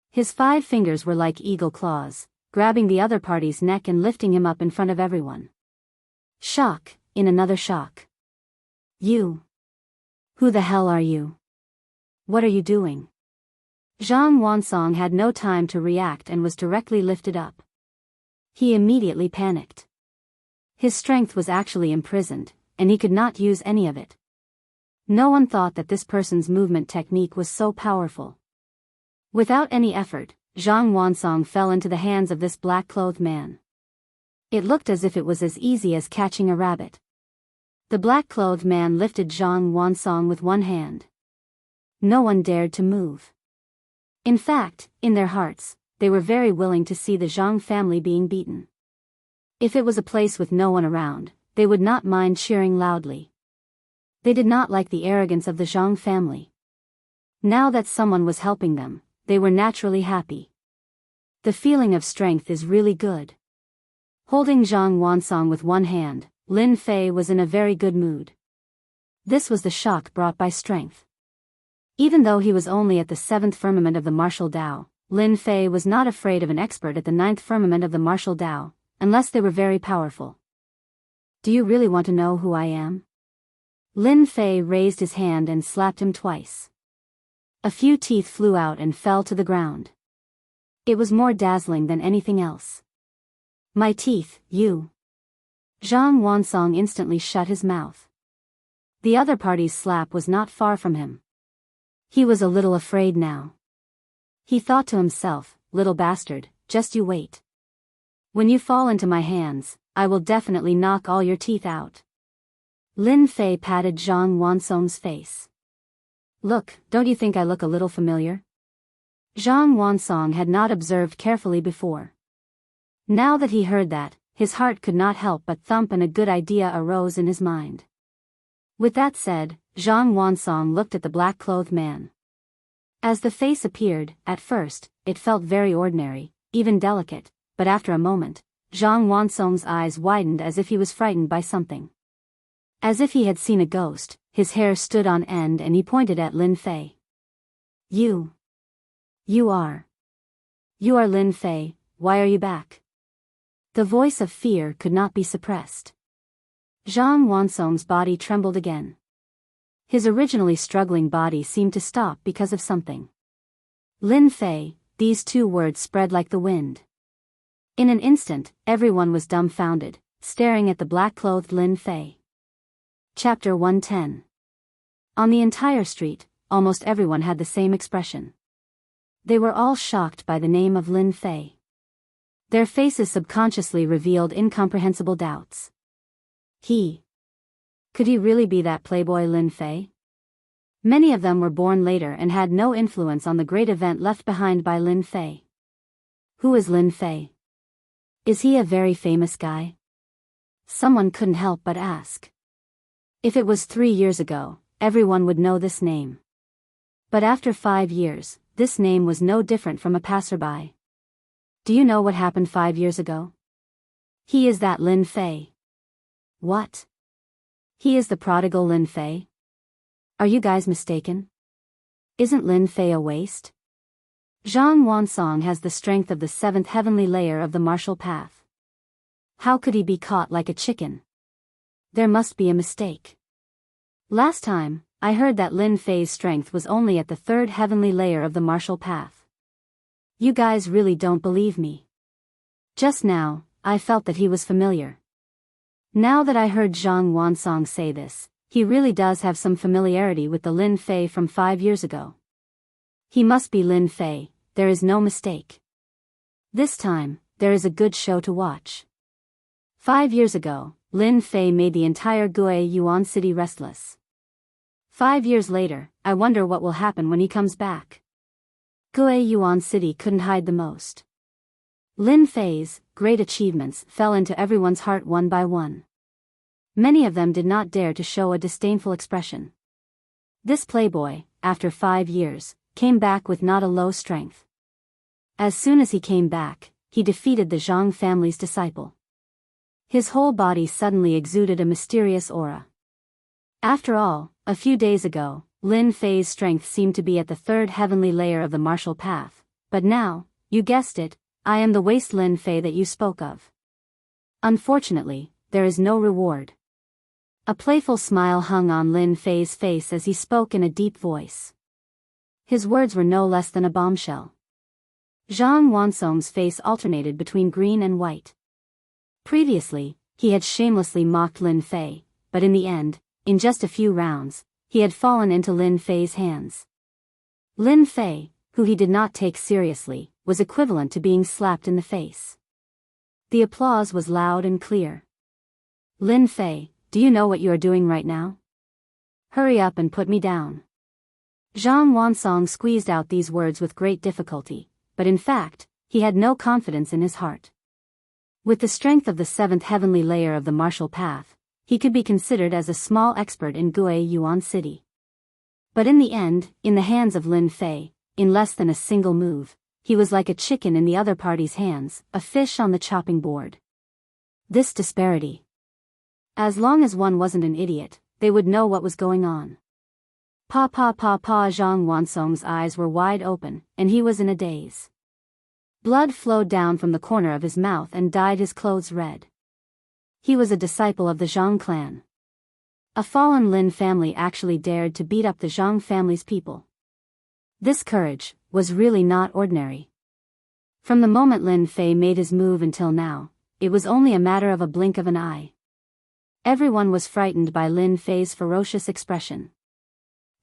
His 5 fingers were like eagle claws, grabbing the other party's neck and lifting him up in front of everyone. Shock, in another shock. You. Who the hell are you? What are you doing? Zhang Wansong had no time to react and was directly lifted up. He immediately panicked. His strength was actually imprisoned, and he could not use any of it. No one thought that this person's movement technique was so powerful. Without any effort, Zhang Wansong fell into the hands of this black-clothed man. It looked as if it was as easy as catching a rabbit. The black-clothed man lifted Zhang Wansong with one hand. No one dared to move. In fact, in their hearts, they were very willing to see the Zhang family being beaten. If it was a place with no one around, they would not mind cheering loudly. They did not like the arrogance of the Zhang family. Now that someone was helping them, they were naturally happy. The feeling of strength is really good. Holding Zhang Wansong with one hand, Lin Fei was in a very good mood. This was the shock brought by strength. Even though he was only at the 7th firmament of the martial Dao, Lin Fei was not afraid of an expert at the 9th firmament of the martial Dao, unless they were very powerful. Do you really want to know who I am? Lin Fei raised his hand and slapped him twice. A few teeth flew out and fell to the ground. It was more dazzling than anything else. My teeth, you. Zhang Wansong instantly shut his mouth. The other party's slap was not far from him. He was a little afraid now. He thought to himself, little bastard, just you wait. When you fall into my hands, I will definitely knock all your teeth out. Lin Fei patted Zhang Wansong's face. Look, don't you think I look a little familiar? Zhang Wansong had not observed carefully before. Now that he heard that, his heart could not help but thump and a good idea arose in his mind. With that said, Zhang Wansong looked at the black-clothed man. As the face appeared, at first, it felt very ordinary, even delicate, but after a moment, Zhang Wansong's eyes widened as if he was frightened by something. As if he had seen a ghost, his hair stood on end and he pointed at Lin Fei. You are Lin Fei, why are you back? The voice of fear could not be suppressed. Zhang Wansong's body trembled again. His originally struggling body seemed to stop because of something. Lin Fei, these two words spread like the wind. In an instant, everyone was dumbfounded, staring at the black-clothed Lin Fei. Chapter 110. On the entire street, almost everyone had the same expression. They were all shocked by the name of Lin Fei. Their faces subconsciously revealed incomprehensible doubts. Could he really be that playboy Lin Fei? Many of them were born later and had no influence on the great event left behind by Lin Fei. Who is Lin Fei? Is he a very famous guy? Someone couldn't help but ask. If it was 3 years ago, everyone would know this name. But after 5 years, this name was no different from a passerby. Do you know what happened 5 years ago? He is that Lin Fei. What? He is the prodigal Lin Fei? Are you guys mistaken? Isn't Lin Fei a waste? Zhang Wansong has the strength of the 7th heavenly layer of the martial path. How could he be caught like a chicken? There must be a mistake. Last time, I heard that Lin Fei's strength was only at the 3rd heavenly layer of the martial path. You guys really don't believe me. Just now, I felt that he was familiar. Now that I heard Zhang Wansong say this, he really does have some familiarity with the Lin Fei from 5 years ago. He must be Lin Fei, there is no mistake. This time, there is a good show to watch. 5 years ago, Lin Fei made the entire Guiyuan Yuan city restless. 5 years later, I wonder what will happen when he comes back. Guiyuan Yuan city couldn't hide the most. Lin Fei's great achievements fell into everyone's heart one by one. Many of them did not dare to show a disdainful expression. This playboy, after 5 years, came back with not a low strength. As soon as he came back, he defeated the Zhang family's disciple. His whole body suddenly exuded a mysterious aura. After all, a few days ago, Lin Fei's strength seemed to be at the 3rd heavenly layer of the martial path, but now, you guessed it, I am the waste Lin Fei that you spoke of. Unfortunately, there is no reward. A playful smile hung on Lin Fei's face as he spoke in a deep voice. His words were no less than a bombshell. Zhang Wansong's face alternated between green and white. Previously, he had shamelessly mocked Lin Fei, but in the end, in just a few rounds, he had fallen into Lin Fei's hands. Lin Fei, who he did not take seriously, was equivalent to being slapped in the face. The applause was loud and clear. Lin Fei, do you know what you are doing right now? Hurry up and put me down. Zhang Wansong squeezed out these words with great difficulty, but in fact, he had no confidence in his heart. With the strength of the 7th heavenly layer of the martial path, he could be considered as a small expert in Guiyuan Yuan city. But in the end, in the hands of Lin Fei, in less than a single move, he was like a chicken in the other party's hands, a fish on the chopping board. This disparity. As long as one wasn't an idiot, they would know what was going on. Zhang Wansong's eyes were wide open, and he was in a daze. Blood flowed down from the corner of his mouth and dyed his clothes red. He was a disciple of the Zhang clan. A fallen Lin family actually dared to beat up the Zhang family's people. This courage was really not ordinary. From the moment Lin Fei made his move until now, it was only a matter of a blink of an eye. Everyone was frightened by Lin Fei's ferocious expression.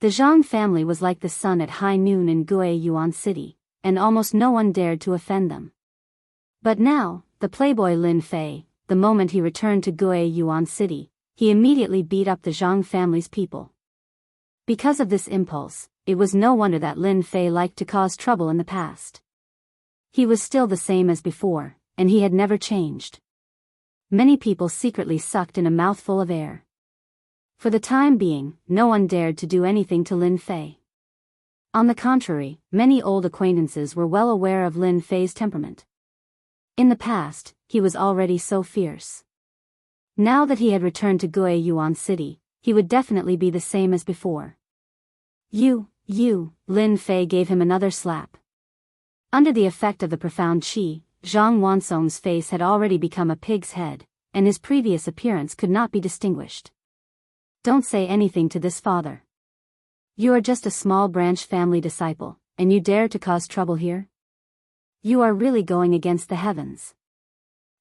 The Zhang family was like the sun at high noon in Guiyuan Yuan city, and almost no one dared to offend them. But now, the playboy Lin Fei, the moment he returned to Guiyuan Yuan city, he immediately beat up the Zhang family's people. Because of this impulse, it was no wonder that Lin Fei liked to cause trouble in the past. He was still the same as before, and he had never changed. Many people secretly sucked in a mouthful of air. For the time being, no one dared to do anything to Lin Fei. On the contrary, many old acquaintances were well aware of Lin Fei's temperament. In the past, he was already so fierce. Now that he had returned to Guiyuan City, he would definitely be the same as before. You, Lin Fei gave him another slap. Under the effect of the profound qi, Zhang Wansong's face had already become a pig's head, and his previous appearance could not be distinguished. Don't say anything to this father. You are just a small branch family disciple, and you dare to cause trouble here? You are really going against the heavens.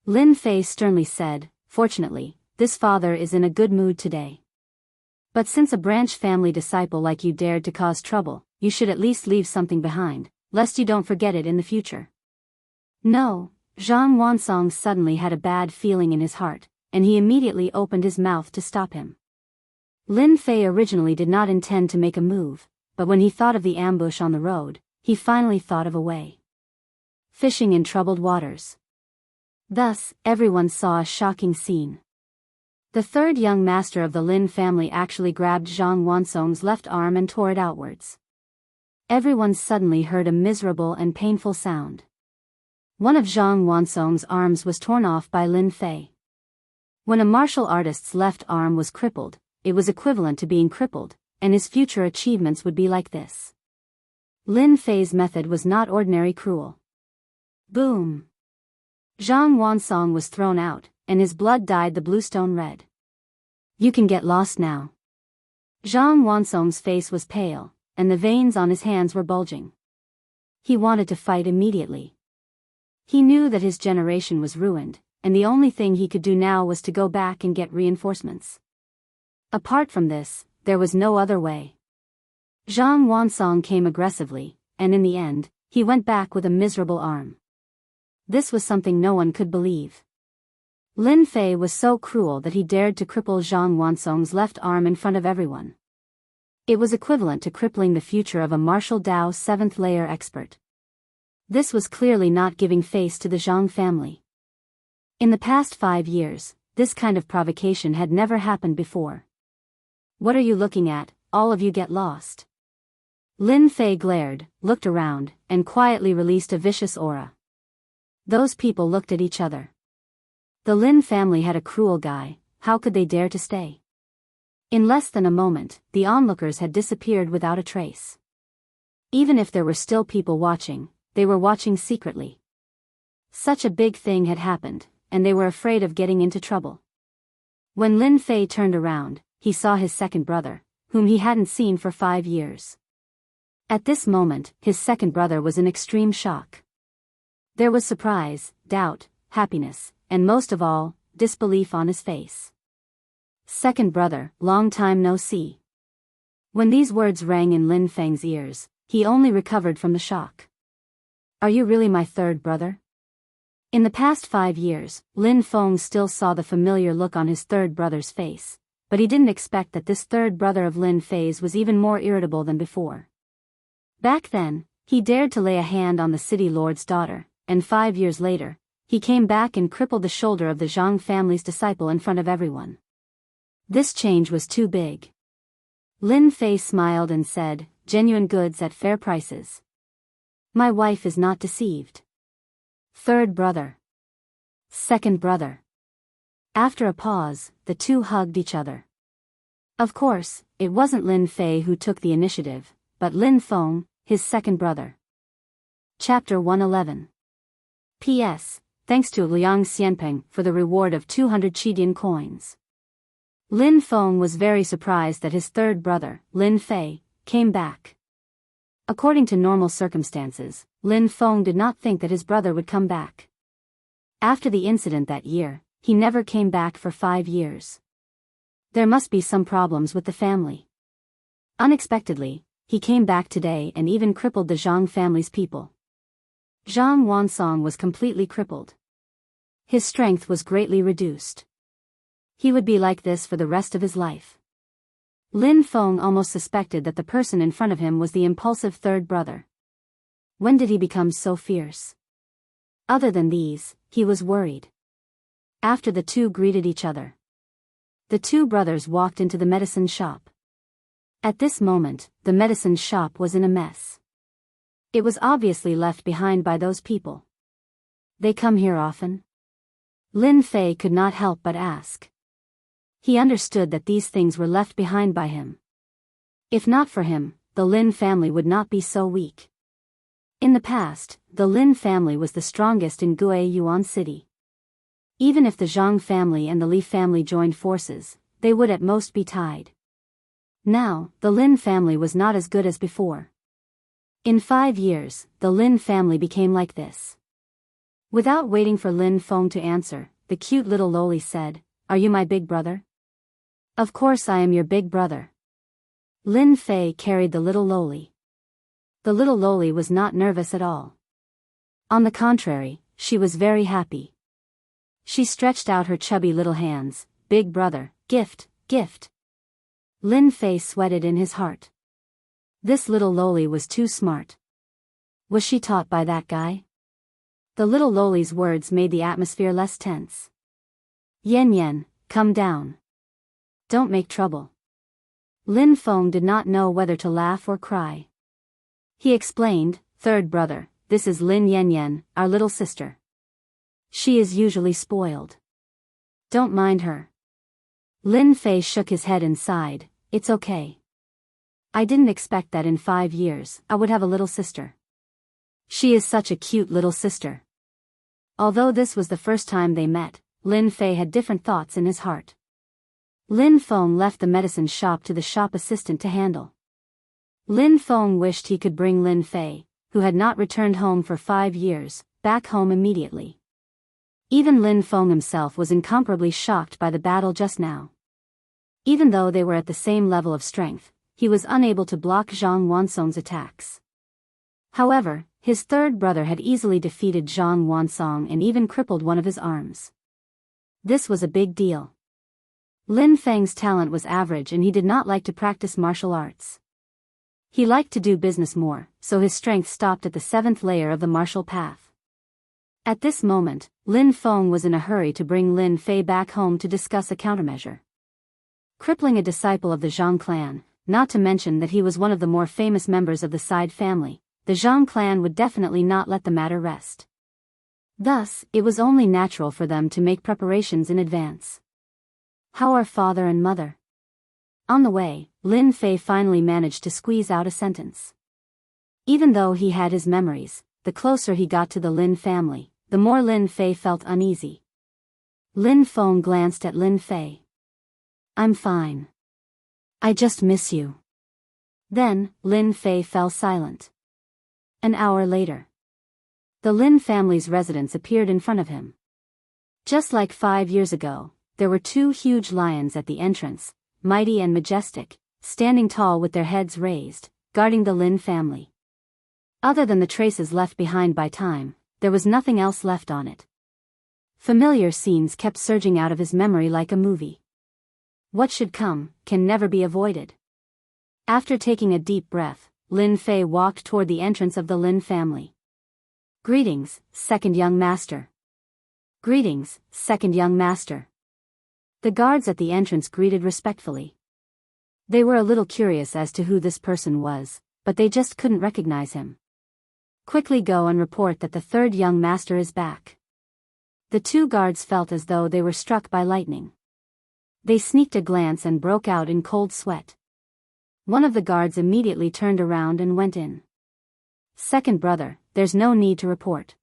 Lin Fei sternly said, fortunately, this father is in a good mood today. But since a branch family disciple like you dared to cause trouble, you should at least leave something behind, lest you don't forget it in the future. No, Zhang Wansong suddenly had a bad feeling in his heart, and he immediately opened his mouth to stop him. Lin Fei originally did not intend to make a move, but when he thought of the ambush on the road, he finally thought of a way. Fishing in troubled waters. Thus, everyone saw a shocking scene. The third young master of the Lin family actually grabbed Zhang Wansong's left arm and tore it outwards. Everyone suddenly heard a miserable and painful sound. One of Zhang Wansong's arms was torn off by Lin Fei. When a martial artist's left arm was crippled, it was equivalent to being crippled, and his future achievements would be like this. Lin Fei's method was not ordinary cruel. Boom! Zhang Wansong was thrown out, and his blood dyed the bluestone red. You can get lost now. Zhang Wansong's face was pale, and the veins on his hands were bulging. He wanted to fight immediately. He knew that his generation was ruined, and the only thing he could do now was to go back and get reinforcements. Apart from this, there was no other way. Zhang Wansong came aggressively, and in the end, he went back with a miserable arm. This was something no one could believe. Lin Fei was so cruel that he dared to cripple Zhang Wansong's left arm in front of everyone. It was equivalent to crippling the future of a martial Dao 7th layer expert. This was clearly not giving face to the Zhang family. In the past 5 years, this kind of provocation had never happened before. What are you looking at? All of you get lost. Lin Fei glared, looked around, and quietly released a vicious aura. Those people looked at each other. The Lin family had a cruel guy, how could they dare to stay? In less than a moment, the onlookers had disappeared without a trace. Even if there were still people watching, they were watching secretly. Such a big thing had happened, and they were afraid of getting into trouble. When Lin Fei turned around, he saw his second brother, whom he hadn't seen for 5 years. At this moment, his second brother was in extreme shock. There was surprise, doubt, happiness, and most of all, disbelief on his face. Second brother, long time no see. When these words rang in Lin Fei's ears, he only recovered from the shock. Are you really my third brother? In the past 5 years, Lin Feng still saw the familiar look on his third brother's face, but he didn't expect that this third brother of Lin Fei's was even more irritable than before. Back then, he dared to lay a hand on the city lord's daughter, and 5 years later, he came back and crippled the shoulder of the Zhang family's disciple in front of everyone. This change was too big. Lin Fei smiled and said, genuine goods at fair prices. My wife is not deceived. Third brother. Second brother. After a pause, the two hugged each other. Of course, it wasn't Lin Fei who took the initiative, but Lin Feng, his second brother. Chapter 111. P.S. Thanks to Liang Xianpeng for the reward of 200 Qidian coins. Lin Feng was very surprised that his third brother, Lin Fei, came back. According to normal circumstances, Lin Feng did not think that his brother would come back. After the incident that year, he never came back for 5 years. There must be some problems with the family. Unexpectedly, he came back today and even crippled the Zhang family's people. Zhang Wansong was completely crippled. His strength was greatly reduced. He would be like this for the rest of his life. Lin Feng almost suspected that the person in front of him was the impulsive third brother. When did he become so fierce? Other than these, he was worried. After the two greeted each other, the two brothers walked into the medicine shop. At this moment, the medicine shop was in a mess. It was obviously left behind by those people. They come here often? Lin Fei could not help but ask. He understood that these things were left behind by him. If not for him, the Lin family would not be so weak. In the past, the Lin family was the strongest in Guiyuan City. Even if the Zhang family and the Li family joined forces, they would at most be tied. Now, the Lin family was not as good as before. In 5 years, the Lin family became like this. Without waiting for Lin Feng to answer, the cute little loli said, "Are you my big brother?" "Of course I am your big brother." Lin Fei carried the little loli. The little loli was not nervous at all. On the contrary, she was very happy. She stretched out her chubby little hands. "Big brother, gift, gift." Lin Fei sweated in his heart. This little loli was too smart. Was she taught by that guy? The little loli's words made the atmosphere less tense. "Yen Yen, come down. Don't make trouble." Lin Feng did not know whether to laugh or cry. He explained, "Third brother, this is Lin Yen Yen, our little sister. She is usually spoiled. Don't mind her." Lin Fei shook his head and sighed, "It's okay. I didn't expect that in 5 years I would have a little sister. She is such a cute little sister." Although this was the first time they met, Lin Fei had different thoughts in his heart. Lin Feng left the medicine shop to the shop assistant to handle. Lin Feng wished he could bring Lin Fei, who had not returned home for 5 years, back home immediately. Even Lin Feng himself was incomparably shocked by the battle just now. Even though they were at the same level of strength, he was unable to block Zhang Wansong's attacks. However, his third brother had easily defeated Zhang Wansong and even crippled one of his arms. This was a big deal. Lin Feng's talent was average and he did not like to practice martial arts. He liked to do business more, so his strength stopped at the 7th layer of the martial path. At this moment, Lin Feng was in a hurry to bring Lin Fei back home to discuss a countermeasure. Crippling a disciple of the Zhang clan, not to mention that he was one of the more famous members of the Side family, the Zhang clan would definitely not let the matter rest. Thus, it was only natural for them to make preparations in advance. "How are father and mother?" On the way, Lin Fei finally managed to squeeze out a sentence. Even though he had his memories, the closer he got to the Lin family, the more Lin Fei felt uneasy. Lin Feng glanced at Lin Fei. "I'm fine. I just miss you." Then, Lin Fei fell silent. An hour later, the Lin family's residence appeared in front of him. Just like 5 years ago, there were 2 huge lions at the entrance, mighty and majestic, standing tall with their heads raised, guarding the Lin family. Other than the traces left behind by time, there was nothing else left on it. Familiar scenes kept surging out of his memory like a movie. What should come can never be avoided. After taking a deep breath, Lin Fei walked toward the entrance of the Lin family. "Greetings, second young master." "Greetings, second young master." The guards at the entrance greeted respectfully. They were a little curious as to who this person was, but they just couldn't recognize him. "Quickly go and report that the third young master is back." The 2 guards felt as though they were struck by lightning. They sneaked a glance and broke out in cold sweat. One of the guards immediately turned around and went in. "Second brother, there's no need to report."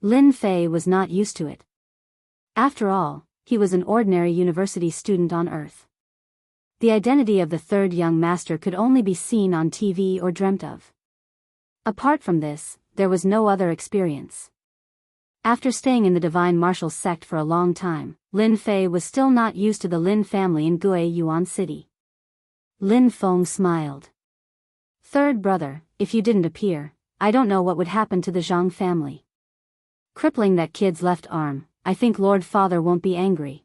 Lin Fei was not used to it. After all, he was an ordinary university student on Earth. The identity of the third young master could only be seen on TV or dreamt of. Apart from this, there was no other experience. After staying in the Divine Martial sect for a long time, Lin Fei was still not used to the Lin family in Guiyuan City. Lin Feng smiled. "Third brother, if you didn't appear, I don't know what would happen to the Zhang family. Crippling that kid's left arm, I think Lord Father won't be angry.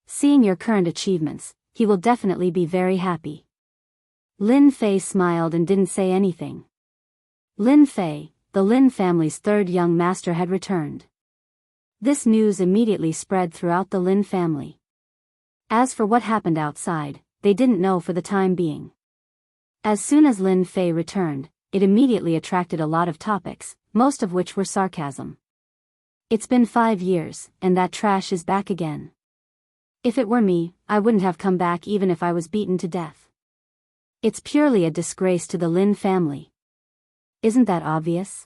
Seeing your current achievements, he will definitely be very happy." Lin Fei smiled and didn't say anything. Lin Fei, the Lin family's third young master, had returned. This news immediately spread throughout the Lin family. As for what happened outside, they didn't know for the time being. As soon as Lin Fei returned, it immediately attracted a lot of topics, most of which were sarcasm. It's been 5 years, and that trash is back again. If it were me, I wouldn't have come back even if I was beaten to death. It's purely a disgrace to the Lin family. Isn't that obvious?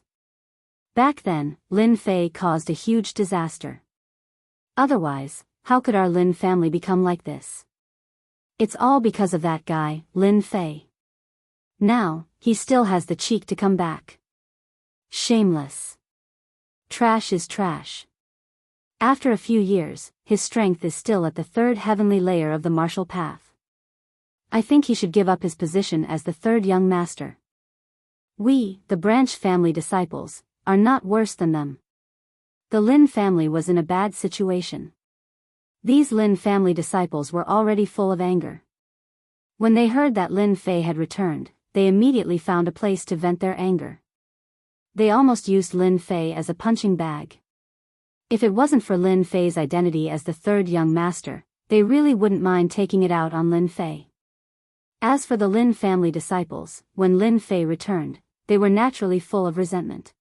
Back then, Lin Fei caused a huge disaster. Otherwise, how could our Lin family become like this? It's all because of that guy, Lin Fei. Now, he still has the cheek to come back. Shameless. Trash is trash. After a few years, his strength is still at the 3rd heavenly layer of the martial path. I think he should give up his position as the 3rd young master. We, the branch family disciples, are not worse than them. The Lin family was in a bad situation. These Lin family disciples were already full of anger. When they heard that Lin Fei had returned, they immediately found a place to vent their anger. They almost used Lin Fei as a punching bag. If it wasn't for Lin Fei's identity as the 3rd young master, they really wouldn't mind taking it out on Lin Fei. As for the Lin family disciples, when Lin Fei returned, they were naturally full of resentment.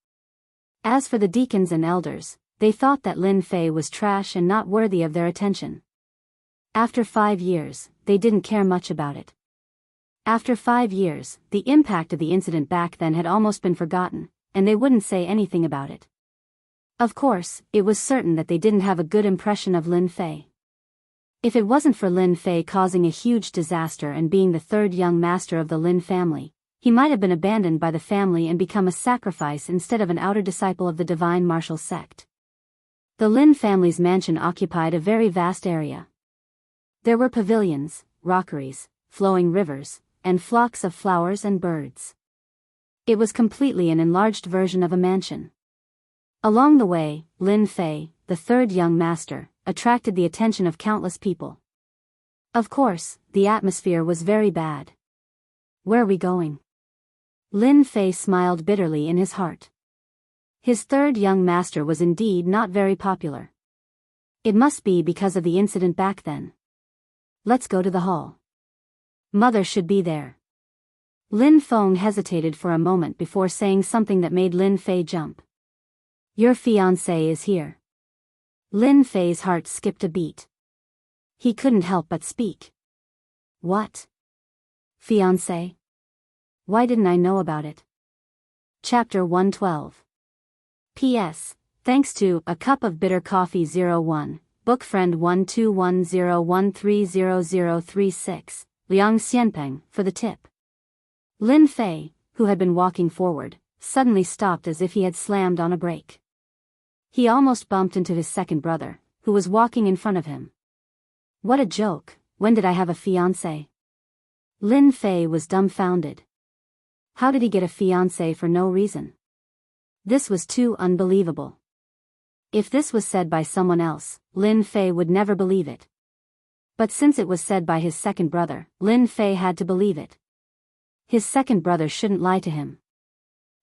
As for the deacons and elders, they thought that Lin Fei was trash and not worthy of their attention. After 5 years, they didn't care much about it. After 5 years, the impact of the incident back then had almost been forgotten, and they wouldn't say anything about it. Of course, it was certain that they didn't have a good impression of Lin Fei. If it wasn't for Lin Fei causing a huge disaster and being the 3rd young master of the Lin family, he might have been abandoned by the family and become a sacrifice instead of an outer disciple of the divine martial sect. The Lin family's mansion occupied a very vast area. There were pavilions, rockeries, flowing rivers, and flocks of flowers and birds. It was completely an enlarged version of a mansion. Along the way, Lin Fei, the 3rd young master, attracted the attention of countless people. Of course, the atmosphere was very bad. Where are we going? Lin Fei smiled bitterly in his heart. His 3rd young master was indeed not very popular. It must be because of the incident back then. Let's go to the hall. Mother should be there. Lin Feng hesitated for a moment before saying something that made Lin Fei jump. Your fiancé is here. Lin Fei's heart skipped a beat. He couldn't help but speak. What? Fiancé? Why didn't I know about it? Chapter 112. P.S. Thanks to A Cup of Bitter Coffee 01, Book Friend 1210130036, Liang Xianpeng, for the tip. Lin Fei, who had been walking forward, suddenly stopped as if he had slammed on a brake. He almost bumped into his 2nd brother, who was walking in front of him. What a joke, when did I have a fiancé? Lin Fei was dumbfounded. How did he get a fiancé for no reason? This was too unbelievable. If this was said by someone else, Lin Fei would never believe it. But since it was said by his 2nd brother, Lin Fei had to believe it. His 2nd brother shouldn't lie to him.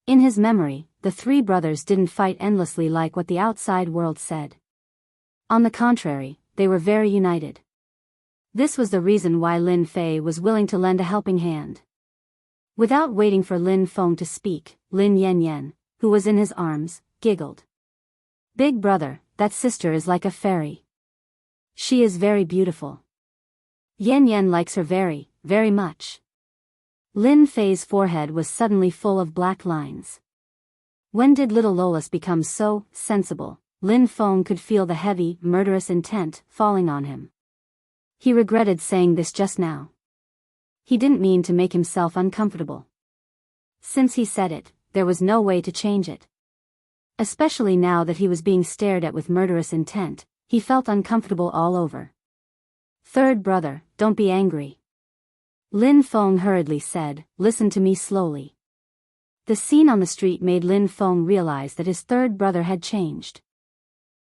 In his memory, the 3 brothers didn't fight endlessly like what the outside world said. On the contrary, they were very united. This was the reason why Lin Fei was willing to lend a helping hand. Without waiting for Lin Feng to speak, Lin Yanyan, who was in his arms, giggled. Big brother, that sister is like a fairy. She is very beautiful. Yanyan likes her very, very much. Lin Fei's forehead was suddenly full of black lines. When did little Lolas become so sensible? Lin Feng could feel the heavy, murderous intent falling on him. He regretted saying this just now. He didn't mean to make himself uncomfortable. Since he said it, there was no way to change it. Especially now that he was being stared at with murderous intent, he felt uncomfortable all over. 3rd brother, don't be angry. Lin Feng hurriedly said, listen to me slowly. The scene on the street made Lin Feng realize that his 3rd brother had changed.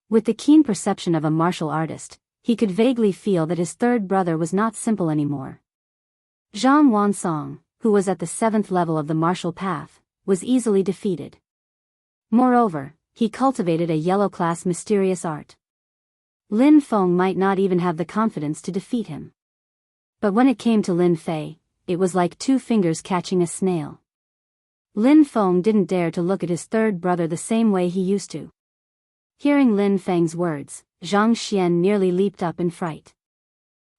With the keen perception of a martial artist, he could vaguely feel that his 3rd brother was not simple anymore. Zhang Wansong, who was at the 7th level of the martial path, was easily defeated. Moreover, he cultivated a yellow-class mysterious art. Lin Feng might not even have the confidence to defeat him. But when it came to Lin Fei, it was like two fingers catching a snail. Lin Feng didn't dare to look at his third brother the same way he used to. Hearing Lin Feng's words, Zhang Xian nearly leaped up in fright.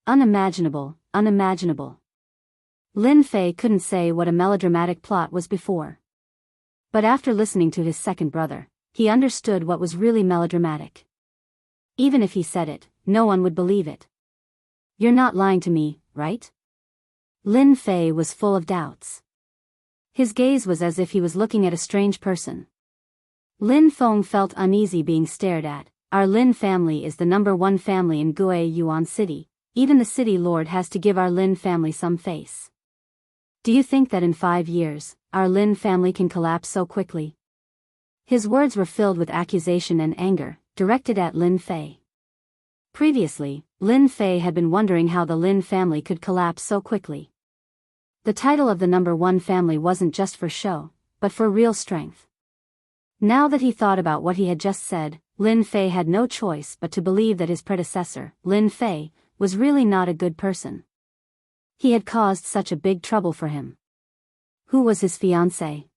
Unimaginable, unimaginable. Lin Fei couldn't say what a melodramatic plot was before. But after listening to his second brother, he understood what was really melodramatic. Even if he said it, no one would believe it. "You're not lying to me, right?" Lin Fei was full of doubts. His gaze was as if he was looking at a strange person. Lin Feng felt uneasy being stared at. "Our Lin family is the #1 family in Gue Yuan City. Even the city lord has to give our Lin family some face. Do you think that in 5 years, our Lin family can collapse so quickly?" His words were filled with accusation and anger, directed at Lin Fei. Previously, Lin Fei had been wondering how the Lin family could collapse so quickly. The title of the #1 family wasn't just for show, but for real strength. Now that he thought about what he had just said, Lin Fei had no choice but to believe that his predecessor, Lin Fei, was really not a good person. He had caused such a big trouble for him. Who was his fiancée?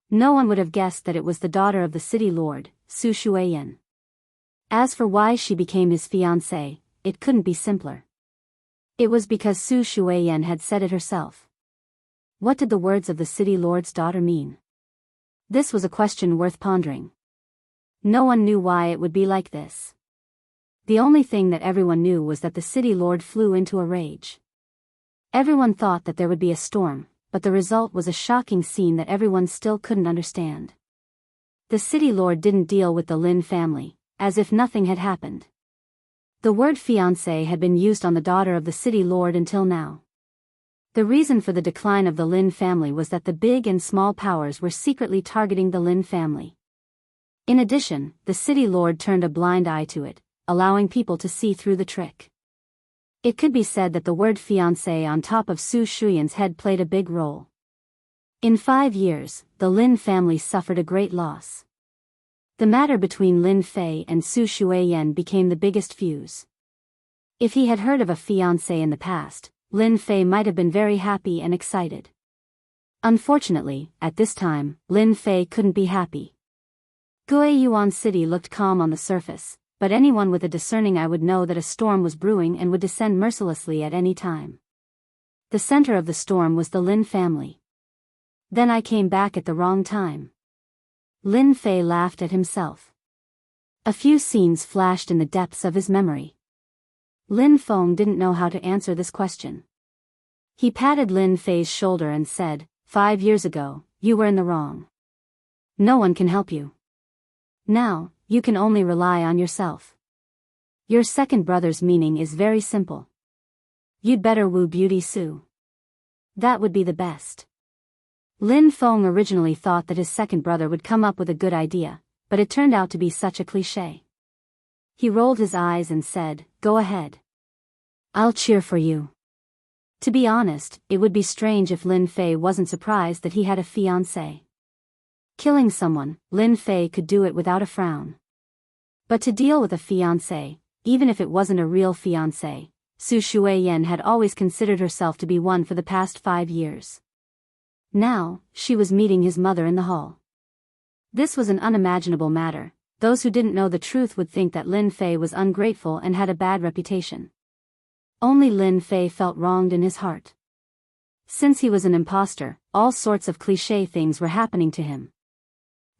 No one would have guessed that it was the daughter of the city lord, Su Shuiyan. As for why she became his fiancée, it couldn't be simpler. It was because Su Shuiyan had said it herself. What did the words of the city lord's daughter mean? This was a question worth pondering. No one knew why it would be like this. The only thing that everyone knew was that the city lord flew into a rage. Everyone thought that there would be a storm, but the result was a shocking scene that everyone still couldn't understand. The city lord didn't deal with the Lin family, as if nothing had happened. The word fiancé had been used on the daughter of the city lord until now. The reason for the decline of the Lin family was that the big and small powers were secretly targeting the Lin family. In addition, the city lord turned a blind eye to it, allowing people to see through the trick. It could be said that the word fiancé on top of Su Shuiyan's head played a big role. In 5 years, the Lin family suffered a great loss. The matter between Lin Fei and Su Shuiyan became the biggest fuse. If he had heard of a fiancé in the past, Lin Fei might have been very happy and excited. Unfortunately, at this time, Lin Fei couldn't be happy. Gue Yuan City looked calm on the surface, but anyone with a discerning eye would know that a storm was brewing and would descend mercilessly at any time. The center of the storm was the Lin family. Then I came back at the wrong time. Lin Fei laughed at himself. A few scenes flashed in the depths of his memory. Lin Feng didn't know how to answer this question. He patted Lin Fei's shoulder and said, 5 years ago, you were in the wrong. No one can help you. Now, you can only rely on yourself. Your second brother's meaning is very simple. You'd better woo Beauty Su. That would be the best. Lin Feng originally thought that his second brother would come up with a good idea, but it turned out to be such a cliché. He rolled his eyes and said, go ahead. I'll cheer for you. To be honest, it would be strange if Lin Fei wasn't surprised that he had a fiancé. Killing someone, Lin Fei could do it without a frown. But to deal with a fiancé, even if it wasn't a real fiancé, Su Shuiyan had always considered herself to be one for the past 5 years. Now, she was meeting his mother in the hall. This was an unimaginable matter. Those who didn't know the truth would think that Lin Fei was ungrateful and had a bad reputation. Only Lin Fei felt wronged in his heart. Since he was an imposter, all sorts of cliché things were happening to him.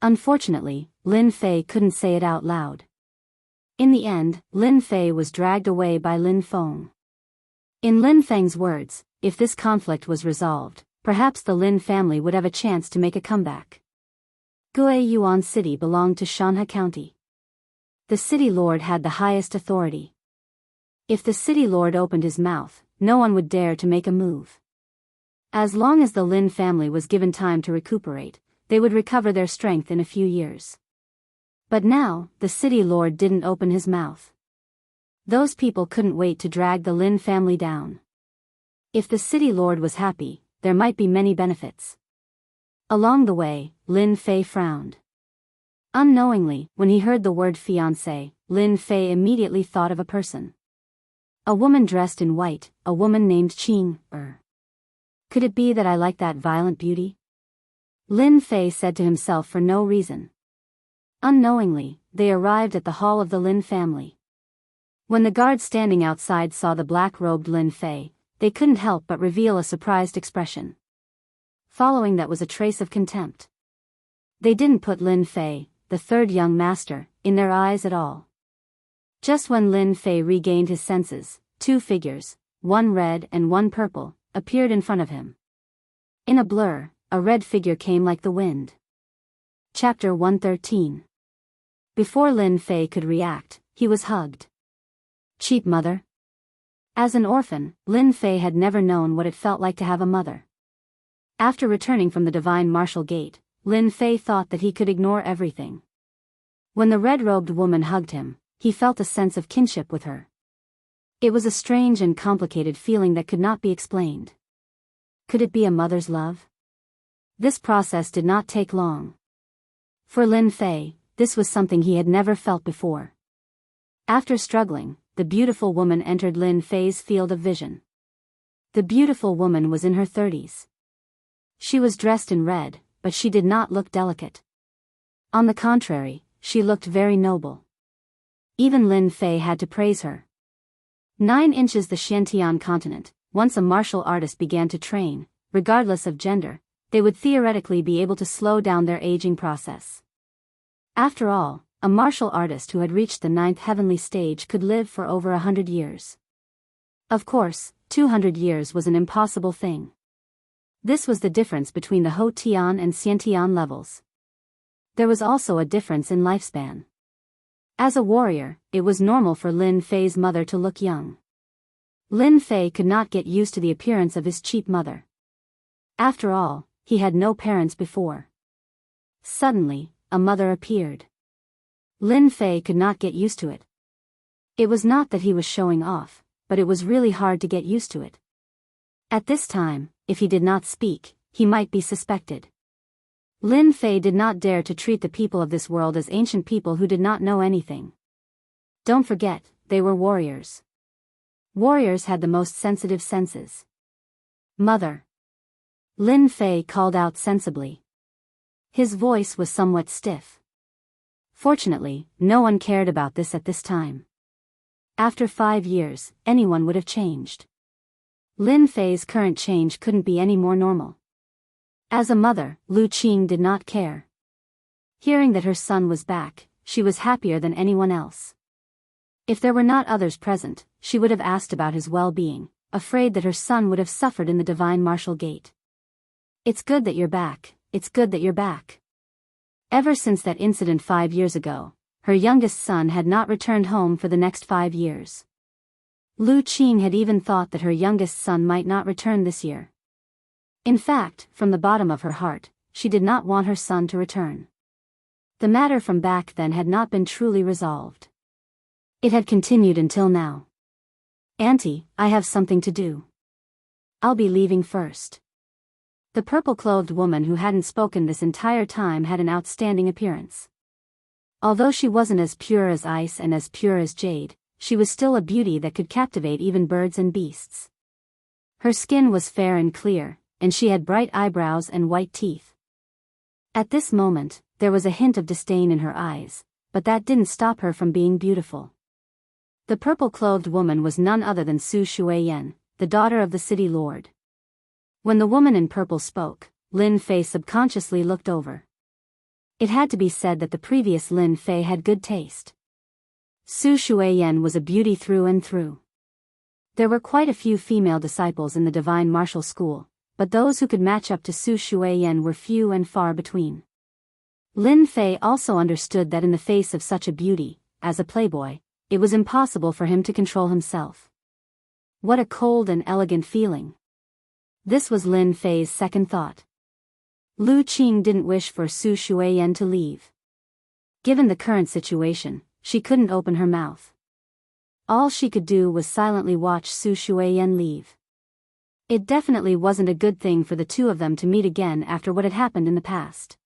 Unfortunately, Lin Fei couldn't say it out loud. In the end, Lin Fei was dragged away by Lin Feng. In Lin Feng's words, if this conflict was resolved, perhaps the Lin family would have a chance to make a comeback. Gue Yuan City belonged to Shanhe County. The city lord had the highest authority. If the city lord opened his mouth, no one would dare to make a move. As long as the Lin family was given time to recuperate, they would recover their strength in a few years. But now, the city lord didn't open his mouth. Those people couldn't wait to drag the Lin family down. If the city lord was happy, there might be many benefits. Along the way, Lin Fei frowned. Unknowingly, when he heard the word fiancé, Lin Fei immediately thought of a person. A woman dressed in white, a woman named Qing. Could it be that I like that violent beauty? Lin Fei said to himself for no reason. Unknowingly, they arrived at the hall of the Lin family. When the guard standing outside saw the black-robed Lin Fei, they couldn't help but reveal a surprised expression. Following that was a trace of contempt. They didn't put Lin Fei, the third young master, in their eyes at all. Just when Lin Fei regained his senses, two figures, one red and one purple, appeared in front of him. In a blur, a red figure came like the wind. Chapter 113. Before Lin Fei could react, he was hugged. Cheap mother. As an orphan, Lin Fei had never known what it felt like to have a mother. After returning from the Divine Martial Gate, Lin Fei thought that he could ignore everything. When the red-robed woman hugged him, he felt a sense of kinship with her. It was a strange and complicated feeling that could not be explained. Could it be a mother's love? This process did not take long. For Lin Fei, this was something he had never felt before. After struggling, the beautiful woman entered Lin Fei's field of vision. The beautiful woman was in her 30s. She was dressed in red, but she did not look delicate. On the contrary, she looked very noble. Even Lin Fei had to praise her. 9 inches. The Xiantian continent, once a martial artist began to train, regardless of gender, they would theoretically be able to slow down their aging process. After all, a martial artist who had reached the 9th heavenly stage could live for over 100 years. Of course, 200 years was an impossible thing. This was the difference between the Houtian and Xiantian levels. There was also a difference in lifespan. As a warrior, it was normal for Lin Fei's mother to look young. Lin Fei could not get used to the appearance of his cheap mother. After all, he had no parents before. Suddenly, a mother appeared. Lin Fei could not get used to it. It was not that he was showing off, but it was really hard to get used to it. At this time, if he did not speak, he might be suspected. Lin Fei did not dare to treat the people of this world as ancient people who did not know anything. Don't forget, they were warriors. Warriors had the most sensitive senses. Mother. Lin Fei called out sensibly. His voice was somewhat stiff. Fortunately, no one cared about this at this time. After 5 years, anyone would have changed. Lin Fei's current change couldn't be any more normal. As a mother, Lu Qing did not care. Hearing that her son was back, she was happier than anyone else. If there were not others present, she would have asked about his well-being, afraid that her son would have suffered in the Divine Martial Gate. It's good that you're back, it's good that you're back. Ever since that incident 5 years ago, her youngest son had not returned home for the next 5 years. Lu Qing had even thought that her youngest son might not return this year. In fact, from the bottom of her heart, she did not want her son to return. The matter from back then had not been truly resolved. It had continued until now. Auntie, I have something to do. I'll be leaving first. The purple-clothed woman who hadn't spoken this entire time had an outstanding appearance. Although she wasn't as pure as ice and as pure as jade, she was still a beauty that could captivate even birds and beasts. Her skin was fair and clear, and she had bright eyebrows and white teeth. At this moment, there was a hint of disdain in her eyes, but that didn't stop her from being beautiful. The purple-clothed woman was none other than Su Shuiyan, the daughter of the city lord. When the woman in purple spoke, Lin Fei subconsciously looked over. It had to be said that the previous Lin Fei had good taste. Su Shuiyan was a beauty through and through. There were quite a few female disciples in the Divine Martial School, but those who could match up to Su Shuiyan were few and far between. Lin Fei also understood that in the face of such a beauty, as a playboy, it was impossible for him to control himself. What a cold and elegant feeling. This was Lin Fei's second thought. Lu Qing didn't wish for Su Shuiyan to leave. Given the current situation, she couldn't open her mouth. All she could do was silently watch Su Shuiyan leave. It definitely wasn't a good thing for the two of them to meet again after what had happened in the past.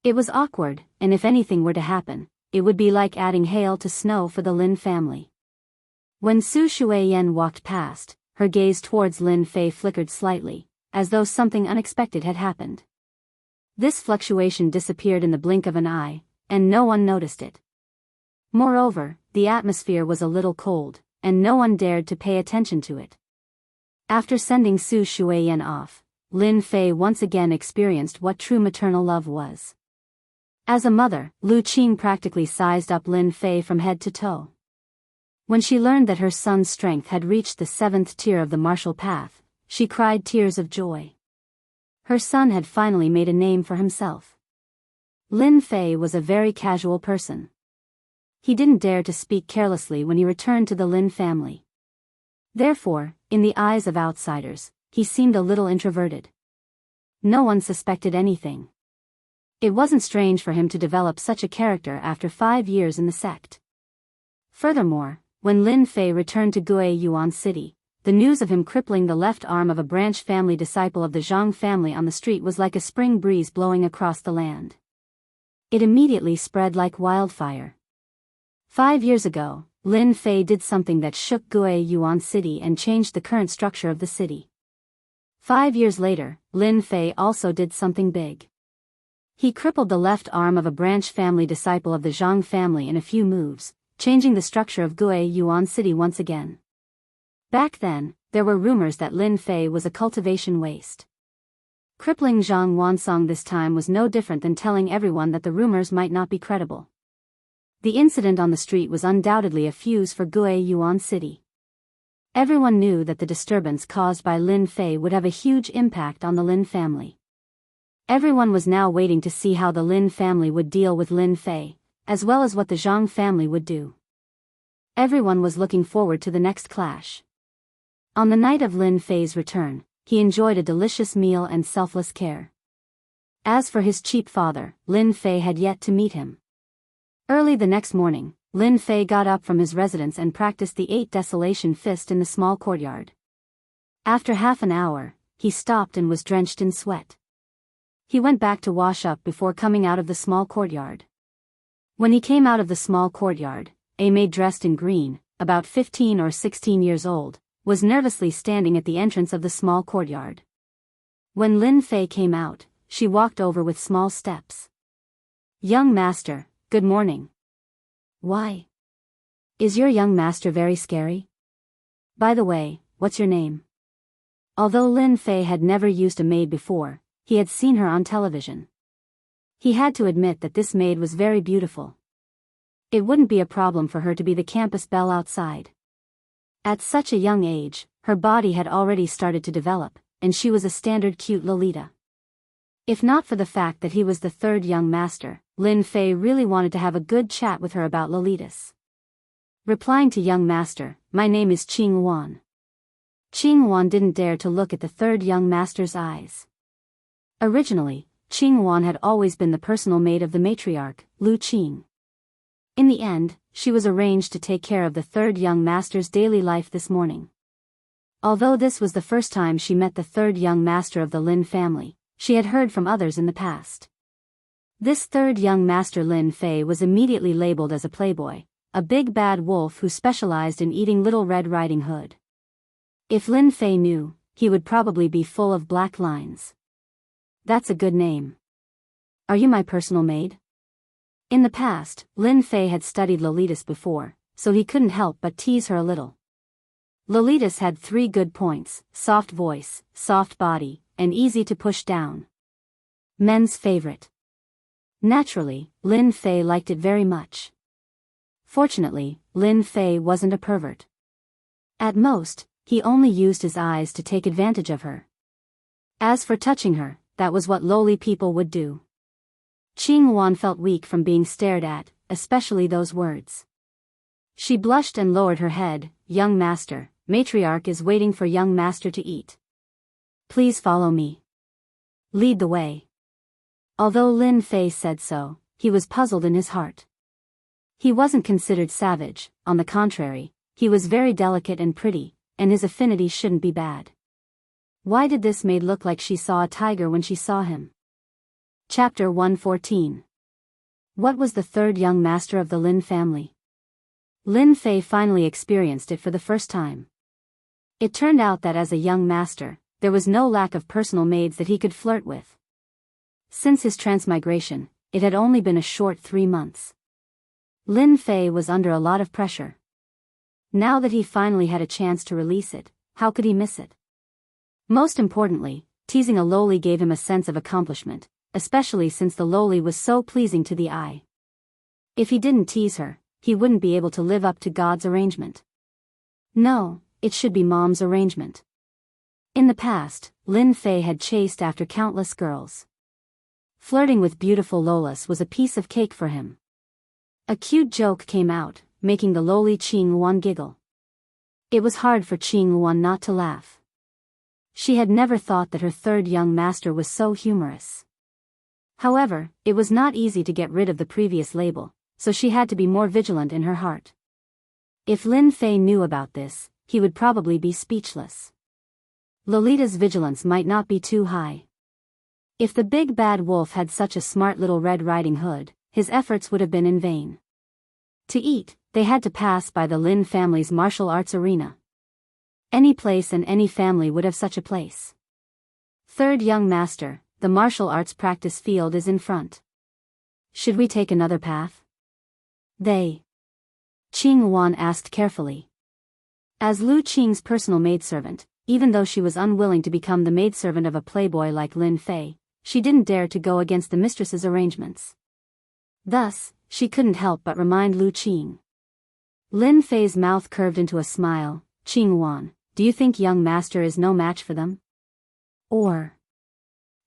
It was awkward, and if anything were to happen, it would be like adding hail to snow for the Lin family. When Su Shuiyan walked past, her gaze towards Lin Fei flickered slightly, as though something unexpected had happened. This fluctuation disappeared in the blink of an eye, and no one noticed it. Moreover, the atmosphere was a little cold, and no one dared to pay attention to it. After sending Su Shuiyan off, Lin Fei once again experienced what true maternal love was. As a mother, Lu Qing practically sized up Lin Fei from head to toe. When she learned that her son's strength had reached the 7th tier of the martial path, she cried tears of joy. Her son had finally made a name for himself. Lin Fei was a very casual person. He didn't dare to speak carelessly when he returned to the Lin family. Therefore, in the eyes of outsiders, he seemed a little introverted. No one suspected anything. It wasn't strange for him to develop such a character after 5 years in the sect. Furthermore, when Lin Fei returned to Guiyuan City, the news of him crippling the left arm of a branch family disciple of the Zhang family on the street was like a spring breeze blowing across the land. It immediately spread like wildfire. 5 years ago, Lin Fei did something that shook Guiyuan City and changed the current structure of the city. 5 years later, Lin Fei also did something big. He crippled the left arm of a branch family disciple of the Zhang family in a few moves, changing the structure of Guiyuan City once again. Back then, there were rumors that Lin Fei was a cultivation waste. Crippling Zhang Wansong this time was no different than telling everyone that the rumors might not be credible. The incident on the street was undoubtedly a fuse for Guiyuan City. Everyone knew that the disturbance caused by Lin Fei would have a huge impact on the Lin family. Everyone was now waiting to see how the Lin family would deal with Lin Fei, as well as what the Zhang family would do. Everyone was looking forward to the next clash. On the night of Lin Fei's return, he enjoyed a delicious meal and selfless care. As for his cheap father, Lin Fei had yet to meet him. Early the next morning, Lin Fei got up from his residence and practiced the 8 Desolation Fist in the small courtyard. After half an hour, he stopped and was drenched in sweat. He went back to wash up before coming out of the small courtyard. When he came out of the small courtyard, a maid dressed in green, about 15 or 16 years old, was nervously standing at the entrance of the small courtyard. When Lin Fei came out, she walked over with small steps. "Young master, good morning." "Why? Is your young master very scary? By the way, what's your name?" Although Lin Fei had never used a maid before, he had seen her on television. He had to admit that this maid was very beautiful. It wouldn't be a problem for her to be the campus belle outside. At such a young age, her body had already started to develop, and she was a standard cute Lolita. If not for the fact that he was the 3rd young master, Lin Fei really wanted to have a good chat with her about Lolitas. Replying to young master, "My name is Qing Wan." Qing Wan didn't dare to look at the 3rd young master's eyes. Originally, Qing Wan had always been the personal maid of the matriarch, Lu Qing. In the end, she was arranged to take care of the 3rd young master's daily life this morning. Although this was the first time she met the 3rd young master of the Lin family, she had heard from others in the past. This 3rd young master Lin Fei was immediately labeled as a playboy, a big bad wolf who specialized in eating Little Red Riding Hood. If Lin Fei knew, he would probably be full of black lines. "That's a good name. Are you my personal maid?" In the past, Lin Fei had studied Lolitas before, so he couldn't help but tease her a little. Lolitas had 3 good points: soft voice, soft body, and easy to push down. Men's favorite. Naturally, Lin Fei liked it very much. Fortunately, Lin Fei wasn't a pervert. At most, he only used his eyes to take advantage of her. As for touching her, that was what lowly people would do. Qing Wan felt weak from being stared at, especially those words. She blushed and lowered her head. "Young master, matriarch is waiting for young master to eat. Please follow me. Lead the way." Although Lin Fei said so, he was puzzled in his heart. He wasn't considered savage, on the contrary, he was very delicate and pretty, and his affinity shouldn't be bad. Why did this maid look like she saw a tiger when she saw him? Chapter 114. What was the third young master of the Lin family? Lin Fei finally experienced it for the first time. It turned out that as a young master, there was no lack of personal maids that he could flirt with. Since his transmigration, it had only been a short 3 months. Lin Fei was under a lot of pressure. Now that he finally had a chance to release it, how could he miss it? Most importantly, teasing a lowly gave him a sense of accomplishment, especially since the lowly was so pleasing to the eye. If he didn't tease her, he wouldn't be able to live up to God's arrangement. No, it should be Mom's arrangement. In the past, Lin Fei had chased after countless girls. Flirting with beautiful Lolas was a piece of cake for him. A cute joke came out, making the lowly Qing Yuan giggle. It was hard for Qing Yuan not to laugh. She had never thought that her third young master was so humorous. However, it was not easy to get rid of the previous label, so she had to be more vigilant in her heart. If Lin Fei knew about this, he would probably be speechless. Lolita's vigilance might not be too high. If the big bad wolf had such a smart little Red Riding Hood, his efforts would have been in vain. To eat, they had to pass by the Lin family's martial arts arena. Any place and any family would have such a place. Third young master, the martial arts practice field is in front. Should we take another path? Qing Yuan asked carefully. As Lu Qing's personal maidservant, even though she was unwilling to become the maidservant of a playboy like Lin Fei, she didn't dare to go against the mistress's arrangements. Thus, she couldn't help but remind Lu Qing. Lin Fei's mouth curved into a smile. Qing Yuan, do you think young master is no match for them? Or...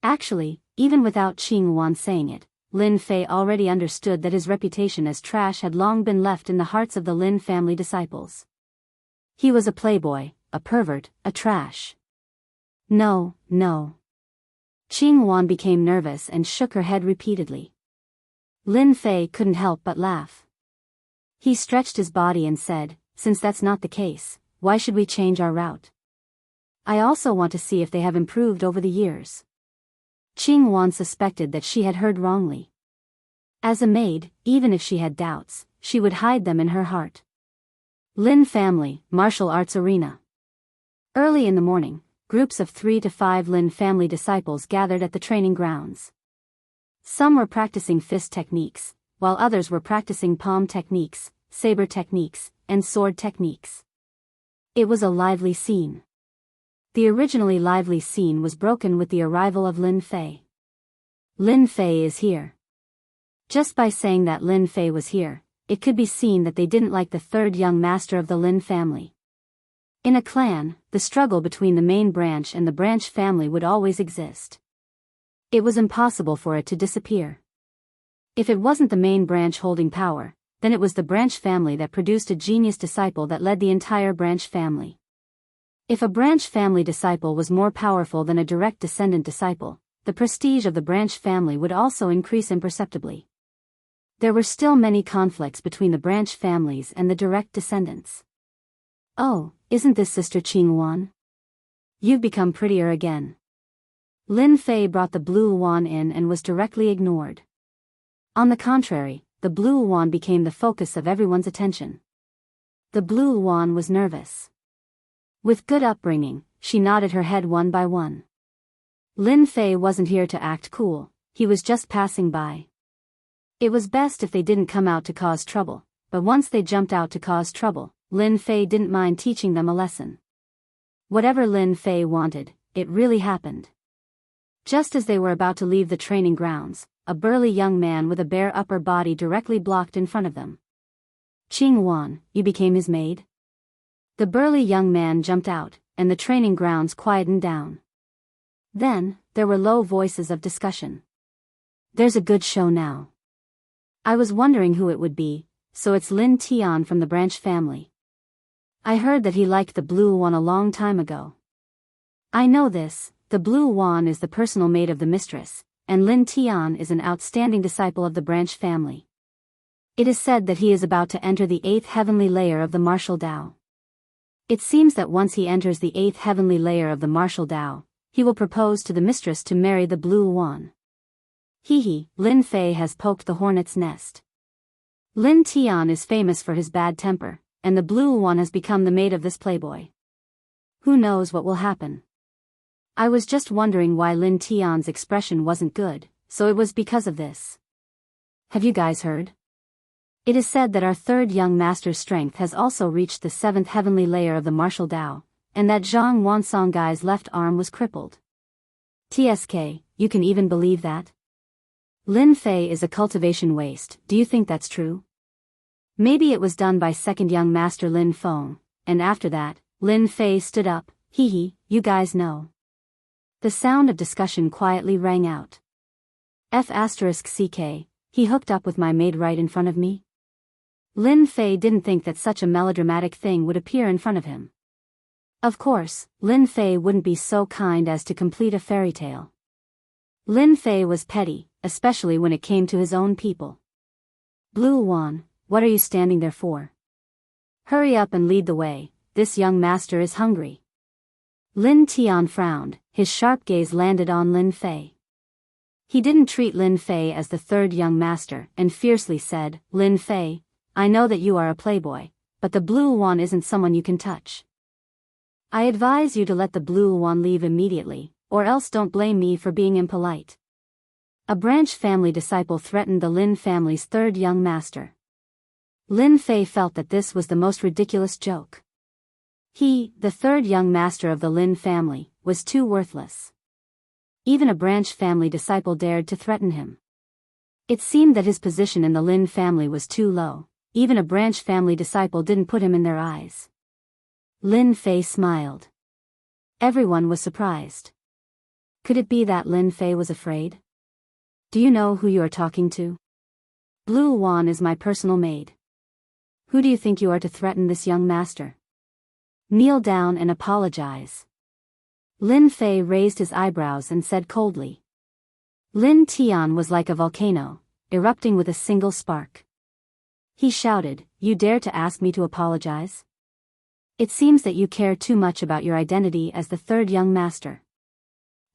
Actually, even without Qing Yuan saying it, Lin Fei already understood that his reputation as trash had long been left in the hearts of the Lin family disciples. He was a playboy, a pervert, a trash. No. Qing Yuan became nervous and shook her head repeatedly. Lin Fei couldn't help but laugh. He stretched his body and said, since that's not the case, why should we change our route? I also want to see if they have improved over the years. Qing Yuan suspected that she had heard wrongly. As a maid, even if she had doubts, she would hide them in her heart. Lin family, martial arts arena. Early in the morning, groups of 3 to 5 Lin family disciples gathered at the training grounds. Some were practicing fist techniques, while others were practicing palm techniques, saber techniques, and sword techniques. It was a lively scene. The originally lively scene was broken with the arrival of Lin Fei. Lin Fei is here. Just by saying that Lin Fei was here, it could be seen that they didn't like the third young master of the Lin family. In a clan, the struggle between the main branch and the branch family would always exist. It was impossible for it to disappear. If it wasn't the main branch holding power, then it was the branch family that produced a genius disciple that led the entire branch family. If a branch family disciple was more powerful than a direct descendant disciple, the prestige of the branch family would also increase imperceptibly. There were still many conflicts between the branch families and the direct descendants. Oh, isn't this Sister Qing Yuan? You've become prettier again. Lin Fei brought the blue Yuan in and was directly ignored. On the contrary, the blue Yuan became the focus of everyone's attention. The blue Yuan was nervous. With good upbringing, she nodded her head one by one. Lin Fei wasn't here to act cool, he was just passing by. It was best if they didn't come out to cause trouble, but once they jumped out to cause trouble, Lin Fei didn't mind teaching them a lesson. Whatever Lin Fei wanted, it really happened. Just as they were about to leave the training grounds, a burly young man with a bare upper body directly blocked in front of them. Qing Yuan, you became his maid? The burly young man jumped out, and the training grounds quietened down. Then, there were low voices of discussion. There's a good show now. I was wondering who it would be, so it's Lin Tian from the branch family. I heard that he liked the blue one a long time ago. I know this, the blue one is the personal maid of the mistress, and Lin Tian is an outstanding disciple of the branch family. It is said that he is about to enter the 8th heavenly layer of the martial Tao. It seems that once he enters the 8th heavenly layer of the martial Tao, he will propose to the mistress to marry the blue one. Hee hee, Lin Fei has poked the hornet's nest. Lin Tian is famous for his bad temper, and the blue one has become the mate of this playboy. Who knows what will happen? I was just wondering why Lin Tian's expression wasn't good, so it was because of this. Have you guys heard? It is said that our third young master's strength has also reached the 7th heavenly layer of the martial Tao, and that Zhang Wansong guy's left arm was crippled. TSK, you can even believe that? Lin Fei is a cultivation waste, do you think that's true? Maybe it was done by second young master Lin Feng, and after that, Lin Fei stood up, hee hee, you guys know. The sound of discussion quietly rang out. F***ck, he hooked up with my maid right in front of me? Lin Fei didn't think that such a melodramatic thing would appear in front of him. Of course, Lin Fei wouldn't be so kind as to complete a fairy tale. Lin Fei was petty, especially when it came to his own people. Blue Wan, what are you standing there for? Hurry up and lead the way, this young master is hungry. Lin Tian frowned, his sharp gaze landed on Lin Fei. He didn't treat Lin Fei as the third young master and fiercely said, Lin Fei, I know that you are a playboy, but the blue one isn't someone you can touch. I advise you to let the blue one leave immediately, or else don't blame me for being impolite. A branch family disciple threatened the Lin family's third young master. Lin Fei felt that this was the most ridiculous joke. He, the third young master of the Lin family, was too worthless. Even a branch family disciple dared to threaten him. It seemed that his position in the Lin family was too low. Even a branch family disciple didn't put him in their eyes. Lin Fei smiled. Everyone was surprised. Could it be that Lin Fei was afraid? Do you know who you are talking to? Blue Wan is my personal maid. Who do you think you are to threaten this young master? Kneel down and apologize. Lin Fei raised his eyebrows and said coldly. Lin Tian was like a volcano, erupting with a single spark. He shouted, you dare to ask me to apologize? It seems that you care too much about your identity as the third young master.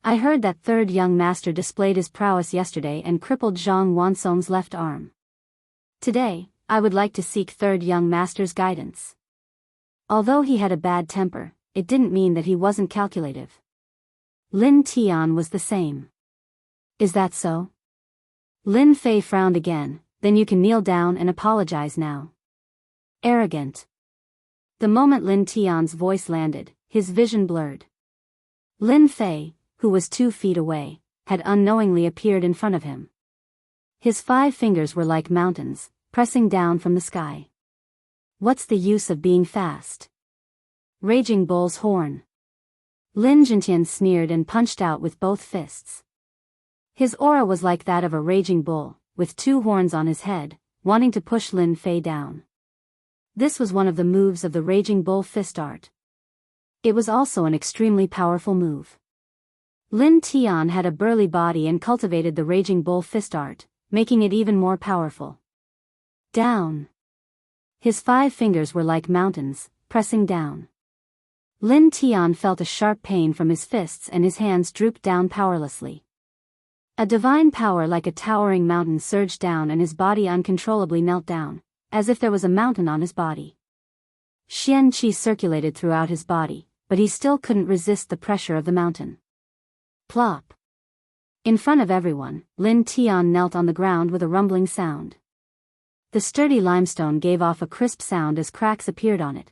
I heard that third young master displayed his prowess yesterday and crippled Zhang Wansong's left arm. Today, I would like to seek third young master's guidance. Although he had a bad temper, it didn't mean that he wasn't calculative. Lin Tian was the same. Is that so? Lin Fei frowned again. Then you can kneel down and apologize now. Arrogant. The moment Lin Tian's voice landed, his vision blurred. Lin Fei, who was 2 feet away, had unknowingly appeared in front of him. His 5 fingers were like mountains, pressing down from the sky. What's the use of being fast? Raging Bull's horn. Lin Jintian sneered and punched out with both fists. His aura was like that of a raging bull, with 2 horns on his head, wanting to push Lin Fei down. This was one of the moves of the Raging Bull fist art. It was also an extremely powerful move. Lin Tian had a burly body and cultivated the Raging Bull fist art, making it even more powerful. Down. His 5 fingers were like mountains, pressing down. Lin Tian felt a sharp pain from his fists and his hands drooped down powerlessly. A divine power like a towering mountain surged down and his body uncontrollably knelt down, as if there was a mountain on his body. Xian Qi circulated throughout his body, but he still couldn't resist the pressure of the mountain. Plop. In front of everyone, Lin Tian knelt on the ground with a rumbling sound. The sturdy limestone gave off a crisp sound as cracks appeared on it.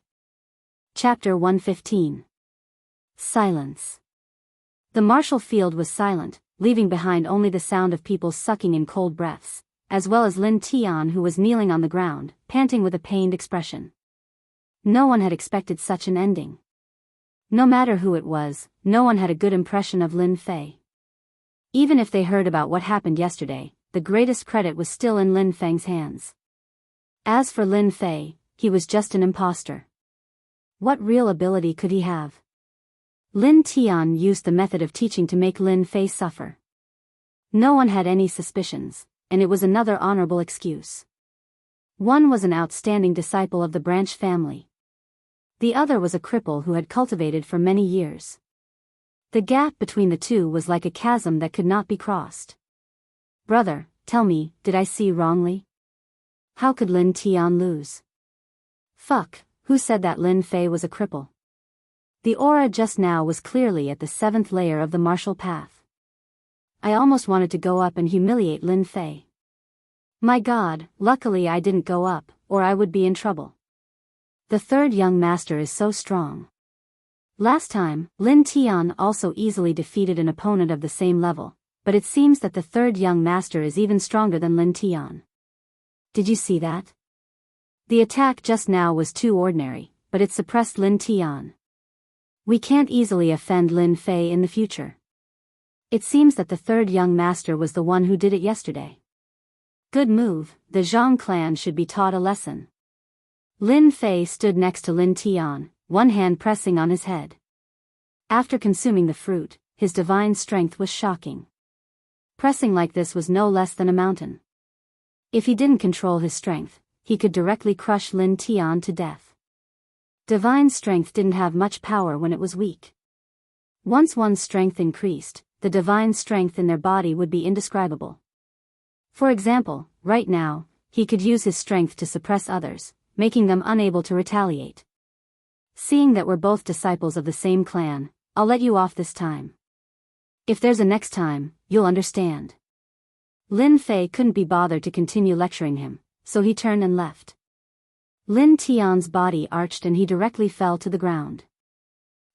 Chapter 115. Silence. The martial field was silent, leaving behind only the sound of people sucking in cold breaths, as well as Lin Tian who was kneeling on the ground, panting with a pained expression. No one had expected such an ending. No matter who it was, no one had a good impression of Lin Fei. Even if they heard about what happened yesterday, the greatest credit was still in Lin Feng's hands. As for Lin Fei, he was just an imposter. What real ability could he have? Lin Tian used the method of teaching to make Lin Fei suffer. No one had any suspicions, and it was another honorable excuse. One was an outstanding disciple of the branch family. The other was a cripple who had cultivated for many years. The gap between the two was like a chasm that could not be crossed. Brother, tell me, did I see wrongly? How could Lin Tian lose? Fuck, who said that Lin Fei was a cripple? The aura just now was clearly at the 7th layer of the martial path. I almost wanted to go up and humiliate Lin Fei. My God, luckily I didn't go up, or I would be in trouble. The 3rd young master is so strong. Last time, Lin Tian also easily defeated an opponent of the same level, but it seems that the 3rd young master is even stronger than Lin Tian. Did you see that? The attack just now was too ordinary, but it suppressed Lin Tian. We can't easily offend Lin Fei in the future. It seems that the 3rd young master was the one who did it yesterday. Good move, the Zhang clan should be taught a lesson. Lin Fei stood next to Lin Tian, one hand pressing on his head. After consuming the fruit, his divine strength was shocking. Pressing like this was no less than a mountain. If he didn't control his strength, he could directly crush Lin Tian to death. Divine strength didn't have much power when it was weak. Once one's strength increased, the divine strength in their body would be indescribable. For example, right now, he could use his strength to suppress others, making them unable to retaliate. Seeing that we're both disciples of the same clan, I'll let you off this time. If there's a next time, you'll understand. Lin Fei couldn't be bothered to continue lecturing him, so he turned and left. Lin Tian's body arched and he directly fell to the ground.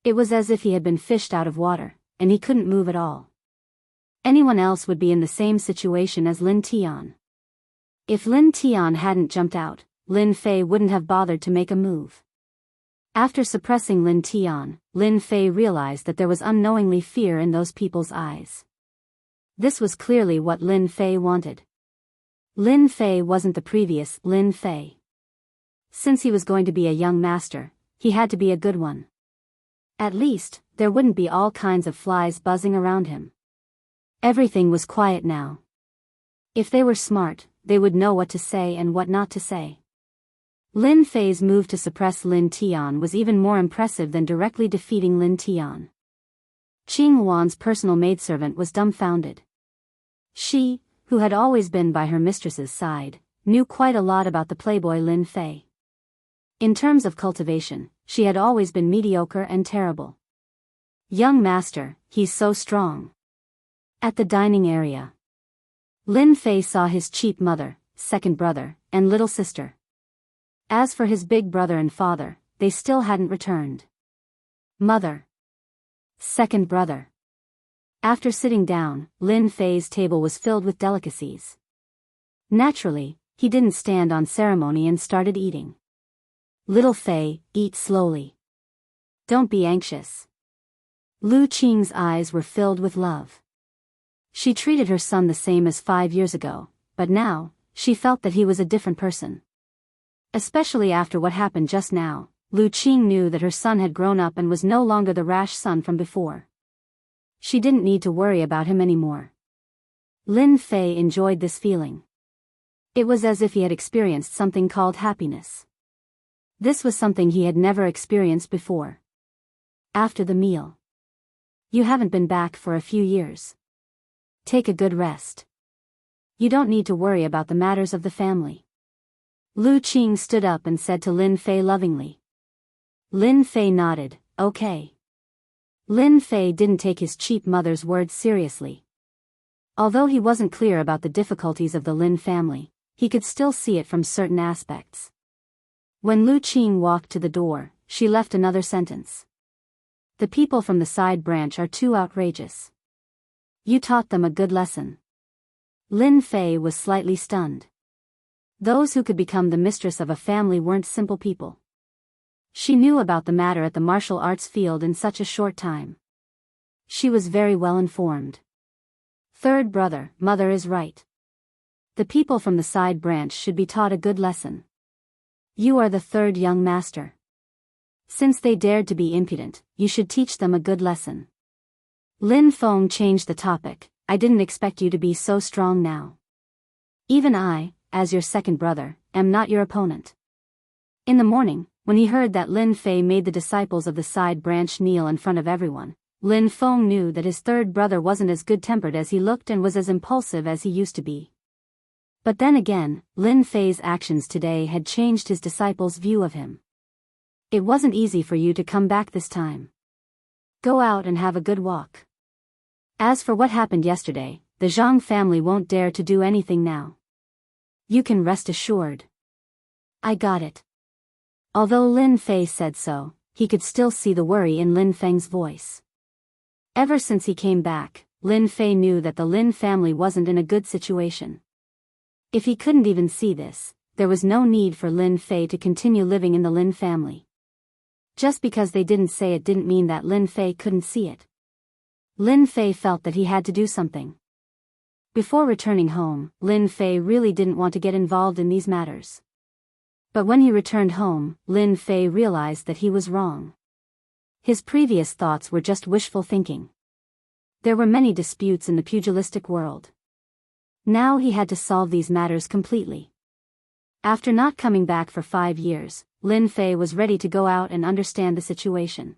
It was as if he had been fished out of water, and he couldn't move at all. Anyone else would be in the same situation as Lin Tian. If Lin Tian hadn't jumped out, Lin Fei wouldn't have bothered to make a move. After suppressing Lin Tian, Lin Fei realized that there was unknowingly fear in those people's eyes. This was clearly what Lin Fei wanted. Lin Fei wasn't the previous Lin Fei. Since he was going to be a young master, he had to be a good one. At least, there wouldn't be all kinds of flies buzzing around him. Everything was quiet now. If they were smart, they would know what to say and what not to say. Lin Fei's move to suppress Lin Tian was even more impressive than directly defeating Lin Tian. Qing Wan's personal maidservant was dumbfounded. She, who had always been by her mistress's side, knew quite a lot about the playboy Lin Fei. In terms of cultivation, she had always been mediocre and terrible. Young master, he's so strong. At the dining area, Lin Fei saw his cheap mother, 2nd brother, and little sister. As for his big brother and father, they still hadn't returned. Mother. 2nd brother. After sitting down, Lin Fei's table was filled with delicacies. Naturally, he didn't stand on ceremony and started eating. Little Fei, eat slowly. Don't be anxious. Lu Qing's eyes were filled with love. She treated her son the same as 5 years ago, but now, she felt that he was a different person. Especially after what happened just now, Lu Qing knew that her son had grown up and was no longer the rash son from before. She didn't need to worry about him anymore. Lin Fei enjoyed this feeling. It was as if he had experienced something called happiness. This was something he had never experienced before. After the meal. You haven't been back for a few years. Take a good rest. You don't need to worry about the matters of the family. Lu Qing stood up and said to Lin Fei lovingly. Lin Fei nodded, okay. Lin Fei didn't take his cheap mother's words seriously. Although he wasn't clear about the difficulties of the Lin family, he could still see it from certain aspects. When Lu Qing walked to the door, she left another sentence. The people from the side branch are too outrageous. You taught them a good lesson. Lin Fei was slightly stunned. Those who could become the mistress of a family weren't simple people. She knew about the matter at the martial arts field in such a short time. She was very well informed. 3rd brother, mother is right. The people from the side branch should be taught a good lesson. You are the 3rd young master. Since they dared to be impudent, you should teach them a good lesson. Lin Feng changed the topic. I didn't expect you to be so strong now. Even I, as your 2nd brother, am not your opponent. In the morning, when he heard that Lin Fei made the disciples of the side branch kneel in front of everyone, Lin Feng knew that his third brother wasn't as good-tempered as he looked and was as impulsive as he used to be. But then again, Lin Fei's actions today had changed his disciples' view of him. It wasn't easy for you to come back this time. Go out and have a good walk. As for what happened yesterday, the Zhang family won't dare to do anything now. You can rest assured. I got it. Although Lin Fei said so, he could still see the worry in Lin Feng's voice. Ever since he came back, Lin Fei knew that the Lin family wasn't in a good situation. If he couldn't even see this, there was no need for Lin Fei to continue living in the Lin family. Just because they didn't say it didn't mean that Lin Fei couldn't see it. Lin Fei felt that he had to do something. Before returning home, Lin Fei really didn't want to get involved in these matters. But when he returned home, Lin Fei realized that he was wrong. His previous thoughts were just wishful thinking. There were many disputes in the pugilistic world. Now he had to solve these matters completely. After not coming back for 5 years, Lin Fei was ready to go out and understand the situation.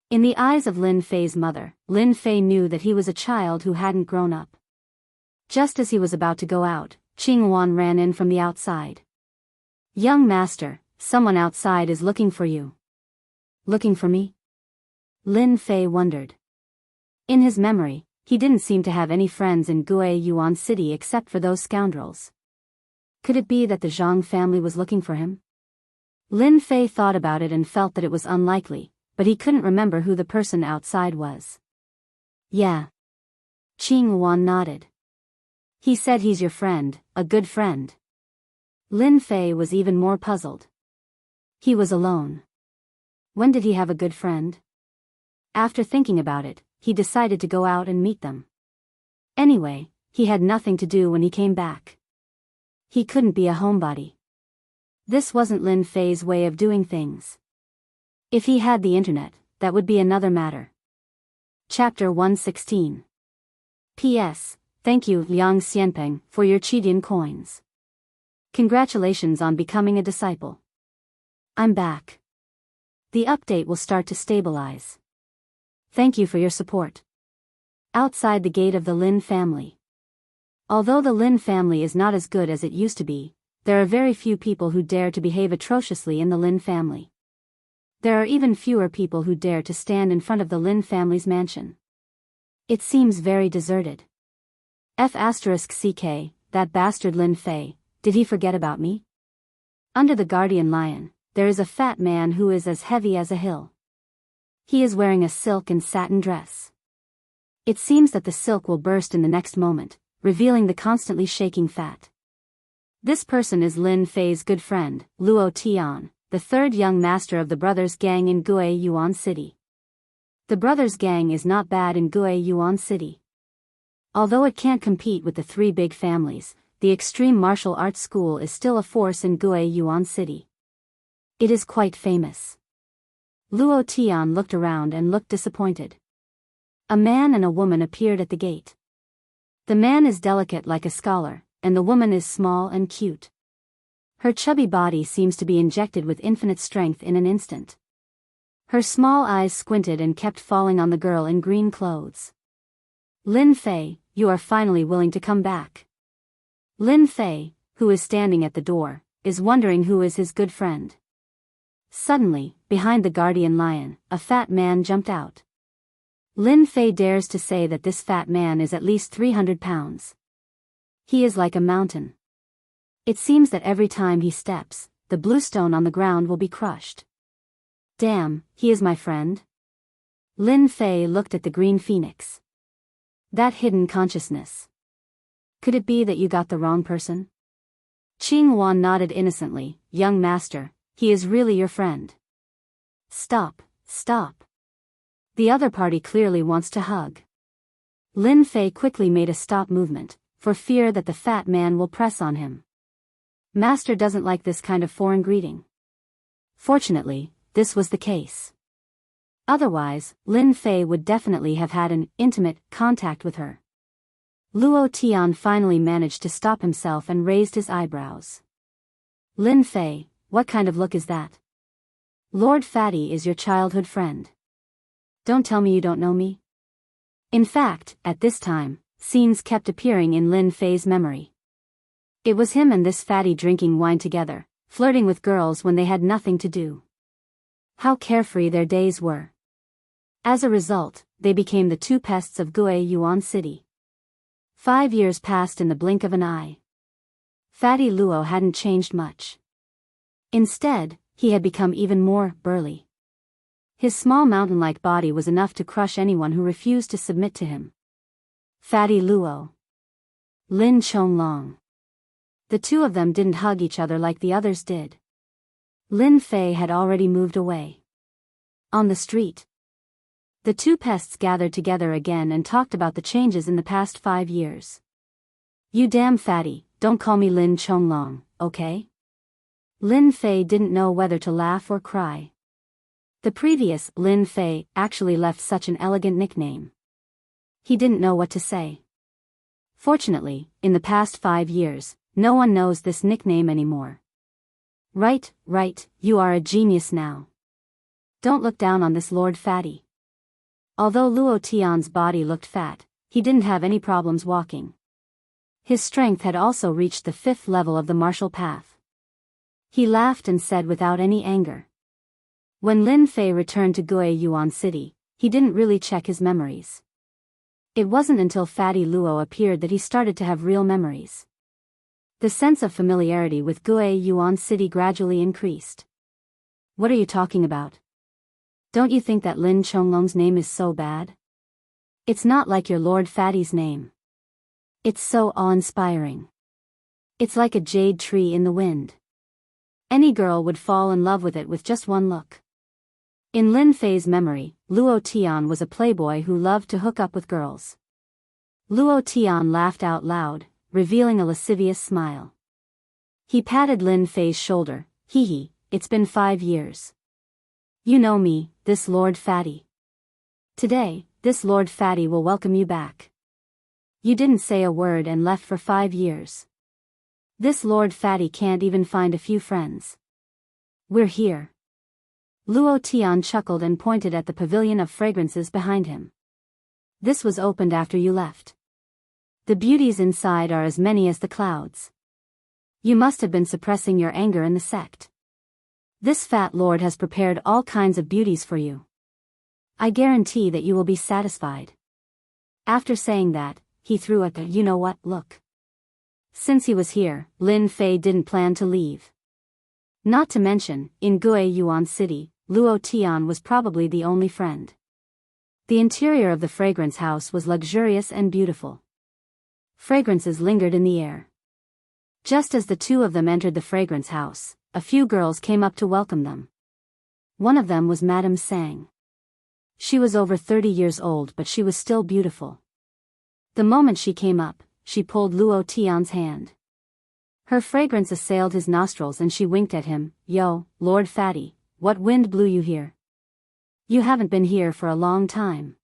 In the eyes of Lin Fei's mother, Lin Fei knew that he was a child who hadn't grown up. Just as he was about to go out, Qing Wan ran in from the outside. Young master, someone outside is looking for you. Looking for me? Lin Fei wondered. In his memory, he didn't seem to have any friends in Guiyuan City except for those scoundrels. Could it be that the Zhang family was looking for him? Lin Fei thought about it and felt that it was unlikely, but he couldn't remember who the person outside was. Yeah. Qing Wan nodded. He said he's your friend, a good friend. Lin Fei was even more puzzled. He was alone. When did he have a good friend? After thinking about it, he decided to go out and meet them. Anyway, he had nothing to do when he came back. He couldn't be a homebody. This wasn't Lin Fei's way of doing things. If he had the internet, that would be another matter. Chapter 116. P.S. Thank you, Liang Xianpeng, for your Qidian coins. Congratulations on becoming a disciple. I'm back. The update will start to stabilize. Thank you for your support. Outside the gate of the Lin family. Although the Lin family is not as good as it used to be, there are very few people who dare to behave atrociously in the Lin family. There are even fewer people who dare to stand in front of the Lin family's mansion. It seems very deserted. F***ck, that bastard Lin Fei, did he forget about me? Under the guardian lion, there is a fat man who is as heavy as a hill. He is wearing a silk and satin dress. It seems that the silk will burst in the next moment, revealing the constantly shaking fat. This person is Lin Fei's good friend, Luo Tian, the third young master of the brothers' gang in Guiyuan City. The brothers' gang is not bad in Guiyuan City. Although it can't compete with the three big families, the extreme martial arts school is still a force in Guiyuan City. It is quite famous. Luo Tian looked around and looked disappointed. A man and a woman appeared at the gate. The man is delicate like a scholar, and the woman is small and cute. Her chubby body seems to be injected with infinite strength in an instant. Her small eyes squinted and kept falling on the girl in green clothes. Lin Fei, you are finally willing to come back. Lin Fei, who is standing at the door, is wondering who is his good friend. Suddenly, behind the guardian lion, a fat man jumped out. Lin Fei dares to say that this fat man is at least 300 pounds. He is like a mountain. It seems that every time he steps, the blue stone on the ground will be crushed. Damn, he is my friend? Lin Fei looked at the green phoenix. That hidden consciousness. Could it be that you got the wrong person? Qing Wan nodded innocently. Young master, he is really your friend. Stop, stop. The other party clearly wants to hug. Lin Fei quickly made a stop movement, for fear that the fat man will press on him. Master doesn't like this kind of foreign greeting. Fortunately, this was the case. Otherwise, Lin Fei would definitely have had an intimate contact with her. Luo Tian finally managed to stop himself and raised his eyebrows. Lin Fei, what kind of look is that? Lord Fatty is your childhood friend. Don't tell me you don't know me. In fact, at this time, scenes kept appearing in Lin Fei's memory. It was him and this fatty drinking wine together, flirting with girls when they had nothing to do. How carefree their days were. As a result, they became the two pests of Gue Yuan City. 5 years passed in the blink of an eye. Fatty Luo hadn't changed much. Instead, he had become even more burly. His small mountain-like body was enough to crush anyone who refused to submit to him. Fatty Luo. Lin Chonglong. The two of them didn't hug each other like the others did. Lin Fei had already moved away. On the street, the two pests gathered together again and talked about the changes in the past 5 years. You damn fatty, don't call me Lin Chonglong, okay? Lin Fei didn't know whether to laugh or cry. The previous Lin Fei actually left such an elegant nickname. He didn't know what to say. Fortunately, in the past 5 years, no one knows this nickname anymore. Right, you are a genius now. Don't look down on this Lord Fatty. Although Luo Tian's body looked fat, he didn't have any problems walking. His strength had also reached the 5th level of the martial path. He laughed and said without any anger. When Lin Fei returned to Gue Yuan City, he didn't really check his memories. It wasn't until Fatty Luo appeared that he started to have real memories. The sense of familiarity with Gue Yuan City gradually increased. What are you talking about? Don't you think that Lin Chonglong's name is so bad? It's not like your Lord Fatty's name. It's so awe-inspiring. It's like a jade tree in the wind. Any girl would fall in love with it with just one look. In Lin Fei's memory, Luo Tian was a playboy who loved to hook up with girls. Luo Tian laughed out loud, revealing a lascivious smile. He patted Lin Fei's shoulder. Hee, it's been 5 years. You know me, this Lord Fatty. Today, this Lord Fatty will welcome you back. You didn't say a word and left for 5 years. This Lord Fatty can't even find a few friends. We're here. Luo Tian chuckled and pointed at the pavilion of fragrances behind him. This was opened after you left. The beauties inside are as many as the clouds. You must have been suppressing your anger in the sect. This fat lord has prepared all kinds of beauties for you. I guarantee that you will be satisfied. After saying that, he threw a you-know-what look. Since he was here, Lin Fei didn't plan to leave. Not to mention, in Gue Yuan City, Luo Tian was probably the only friend. The interior of the fragrance house was luxurious and beautiful. Fragrances lingered in the air. Just as the two of them entered the fragrance house, a few girls came up to welcome them. One of them was Madame Sang. She was over 30 years old, but she was still beautiful. The moment she came up, she pulled Luo Tian's hand. Her fragrance assailed his nostrils and she winked at him. Yo, Lord Fatty, what wind blew you here? You haven't been here for a long time.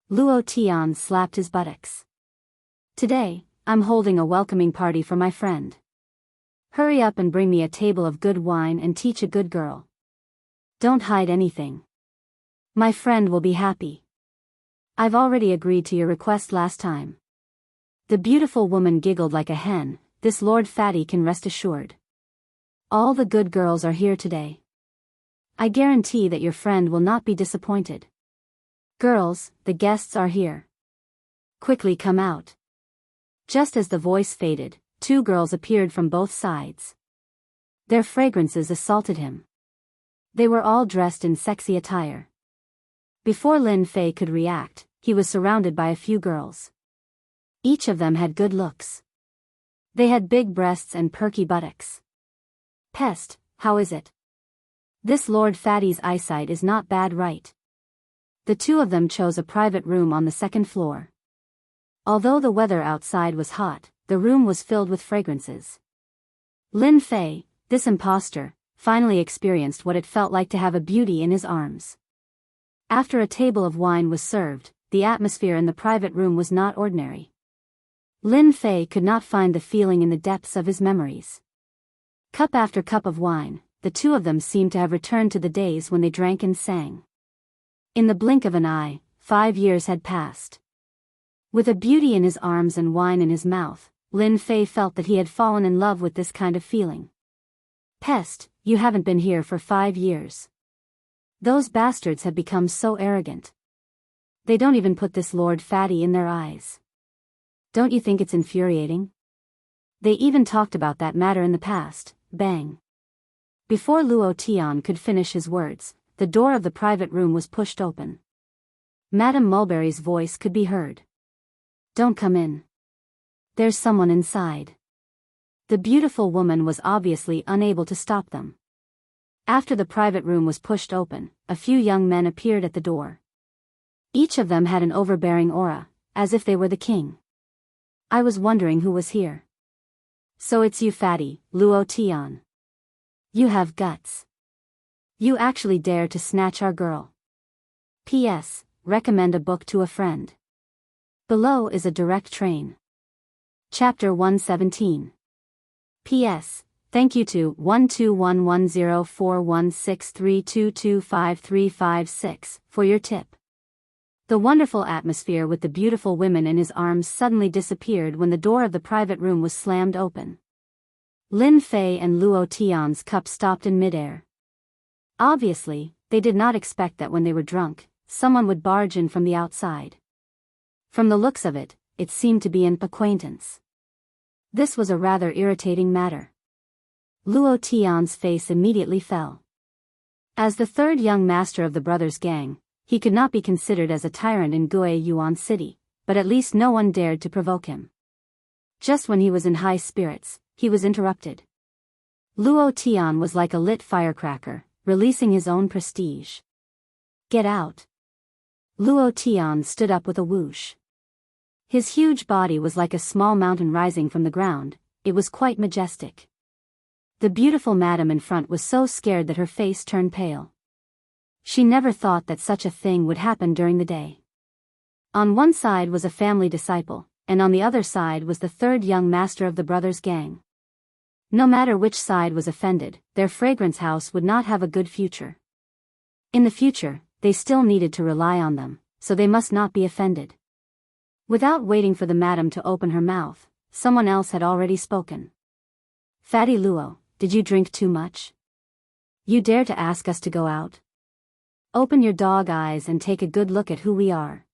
Luo Tian slapped his buttocks. Today, I'm holding a welcoming party for my friend. Hurry up and bring me a table of good wine and teach a good girl. Don't hide anything. My friend will be happy. I've already agreed to your request last time. The beautiful woman giggled like a hen. This Lord Fatty can rest assured. All the good girls are here today. I guarantee that your friend will not be disappointed. Girls, the guests are here. Quickly come out. Just as the voice faded, 2 girls appeared from both sides. Their fragrances assaulted him. They were all dressed in sexy attire. Before Lin Fei could react, he was surrounded by a few girls. Each of them had good looks. They had big breasts and perky buttocks. Pest, how is it? This Lord Fatty's eyesight is not bad, right? The two of them chose a private room on the 2nd floor. Although the weather outside was hot, the room was filled with fragrances. Lin Fei, this imposter, finally experienced what it felt like to have a beauty in his arms. After a table of wine was served, the atmosphere in the private room was not ordinary. Lin Fei could not find the feeling in the depths of his memories. Cup after cup of wine, the two of them seemed to have returned to the days when they drank and sang. In the blink of an eye, 5 years had passed. With a beauty in his arms and wine in his mouth, Lin Fei felt that he had fallen in love with this kind of feeling. Pest, you haven't been here for 5 years. Those bastards have become so arrogant. They don't even put this Lord Fatty in their eyes. Don't you think it's infuriating? They even talked about that matter in the past. Bang. Before Luo Tian could finish his words, the door of the private room was pushed open. Madame Mulberry's voice could be heard. Don't come in. There's someone inside. The beautiful woman was obviously unable to stop them. After the private room was pushed open, a few young men appeared at the door. Each of them had an overbearing aura, as if they were the king. I was wondering who was here. So it's you, Fatty, Luo Tian. You have guts. You actually dare to snatch our girl. P.S. Recommend a book to a friend. Below is a direct train. Chapter 117. P.S. Thank you to 121104163225356 for your tip. The wonderful atmosphere with the beautiful women in his arms suddenly disappeared when the door of the private room was slammed open. Lin Fei and Luo Tian's cup stopped in midair. Obviously, they did not expect that when they were drunk, someone would barge in from the outside. From the looks of it, it seemed to be an acquaintance. This was a rather irritating matter. Luo Tian's face immediately fell. As the third young master of the brothers' gang, he could not be considered as a tyrant in Gue Yuan City, but at least no one dared to provoke him. Just when he was in high spirits, he was interrupted. Luo Tian was like a lit firecracker, releasing his own prestige. Get out. Luo Tian stood up with a whoosh. His huge body was like a small mountain rising from the ground. It was quite majestic. The beautiful madam in front was so scared that her face turned pale. She never thought that such a thing would happen during the day. On one side was a family disciple, and on the other side was the third young master of the brothers' gang. No matter which side was offended, their fragrance house would not have a good future. In the future, they still needed to rely on them, so they must not be offended. Without waiting for the madam to open her mouth, someone else had already spoken. Fatty Luo, did you drink too much? You dare to ask us to go out? Open your dog eyes and take a good look at who we are.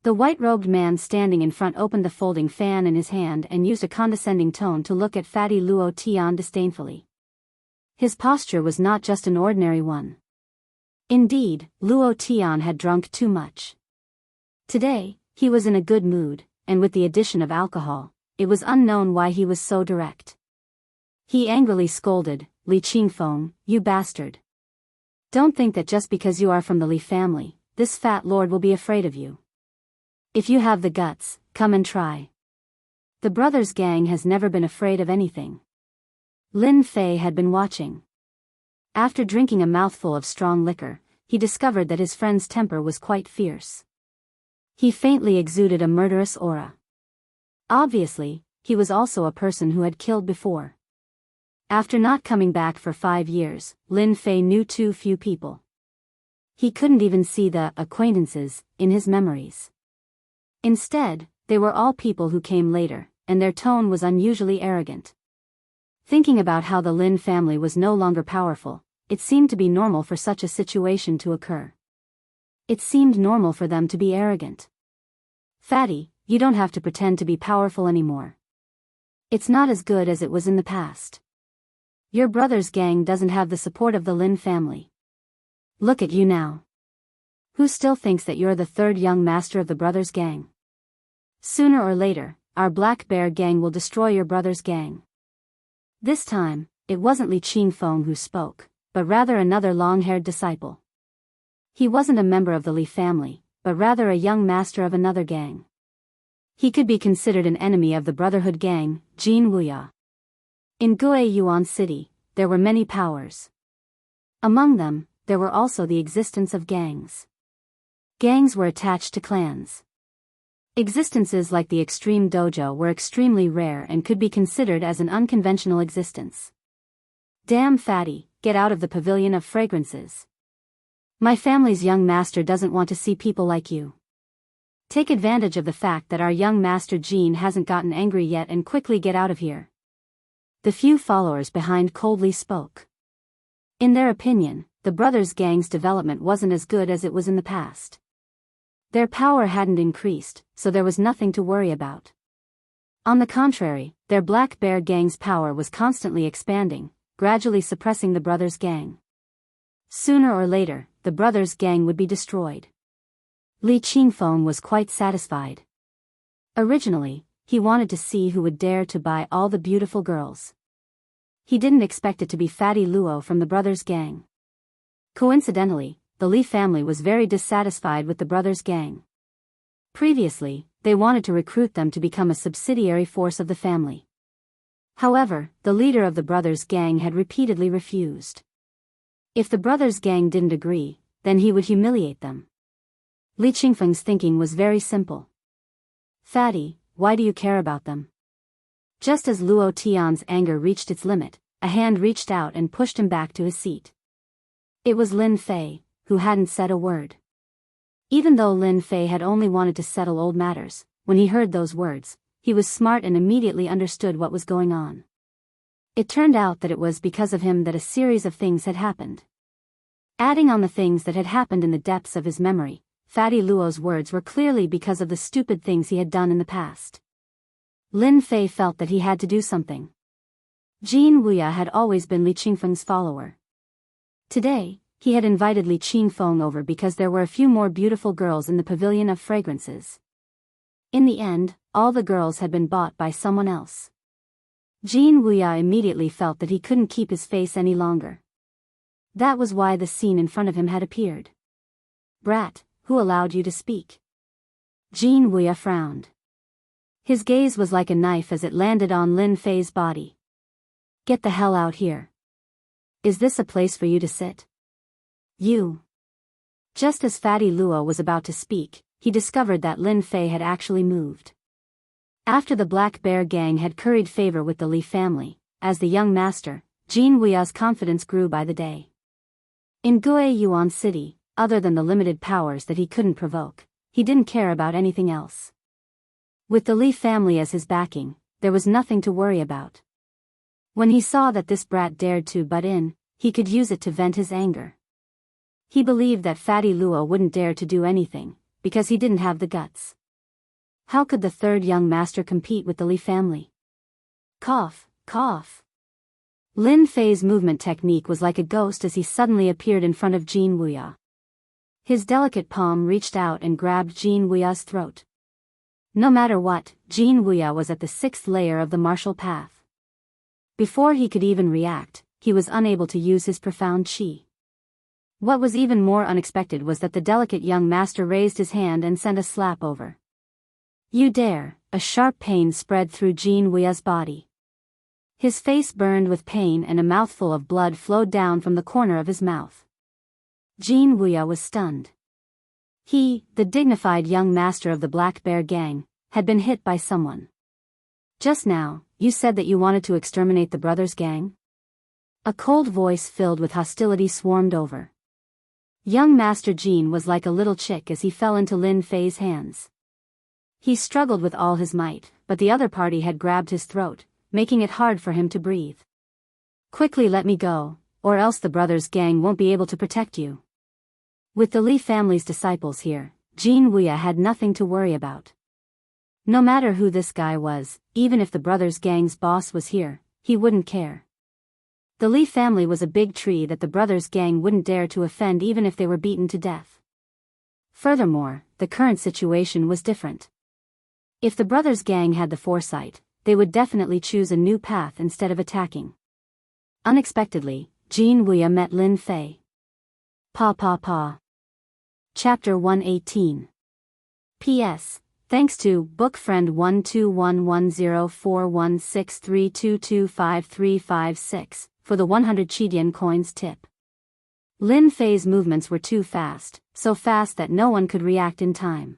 The white-robed man standing in front opened the folding fan in his hand and used a condescending tone to look at Fatty Luo Tian disdainfully. His posture was not just an ordinary one. Indeed, Luo Tian had drunk too much. Today, he was in a good mood, and with the addition of alcohol, it was unknown why he was so direct. He angrily scolded, Li Qingfeng, you bastard. Don't think that just because you are from the Li family, this fat lord will be afraid of you. If you have the guts, come and try. The brothers' gang has never been afraid of anything. Lin Fei had been watching. After drinking a mouthful of strong liquor, he discovered that his friend's temper was quite fierce. He faintly exuded a murderous aura. Obviously, he was also a person who had killed before. After not coming back for 5 years, Lin Fei knew too few people. He couldn't even see the acquaintances in his memories. Instead, they were all people who came later, and their tone was unusually arrogant. Thinking about how the Lin family was no longer powerful, it seemed to be normal for such a situation to occur. It seemed normal for them to be arrogant. Fatty, you don't have to pretend to be powerful anymore. It's not as good as it was in the past. Your brother's gang doesn't have the support of the Lin family. Look at you now. Who still thinks that you're the third young master of the brothers' gang? Sooner or later, our Black Bear gang will destroy your brother's gang. This time, it wasn't Li Qingfeng who spoke, but rather another long-haired disciple. He wasn't a member of the Li family, but rather a young master of another gang. He could be considered an enemy of the Brotherhood gang, Jin Wuya. In Gue Yuan City, there were many powers. Among them, there were also the existence of gangs. Gangs were attached to clans. Existences like the Extreme Dojo were extremely rare and could be considered as an unconventional existence. Damn Fatty, get out of the pavilion of fragrances. My family's young master doesn't want to see people like you. Take advantage of the fact that our young master Jean hasn't gotten angry yet and quickly get out of here. The few followers behind coldly spoke. In their opinion, the brothers' gang's development wasn't as good as it was in the past. Their power hadn't increased, so there was nothing to worry about. On the contrary, their Black Bear gang's power was constantly expanding, gradually suppressing the brothers' gang. Sooner or later, the brothers' gang would be destroyed. Li Qingfeng was quite satisfied. Originally, he wanted to see who would dare to buy all the beautiful girls. He didn't expect it to be Fatty Luo from the brothers' gang. Coincidentally, the Li family was very dissatisfied with the brothers' gang. Previously, they wanted to recruit them to become a subsidiary force of the family. However, the leader of the brothers' gang had repeatedly refused. If the brothers' gang didn't agree, then he would humiliate them. Li Qingfeng's thinking was very simple. Fatty, why do you care about them? Just as Luo Tian's anger reached its limit, a hand reached out and pushed him back to his seat. It was Lin Fei, who hadn't said a word. Even though Lin Fei had only wanted to settle old matters, when he heard those words, he was smart and immediately understood what was going on. It turned out that it was because of him that a series of things had happened. Adding on the things that had happened in the depths of his memory, Fatty Luo's words were clearly because of the stupid things he had done in the past. Lin Fei felt that he had to do something. Jin Wuya had always been Li Qingfeng's follower. Today, he had invited Li Qingfeng over because there were a few more beautiful girls in the pavilion of fragrances. In the end, all the girls had been bought by someone else. Jin Wuya immediately felt that he couldn't keep his face any longer. That was why the scene in front of him had appeared. Brat, who allowed you to speak? Jin Wuya frowned. His gaze was like a knife as it landed on Lin Fei's body. Get the hell out here. Is this a place for you to sit? You. Just as Fatty Luo was about to speak, he discovered that Lin Fei had actually moved. After the Black Bear gang had curried favor with the Li family, as the young master, Jin Wuya's confidence grew by the day. In Guiyuan City, other than the limited powers that he couldn't provoke, he didn't care about anything else. With the Li family as his backing, there was nothing to worry about. When he saw that this brat dared to butt in, he could use it to vent his anger. He believed that Fatty Luo wouldn't dare to do anything, because he didn't have the guts. How could the third young master compete with the Li family? Cough, cough. Lin Fei's movement technique was like a ghost as he suddenly appeared in front of Jin Wuya. His delicate palm reached out and grabbed Jin Wuya's throat. No matter what, Jin Wuya was at the 6th layer of the martial path. Before he could even react, he was unable to use his profound qi. What was even more unexpected was that the delicate young master raised his hand and sent a slap over. You dare! A sharp pain spread through Jin Wuya's body. His face burned with pain and a mouthful of blood flowed down from the corner of his mouth. Jin Wuya was stunned. He, the dignified young master of the Black Bear gang, had been hit by someone. Just now, you said that you wanted to exterminate the brothers' gang? A cold voice filled with hostility swarmed over. Young Master Jin was like a little chick as he fell into Lin Fei's hands. He struggled with all his might, but the other party had grabbed his throat, making it hard for him to breathe. Quickly let me go, or else the brothers' gang won't be able to protect you. With the Li family's disciples here, Jin Wuya had nothing to worry about. No matter who this guy was, even if the brothers' gang's boss was here, he wouldn't care. The Li family was a big tree that the brothers' gang wouldn't dare to offend even if they were beaten to death. Furthermore, the current situation was different. If the brothers' gang had the foresight, they would definitely choose a new path instead of attacking. Unexpectedly, Jin Wuya met Lin Fei. Pa pa pa. Chapter 118. P.S. Thanks to bookfriend 121104163225356 for the 100 Chidian coins tip. Lin Fei's movements were too fast, so fast that no one could react in time.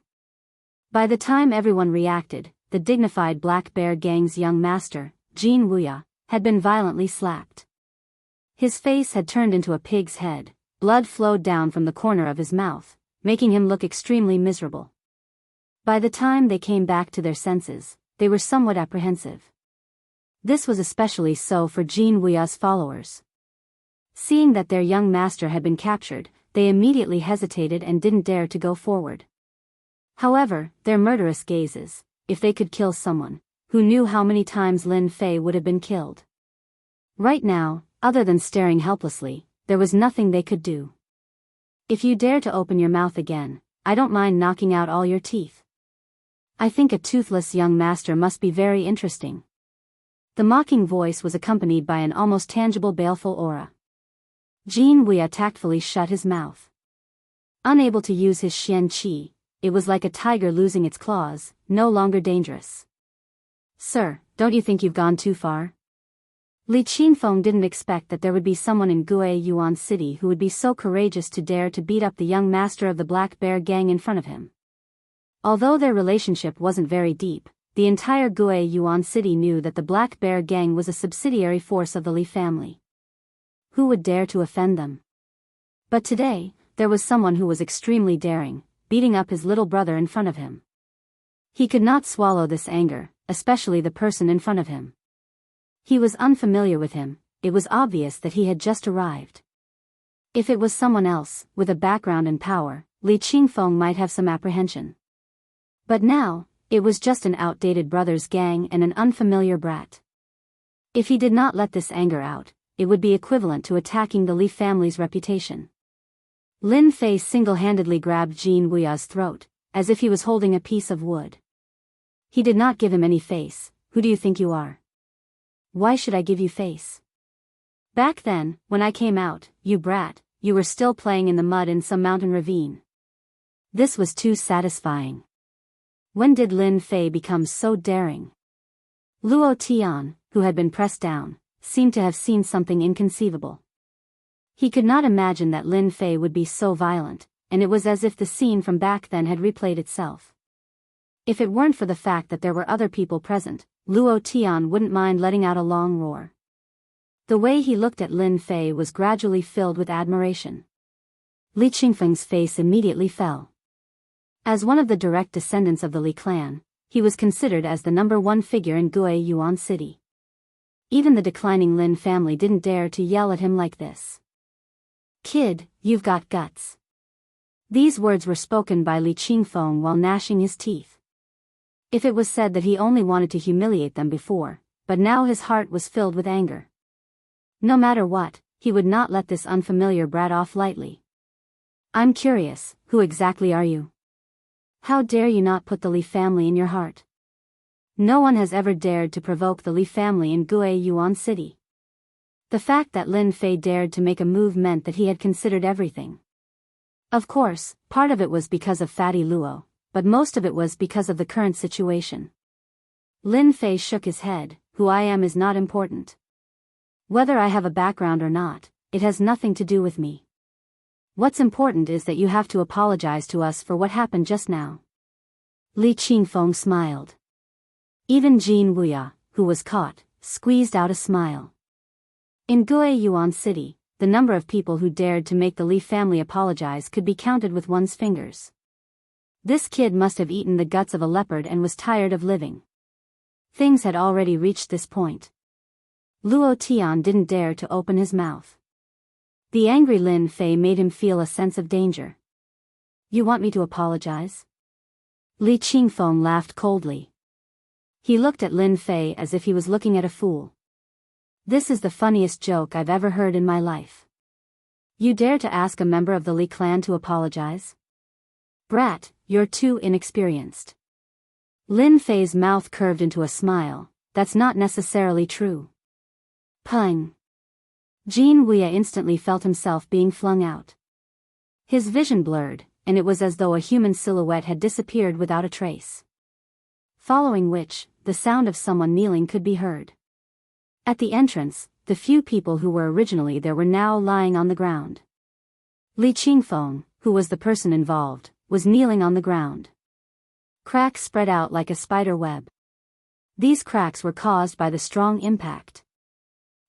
By the time everyone reacted, the dignified Black Bear gang's young master, Jin Wuya, had been violently slapped. His face had turned into a pig's head, Blood flowed down from the corner of his mouth, making him look extremely miserable. By the time they came back to their senses, they were somewhat apprehensive. This was especially so for Jin Wuya's followers. Seeing that their young master had been captured, they immediately hesitated and didn't dare to go forward. However, their murderous gazes, if they could kill someone, who knew how many times Lin Fei would have been killed. Right now, other than staring helplessly, there was nothing they could do. If you dare to open your mouth again, I don't mind knocking out all your teeth. I think a toothless young master must be very interesting. The mocking voice was accompanied by an almost tangible baleful aura. Jin Wuya tactfully shut his mouth. Unable to use his Xian Qi, it was like a tiger losing its claws, no longer dangerous. Sir, don't you think you've gone too far? Li Qingfeng didn't expect that there would be someone in Guiyuan Yuan City who would be so courageous to dare to beat up the young master of the Black Bear gang in front of him. Although their relationship wasn't very deep, the entire Guiyuan Yuan City knew that the Black Bear gang was a subsidiary force of the Li family. Who would dare to offend them? But today, there was someone who was extremely daring, beating up his little brother in front of him. He could not swallow this anger, especially the person in front of him. He was unfamiliar with him, it was obvious that he had just arrived. If it was someone else, with a background and power, Li Qingfeng might have some apprehension. But now, it was just an outdated brother's gang and an unfamiliar brat. If he did not let this anger out, it would be equivalent to attacking the Li family's reputation. Lin Fei single-handedly grabbed Jin Wuya's throat, as if he was holding a piece of wood. He did not give him any face. Who do you think you are? Why should I give you face? Back then, when I came out, you brat, you were still playing in the mud in some mountain ravine. This was too satisfying. When did Lin Fei become so daring? Luo Tian, who had been pressed down, seemed to have seen something inconceivable. He could not imagine that Lin Fei would be so violent, and it was as if the scene from back then had replayed itself. If it weren't for the fact that there were other people present, Luo Tian wouldn't mind letting out a long roar. The way he looked at Lin Fei was gradually filled with admiration. Li Qingfeng's face immediately fell. As one of the direct descendants of the Li clan, he was considered as the #1 figure in Guiyuan Yuan City. Even the declining Lin family didn't dare to yell at him like this. Kid, you've got guts. These words were spoken by Li Qingfeng while gnashing his teeth. If it was said that he only wanted to humiliate them before, but now his heart was filled with anger. No matter what, he would not let this unfamiliar brat off lightly. I'm curious, who exactly are you? How dare you not put the Li family in your heart? No one has ever dared to provoke the Li family in Guiyuan Yuan City. The fact that Lin Fei dared to make a move meant that he had considered everything. Of course, part of it was because of Fatty Luo, but most of it was because of the current situation. Lin Fei shook his head. Who I am is not important. Whether I have a background or not, it has nothing to do with me. What's important is that you have to apologize to us for what happened just now. Li Qingfeng smiled. Even Jin Wuya, who was caught, squeezed out a smile. In Guiyuan Yuan City, the number of people who dared to make the Li family apologize could be counted with one's fingers. This kid must have eaten the guts of a leopard and was tired of living. Things had already reached this point. Luo Tian didn't dare to open his mouth. The angry Lin Fei made him feel a sense of danger. You want me to apologize? Li Qingfeng laughed coldly. He looked at Lin Fei as if he was looking at a fool. This is the funniest joke I've ever heard in my life. You dare to ask a member of the Li clan to apologize? Brat, you're too inexperienced. Lin Fei's mouth curved into a smile. That's not necessarily true. Pung. Jin Wuya instantly felt himself being flung out. His vision blurred, and it was as though a human silhouette had disappeared without a trace. Following which, the sound of someone kneeling could be heard. At the entrance, the few people who were originally there were now lying on the ground. Li Qingfeng, who was the person involved, was kneeling on the ground. Cracks spread out like a spider web. These cracks were caused by the strong impact.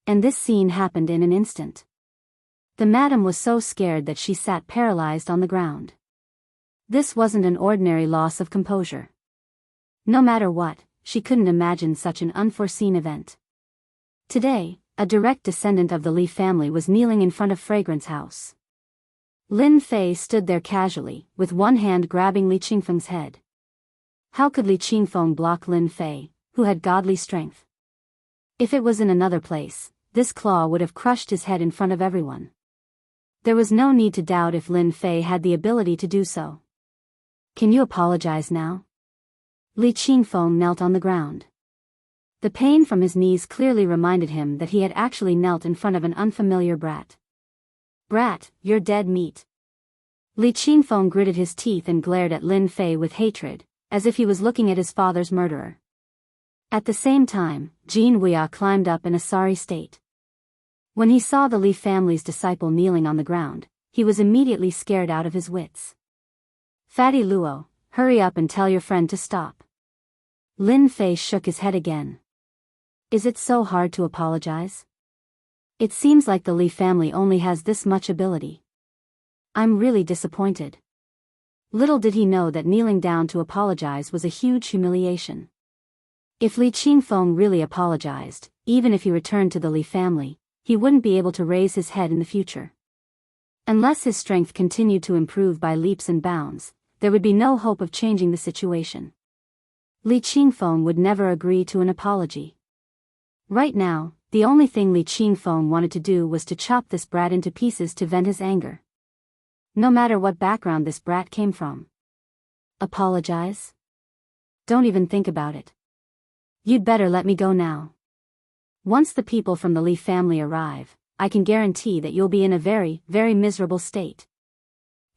And this scene happened in an instant. The madam was so scared that she sat paralyzed on the ground. This wasn't an ordinary loss of composure. No matter what, she couldn't imagine such an unforeseen event. Today, a direct descendant of the Li family was kneeling in front of Fragrance House. Lin Fei stood there casually, with one hand grabbing Li Qingfeng's head. How could Li Qingfeng block Lin Fei, who had godly strength? If it was in another place, this claw would have crushed his head in front of everyone. There was no need to doubt if Lin Fei had the ability to do so. Can you apologize now? Li Qingfeng knelt on the ground. The pain from his knees clearly reminded him that he had actually knelt in front of an unfamiliar brat. Brat, you're dead meat. Li Qingfeng gritted his teeth and glared at Lin Fei with hatred, as if he was looking at his father's murderer. At the same time, Jin Wuya climbed up in a sorry state. When he saw the Li family's disciple kneeling on the ground, he was immediately scared out of his wits. Fatty Luo, hurry up and tell your friend to stop. Lin Fei shook his head again. Is it so hard to apologize? It seems like the Li family only has this much ability. I'm really disappointed. Little did he know that kneeling down to apologize was a huge humiliation. If Li Qingfeng really apologized, even if he returned to the Li family, he wouldn't be able to raise his head in the future. Unless his strength continued to improve by leaps and bounds, there would be no hope of changing the situation. Li Qingfeng would never agree to an apology. Right now, the only thing Li Qingfeng wanted to do was to chop this brat into pieces to vent his anger. No matter what background this brat came from. Apologize? Don't even think about it. You'd better let me go now. Once the people from the Li family arrive, I can guarantee that you'll be in a very, very miserable state.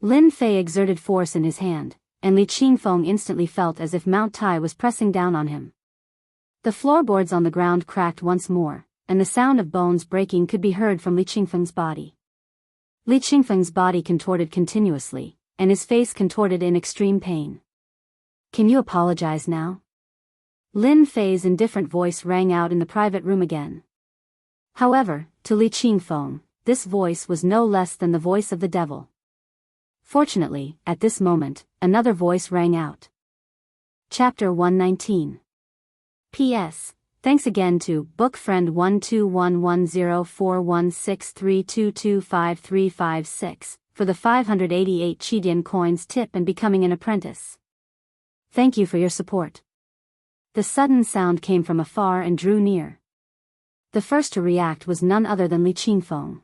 Lin Fei exerted force in his hand, and Li Qingfeng instantly felt as if Mount Tai was pressing down on him. The floorboards on the ground cracked once more, and the sound of bones breaking could be heard from Li Qingfeng's body. Li Qingfeng's body contorted continuously, and his face contorted in extreme pain. Can you apologize now? Lin Fei's indifferent voice rang out in the private room again. However, to Li Qingfeng, this voice was no less than the voice of the devil. Fortunately, at this moment, another voice rang out. Chapter 119. P.S. Thanks again to bookfriend 121104163225356 for the 588 Chidian coins tip and becoming an apprentice. Thank you for your support. The sudden sound came from afar and drew near. The first to react was none other than Li Qingfeng.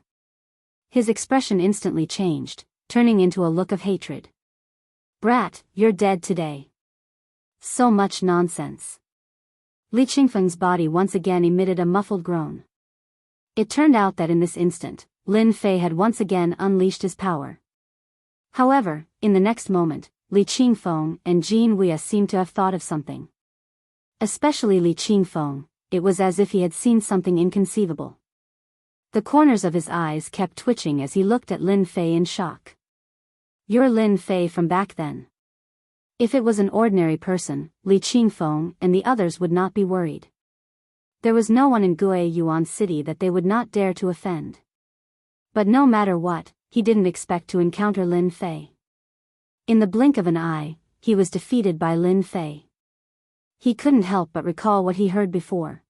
His expression instantly changed, turning into a look of hatred. Brat, you're dead today. So much nonsense. Li Qingfeng's body once again emitted a muffled groan. It turned out that in this instant, Lin Fei had once again unleashed his power. However, in the next moment, Li Qingfeng and Jin Wuya seemed to have thought of something. Especially Li Qingfeng, it was as if he had seen something inconceivable. The corners of his eyes kept twitching as he looked at Lin Fei in shock. You're Lin Fei from back then. If it was an ordinary person, Li Qingfeng and the others would not be worried. There was no one in Guiyuan City that they would not dare to offend. But no matter what, he didn't expect to encounter Lin Fei. In the blink of an eye, he was defeated by Lin Fei. He couldn't help but recall what he heard before.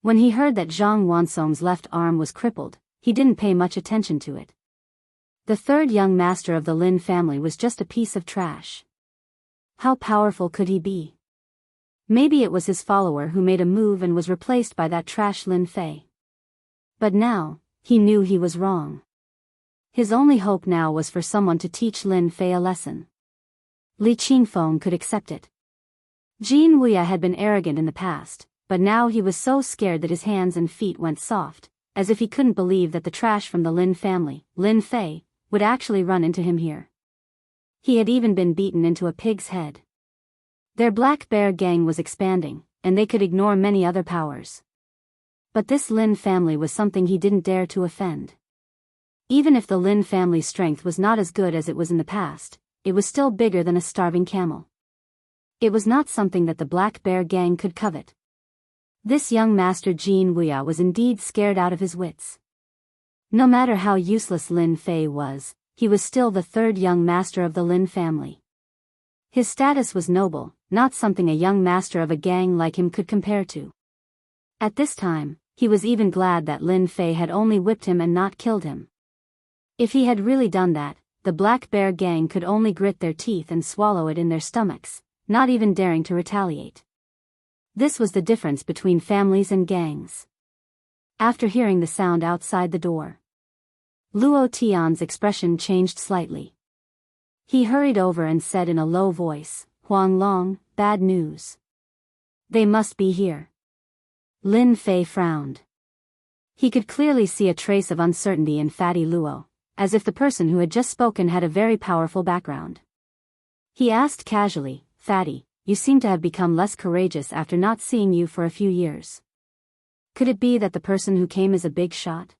When he heard that Zhang Wansong's left arm was crippled, he didn't pay much attention to it. The third young master of the Lin family was just a piece of trash. How powerful could he be? Maybe it was his follower who made a move and was replaced by that trash Lin Fei. But now, he knew he was wrong. His only hope now was for someone to teach Lin Fei a lesson. Li Qingfeng could accept it. Jin Wuya had been arrogant in the past, but now he was so scared that his hands and feet went soft, as if he couldn't believe that the trash from the Lin family, Lin Fei, would actually run into him here. He had even been beaten into a pig's head. Their Black Bear gang was expanding, and they could ignore many other powers. But this Lin family was something he didn't dare to offend. Even if the Lin family's strength was not as good as it was in the past, it was still bigger than a starving camel. It was not something that the Black Bear gang could covet. This young master Jin Wuya was indeed scared out of his wits. No matter how useless Lin Fei was, he was still the third young master of the Lin family. His status was noble, not something a young master of a gang like him could compare to. At this time, he was even glad that Lin Fei had only whipped him and not killed him. If he had really done that, the Black Bear gang could only grit their teeth and swallow it in their stomachs, not even daring to retaliate. This was the difference between families and gangs. After hearing the sound outside the door, Luo Tian's expression changed slightly. He hurried over and said in a low voice, "Huang Long, bad news. They must be here." Lin Fei frowned. He could clearly see a trace of uncertainty in Fatty Luo, as if the person who had just spoken had a very powerful background. He asked casually, "Fatty, you seem to have become less courageous after not seeing you for a few years. Could it be that the person who came is a big shot?"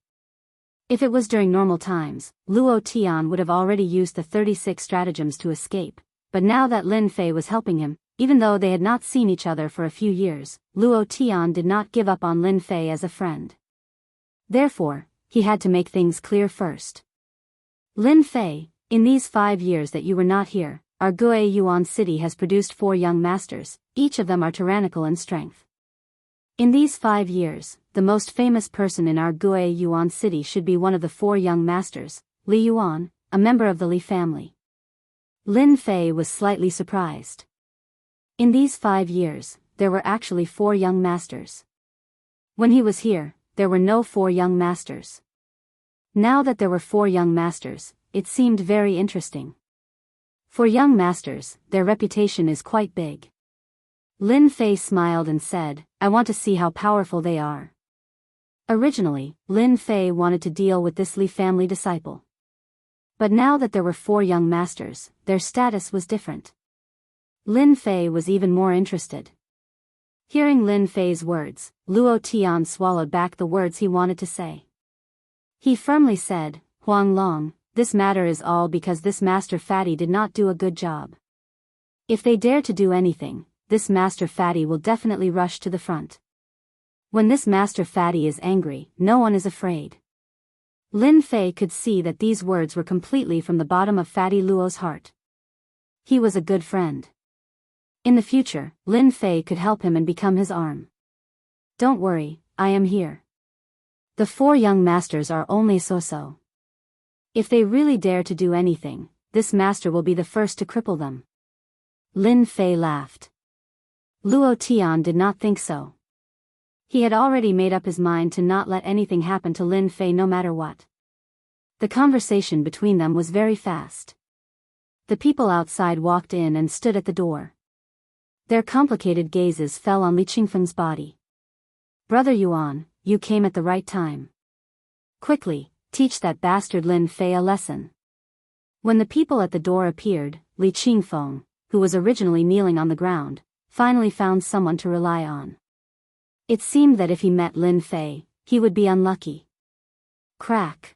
If it was during normal times, Luo Tian would have already used the 36 stratagems to escape, but now that Lin Fei was helping him, even though they had not seen each other for a few years, Luo Tian did not give up on Lin Fei as a friend. Therefore, he had to make things clear first. "Lin Fei, in these 5 years that you were not here, our Gue Yuan city has produced 4 young masters, each of them are tyrannical in strength. In these 5 years, the most famous person in our Gue Yuan city should be one of the 4 young masters, Li Yuan, a member of the Li family." Lin Fei was slightly surprised. In these 5 years, there were actually 4 young masters. When he was here, there were no 4 young masters. Now that there were 4 young masters, it seemed very interesting. For young masters, their reputation is quite big. Lin Fei smiled and said, "I want to see how powerful they are." Originally, Lin Fei wanted to deal with this Li family disciple. But now that there were 4 young masters, their status was different. Lin Fei was even more interested. Hearing Lin Fei's words, Luo Tian swallowed back the words he wanted to say. He firmly said, "Huang Long, this matter is all because this Master Fatty did not do a good job. If they dare to do anything, this Master Fatty will definitely rush to the front. When this Master Fatty is angry, no one is afraid." Lin Fei could see that these words were completely from the bottom of Fatty Luo's heart. He was a good friend. In the future, Lin Fei could help him and become his arm. "Don't worry, I am here. The 4 young masters are only so-so. If they really dare to do anything, this master will be the first to cripple them." Lin Fei laughed. Luo Tian did not think so. He had already made up his mind to not let anything happen to Lin Fei no matter what. The conversation between them was very fast. The people outside walked in and stood at the door. Their complicated gazes fell on Li Qingfeng's body. "Brother Yuan, you came at the right time. Quickly, teach that bastard Lin Fei a lesson." When the people at the door appeared, Li Qingfeng, who was originally kneeling on the ground, finally found someone to rely on. It seemed that if he met Lin Fei, he would be unlucky. Crack.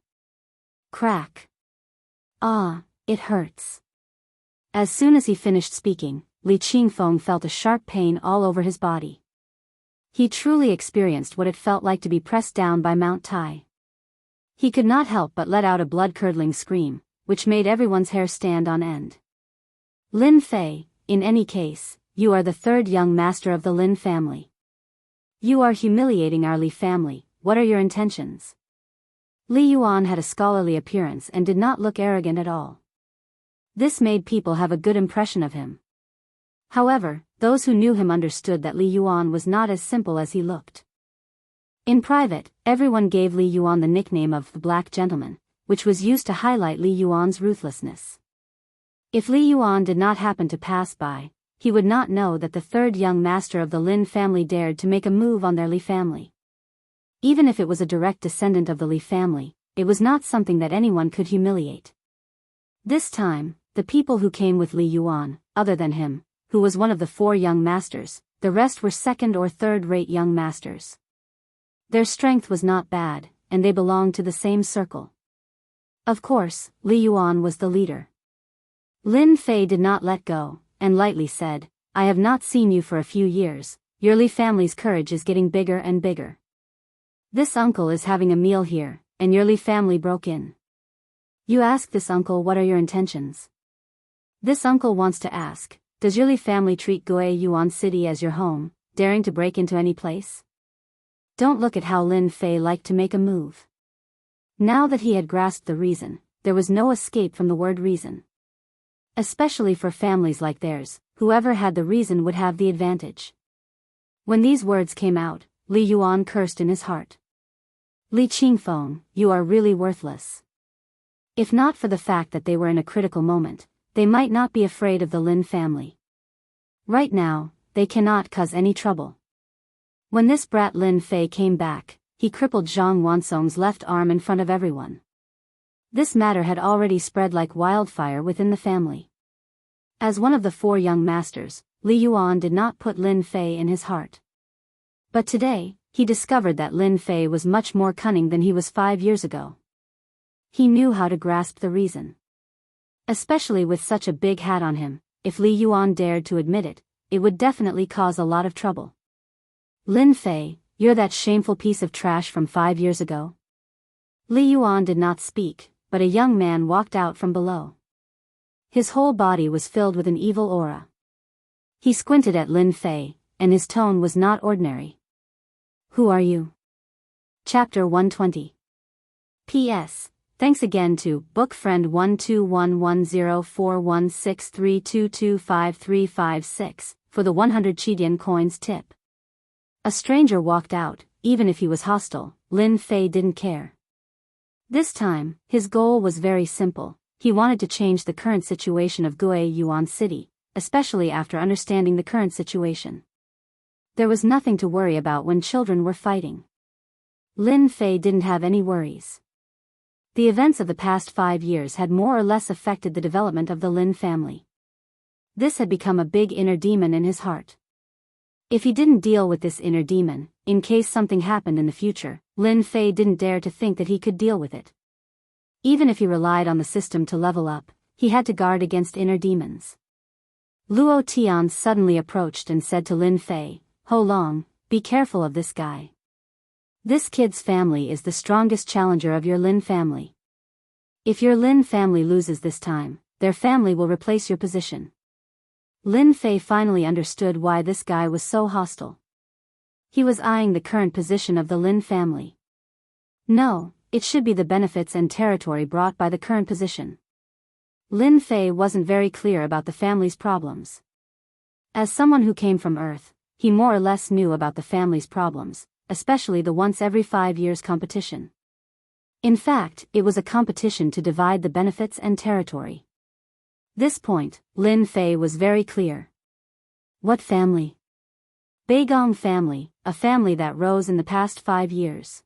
Crack. "Ah, it hurts." As soon as he finished speaking, Li Qingfeng felt a sharp pain all over his body. He truly experienced what it felt like to be pressed down by Mount Tai. He could not help but let out a blood-curdling scream, which made everyone's hair stand on end. "Lin Fei, in any case, you are the 3rd young master of the Lin family. You are humiliating our Li family. What are your intentions?" Li Yuan had a scholarly appearance and did not look arrogant at all. This made people have a good impression of him. However, those who knew him understood that Li Yuan was not as simple as he looked. In private, everyone gave Li Yuan the nickname of the Black Gentleman, which was used to highlight Li Yuan's ruthlessness. If Li Yuan did not happen to pass by, he would not know that the 3rd young master of the Lin family dared to make a move on their Li family. Even if it was a direct descendant of the Li family, it was not something that anyone could humiliate. This time, the people who came with Li Yuan, other than him, who was one of the 4 young masters, the rest were 2nd or 3rd-rate young masters. Their strength was not bad, and they belonged to the same circle. Of course, Li Yuan was the leader. Lin Fei did not let go, and lightly said, "I have not seen you for a few years, your Li family's courage is getting bigger and bigger. This uncle is having a meal here, and your Li family broke in. You ask this uncle what are your intentions. This uncle wants to ask, does your Li family treat Gue Yuan City as your home, daring to break into any place? Don't look at how Lin Fei liked to make a move. Now that he had grasped the reason, there was no escape from the word reason. Especially for families like theirs, whoever had the reason would have the advantage. When these words came out, Li Yuan cursed in his heart. Li Qingfeng, you are really worthless. If not for the fact that they were in a critical moment, they might not be afraid of the Lin family. Right now, they cannot cause any trouble. When this brat Lin Fei came back, he crippled Zhang Wansong's left arm in front of everyone. This matter had already spread like wildfire within the family. As one of the 4 young masters, Li Yuan did not put Lin Fei in his heart. But today, he discovered that Lin Fei was much more cunning than he was 5 years ago. He knew how to grasp the reason. Especially with such a big hat on him, if Li Yuan dared to admit it, it would definitely cause a lot of trouble. Lin Fei, you're that shameful piece of trash from 5 years ago? Li Yuan did not speak, but a young man walked out from below. His whole body was filled with an evil aura. He squinted at Lin Fei, and his tone was not ordinary. Who are you? Chapter 120. P.S. Thanks again to bookfriend 121104163225356 for the 100 Qidian coins tip. A stranger walked out, even if he was hostile, Lin Fei didn't care. This time, his goal was very simple. He wanted to change the current situation of Gue Yuan City, especially after understanding the current situation. There was nothing to worry about when children were fighting. Lin Fei didn't have any worries. The events of the past 5 years had more or less affected the development of the Lin family. This had become a big inner demon in his heart. If he didn't deal with this inner demon, in case something happened in the future, Lin Fei didn't dare to think that he could deal with it. Even if he relied on the system to level up, he had to guard against inner demons. Luo Tian suddenly approached and said to Lin Fei, Ho Long, be careful of this guy. This kid's family is the strongest challenger of your Lin family. If your Lin family loses this time, their family will replace your position. Lin Fei finally understood why this guy was so hostile. He was eyeing the current position of the Lin family. No, it should be the benefits and territory brought by the current position. Lin Fei wasn't very clear about the family's problems. As someone who came from Earth, he more or less knew about the family's problems, especially the once every 5 years competition. In fact, it was a competition to divide the benefits and territory. This point, Lin Fei was very clear. What family? Beigong family, a family that rose in the past 5 years.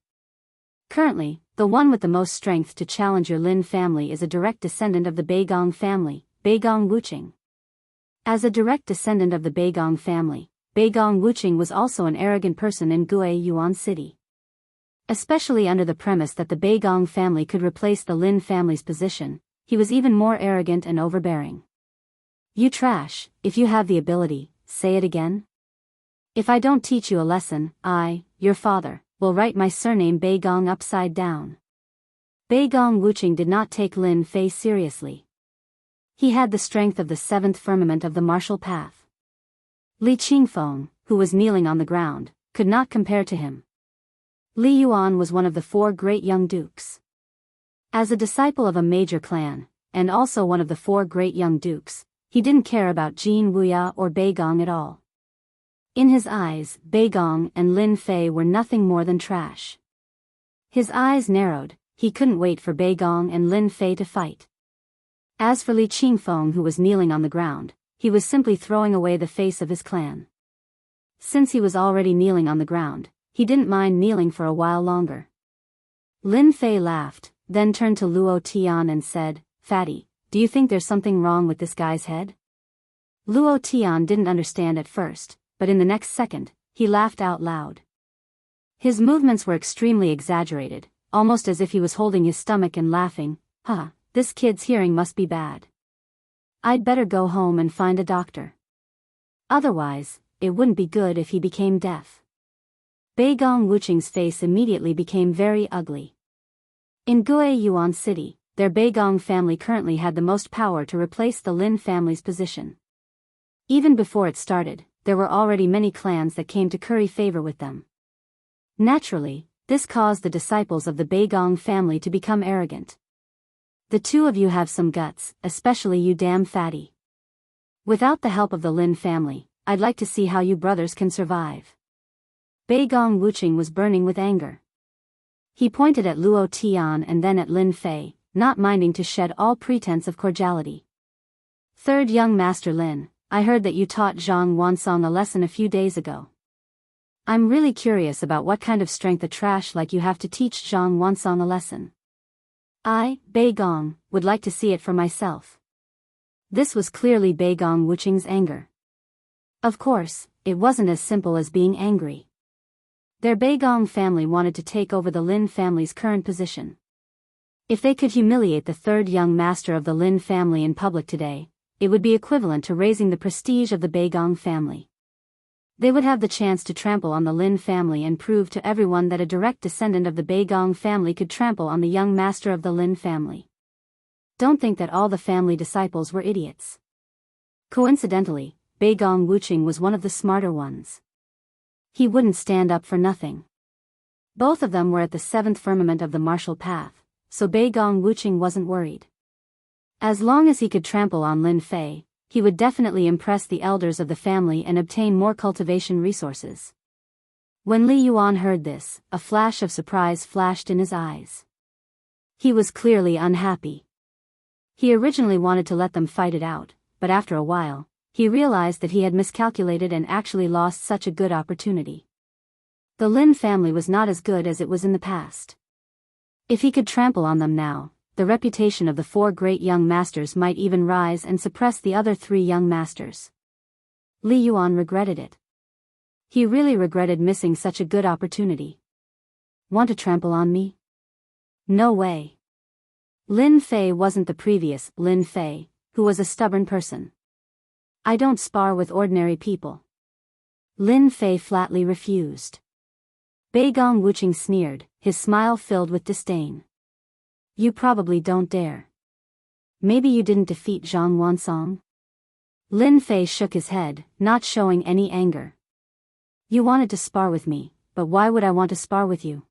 Currently, the one with the most strength to challenge your Lin family is a direct descendant of the Beigong family, Beigong Wuqing. As a direct descendant of the Beigong family, Beigong Wuqing was also an arrogant person in Gue Yuan City. Especially under the premise that the Beigong family could replace the Lin family's position, he was even more arrogant and overbearing. You trash, if you have the ability, say it again. If I don't teach you a lesson, I, your father, will write my surname Beigong upside down. Beigong Wuqing did not take Lin Fei seriously. He had the strength of the 7th firmament of the martial path. Li Qingfeng, who was kneeling on the ground, could not compare to him. Li Yuan was one of the 4 great young dukes. As a disciple of a major clan, and also one of the 4 great young dukes, he didn't care about Jin Wuya or Beigong at all. In his eyes, Beigong and Lin Fei were nothing more than trash. His eyes narrowed, he couldn't wait for Beigong and Lin Fei to fight. As for Li Qingfeng, who was kneeling on the ground, he was simply throwing away the face of his clan. Since he was already kneeling on the ground, he didn't mind kneeling for a while longer. Lin Fei laughed, then turned to Luo Tian and said, Fatty, do you think there's something wrong with this guy's head? Luo Tian didn't understand at first, but in the next second, he laughed out loud. His movements were extremely exaggerated, almost as if he was holding his stomach and laughing. This kid's hearing must be bad. I'd better go home and find a doctor. Otherwise, it wouldn't be good if he became deaf. Beigong Wuqing's face immediately became very ugly. In Guiyuan City, their Beigong family currently had the most power to replace the Lin family's position. Even before it started, there were already many clans that came to curry favor with them. Naturally, this caused the disciples of the Beigong family to become arrogant. The two of you have some guts, especially you damn fatty. Without the help of the Lin family, I'd like to see how you brothers can survive. Beigong Wuching was burning with anger. He pointed at Luo Tian and then at Lin Fei, not minding to shed all pretense of cordiality. Third young Master Lin, I heard that you taught Zhang Wansong a lesson a few days ago. I'm really curious about what kind of strength a trash like you have to teach Zhang Wansong a lesson. I, Beigong, would like to see it for myself. This was clearly Beigong Wuching's anger. Of course, it wasn't as simple as being angry. Their Beigong family wanted to take over the Lin family's current position. If they could humiliate the third young master of the Lin family in public today, it would be equivalent to raising the prestige of the Beigong family. They would have the chance to trample on the Lin family and prove to everyone that a direct descendant of the Beigong family could trample on the young master of the Lin family. Don't think that all the family disciples were idiots. Coincidentally, Beigong Wuching was one of the smarter ones. He wouldn't stand up for nothing. Both of them were at the seventh firmament of the martial path, so Beigong Wuching wasn't worried. As long as he could trample on Lin Fei, he would definitely impress the elders of the family and obtain more cultivation resources. When Li Yuan heard this, a flash of surprise flashed in his eyes. He was clearly unhappy. He originally wanted to let them fight it out, but after a while, he realized that he had miscalculated and actually lost such a good opportunity. The Lin family was not as good as it was in the past. If he could trample on them now, the reputation of the four great young masters might even rise and suppress the other three young masters. Li Yuan regretted it. He really regretted missing such a good opportunity. Want to trample on me? No way. Lin Fei wasn't the previous Lin Fei, who was a stubborn person. I don't spar with ordinary people. Lin Fei flatly refused. Beigong Wuching sneered, his smile filled with disdain. You probably don't dare. Maybe you didn't defeat Zhang Wansong? Lin Fei shook his head, not showing any anger. You wanted to spar with me, but why would I want to spar with you?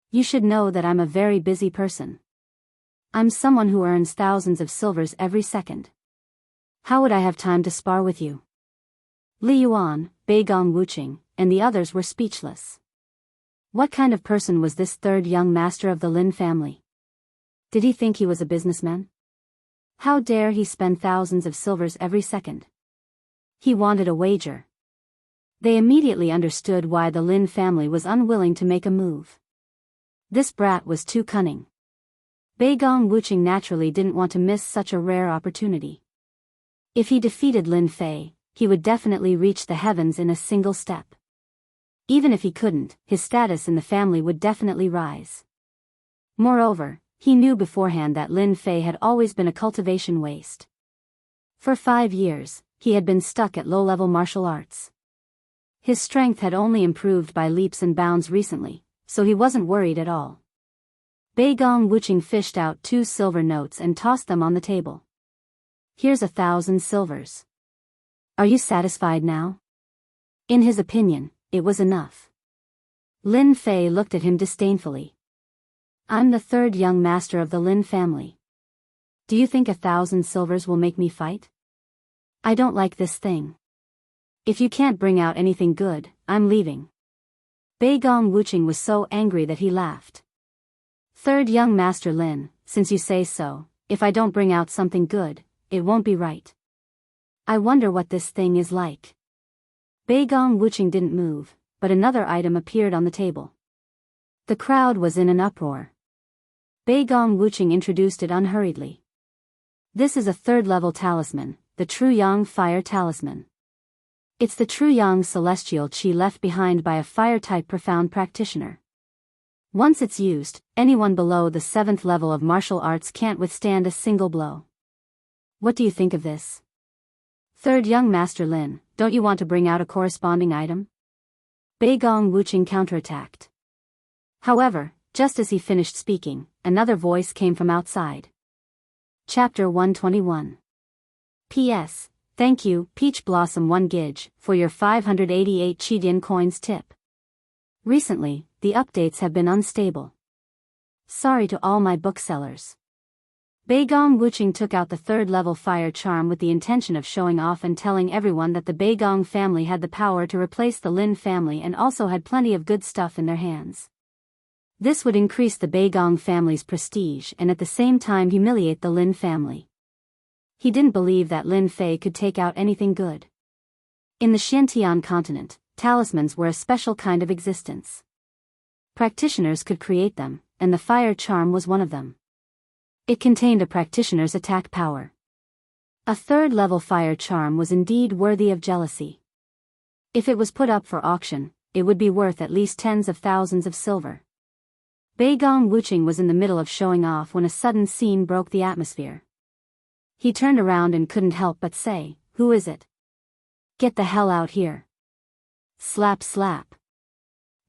You should know that I'm a very busy person. I'm someone who earns thousands of silvers every second. How would I have time to spar with you? Li Yuan, Beigong Wuching, and the others were speechless. What kind of person was this third young master of the Lin family? Did he think he was a businessman? How dare he spend thousands of silvers every second? He wanted a wager. They immediately understood why the Lin family was unwilling to make a move. This brat was too cunning. Beigong Wuching naturally didn't want to miss such a rare opportunity. If he defeated Lin Fei, he would definitely reach the heavens in a single step. Even if he couldn't, his status in the family would definitely rise. Moreover, he knew beforehand that Lin Fei had always been a cultivation waste. For 5 years, he had been stuck at low-level martial arts. His strength had only improved by leaps and bounds recently, so he wasn't worried at all. Beigong Wuching fished out 2 silver notes and tossed them on the table. Here's 1,000 silvers. Are you satisfied now? In his opinion, it was enough. Lin Fei looked at him disdainfully. I'm the third young master of the Lin family. Do you think 1,000 silvers will make me fight? I don't like this thing. If you can't bring out anything good, I'm leaving. Beigong Wuching was so angry that he laughed. Third young master Lin, since you say so, if I don't bring out something good, it won't be right. I wonder what this thing is like. Beigong Wuching didn't move, but another item appeared on the table. The crowd was in an uproar. Beigong Wuching introduced it unhurriedly. This is a third-level talisman, the Truyang Fire Talisman. It's the Truyang celestial qi left behind by a fire-type profound practitioner. Once it's used, anyone below the 7th level of martial arts can't withstand a single blow. What do you think of this? Third young Master Lin, don't you want to bring out a corresponding item? Beigong Wuching counterattacked. However, just as he finished speaking, another voice came from outside. Chapter 121. P.S. Thank you, Peach Blossom 1 Gig, for your 588 Chidian coins tip. Recently, the updates have been unstable. Sorry to all my booksellers. Beigong Wuching took out the 3rd level fire charm with the intention of showing off and telling everyone that the Beigong family had the power to replace the Lin family and also had plenty of good stuff in their hands. This would increase the Beigong family's prestige and at the same time humiliate the Lin family. He didn't believe that Lin Fei could take out anything good. In the Xiantian continent, talismans were a special kind of existence. Practitioners could create them, and the fire charm was one of them. It contained a practitioner's attack power. A 3rd level fire charm was indeed worthy of jealousy. If it was put up for auction, it would be worth at least tens of thousands of silver. Beigong Wuching was in the middle of showing off when a sudden scene broke the atmosphere. He turned around and couldn't help but say, "Who is it? Get the hell out here." Slap slap.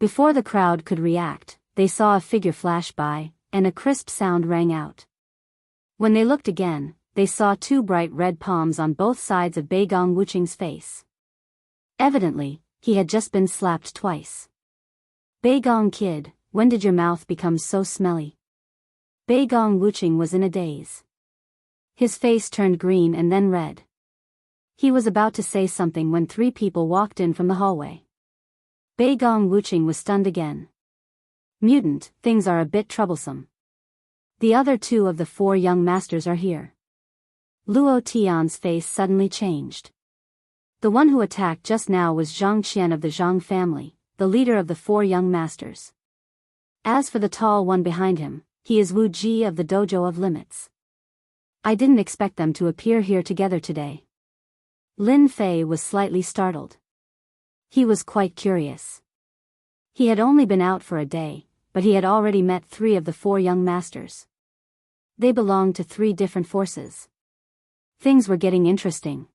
Before the crowd could react, they saw a figure flash by, and a crisp sound rang out. When they looked again, they saw 2 bright red palms on both sides of Beigong Wuching's face. Evidently, he had just been slapped twice. "Beigong kid, when did your mouth become so smelly?" Beigong Wuching was in a daze. His face turned green and then red. He was about to say something when 3 people walked in from the hallway. Beigong Wuching was stunned again. "Mutant, things are a bit troublesome. The other 2 of the 4 young masters are here." Luo Tian's face suddenly changed. The one who attacked just now was Zhang Qian of the Zhang family, the leader of the 4 young masters. As for the tall one behind him, he is Wu Ji of the Dojo of Limits. I didn't expect them to appear here together today. Lin Fei was slightly startled. He was quite curious. He had only been out for a day, but he had already met 3 of the 4 young masters. They belonged to 3 different forces. Things were getting interesting.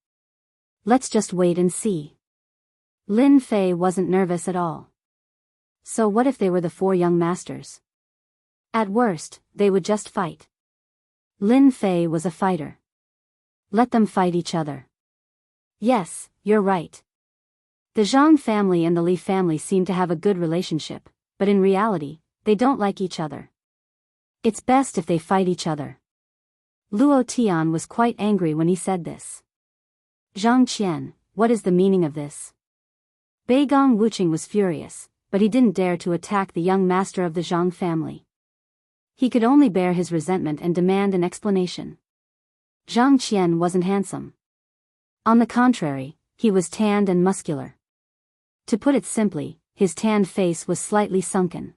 Let's just wait and see. Lin Fei wasn't nervous at all. So what if they were the 4 young masters? At worst, they would just fight. Lin Fei was a fighter. Let them fight each other. Yes, you're right. The Zhang family and the Li family seem to have a good relationship, but in reality, they don't like each other. It's best if they fight each other. Luo Tian was quite angry when he said this. "Zhang Qian, what is the meaning of this?" Beigong Wuching was furious, but he didn't dare to attack the young master of the Zhang family. He could only bear his resentment and demand an explanation. Zhang Qian wasn't handsome. On the contrary, he was tanned and muscular. To put it simply, his tanned face was slightly sunken.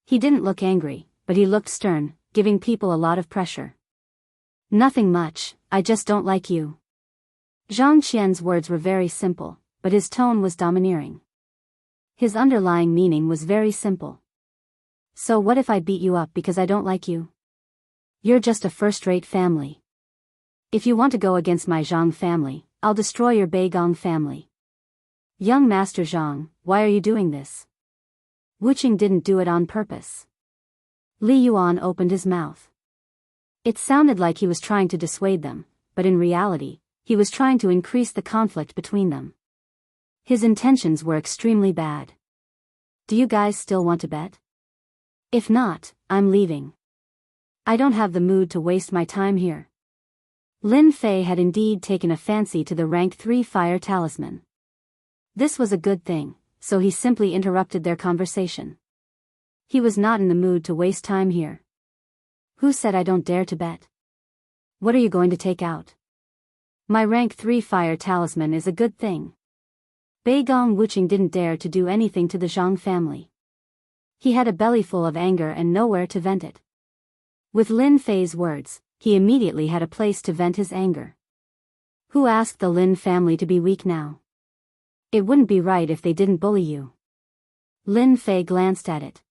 He didn't look angry, but he looked stern, giving people a lot of pressure. "Nothing much, I just don't like you." Zhang Qian's words were very simple, but his tone was domineering. His underlying meaning was very simple. "So what if I beat you up because I don't like you? You're just a first-rate family. If you want to go against my Zhang family, I'll destroy your Beigong family." "Young Master Zhang, why are you doing this?" Wuching didn't do it on purpose. Li Yuan opened his mouth. It sounded like he was trying to dissuade them, but in reality, he was trying to increase the conflict between them. His intentions were extremely bad. "Do you guys still want to bet? If not, I'm leaving. I don't have the mood to waste my time here." Lin Fei had indeed taken a fancy to the rank 3 fire talisman. This was a good thing, so he simply interrupted their conversation. He was not in the mood to waste time here. "Who said I don't dare to bet? What are you going to take out? My rank 3 fire talisman is a good thing." Beigong Wuching didn't dare to do anything to the Zhang family. He had a belly full of anger and nowhere to vent it. With Lin Fei's words, he immediately had a place to vent his anger. Who asked the Lin family to be weak now? It wouldn't be right if they didn't bully you. Lin Fei glanced at it.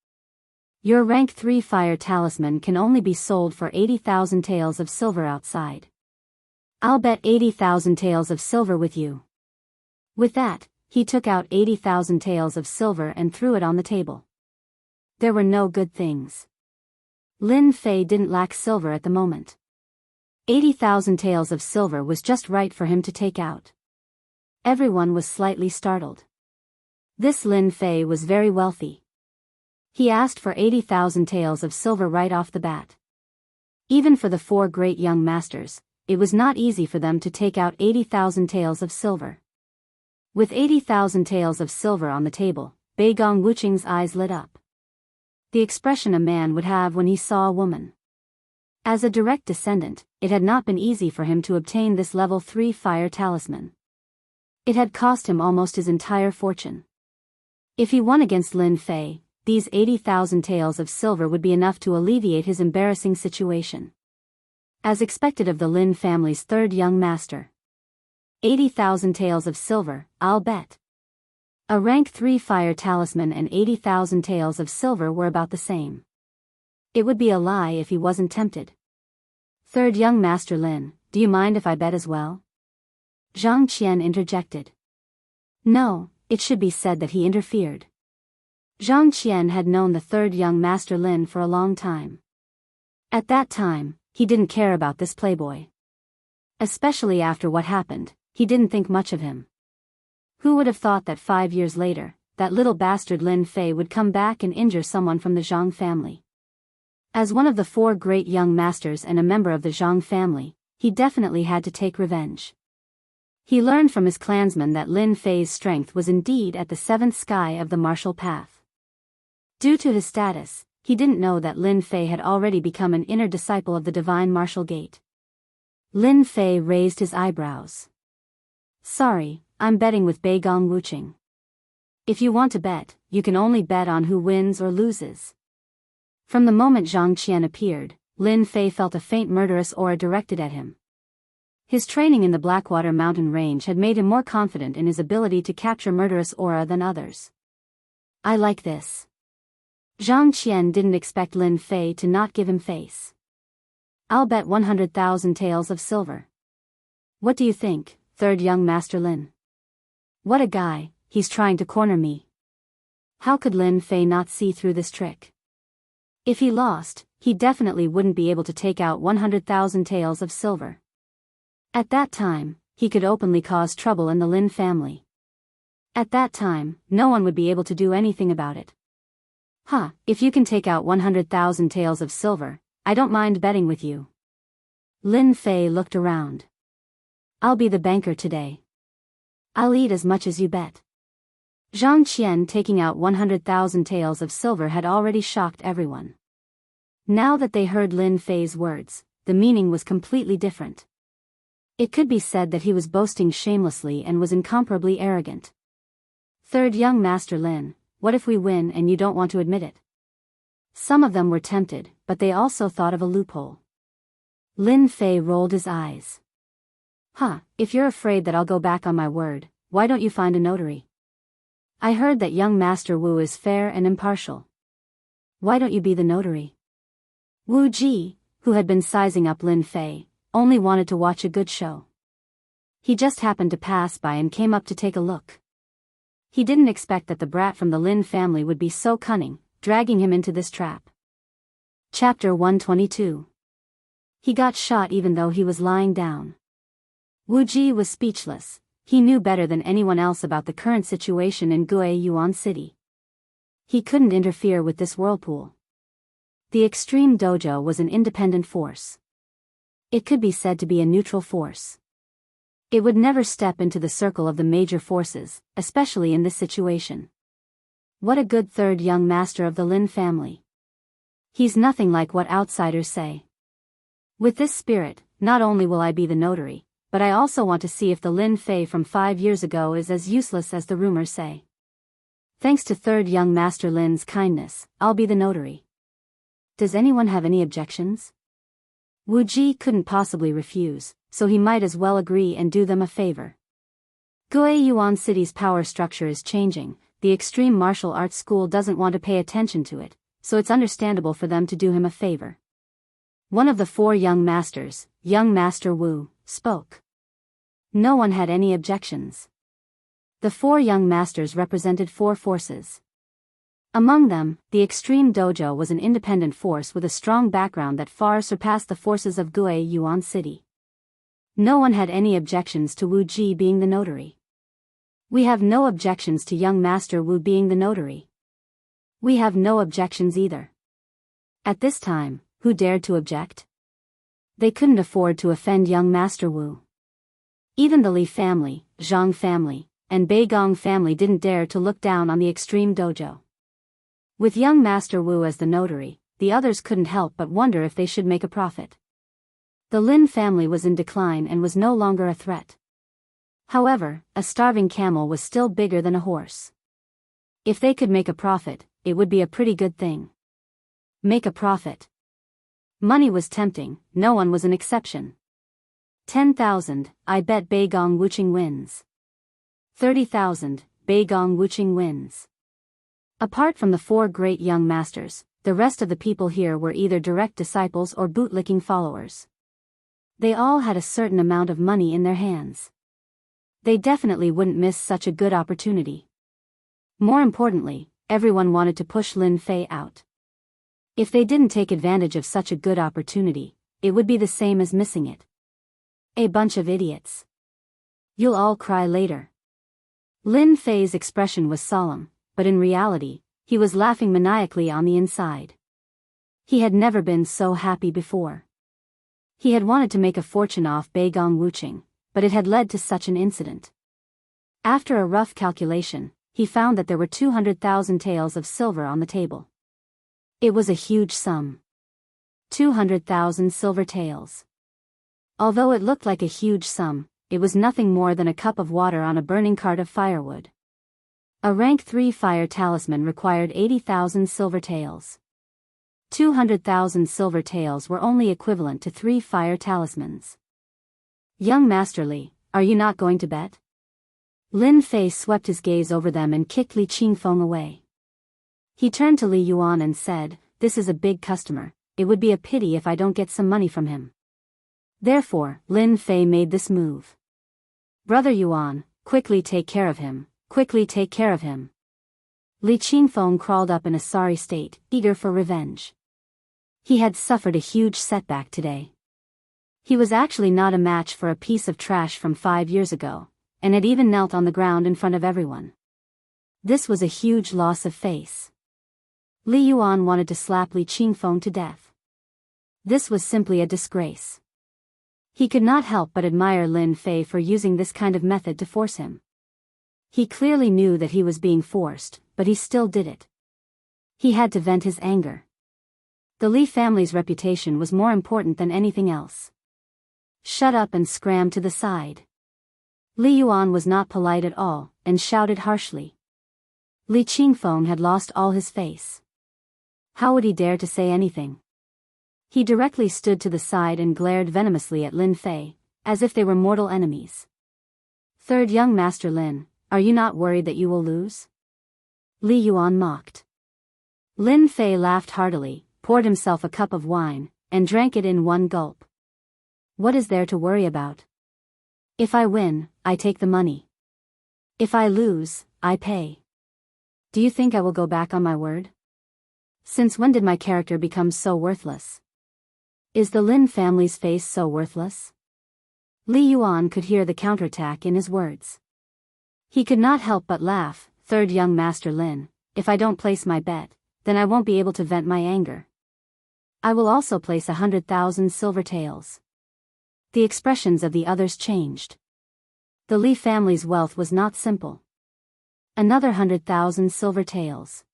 "Your rank 3 fire talisman can only be sold for 80,000 taels of silver outside. I'll bet 80,000 taels of silver with you." With that, he took out 80,000 taels of silver and threw it on the table. There were no good things. Lin Fei didn't lack silver at the moment. 80,000 taels of silver was just right for him to take out. Everyone was slightly startled. This Lin Fei was very wealthy. He asked for 80,000 taels of silver right off the bat. Even for the four great young masters, it was not easy for them to take out 80,000 taels of silver. With 80,000 taels of silver on the table, Bei Gong Wuqing's eyes lit up. The expression a man would have when he saw a woman. As a direct descendant, it had not been easy for him to obtain this level 3 fire talisman. It had cost him almost his entire fortune. If he won against Lin Fei, these 80,000 taels of silver would be enough to alleviate his embarrassing situation. As expected of the Lin family's third young master. 80,000 taels of silver, I'll bet. A rank 3 fire talisman and 80,000 taels of silver were about the same. It would be a lie if he wasn't tempted. Third young master Lin, do you mind if I bet as well? Zhang Qian interjected. No, it should be said that he interfered. Zhang Qian had known the third young master Lin for a long time. At that time, he didn't care about this playboy. Especially after what happened, he didn't think much of him. Who would have thought that 5 years later, that little bastard Lin Fei would come back and injure someone from the Zhang family? As one of the four great young masters and a member of the Zhang family, he definitely had to take revenge. He learned from his clansmen that Lin Fei's strength was indeed at the seventh sky of the martial path. Due to his status, he didn't know that Lin Fei had already become an inner disciple of the divine martial gate. Lin Fei raised his eyebrows. Sorry, I'm betting with Bei Gong Wuqing. If you want to bet, you can only bet on who wins or loses. From the moment Zhang Qian appeared, Lin Fei felt a faint murderous aura directed at him. His training in the Blackwater mountain range had made him more confident in his ability to capture murderous aura than others. I like this. Zhang Qian didn't expect Lin Fei to not give him face. I'll bet 100,000 taels of silver. What do you think, third young master Lin? What a guy, he's trying to corner me. How could Lin Fei not see through this trick? If he lost, he definitely wouldn't be able to take out 100,000 taels of silver. At that time, he could openly cause trouble in the Lin family. At that time, no one would be able to do anything about it. If you can take out 100,000 taels of silver, I don't mind betting with you. Lin Fei looked around. I'll be the banker today. I'll eat as much as you bet. Zhang Qian taking out 100,000 taels of silver had already shocked everyone. Now that they heard Lin Fei's words, the meaning was completely different. It could be said that he was boasting shamelessly and was incomparably arrogant. Third young master Lin, what if we win and you don't want to admit it? Some of them were tempted, but they also thought of a loophole. Lin Fei rolled his eyes. If you're afraid that I'll go back on my word, why don't you find a notary? I heard that young Master Wu is fair and impartial. Why don't you be the notary? Wu Ji, who had been sizing up Lin Fei, only wanted to watch a good show. He just happened to pass by and came up to take a look. He didn't expect that the brat from the Lin family would be so cunning, dragging him into this trap. Chapter 122. He got shot even though he was lying down. Wu Ji was speechless. He knew better than anyone else about the current situation in Guiyuan City. He couldn't interfere with this whirlpool. The Extreme Dojo was an independent force. It could be said to be a neutral force. It would never step into the circle of the major forces, especially in this situation. What a good third young master of the Lin family. He's nothing like what outsiders say. With this spirit, not only will I be the notary, but I also want to see if the Lin Fei from 5 years ago is as useless as the rumors say. Thanks to third young master Lin's kindness, I'll be the notary. Does anyone have any objections? Wu Ji couldn't possibly refuse, so he might as well agree and do them a favor. Guiyuan City's power structure is changing, the extreme martial arts school doesn't want to pay attention to it, so it's understandable for them to do him a favor. One of the four young masters, young Master Wu, spoke. No one had any objections. The four young masters represented four forces. Among them, the Extreme Dojo was an independent force with a strong background that far surpassed the forces of Gue Yuan City. No one had any objections to Wu Ji being the notary. We have no objections to young Master Wu being the notary. We have no objections either. At this time, who dared to object? They couldn't afford to offend young Master Wu. Even the Li family, Zhang family, and Beigong family didn't dare to look down on the Extreme Dojo. With young Master Wu as the notary, the others couldn't help but wonder if they should make a profit. The Lin family was in decline and was no longer a threat. However, a starving camel was still bigger than a horse. If they could make a profit, it would be a pretty good thing. Make a profit. Money was tempting, no one was an exception. 10,000, I bet Beigong Wuqing wins. 30,000, Beigong Wuqing wins. Apart from the 4 great young masters, the rest of the people here were either direct disciples or bootlicking followers. They all had a certain amount of money in their hands. They definitely wouldn't miss such a good opportunity. More importantly, everyone wanted to push Lin Fei out. If they didn't take advantage of such a good opportunity, it would be the same as missing it. A bunch of idiots. You'll all cry later. Lin Fei's expression was solemn, but in reality, he was laughing maniacally on the inside. He had never been so happy before. He had wanted to make a fortune off Beigong Wuqing, but it had led to such an incident. After a rough calculation, he found that there were 200,000 taels of silver on the table. It was a huge sum. 200,000 silver taels. Although it looked like a huge sum, it was nothing more than a cup of water on a burning cart of firewood. A rank 3 fire talisman required 80,000 silver taels. 200,000 silver taels were only equivalent to 3 fire talismans. Young Master Li, are you not going to bet? Lin Fei swept his gaze over them and kicked Li Qingfeng away. He turned to Li Yuan and said, "This is a big customer, it would be a pity if I don't get some money from him." Therefore, Lin Fei made this move. "Brother Yuan, quickly take care of him, quickly take care of him." Li Qingfeng crawled up in a sorry state, eager for revenge. He had suffered a huge setback today. He was actually not a match for a piece of trash from 5 years ago, and had even knelt on the ground in front of everyone. This was a huge loss of face. Li Yuan wanted to slap Li Qingfeng to death. This was simply a disgrace. He could not help but admire Lin Fei for using this kind of method to force him. He clearly knew that he was being forced, but he still did it. He had to vent his anger. The Li family's reputation was more important than anything else. "Shut up and scram to the side." Li Yuan was not polite at all, and shouted harshly. Li Qingfeng had lost all his face. How would he dare to say anything? He directly stood to the side and glared venomously at Lin Fei, as if they were mortal enemies. "Third young Master Lin, are you not worried that you will lose?" Li Yuan mocked. Lin Fei laughed heartily, poured himself a cup of wine, and drank it in one gulp. "What is there to worry about? If I win, I take the money. If I lose, I pay. Do you think I will go back on my word? Since when did my character become so worthless? Is the Lin family's face so worthless?" Li Yuan could hear the counterattack in his words. He could not help but laugh. "Third young Master Lin, if I don't place my bet, then I won't be able to vent my anger. I will also place 100,000 silver taels." The expressions of the others changed. The Li family's wealth was not simple. Another 100,000 silver taels.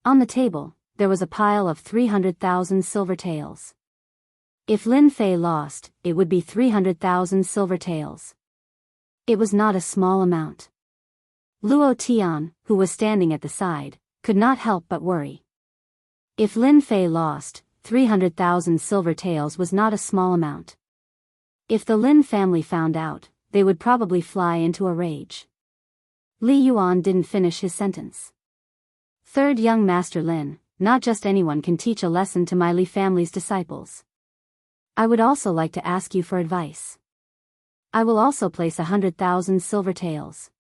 On the table, there was a pile of 300,000 silver taels. If Lin Fei lost, it would be 300,000 silver taels. It was not a small amount. Luo Tian, who was standing at the side, could not help but worry. If Lin Fei lost, 300,000 silver taels was not a small amount. If the Lin family found out, they would probably fly into a rage. Li Yuan didn't finish his sentence. "Third young Master Lin, not just anyone can teach a lesson to my Li family's disciples. I would also like to ask you for advice. I will also place 100,000 silver taels.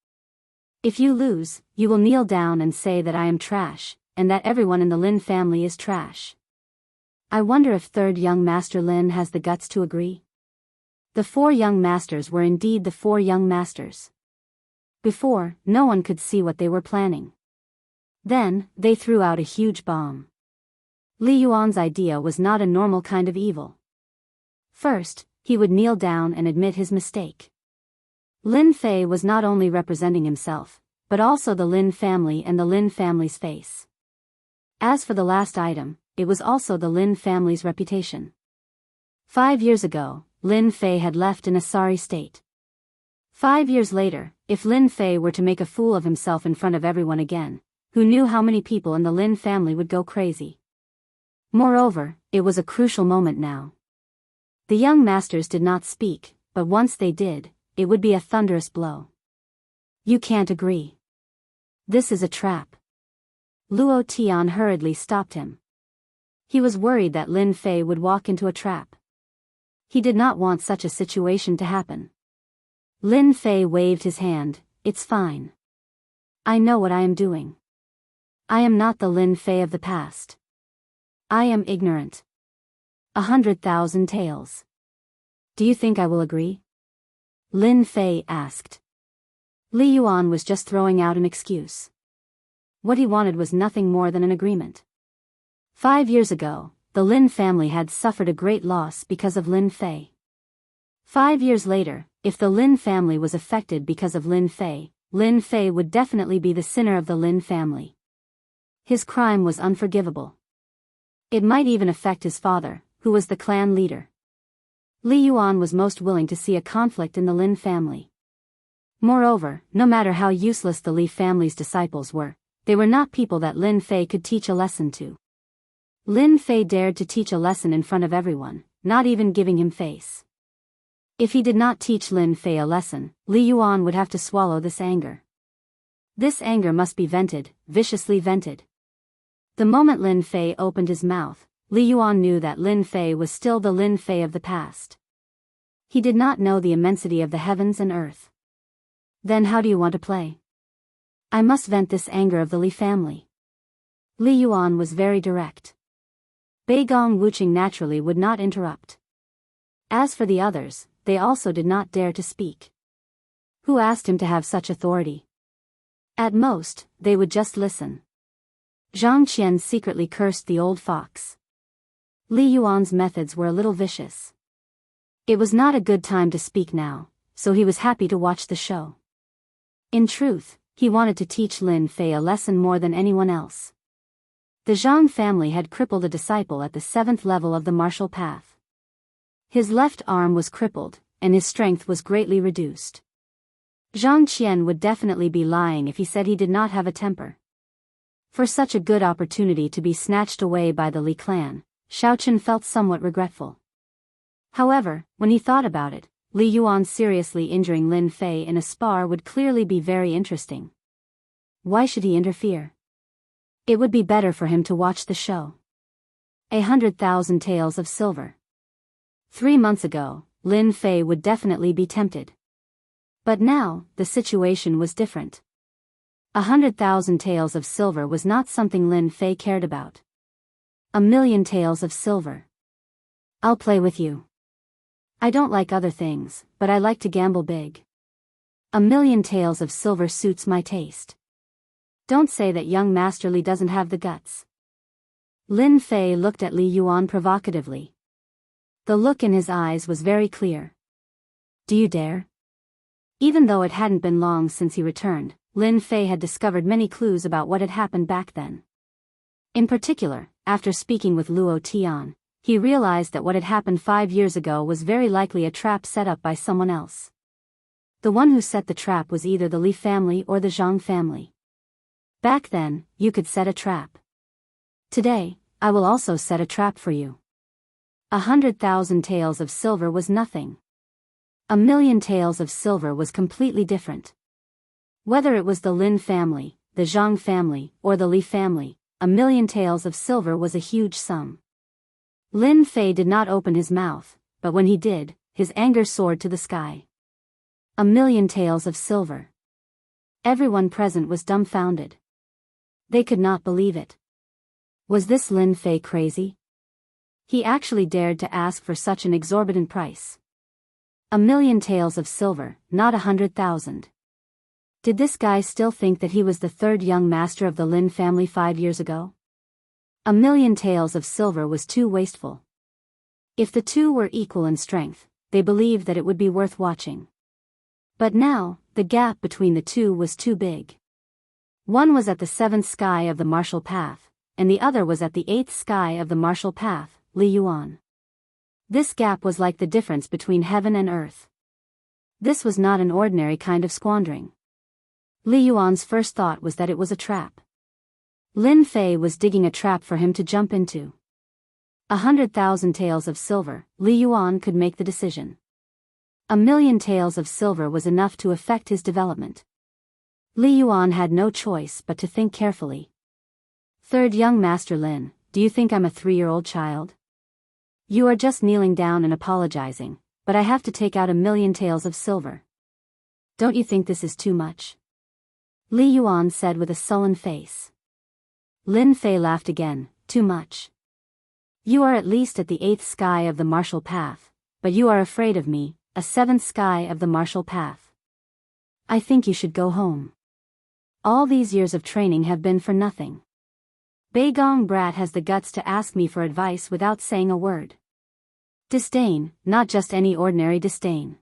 If you lose, you will kneel down and say that I am trash, and that everyone in the Lin family is trash. I wonder if third young master Lin has the guts to agree. The 4 young masters were indeed the 4 young masters. Before, no one could see what they were planning. Then, they threw out a huge bomb. Li Yuan's idea was not a normal kind of evil. First, he would kneel down and admit his mistake. Lin Fei was not only representing himself, but also the Lin family and the Lin family's face. As for the last item, it was also the Lin family's reputation. 5 years ago, Lin Fei had left in a sorry state. 5 years later, if Lin Fei were to make a fool of himself in front of everyone again, who knew how many people in the Lin family would go crazy? Moreover, it was a crucial moment now. The young masters did not speak, but once they did, it would be a thunderous blow. You can't agree. This is a trap. Luo Tian hurriedly stopped him. He was worried that Lin Fei would walk into a trap. He did not want such a situation to happen. Lin Fei waved his hand. It's fine. I know what I am doing. I am not the Lin Fei of the past. I am ignorant. 100,000 taels. Do you think I will agree? Lin Fei asked. Li Yuan was just throwing out an excuse. What he wanted was nothing more than an agreement. 5 years ago, the Lin family had suffered a great loss because of Lin Fei. 5 years later, if the Lin family was affected because of Lin Fei would definitely be the sinner of the Lin family. His crime was unforgivable. It might even affect his father, who was the clan leader. Li Yuan was most willing to see a conflict in the Lin family. Moreover, no matter how useless the Li family's disciples were, they were not people that Lin Fei could teach a lesson to. Lin Fei dared to teach a lesson in front of everyone, not even giving him face. If he did not teach Lin Fei a lesson, Li Yuan would have to swallow this anger. This anger must be vented, viciously vented. The moment Lin Fei opened his mouth, Li Yuan knew that Lin Fei was still the Lin Fei of the past. He did not know the immensity of the heavens and earth. Then how do you want to play? I must vent this anger of the Li family. Li Yuan was very direct. Bei Gong Wuqing naturally would not interrupt. As for the others, they also did not dare to speak. Who asked him to have such authority? At most, they would just listen. Zhang Qian secretly cursed the old fox. Li Yuan's methods were a little vicious. It was not a good time to speak now, so he was happy to watch the show. In truth, he wanted to teach Lin Fei a lesson more than anyone else. The Zhang family had crippled a disciple at the 7th level of the martial path. His left arm was crippled, and his strength was greatly reduced. Zhang Qian would definitely be lying if he said he did not have a temper. For such a good opportunity to be snatched away by the Li clan, Xiaochen felt somewhat regretful. However, when he thought about it, Li Yuan seriously injuring Lin Fei in a spar would clearly be very interesting. Why should he interfere? It would be better for him to watch the show. 100,000 taels of silver. 3 months ago, Lin Fei would definitely be tempted. But now, the situation was different. 100,000 taels of silver was not something Lin Fei cared about. 1,000,000 taels of silver. I'll play with you. I don't like other things, but I like to gamble big. 1,000,000 taels of silver suits my taste. Don't say that young Master Li doesn't have the guts. Lin Fei looked at Li Yuan provocatively. The look in his eyes was very clear. Do you dare? Even though it hadn't been long since he returned, Lin Fei had discovered many clues about what had happened back then. In particular, after speaking with Luo Tian, he realized that what had happened 5 years ago was very likely a trap set up by someone else. The one who set the trap was either the Li family or the Zhang family. Back then, you could set a trap. Today, I will also set a trap for you. 100,000 taels of silver was nothing. 1,000,000 taels of silver was completely different. Whether it was the Lin family, the Zhang family, or the Li family, 1,000,000 taels of silver was a huge sum. Lin Fei did not open his mouth, but when he did, his anger soared to the sky. 1,000,000 taels of silver. Everyone present was dumbfounded. They could not believe it. Was this Lin Fei crazy? He actually dared to ask for such an exorbitant price. 1,000,000 taels of silver, not 100,000. Did this guy still think that he was the third young master of the Lin family 5 years ago? 1,000,000 taels of silver was too wasteful. If the two were equal in strength, they believed that it would be worth watching. But now, the gap between the two was too big. One was at the 7th sky of the martial path, and the other was at the 8th sky of the martial path, Li Yuan. This gap was like the difference between heaven and earth. This was not an ordinary kind of squandering. Li Yuan's first thought was that it was a trap. Lin Fei was digging a trap for him to jump into. 100,000 taels of silver, Li Yuan could make the decision. 1,000,000 taels of silver was enough to affect his development. Li Yuan had no choice but to think carefully. Third young Master Lin, do you think I'm a 3-year-old child? You are just kneeling down and apologizing, but I have to take out 1,000,000 taels of silver. Don't you think this is too much? Li Yuan said with a sullen face. Lin Fei laughed again. Too much. You are at least at the 8th sky of the martial path, but you are afraid of me, a 7th sky of the martial path. I think you should go home. All these years of training have been for nothing. Beigong brat has the guts to ask me for advice without saying a word. Disdain, not just any ordinary disdain.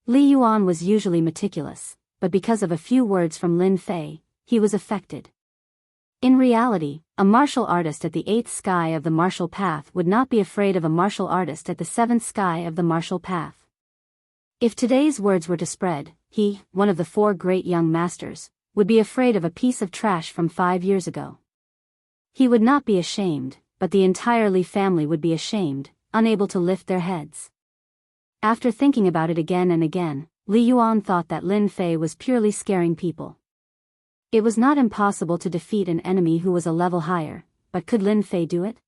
Li Yuan was usually meticulous, but because of a few words from Lin Fei, he was affected. In reality, a martial artist at the 8th sky of the martial path would not be afraid of a martial artist at the 7th sky of the martial path. If today's words were to spread, he, one of the 4 great young masters, would be afraid of a piece of trash from 5 years ago. He would not be ashamed, but the entire Li family would be ashamed, unable to lift their heads. After thinking about it again and again, Li Yuan thought that Lin Fei was purely scaring people. It was not impossible to defeat an enemy who was a level higher, but could Lin Fei do it?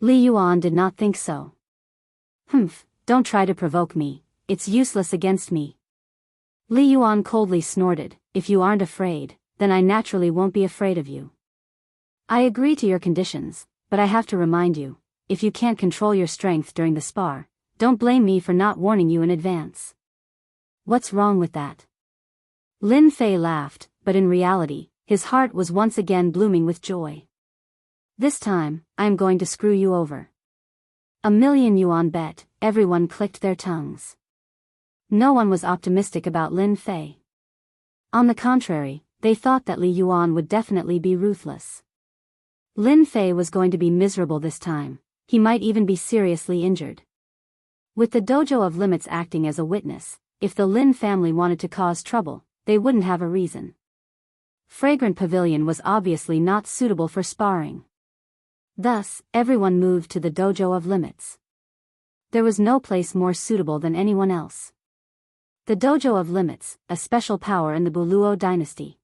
Li Yuan did not think so. Humph, don't try to provoke me, it's useless against me. Li Yuan coldly snorted, if you aren't afraid, then I naturally won't be afraid of you. I agree to your conditions, but I have to remind you, if you can't control your strength during the spar, don't blame me for not warning you in advance. What's wrong with that? Lin Fei laughed, but in reality, his heart was once again blooming with joy. This time, I am going to screw you over. 1,000,000 yuan bet, everyone clicked their tongues. No one was optimistic about Lin Fei. On the contrary, they thought that Li Yuan would definitely be ruthless. Lin Fei was going to be miserable this time, he might even be seriously injured. With the dojo of limits acting as a witness, if the Lin family wanted to cause trouble, they wouldn't have a reason. Fragrant Pavilion was obviously not suitable for sparring. Thus, everyone moved to the dojo of limits. There was no place more suitable than anyone else. The dojo of limits, a special power in the Buluo dynasty.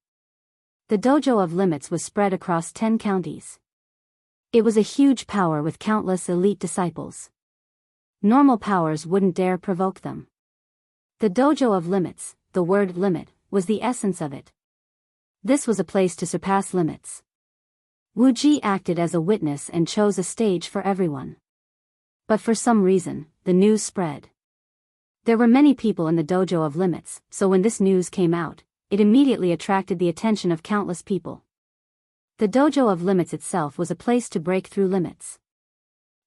The dojo of limits was spread across 10 counties. It was a huge power with countless elite disciples. Normal powers wouldn't dare provoke them. The dojo of limits, the word limit, was the essence of it. This was a place to surpass limits. Wu Ji acted as a witness and chose a stage for everyone. But for some reason, the news spread. There were many people in the dojo of limits, so when this news came out, it immediately attracted the attention of countless people. The dojo of limits itself was a place to break through limits.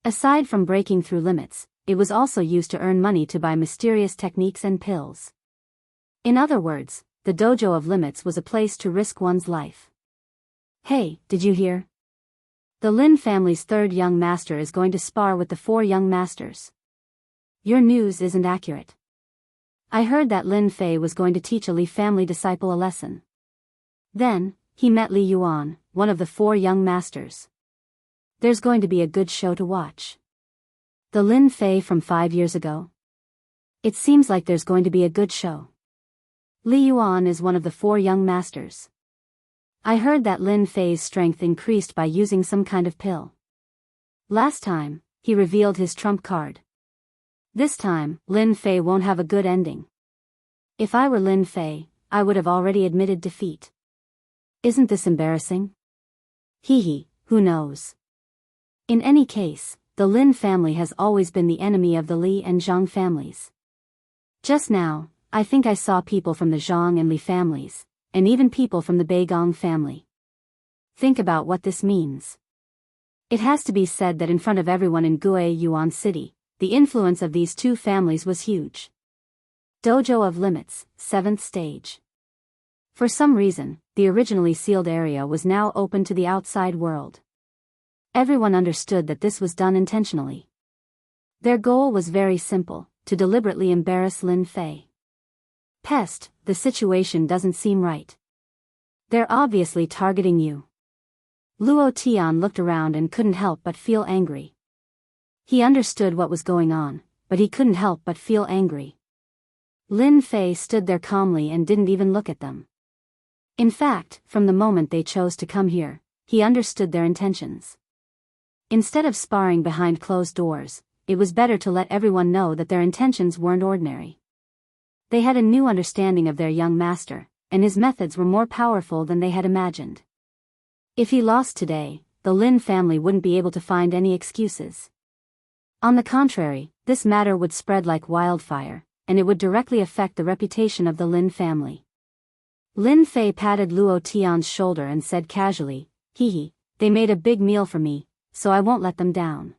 Aside from breaking through limits, it was also used to earn money to buy mysterious techniques and pills. In other words, the dojo of limits was a place to risk one's life. Hey, did you hear? The Lin family's 3rd young master is going to spar with the 4 young masters. Your news isn't accurate. I heard that Lin Fei was going to teach a Li family disciple a lesson. Then, he met Li Yuan, one of the 4 young masters. There's going to be a good show to watch. The Lin Fei from 5 years ago? It seems like there's going to be a good show. Li Yuan is one of the 4 young masters. I heard that Lin Fei's strength increased by using some kind of pill. Last time, he revealed his trump card. This time, Lin Fei won't have a good ending. If I were Lin Fei, I would have already admitted defeat. Isn't this embarrassing? Hee hee, who knows? In any case, the Lin family has always been the enemy of the Li and Zhang families. Just now, I think I saw people from the Zhang and Li families, and even people from the Beigong family. Think about what this means. It has to be said that in front of everyone in Gue Yuan City, the influence of these two families was huge. Dojo of Limits, 7th stage. For some reason, the originally sealed area was now open to the outside world. Everyone understood that this was done intentionally. Their goal was very simple, to deliberately embarrass Lin Fei. Pest, the situation doesn't seem right. They're obviously targeting you. Luo Tian looked around and couldn't help but feel angry. He understood what was going on, but he couldn't help but feel angry. Lin Fei stood there calmly and didn't even look at them. In fact, from the moment they chose to come here, he understood their intentions. Instead of sparring behind closed doors, it was better to let everyone know that their intentions weren't ordinary. They had a new understanding of their young master, and his methods were more powerful than they had imagined. If he lost today, the Lin family wouldn't be able to find any excuses. On the contrary, this matter would spread like wildfire, and it would directly affect the reputation of the Lin family. Lin Fei patted Luo Tian's shoulder and said casually, "Hee, they made a big meal for me, so I won't let them down.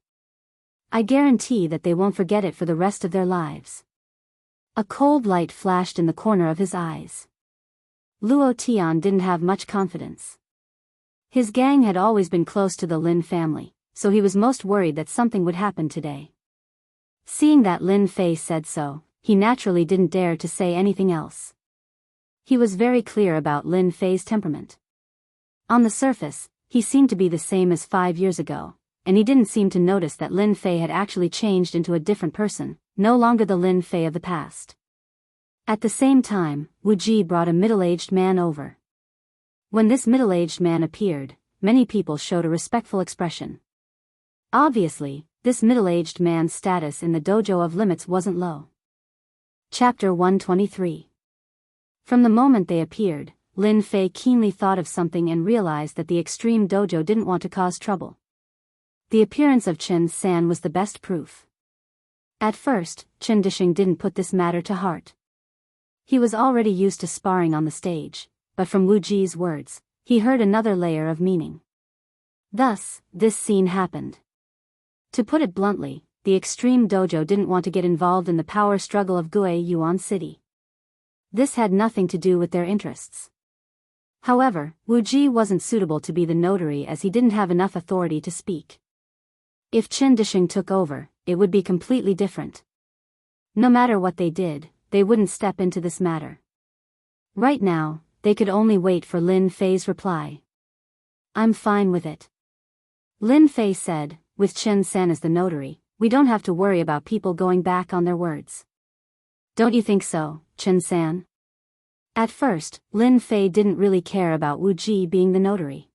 I guarantee that they won't forget it for the rest of their lives." A cold light flashed in the corner of his eyes. Luo Tian didn't have much confidence. His gang had always been close to the Lin family, so he was most worried that something would happen today. Seeing that Lin Fei said so, he naturally didn't dare to say anything else. He was very clear about Lin Fei's temperament. On the surface, he seemed to be the same as 5 years ago, and he didn't seem to notice that Lin Fei had actually changed into a different person, no longer the Lin Fei of the past. At the same time, Wu Ji brought a middle-aged man over. When this middle-aged man appeared, many people showed a respectful expression. Obviously, this middle-aged man's status in the Dojo of Limits wasn't low. Chapter 123. From the moment they appeared, Lin Fei keenly thought of something and realized that the extreme dojo didn't want to cause trouble. The appearance of Chen San was the best proof. At first, Chen Dishing didn't put this matter to heart. He was already used to sparring on the stage, but from Wu Ji's words, he heard another layer of meaning. Thus, this scene happened. To put it bluntly, the extreme dojo didn't want to get involved in the power struggle of Gue Yuan City. This had nothing to do with their interests. However, Wu Ji wasn't suitable to be the notary as he didn't have enough authority to speak. If Chen Dishing took over, it would be completely different. No matter what they did, they wouldn't step into this matter. Right now, they could only wait for Lin Fei's reply. "I'm fine with it." Lin Fei said, "With Chen San as the notary, we don't have to worry about people going back on their words." "Don't you think so, Chen San?" At first, Lin Fei didn't really care about Wu Ji being the notary.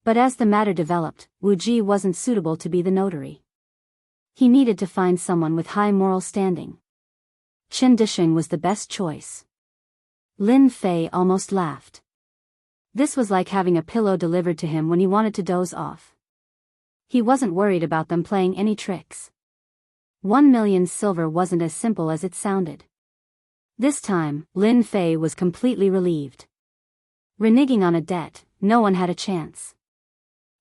But as the matter developed, Wu Ji wasn't suitable to be the notary. He needed to find someone with high moral standing. Chen Dishing was the best choice. Lin Fei almost laughed. This was like having a pillow delivered to him when he wanted to doze off. He wasn't worried about them playing any tricks. 1,000,000 silver wasn't as simple as it sounded. This time, Lin Fei was completely relieved. Reneging on a debt, no one had a chance.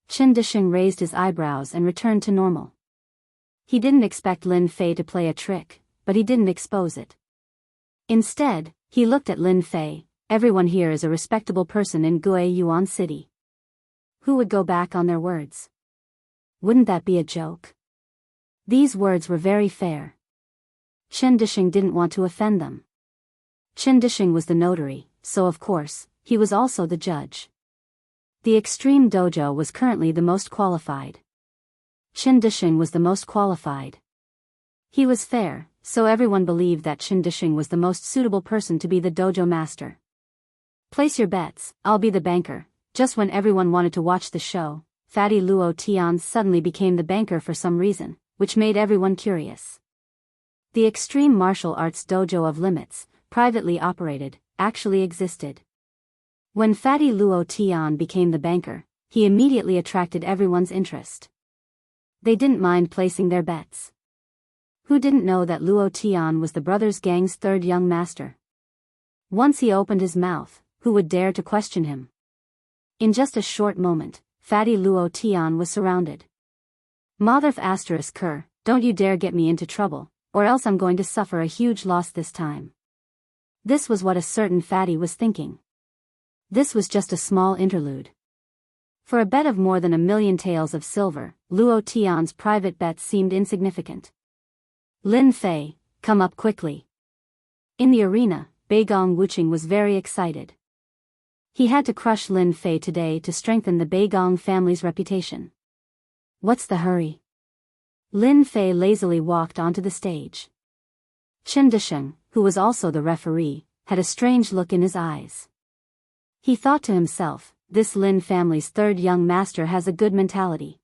Chen Dishing raised his eyebrows and returned to normal. He didn't expect Lin Fei to play a trick, but he didn't expose it. Instead, he looked at Lin Fei. "Everyone here is a respectable person in Gue Yuan City. Who would go back on their words? Wouldn't that be a joke?" These words were very fair. Chen Dishing didn't want to offend them. Chen Dishing was the notary, so of course, he was also the judge. The extreme dojo was currently the most qualified. Chen Dishing was the most qualified. He was fair, so everyone believed that Chen Dishing was the most suitable person to be the dojo master. "Place your bets, I'll be the banker." Just when everyone wanted to watch the show, Fatty Luo Tian suddenly became the banker for some reason, which made everyone curious. The Extreme Martial Arts Dojo of Limits, privately operated, actually existed. When Fatty Luo Tian became the banker, he immediately attracted everyone's interest. They didn't mind placing their bets. Who didn't know that Luo Tian was the brothers' gang's third young master? Once he opened his mouth, who would dare to question him? In just a short moment, fatty Luo Tian was surrounded. Motherf asterisk Kerr, don't you dare get me into trouble, or else I'm going to suffer a huge loss this time. This was what a certain fatty was thinking. This was just a small interlude. For a bet of more than 1,000,000 taels of silver, Luo Tian's private bet seemed insignificant. Lin Fei, come up quickly. In the arena, Beigong Wuqing was very excited. He had to crush Lin Fei today to strengthen the Beigong family's reputation. What's the hurry? Lin Fei lazily walked onto the stage. Chen Disheng, who was also the referee, had a strange look in his eyes. He thought to himself, this Lin family's third young master has a good mentality.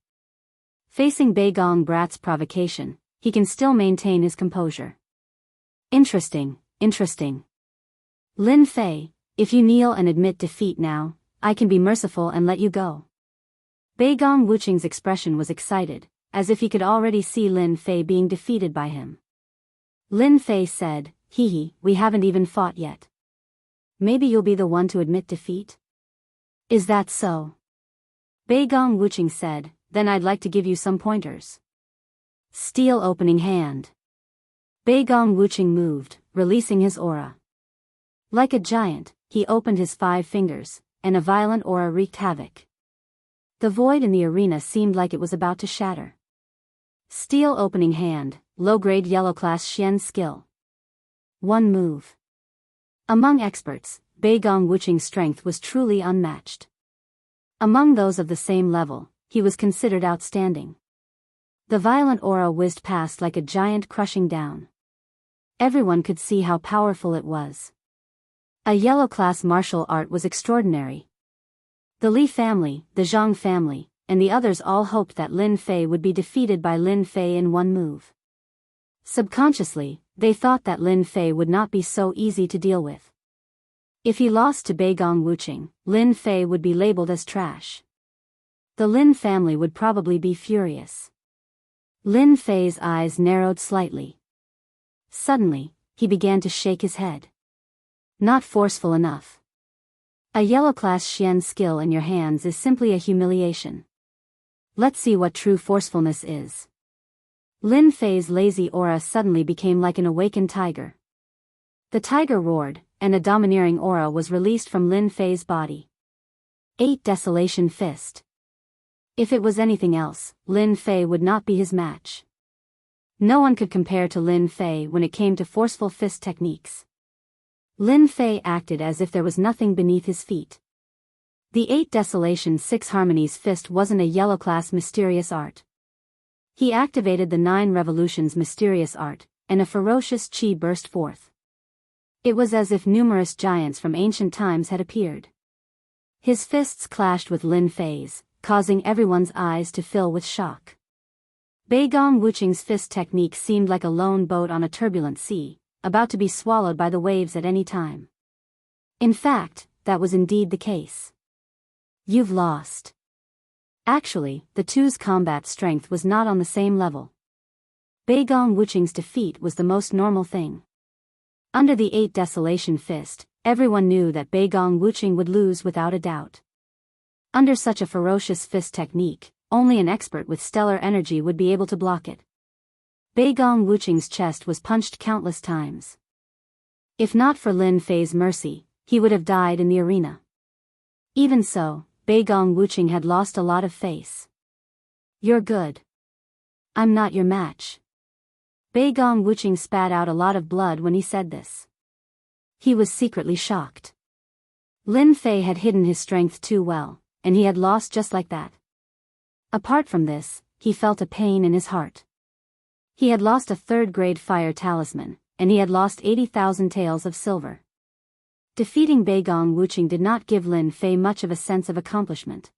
Facing Beigong Brat's provocation, he can still maintain his composure. Interesting, interesting. Lin Fei, if you kneel and admit defeat now, I can be merciful and let you go. Beigong Wuqing's expression was excited, as if he could already see Lin Fei being defeated by him. Lin Fei said, hee hee, we haven't even fought yet. Maybe you'll be the one to admit defeat? Is that so? Beigong Wuqing said, then I'd like to give you some pointers. Steel opening hand. Beigong Wuqing moved, releasing his aura. Like a giant, he opened his 5 fingers, and a violent aura wreaked havoc. The void in the arena seemed like it was about to shatter. Steel opening hand, low-grade yellow class Xian skill. One move. Among experts, Beigong Wuqing's strength was truly unmatched. Among those of the same level, he was considered outstanding. The violent aura whizzed past like a giant crushing down. Everyone could see how powerful it was. A yellow class martial art was extraordinary. The Li family, the Zhang family, and the others all hoped that Lin Fei would be defeated by Lin Fei in one move. Subconsciously, they thought that Lin Fei would not be so easy to deal with. If he lost to Beigong Wuqing, Lin Fei would be labeled as trash. The Lin family would probably be furious. Lin Fei's eyes narrowed slightly. Suddenly, he began to shake his head. Not forceful enough. A yellow class Xian skill in your hands is simply a humiliation. Let's see what true forcefulness is. Lin Fei's lazy aura suddenly became like an awakened tiger. The tiger roared, and a domineering aura was released from Lin Fei's body. 8 Desolation Fist. If it was anything else, Lin Fei would not be his match. No one could compare to Lin Fei when it came to forceful fist techniques. Lin Fei acted as if there was nothing beneath his feet. The 8 Desolation 6 Harmonies fist wasn't a yellow class mysterious art. He activated the 9 Revolutions mysterious art, and a ferocious chi burst forth. It was as if numerous giants from ancient times had appeared. His fists clashed with Lin Fei's, causing everyone's eyes to fill with shock. Beigong Wuqing's fist technique seemed like a lone boat on a turbulent sea, about to be swallowed by the waves at any time. In fact, that was indeed the case. You've lost. Actually, the two's combat strength was not on the same level. Beigong Wuqing's defeat was the most normal thing. Under the 8 Desolation fist, everyone knew that Beigong Wuqing would lose without a doubt. Under such a ferocious fist technique, only an expert with stellar energy would be able to block it. Beigong Wuqing's chest was punched countless times. If not for Lin Fei's mercy, he would have died in the arena. Even so, Beigong Wuqing had lost a lot of face. You're good. I'm not your match. Beigong Wuqing spat out a lot of blood when he said this. He was secretly shocked. Lin Fei had hidden his strength too well, and he had lost just like that. Apart from this, he felt a pain in his heart. He had lost a 3rd-grade fire talisman, and he had lost 80,000 taels of silver. Defeating Beigong Wuqing did not give Lin Fei much of a sense of accomplishment.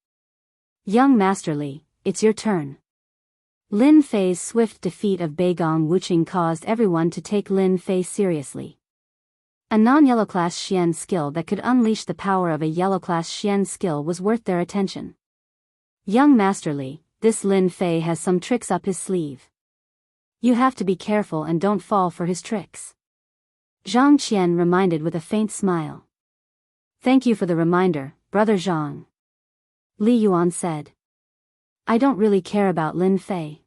Young Master Li, it's your turn. Lin Fei's swift defeat of Beigong Wuqing caused everyone to take Lin Fei seriously. A non-yellow class Xian skill that could unleash the power of a yellow class Xian skill was worth their attention. Young Master Li, this Lin Fei has some tricks up his sleeve. You have to be careful and don't fall for his tricks. Zhang Qian reminded with a faint smile. Thank you for the reminder, Brother Zhang. Li Yuan said. I don't really care about Lin Fei.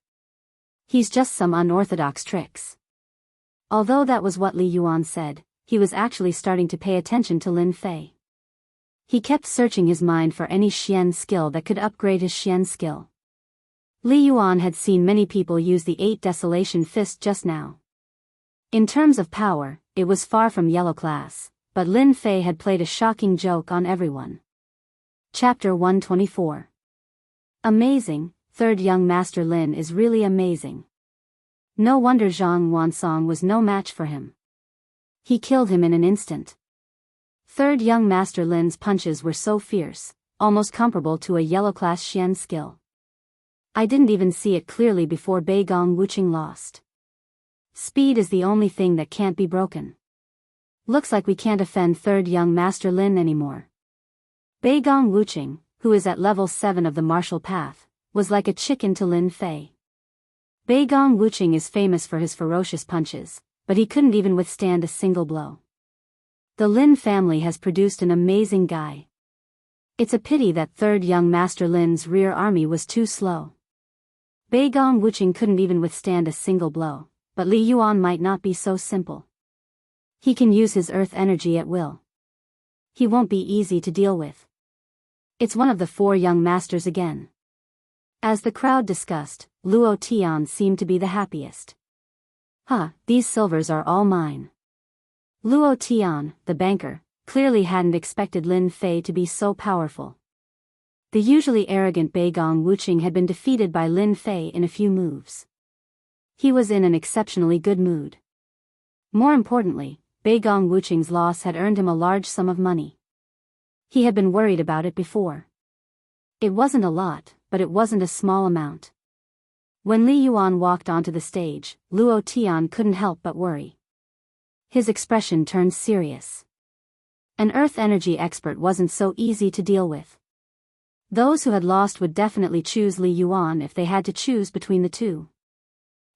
He's just some unorthodox tricks. Although that was what Li Yuan said, he was actually starting to pay attention to Lin Fei. He kept searching his mind for any Xian skill that could upgrade his Xian skill. Li Yuan had seen many people use the 8 Desolation Fist just now. In terms of power, it was far from yellow class, but Lin Fei had played a shocking joke on everyone. Chapter 124. Amazing, third young Master Lin is really amazing. No wonder Zhang Wansong was no match for him. He killed him in an instant. Third young Master Lin's punches were so fierce, almost comparable to a yellow class Xian skill. I didn't even see it clearly before Beigong Wuqing lost. Speed is the only thing that can't be broken. Looks like we can't offend third young Master Lin anymore. Beigong Wuqing, who is at level 7 of the martial path, was like a chicken to Lin Fei. Beigong Wuqing is famous for his ferocious punches, but he couldn't even withstand a single blow. The Lin family has produced an amazing guy. It's a pity that third young Master Lin's rear army was too slow. Beigong Wuqing couldn't even withstand a single blow, but Li Yuan might not be so simple. He can use his earth energy at will. He won't be easy to deal with. It's one of the 4 young masters again. As the crowd discussed, Luo Tian seemed to be the happiest. These silvers are all mine. Luo Tian, the banker, clearly hadn't expected Lin Fei to be so powerful. The usually arrogant Beigong Wuqing had been defeated by Lin Fei in a few moves. He was in an exceptionally good mood. More importantly, Beigong Wuqing's loss had earned him a large sum of money. He had been worried about it before. It wasn't a lot, but it wasn't a small amount. When Li Yuan walked onto the stage, Luo Tian couldn't help but worry. His expression turned serious. An earth energy expert wasn't so easy to deal with. Those who had lost would definitely choose Li Yuan if they had to choose between the two.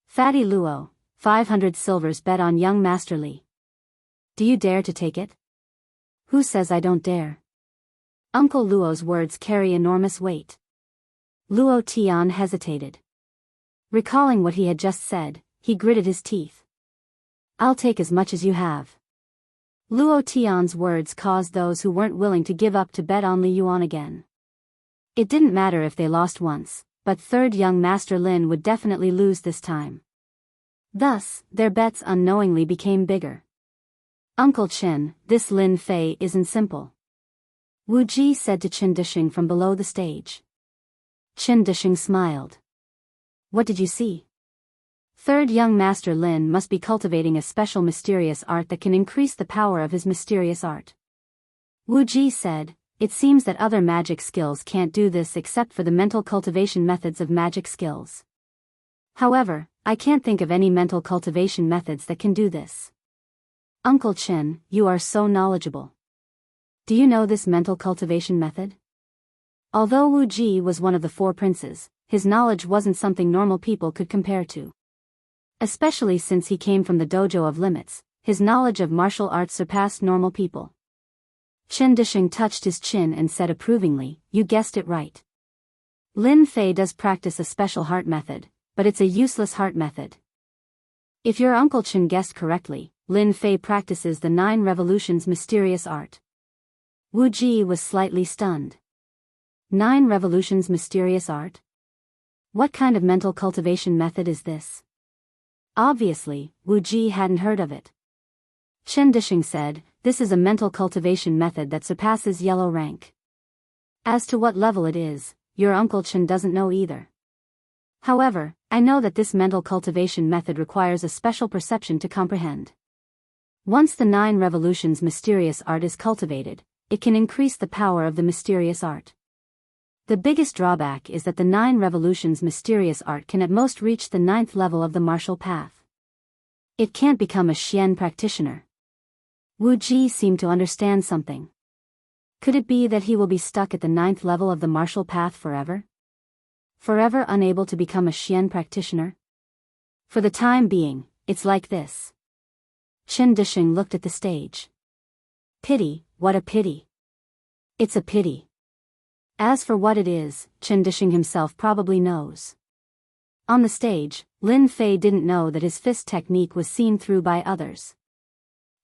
Fatty Luo, 500 silvers bet on young Master Li. Do you dare to take it? Who says I don't dare? Uncle Luo's words carry enormous weight. Luo Tian hesitated. Recalling what he had just said, he gritted his teeth. I'll take as much as you have. Luo Tian's words caused those who weren't willing to give up to bet on Li Yuan again. It didn't matter if they lost once, but third young Master Lin would definitely lose this time. Thus, their bets unknowingly became bigger. Uncle Chen, this Lin Fei isn't simple. Wu Ji said to Qin Dishing from below the stage. Qin Dishing smiled. What did you see? Third young Master Lin must be cultivating a special mysterious art that can increase the power of his mysterious art. Wu Ji said, it seems that other magic skills can't do this except for the mental cultivation methods of magic skills. However, I can't think of any mental cultivation methods that can do this. Uncle Chen, you are so knowledgeable. Do you know this mental cultivation method? Although Wu Ji was one of the 4 princes, his knowledge wasn't something normal people could compare to. Especially since he came from the dojo of limits, his knowledge of martial arts surpassed normal people. Qin Dishing touched his chin and said approvingly, you guessed it right. Lin Fei does practice a special heart method, but it's a useless heart method. If your Uncle Chen guessed correctly, Lin Fei practices the 9 revolutions mysterious art. Wu Ji was slightly stunned. 9 revolutions mysterious art? What kind of mental cultivation method is this? Obviously, Wu Ji hadn't heard of it. Qin Dishing said, this is a mental cultivation method that surpasses yellow rank. As to what level it is, your Uncle Chen doesn't know either. However, I know that this mental cultivation method requires a special perception to comprehend. Once the 9 revolutions mysterious art is cultivated, it can increase the power of the mysterious art. The biggest drawback is that the 9 revolutions mysterious art can at most reach the 9th level of the martial path. It can't become a Xian practitioner. Wu Ji seemed to understand something. Could it be that he will be stuck at the 9th level of the martial path forever? Forever unable to become a Xian practitioner? For the time being, it's like this. Chen Dishing looked at the stage. Pity, what a pity. It's a pity. As for what it is, Chen Dishing himself probably knows. On the stage, Lin Fei didn't know that his fist technique was seen through by others.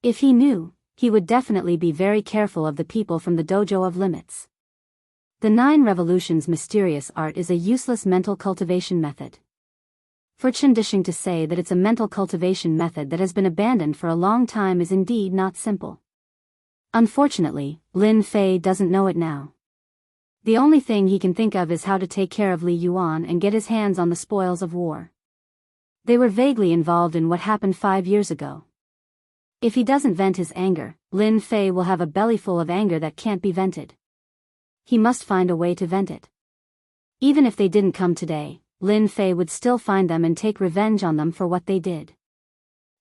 If he knew, he would definitely be very careful of the people from the dojo of limits. The 9 Revolutions mysterious art is a useless mental cultivation method. For Chen Dishing to say that it's a mental cultivation method that has been abandoned for a long time is indeed not simple. Unfortunately, Lin Fei doesn't know it now. The only thing he can think of is how to take care of Li Yuan and get his hands on the spoils of war. They were vaguely involved in what happened 5 years ago. If he doesn't vent his anger, Lin Fei will have a bellyful of anger that can't be vented. He must find a way to vent it. Even if they didn't come today, Lin Fei would still find them and take revenge on them for what they did.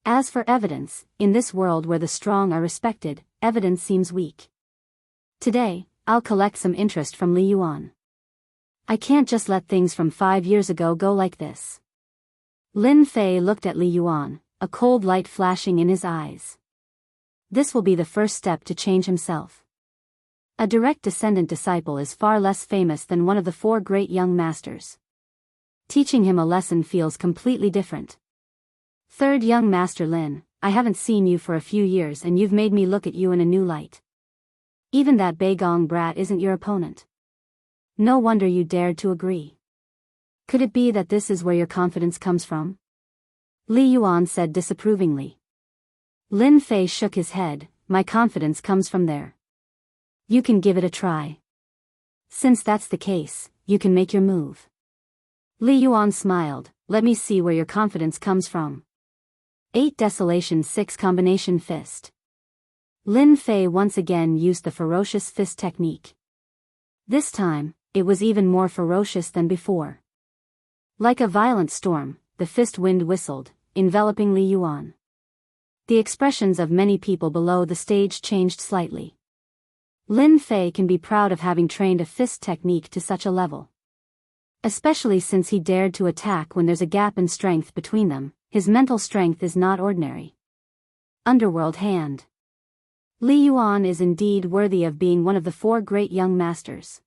As for evidence, in this world where the strong are respected, evidence seems weak. Today, I'll collect some interest from Li Yuan. I can't just let things from 5 years ago go like this. Lin Fei looked at Li Yuan, a cold light flashing in his eyes. This will be the first step to change himself. A direct descendant disciple is far less famous than one of the 4 great young masters. Teaching him a lesson feels completely different. Third young master Lin, I haven't seen you for a few years and you've made me look at you in a new light. Even that Beigong brat isn't your opponent. No wonder you dared to agree. Could it be that this is where your confidence comes from? Li Yuan said disapprovingly. Lin Fei shook his head, my confidence comes from there. You can give it a try. Since that's the case, you can make your move. Li Yuan smiled, let me see where your confidence comes from. 8 Desolation 6 Combination Fist. Lin Fei once again used the ferocious fist technique. This time, it was even more ferocious than before. Like a violent storm, the fist wind whistled, enveloping Li Yuan. The expressions of many people below the stage changed slightly. Lin Fei can be proud of having trained a fist technique to such a level. Especially since he dared to attack when there's a gap in strength between them, his mental strength is not ordinary. Underworld Hand. Li Yuan is indeed worthy of being one of the 4 great young masters.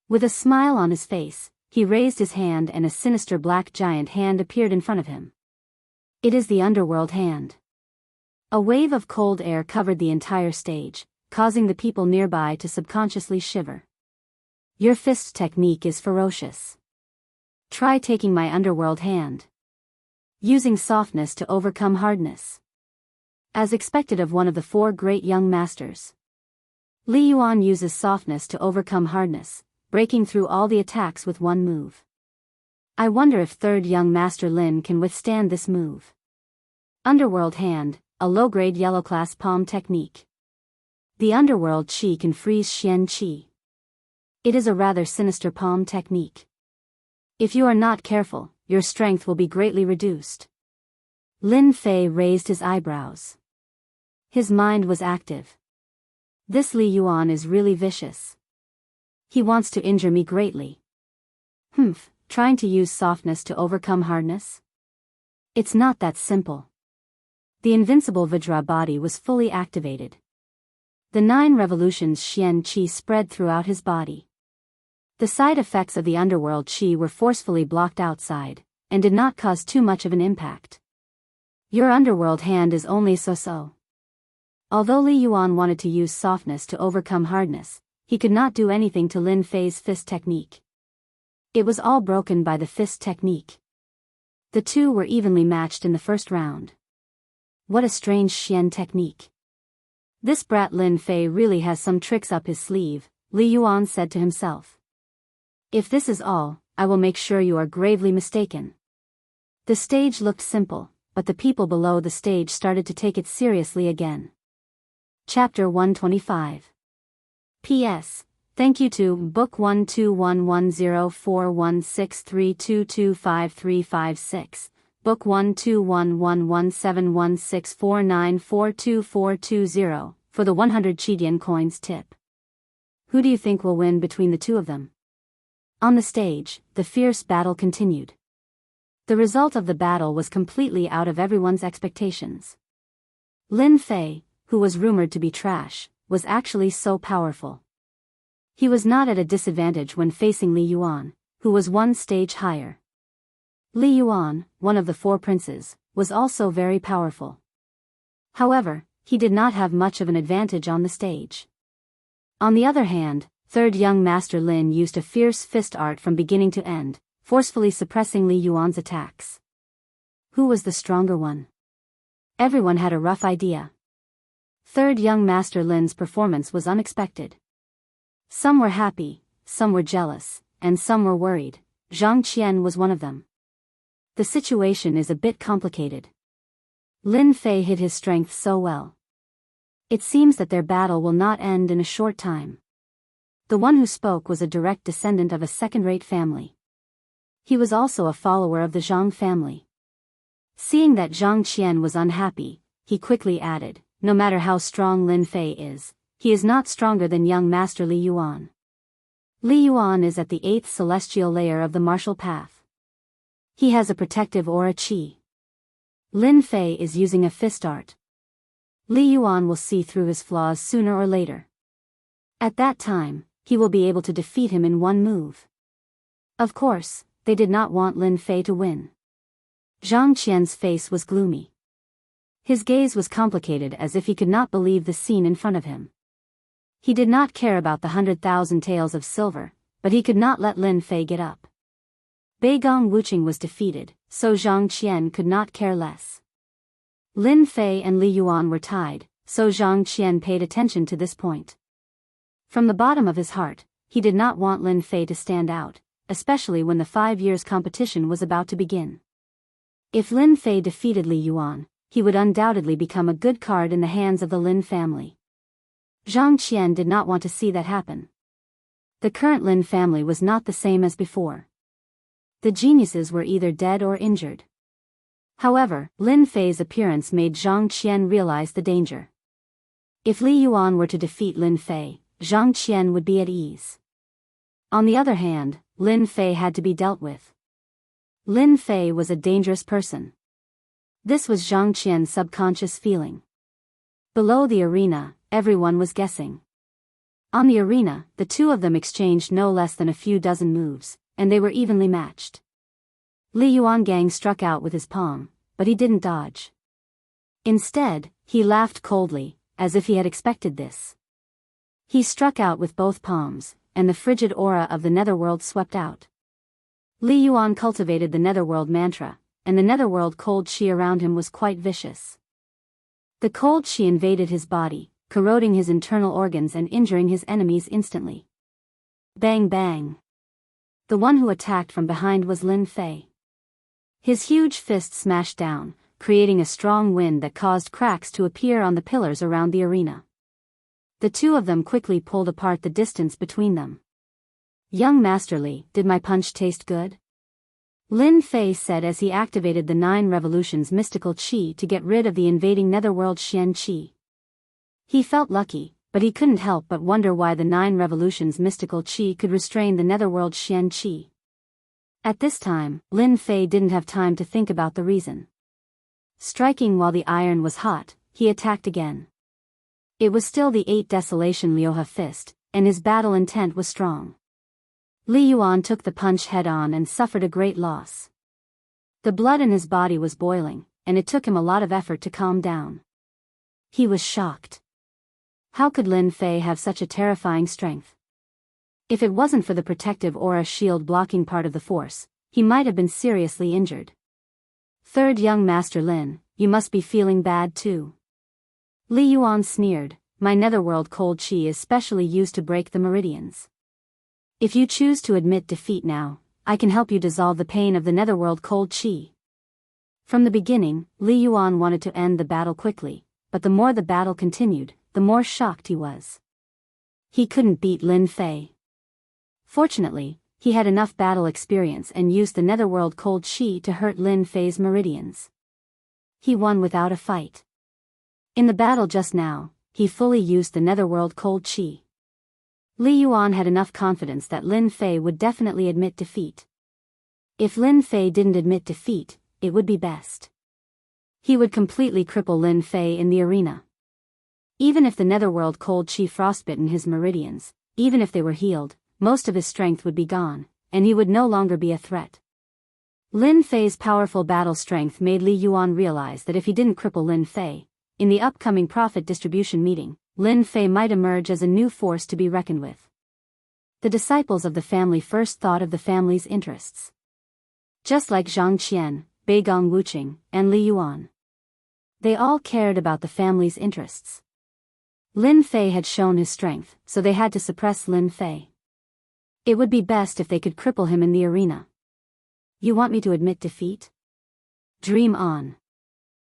With a smile on his face, he raised his hand and a sinister black giant hand appeared in front of him. It is the Underworld Hand. A wave of cold air covered the entire stage, causing the people nearby to subconsciously shiver. Your fist technique is ferocious. Try taking my Underworld Hand. Using softness to overcome hardness. As expected of one of the 4 great young masters. Li Yuan uses softness to overcome hardness, breaking through all the attacks with one move. I wonder if third young master Lin can withstand this move. Underworld Hand, a low-grade yellow-class palm technique. The Underworld Qi can freeze Xian Qi. It is a rather sinister palm technique. If you are not careful, your strength will be greatly reduced. Lin Fei raised his eyebrows. His mind was active. This Li Yuan is really vicious. He wants to injure me greatly. Trying to use softness to overcome hardness? It's not that simple. The invincible Vajra body was fully activated. The 9 revolutions Xian Qi spread throughout his body. The side effects of the underworld Qi were forcefully blocked outside, and did not cause too much of an impact. Your Underworld Hand is only so-so. Although Li Yuan wanted to use softness to overcome hardness, he could not do anything to Lin Fei's fist technique. It was all broken by the fist technique. The 2 were evenly matched in the first round. What a strange Xian technique. This brat Lin Fei really has some tricks up his sleeve, Li Yuan said to himself. If this is all, I will make sure you are gravely mistaken. The stage looked simple, but the people below the stage started to take it seriously again. Chapter 125. P.S. Thank you to Book 1211041632253556, Book 1211171649424220, for the 100 Chidian coins tip. Who do you think will win between the 2 of them? On the stage, the fierce battle continued. The result of the battle was completely out of everyone's expectations. Lin Fei, who was rumored to be trash, was actually so powerful. He was not at a disadvantage when facing Li Yuan, who was one stage higher. Li Yuan, one of the four princes, was also very powerful. However, he did not have much of an advantage on the stage. On the other hand, third young Master Lin used a fierce fist art from beginning to end, forcefully suppressing Li Yuan's attacks. Who was the stronger one? Everyone had a rough idea. Third young Master Lin's performance was unexpected. Some were happy, some were jealous, and some were worried. Zhang Qian was one of them. The situation is a bit complicated. Lin Fei hid his strength so well. It seems that their battle will not end in a short time. The one who spoke was a direct descendant of a second-rate family. He was also a follower of the Zhang family. Seeing that Zhang Qian was unhappy, he quickly added, "No matter how strong Lin Fei is, he is not stronger than young Master Li Yuan. Li Yuan is at the 8th celestial layer of the martial path. He has a protective aura qi. Lin Fei is using a fist art. Li Yuan will see through his flaws sooner or later. At that time, he will be able to defeat him in one move." Of course, they did not want Lin Fei to win. Zhang Qian's face was gloomy. His gaze was complicated as if he could not believe the scene in front of him. He did not care about the 100,000 taels of silver, but he could not let Lin Fei get up. Beigong Wuqing was defeated, so Zhang Qian could not care less. Lin Fei and Li Yuan were tied, so Zhang Qian paid attention to this point. From the bottom of his heart, he did not want Lin Fei to stand out, especially when the 5 years competition was about to begin. If Lin Fei defeated Li Yuan, he would undoubtedly become a good card in the hands of the Lin family. Zhang Qian did not want to see that happen. The current Lin family was not the same as before. The geniuses were either dead or injured. However, Lin Fei's appearance made Zhang Qian realize the danger. If Li Yuan were to defeat Lin Fei, Zhang Qian would be at ease. On the other hand, Lin Fei had to be dealt with. Lin Fei was a dangerous person. This was Zhang Qian's subconscious feeling. Below the arena, everyone was guessing. On the arena, the two of them exchanged no less than a few dozen moves, and they were evenly matched. Li Yuan Gang struck out with his palm, but he didn't dodge. Instead, he laughed coldly, as if he had expected this. He struck out with both palms, and the frigid aura of the netherworld swept out. Li Yuan cultivated the netherworld mantra, and the netherworld cold qi around him was quite vicious. The cold qi invaded his body, corroding his internal organs and injuring his enemies instantly. Bang bang. The one who attacked from behind was Lin Fei. His huge fist smashed down, creating a strong wind that caused cracks to appear on the pillars around the arena. The two of them quickly pulled apart the distance between them. "Young Master Li, did my punch taste good?" Lin Fei said as he activated the 9 revolutions mystical qi to get rid of the invading netherworld Xian qi. He felt lucky, but he couldn't help but wonder why the 9 revolutions mystical qi could restrain the netherworld Xian qi. At this time, Lin Fei didn't have time to think about the reason. Striking while the iron was hot, he attacked again. It was still the 8 Desolation Liuha fist, and his battle intent was strong. Li Yuan took the punch head-on and suffered a great loss. The blood in his body was boiling, and it took him a lot of effort to calm down. He was shocked. How could Lin Fei have such a terrifying strength? If it wasn't for the protective aura shield blocking part of the force, he might have been seriously injured. "Third young Master Lin, you must be feeling bad too." Li Yuan sneered, "My netherworld cold qi is specially used to break the meridians. If you choose to admit defeat now, I can help you dissolve the pain of the netherworld cold qi." From the beginning, Li Yuan wanted to end the battle quickly, but the more the battle continued, the more shocked he was. He couldn't beat Lin Fei. Fortunately, he had enough battle experience and used the netherworld cold qi to hurt Lin Fei's meridians. He won without a fight. In the battle just now, he fully used the netherworld cold qi. Li Yuan had enough confidence that Lin Fei would definitely admit defeat. If Lin Fei didn't admit defeat, it would be best. He would completely cripple Lin Fei in the arena. Even if the netherworld cold chi frostbitten his meridians, even if they were healed, most of his strength would be gone, and he would no longer be a threat. Lin Fei's powerful battle strength made Li Yuan realize that if he didn't cripple Lin Fei, in the upcoming profit distribution meeting, Lin Fei might emerge as a new force to be reckoned with. The disciples of the family first thought of the family's interests. Just like Zhang Qian, Beigong Wuqing, and Li Yuan. They all cared about the family's interests. Lin Fei had shown his strength, so they had to suppress Lin Fei. It would be best if they could cripple him in the arena. You want me to admit defeat? Dream on.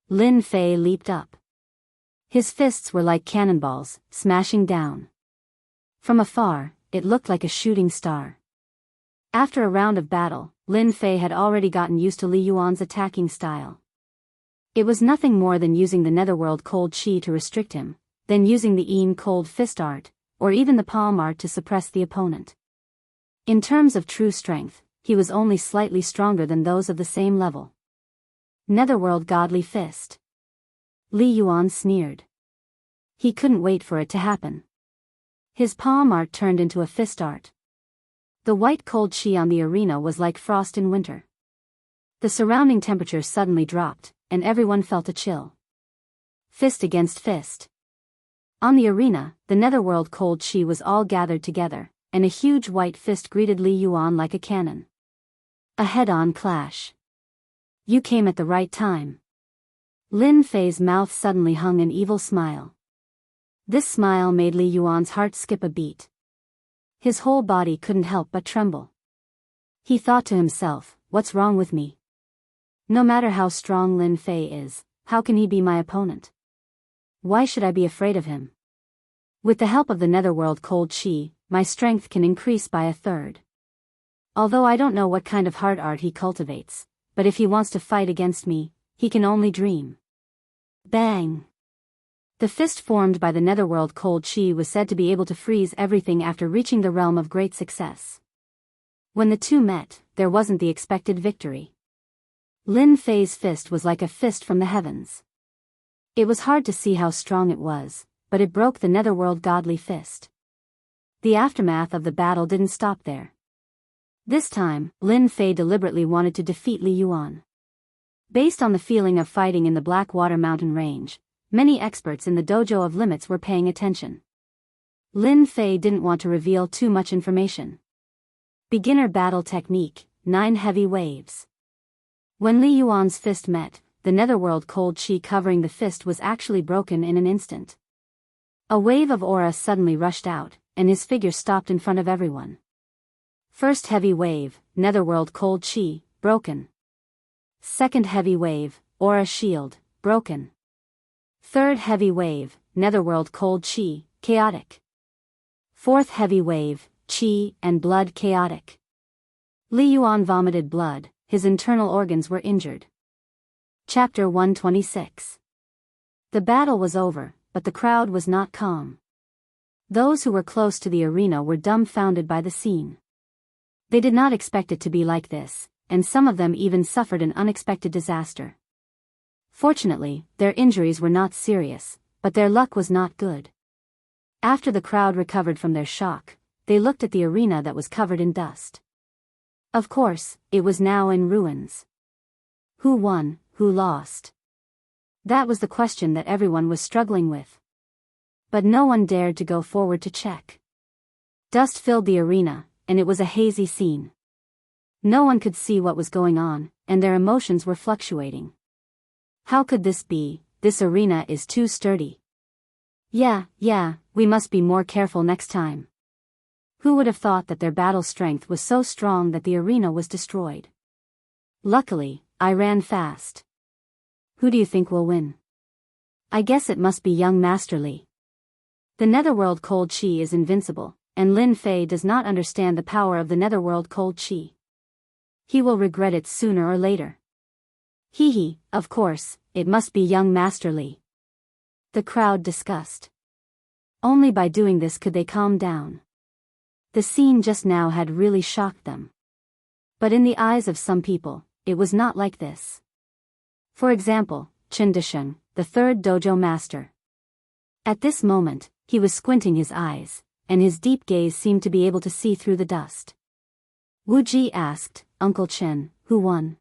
Lin Fei leaped up. His fists were like cannonballs, smashing down. From afar, it looked like a shooting star. After a round of battle, Lin Fei had already gotten used to Li Yuan's attacking style. It was nothing more than using the netherworld cold chi to restrict him, then using the Yin cold fist art, or even the palm art to suppress the opponent. In terms of true strength, he was only slightly stronger than those of the same level. Netherworld godly fist. Li Yuan sneered. He couldn't wait for it to happen. His palm art turned into a fist art. The white cold chi on the arena was like frost in winter. The surrounding temperature suddenly dropped, and everyone felt a chill. Fist against fist. On the arena, the netherworld cold chi was all gathered together, and a huge white fist greeted Li Yuan like a cannon. A head-on clash. You came at the right time. Lin Fei's mouth suddenly hung an evil smile. This smile made Li Yuan's heart skip a beat. His whole body couldn't help but tremble. He thought to himself, what's wrong with me? No matter how strong Lin Fei is, how can he be my opponent? Why should I be afraid of him? With the help of the netherworld cold chi, my strength can increase by a third. Although I don't know what kind of heart art he cultivates, but if he wants to fight against me, he can only dream. Bang! The fist formed by the netherworld cold chi was said to be able to freeze everything after reaching the realm of great success. When the two met, there wasn't the expected victory. Lin Fei's fist was like a fist from the heavens. It was hard to see how strong it was, but it broke the netherworld godly fist. The aftermath of the battle didn't stop there. This time, Lin Fei deliberately wanted to defeat Li Yuan. Based on the feeling of fighting in the Blackwater Mountain Range, many experts in the Dojo of Limits were paying attention. Lin Fei didn't want to reveal too much information. Beginner battle technique, 9 heavy waves. When Li Yuan's fist met, the netherworld cold chi covering the fist was actually broken in an instant. A wave of aura suddenly rushed out, and his figure stopped in front of everyone. First heavy wave, netherworld cold chi, broken. Second heavy wave, aura shield, broken. Third heavy wave, netherworld cold chi, chaotic. Fourth heavy wave, chi and blood chaotic. Li Yuan vomited blood, his internal organs were injured. Chapter 126. The battle was over, but the crowd was not calm. Those who were close to the arena were dumbfounded by the scene. They did not expect it to be like this, and some of them even suffered an unexpected disaster. Fortunately, their injuries were not serious, but their luck was not good. After the crowd recovered from their shock, they looked at the arena that was covered in dust. Of course, it was now in ruins. Who won, who lost? That was the question that everyone was struggling with. But no one dared to go forward to check. Dust filled the arena, and it was a hazy scene. No one could see what was going on, and their emotions were fluctuating. How could this be? This arena is too sturdy. Yeah, we must be more careful next time. Who would have thought that their battle strength was so strong that the arena was destroyed? Luckily, I ran fast. Who do you think will win? I guess it must be young Master Li. The netherworld cold chi is invincible, and Lin Fei does not understand the power of the netherworld cold chi. He will regret it sooner or later. Hee, of course, it must be young Master Li. The crowd discussed. Only by doing this could they calm down. The scene just now had really shocked them. But in the eyes of some people, it was not like this. For example, Chen Disheng, the third dojo master. At this moment, he was squinting his eyes, and his deep gaze seemed to be able to see through the dust. Wu Ji asked, "Uncle Chen, who won?"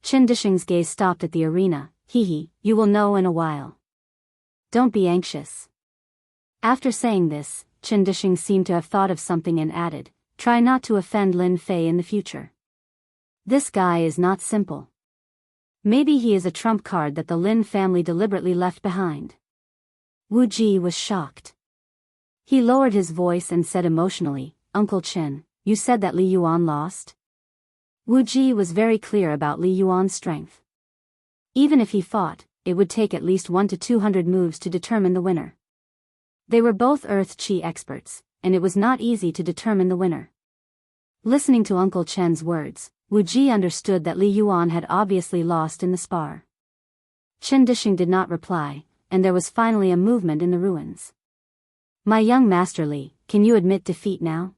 Chen Disheng's gaze stopped at the arena. "Hee, you will know in a while. Don't be anxious." After saying this, Chen Disheng seemed to have thought of something and added, "Try not to offend Lin Fei in the future. This guy is not simple. Maybe he is a trump card that the Lin family deliberately left behind." Wu Ji was shocked. He lowered his voice and said emotionally, "Uncle Chen, you said that Li Yuan lost?" Wu Ji was very clear about Li Yuan's strength. Even if he fought, it would take at least 1 to 200 moves to determine the winner. They were both Earth Qi experts, and it was not easy to determine the winner. Listening to Uncle Chen's words, Wu Ji understood that Li Yuan had obviously lost in the spar. Chen Disheng did not reply, and there was finally a movement in the ruins. "My young Master Li, can you admit defeat now?"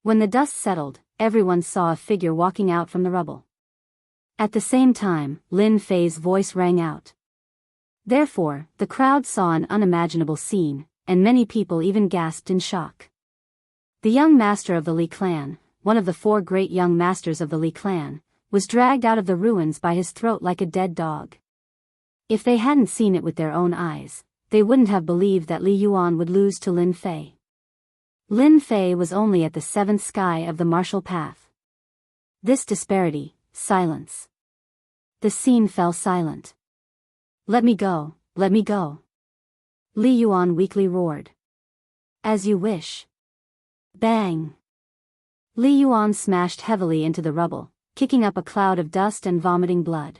When the dust settled, everyone saw a figure walking out from the rubble. At the same time, Lin Fei's voice rang out. Therefore, the crowd saw an unimaginable scene, and many people even gasped in shock. The young master of the Li clan, one of the 4 great young masters of the Li clan, was dragged out of the ruins by his throat like a dead dog. If they hadn't seen it with their own eyes, they wouldn't have believed that Li Yuan would lose to Lin Fei. Lin Fei was only at the 7th sky of the martial path. This disparity, silence. The scene fell silent. "Let me go, let me go." Li Yuan weakly roared. "As you wish." Bang! Li Yuan smashed heavily into the rubble, kicking up a cloud of dust and vomiting blood.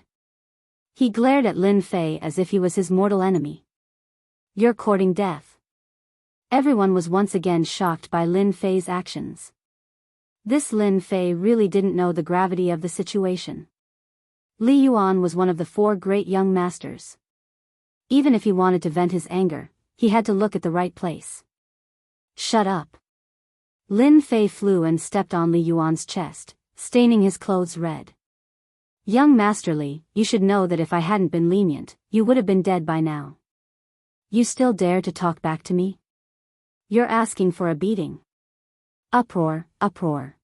He glared at Lin Fei as if he was his mortal enemy. "You're courting death." Everyone was once again shocked by Lin Fei's actions. This Lin Fei really didn't know the gravity of the situation. Li Yuan was one of the 4 great young masters. Even if he wanted to vent his anger, he had to look at the right place. "Shut up." Lin Fei flew and stepped on Li Yuan's chest, staining his clothes red. "Young Master Li, you should know that if I hadn't been lenient, you would have been dead by now. You still dare to talk back to me? You're asking for a beating." Uproar, uproar.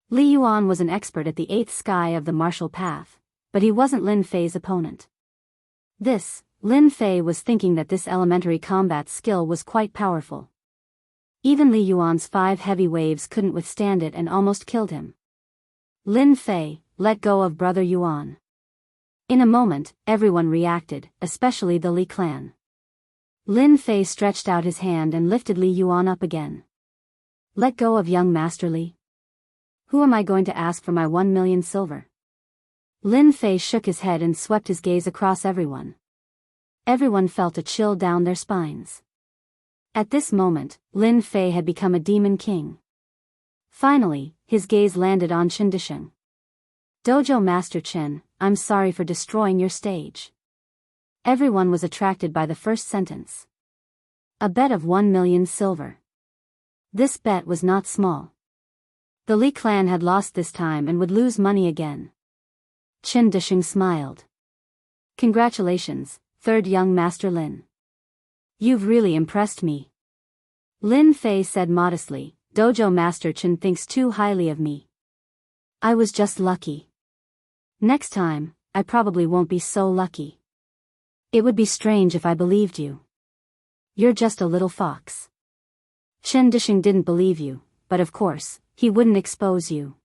Li Yuan was an expert at the 8th sky of the martial path, but he wasn't Lin Fei's opponent. Lin Fei was thinking that this elementary combat skill was quite powerful. Even Li Yuan's 5 heavy waves couldn't withstand it and almost killed him. "Lin Fei, let go of Brother Yuan." In a moment, everyone reacted, especially the Li clan. Lin Fei stretched out his hand and lifted Li Yuan up again. "Let go of young Master Li. Who am I going to ask for my 1 million silver?" Lin Fei shook his head and swept his gaze across everyone. Everyone felt a chill down their spines. At this moment, Lin Fei had become a demon king. Finally, his gaze landed on Chen Disheng. "Dojo Master Chen, I'm sorry for destroying your stage." Everyone was attracted by the first sentence. A bet of 1 million silver. This bet was not small. The Li clan had lost this time and would lose money again. Chen Disheng smiled. "Congratulations, 3rd young Master Lin. You've really impressed me." Lin Fei said modestly, "Dojo Master Chen thinks too highly of me. I was just lucky. Next time, I probably won't be so lucky. It would be strange if I believed you. You're just a little fox." Chen Disheng didn't believe you, but of course, he wouldn't expose you.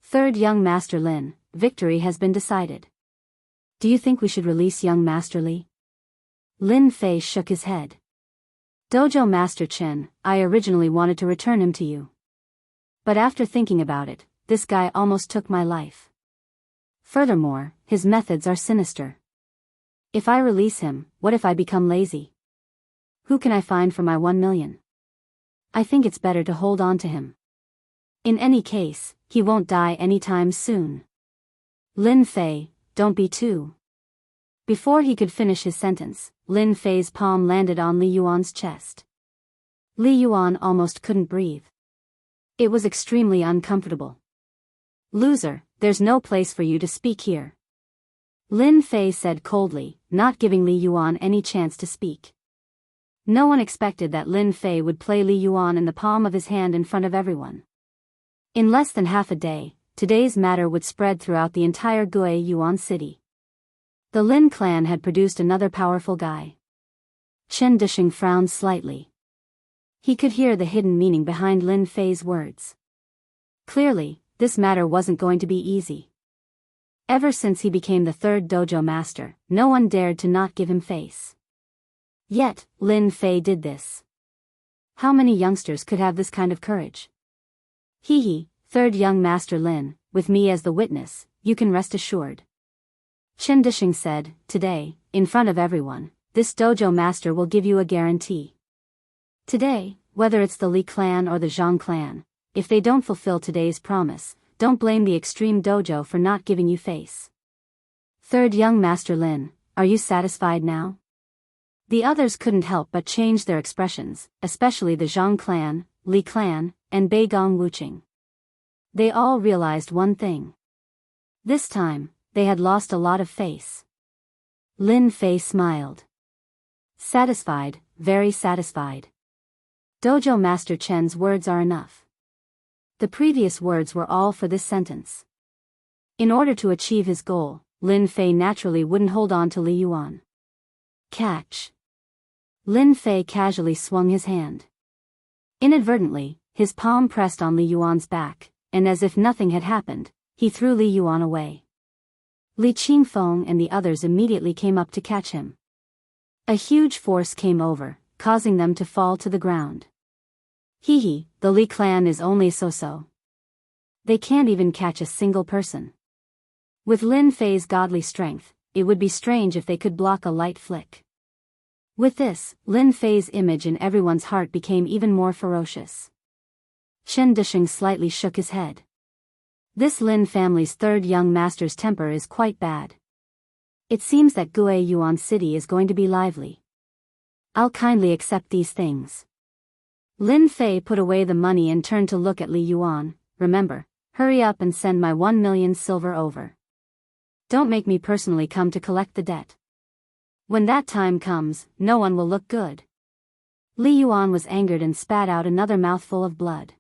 "3rd young Master Lin, victory has been decided. Do you think we should release young Master Li?" Lin Fei shook his head. "Dojo Master Chen, I originally wanted to return him to you. But after thinking about it, this guy almost took my life. Furthermore, his methods are sinister. If I release him, what if I become lazy? Who can I find for my 1 million? I think it's better to hold on to him. In any case, he won't die anytime soon. Lin Fei, don't be too..." Before he could finish his sentence, Lin Fei's palm landed on Li Yuan's chest. Li Yuan almost couldn't breathe. It was extremely uncomfortable. Loser, there's no place for you to speak here. Lin Fei said coldly, not giving Li Yuan any chance to speak. No one expected that Lin Fei would play Li Yuan in the palm of his hand in front of everyone. In less than half a day, today's matter would spread throughout the entire Gue Yuan city. The Lin clan had produced another powerful guy. Chen Dishing frowned slightly. He could hear the hidden meaning behind Lin Fei's words. Clearly, this matter wasn't going to be easy. Ever since he became the third dojo master, no one dared to not give him face. Yet, Lin Fei did this. How many youngsters could have this kind of courage? Hee, third young master Lin, with me as the witness, you can rest assured. Chen Dishing said, today, in front of everyone, this dojo master will give you a guarantee. Today, whether it's the Li clan or the Zhang clan, if they don't fulfill today's promise, don't blame the extreme dojo for not giving you face. Third young master Lin, are you satisfied now? The others couldn't help but change their expressions, especially the Zhang clan, Li clan, and Beigong Wuqing. They all realized one thing. This time, they had lost a lot of face. Lin Fei smiled. Satisfied, very satisfied. Dojo Master Chen's words are enough. The previous words were all for this sentence. In order to achieve his goal, Lin Fei naturally wouldn't hold on to Li Yuan. Catch. Lin Fei casually swung his hand. Inadvertently, his palm pressed on Li Yuan's back, and as if nothing had happened, he threw Li Yuan away. Li Qingfeng and the others immediately came up to catch him. A huge force came over, causing them to fall to the ground. Hee, the Li clan is only so-so. They can't even catch a single person. With Lin Fei's godly strength, it would be strange if they could block a light flick. With this, Lin Fei's image in everyone's heart became even more ferocious. Chen Dishing slightly shook his head. This Lin family's third young master's temper is quite bad. It seems that Gue Yuan City is going to be lively. I'll kindly accept these things. Lin Fei put away the money and turned to look at Li Yuan. Remember, hurry up and send my 1 million silver over. Don't make me personally come to collect the debt. When that time comes, no one will look good. Li Yuan was angered and spat out another mouthful of blood.